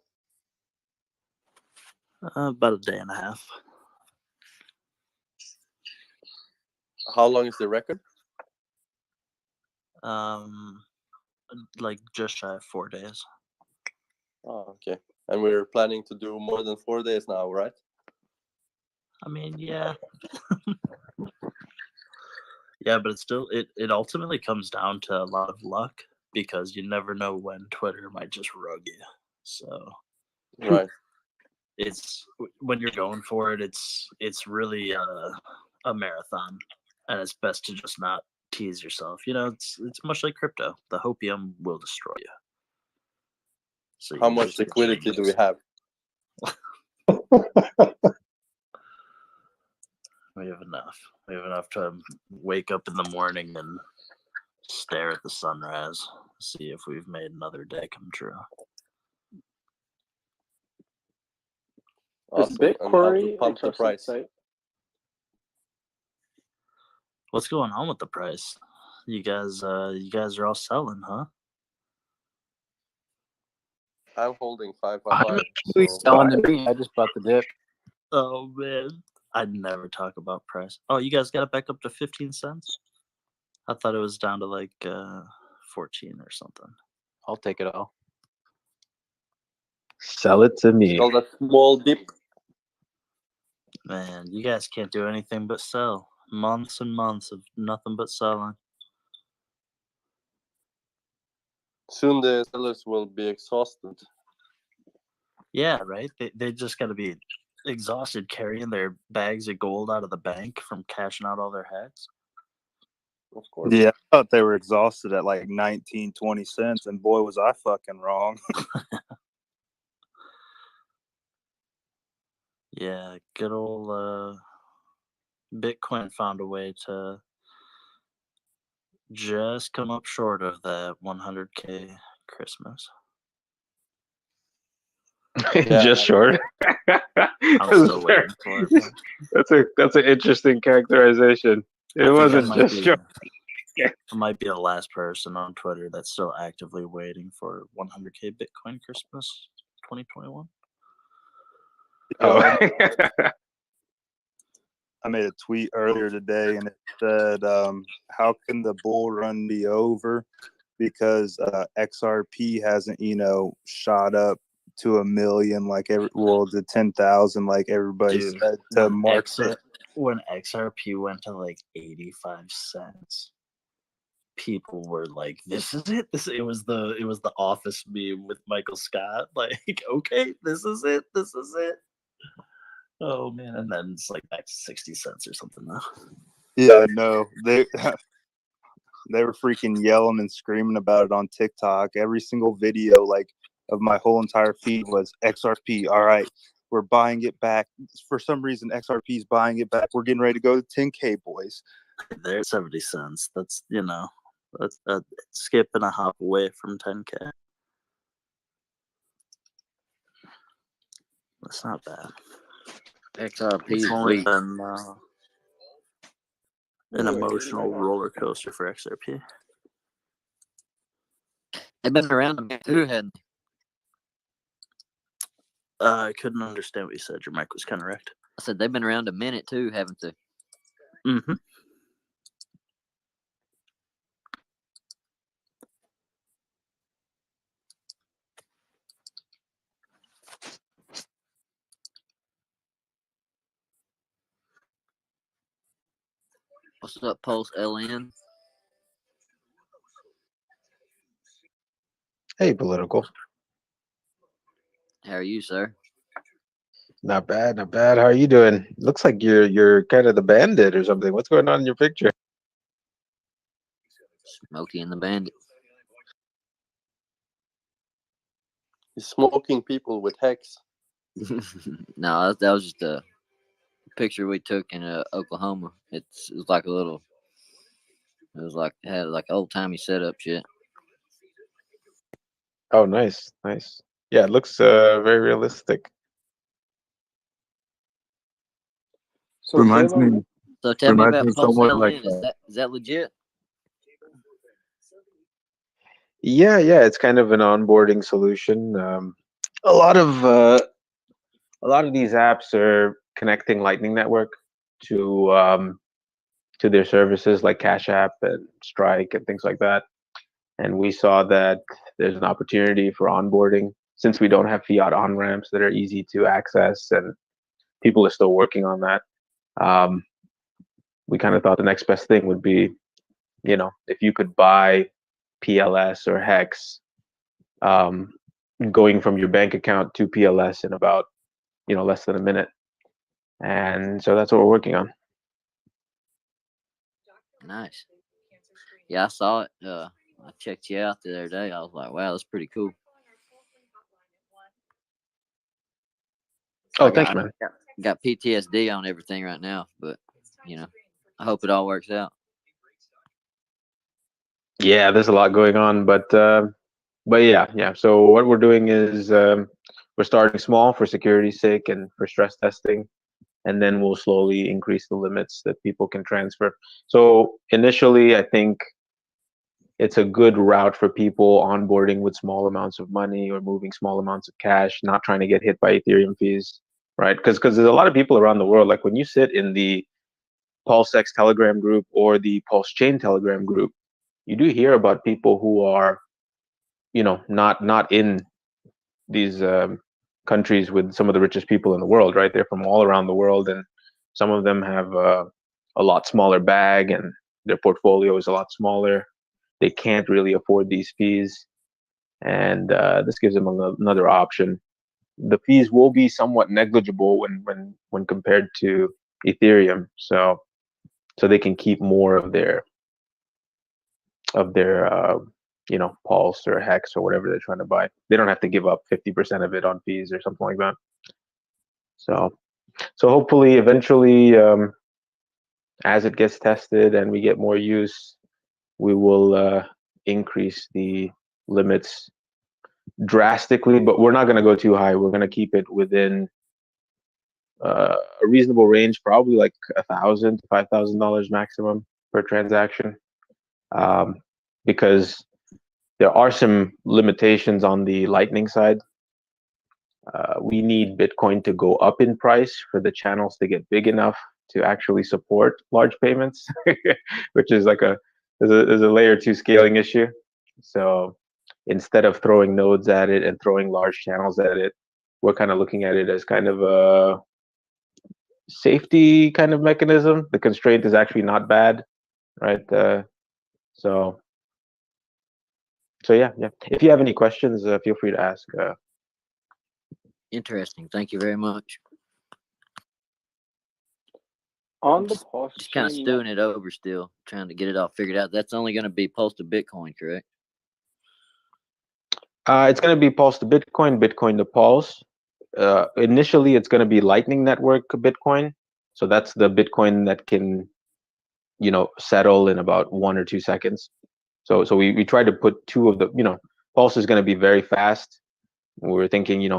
About a day and a half. How long is the record? Like just shy of 4 days. Oh, okay. And we're planning to do more than 4 days now, right? I mean, yeah. Yeah, but it ultimately comes down to a lot of luck, because you never know when Twitter might just rug you. So right. It's when you're going for it, it's really a marathon, and it's best to just not tease yourself. It's much like crypto. The hopium will destroy you. So How much liquidity do we have? We have enough. We have enough to wake up in the morning and stare at the sunrise, see if we've made another day come true. Awesome. And how to pump the price? What's going on with the price? You guys are all selling, huh? I'm holding 5 I'm actually selling to me. I just bought the dip. Oh man, I'd never talk about price. Oh, you guys got it back up to 15 cents? I thought it was down to like 14 or something. I'll take it all. Sell it to me. Sell that small dip. Man, you guys can't do anything but sell. Months and months of nothing but selling. Soon the sellers will be exhausted. Yeah, right? They just got to be exhausted carrying their bags of gold out of the bank from cashing out all their heads. Of course. Yeah, I thought they were exhausted at like 19, 20 cents, and boy, was I fucking wrong. Yeah, good old Bitcoin found a way to just come up short of that 100K Christmas. Just short. I'm still waiting for it. That's an interesting characterization. It wasn't just short. I might be the last person on Twitter that's still actively waiting for 100K Bitcoin Christmas 2021. Oh. I made a tweet earlier today, and it said, how can the bull run be over? Because XRP hasn't, shot up to 1 million to 10,000 like everybody said to market. When XRP went to like 85 cents, people were like, "This is it." It was the Office meme with Michael Scott. Like, okay, this is it. This is it. Oh man, and then it's like back to 60 cents or something now. Yeah, no, they were freaking yelling and screaming about it on TikTok. Every single video, of my whole entire feed was XRP. All right, we're buying it back. For some reason, XRP is buying it back. We're getting ready to go to 10K, boys. They're 70 cents. That's That's a skip and a hop away from 10K. That's not bad. XRP It's is only weak. been an emotional roller coaster for XRP. They've been around a minute too, hadn't they? I couldn't understand what you said. Your mic was kind of wrecked. I said they've been around a minute too, haven't they? Mm-hmm. What's up, Pulse LN? Hey, political. How are you, sir? Not bad, not bad. How are you doing? Looks like you're kind of the bandit or something. What's going on in your picture? Smokey and the Bandit. He's smoking people with Hex. No, that was just a picture we took in Oklahoma. It was like a little. It was like it had like old timey setup shit. Oh, nice, nice. Yeah, it looks very realistic. So Reminds Taylor, me. So tell me Reminds about me Pulse somewhat LN. like. Is that legit? Yeah, it's kind of an onboarding solution. A lot of these apps are connecting Lightning Network to their services like Cash App and Strike and things like that. And we saw that there's an opportunity for onboarding since we don't have fiat on ramps that are easy to access, and people are still working on that. We kind of thought the next best thing would be, if you could buy PLS or HEX, going from your bank account to PLS in about, less than a minute. And so that's what we're working on. Nice. Yeah, I saw it. I checked you out the other day. I was like, wow, that's pretty cool. Oh, thanks, man. Got PTSD on everything right now, but I hope it all works out. Yeah, there's a lot going on, but yeah. So what we're doing is we're starting small for security's sake and for stress testing, and then we'll slowly increase the limits that people can transfer. So initially, I think it's a good route for people onboarding with small amounts of money or moving small amounts of cash, not trying to get hit by Ethereum fees, right? Because there's a lot of people around the world, like when you sit in the PulseX Telegram group or the Pulse Chain Telegram group, you do hear about people who are, not in these countries with some of the richest people in the world, right? They're from all around the world, and some of them have a lot smaller bag, and their portfolio is a lot smaller. They can't really afford these fees, and this gives them another option. The fees will be somewhat negligible when compared to Ethereum, so they can keep more of their Pulse or Hex or whatever they're trying to buy. They don't have to give up 50% of it on fees or something like that. So hopefully, eventually, as it gets tested and we get more use, we will increase the limits drastically. But we're not going to go too high. We're going to keep it within a reasonable range, probably like $1,000 to $5,000 maximum per transaction, because there are some limitations on the Lightning side. We need Bitcoin to go up in price for the channels to get big enough to actually support large payments, which is like there's a layer 2 scaling issue. So instead of throwing nodes at it and throwing large channels at it, we're kind of looking at it as kind of a safety kind of mechanism. The constraint is actually not bad, right? So yeah. If you have any questions, feel free to ask. Interesting. Thank you very much. on the Pulse Just kind of chain, stewing it over still, trying to get it all figured out. That's only going to be Pulse to Bitcoin, correct? It's going to be Pulse to Bitcoin, Bitcoin to Pulse. Initially, it's going to be Lightning Network Bitcoin. So that's the Bitcoin that can, settle in about 1 or 2 seconds. So we tried to put two of the, Pulse is going to be very fast. We were thinking,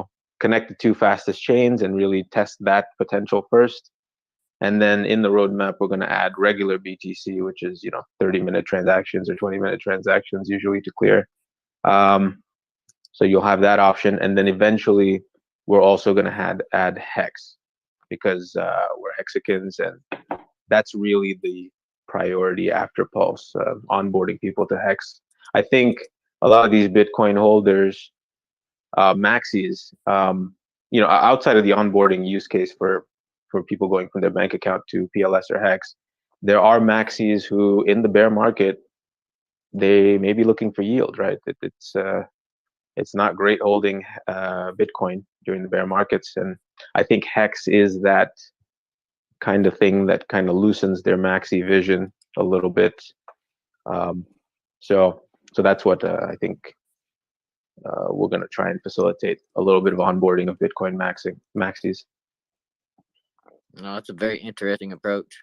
connect the two fastest chains and really test that potential first. And then in the roadmap, we're going to add regular BTC, which is 30-minute transactions or 20-minute transactions usually to clear. So you'll have that option, and then eventually we're also going to add Hex, because we're Hexicans, and that's really the priority after Pulse, onboarding people to Hex. I think a lot of these Bitcoin holders, maxis, outside of the onboarding use case for people going from their bank account to PLS or Hex, there are maxis who, in the bear market, they may be looking for yield, right? It's not great holding Bitcoin during the bear markets, and I think Hex is that kind of thing that kind of loosens their maxi vision a little bit. So that's what I think we're going to try and facilitate, a little bit of onboarding of Bitcoin maxis. No, that's a very interesting approach.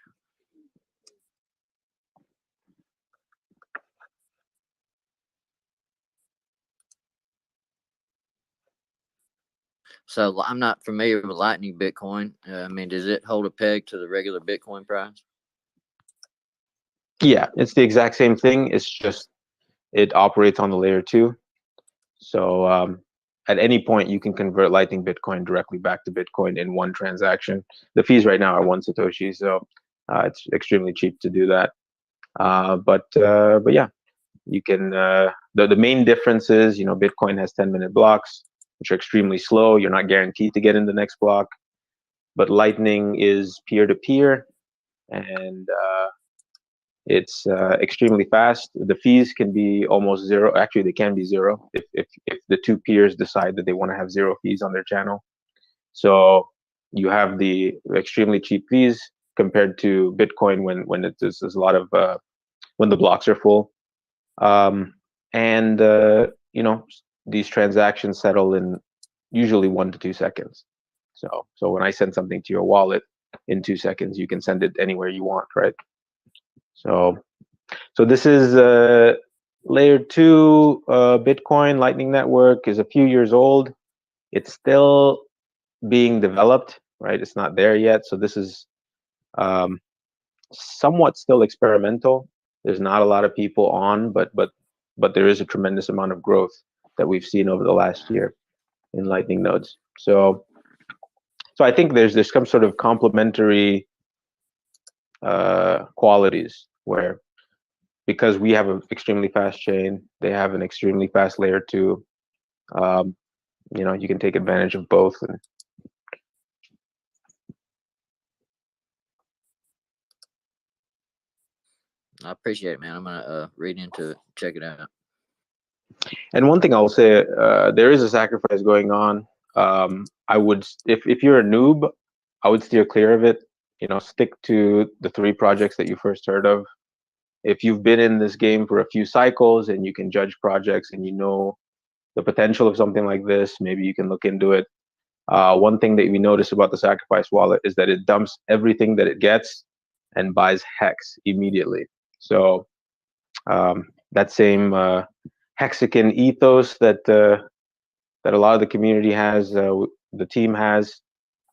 So I'm not familiar with Lightning Bitcoin. I mean, does it hold a peg to the regular Bitcoin price? Yeah, it's the exact same thing. It's just it operates on the layer 2. So at any point, you can convert Lightning Bitcoin directly back to Bitcoin in one transaction. The fees right now are 1 Satoshi, so it's extremely cheap to do that. But yeah, you can. The main difference is, Bitcoin has 10-minute blocks, which are extremely slow. You're not guaranteed to get in the next block. But Lightning is peer-to-peer, and it's extremely fast. The fees can be almost zero. Actually, they can be zero if the two peers decide that they want to have zero fees on their channel. So you have the extremely cheap fees compared to Bitcoin when there's a lot of when the blocks are full. And these transactions settle in usually 1 to 2 seconds. So when I send something to your wallet, in 2 seconds you can send it anywhere you want, right? So this is layer 2 Bitcoin Lightning Network is a few years old. It's still being developed, right? It's not there yet. So this is somewhat still experimental. There's not a lot of people on, but there is a tremendous amount of growth that we've seen over the last year in Lightning nodes. So I think there's some sort of complementary qualities where, because we have an extremely fast chain, they have an extremely fast layer 2. You can take advantage of both. And I appreciate it, man. I'm gonna read into it, check it out. And one thing I will say, there is a sacrifice going on. I would, if you're a noob, I would steer clear of it. Stick to the 3 projects that you first heard of. If you've been in this game for a few cycles and you can judge projects and the potential of something like this, maybe you can look into it. One thing that we notice about the Sacrifice wallet is that it dumps everything that it gets and buys Hex immediately. So that same Hexican ethos that a lot of the community has, the team has,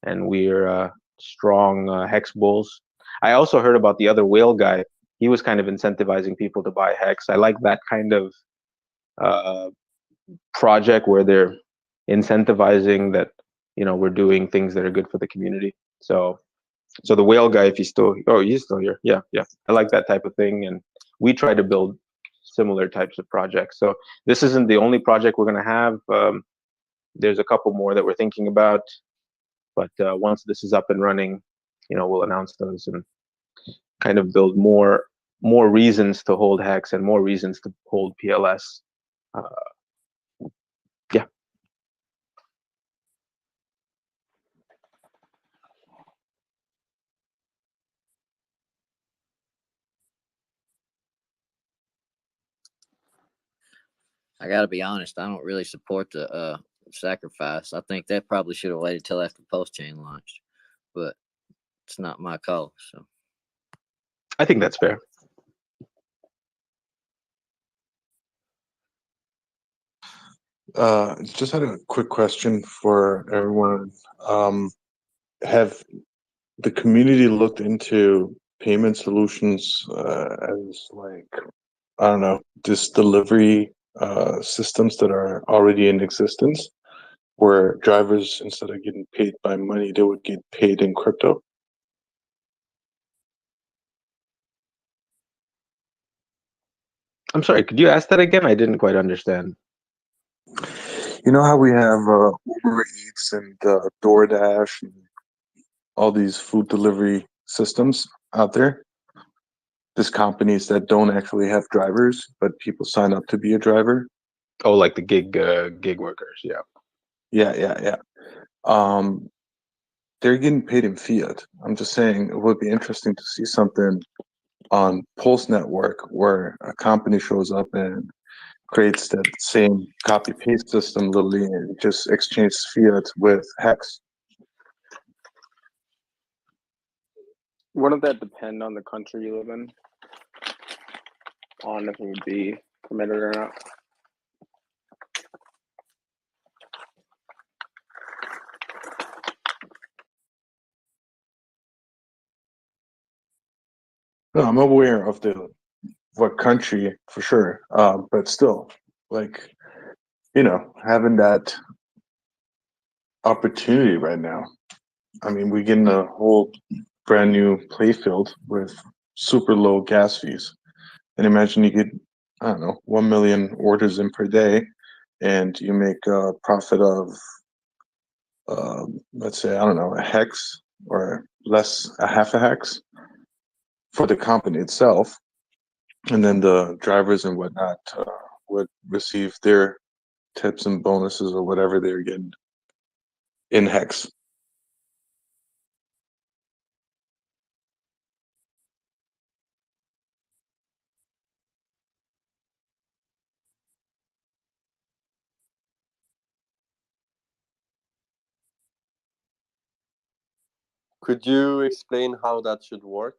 and we're strong Hex bulls. I also heard about the other whale guy. He was kind of incentivizing people to buy Hex. I like that kind of project where they're incentivizing that, we're doing things that are good for the community. So the whale guy, if he's still here. Yeah. I like that type of thing, and we try to build similar types of projects. So this isn't the only project we're going to have. There's a couple more that we're thinking about, but once this is up and running, we'll announce those and kind of build more reasons to hold Hex and more reasons to hold PLS. Yeah. I gotta be honest, I don't really support the sacrifice. I think that probably should have waited till after Pulse Chain launched, but it's not my call. So I think that's fair. Just had a quick question for everyone. Have the community looked into payment solutions as like, I don't know, just delivery systems that are already in existence, where drivers, instead of getting paid by money, they would get paid in crypto? I'm sorry, could you ask that again? I didn't quite understand. You know how we have Uber Eats and DoorDash and all these food delivery systems out there? There's companies that don't actually have drivers, but people sign up to be a driver. Oh, like the gig workers, yeah. Yeah. They're getting paid in fiat. I'm just saying it would be interesting to see something on Pulse Network where a company shows up and creates that same copy paste system literally and just exchanges fiat with HEX. Wouldn't that depend on the country you live in? On if it would be permitted or not? No, I'm aware of what country for sure, but still, like, having that opportunity right now. I mean, we're getting a whole brand new playfield with super low gas fees, and imagine you get, I don't know, 1 million orders in per day, and you make a profit of, let's say, I don't know, a hex or less, a half a hex for the company itself. And then the drivers and whatnot would receive their tips and bonuses or whatever they're getting in HEX. Could you explain how that should work?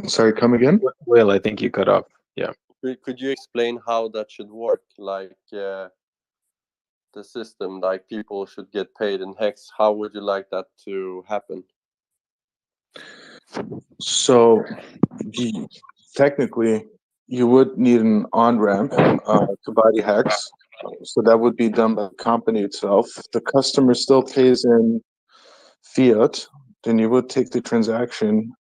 Sorry, come again? Well, I think you cut off. Yeah. Could you explain how that should work? Like the system, like people should get paid in HEX. How would you like that to happen? So technically, you would need an on-ramp to buy the HEX. So that would be done by the company itself. The customer still pays in fiat. Then you would take the transaction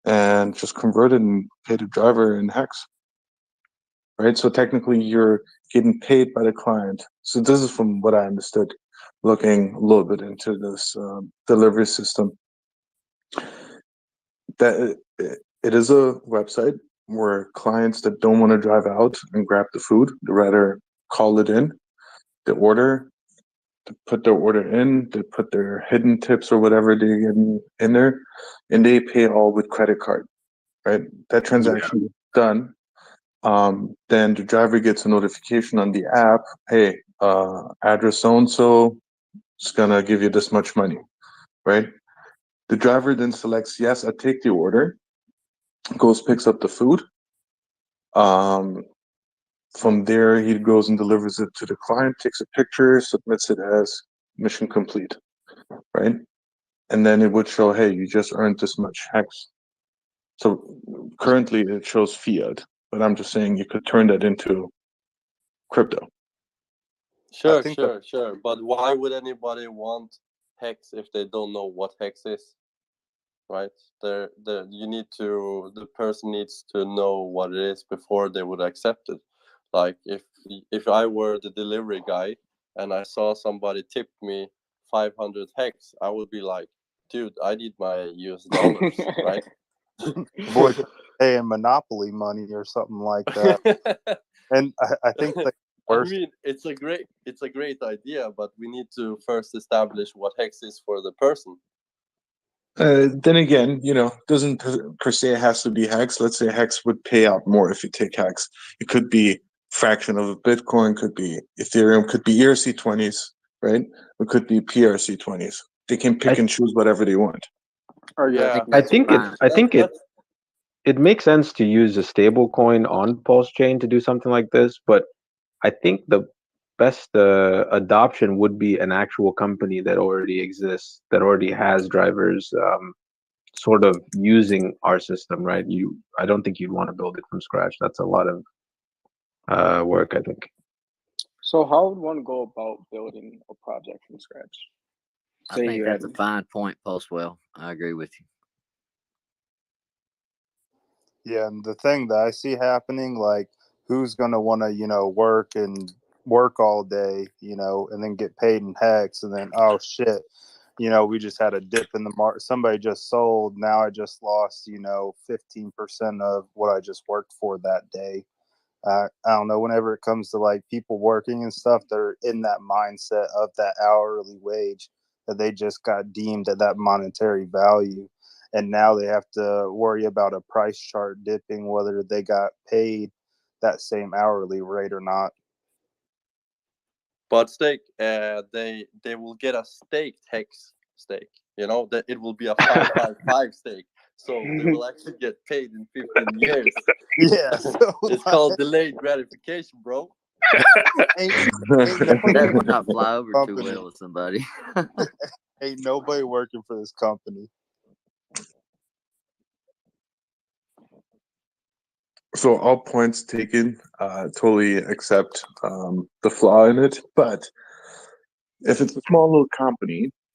and just convert it and pay the driver in HEX. Right? So technically, you're getting paid by the client. So this is from what I understood, looking a little bit into this delivery system. That it is a website where clients that don't want to drive out and grab the food, they rather call it in, they order, they put their order in, they put their hidden tips or whatever they're getting in there, and they pay all with credit card. Right? That transaction is done. Then the driver gets a notification on the app, hey, address so-and-so is gonna give you this much money, right? The driver then selects, yes, I take the order, goes, picks up the food. From there, he goes and delivers it to the client, takes a picture, submits it as mission complete, right? And then it would show, hey, you just earned this much HEX. So currently it shows fiat, but I'm just saying you could turn that into crypto. Sure. But why would anybody want HEX if they don't know what HEX is? Right? The person needs to know what it is before they would accept it. Like if I were the delivery guy and I saw somebody tip me 500 HEX, I would be like, dude, I need my US dollars, right? Boy, paying Monopoly money or something like that. And I think the worst. I mean, it's a great idea, but we need to first establish what HEX is for the person. Then again, doesn't per se has to be HEX. Let's say HEX would pay out more if you take HEX. It could be fraction of a Bitcoin, could be Ethereum, could be ERC20s, right? It could be PRC20s. They can pick and choose whatever they want. Or yeah, I think it makes sense to use a stable coin on Pulse Chain to do something like this, but I think the best adoption would be an actual company that already exists, that already has drivers sort of using our system, right? I don't think you'd want to build it from scratch. That's a lot of work, I think. So how would one go about building a project from scratch? I think that's a fine point, Pulsewell. I agree with you. Yeah, and the thing that I see happening, like, who's gonna want to, work all day, and then get paid in HEX, and then oh shit, we just had a dip in the market. Somebody just sold. Now I just lost, 15% of what I just worked for that day. I don't know. Whenever it comes to like people working and stuff, they're in that mindset of that hourly wage that they just got deemed at that monetary value. And now they have to worry about a price chart dipping, whether they got paid that same hourly rate or not. But stake, they will get a staked HEX stake. That it will be a 555 stake. So they will actually get paid in 15 years. Yeah, so it's called delayed gratification, bro. That would not fly over too well with somebody. Ain't nobody working for this company. So all points taken. Totally accept the flaw in it, but if it's a small little company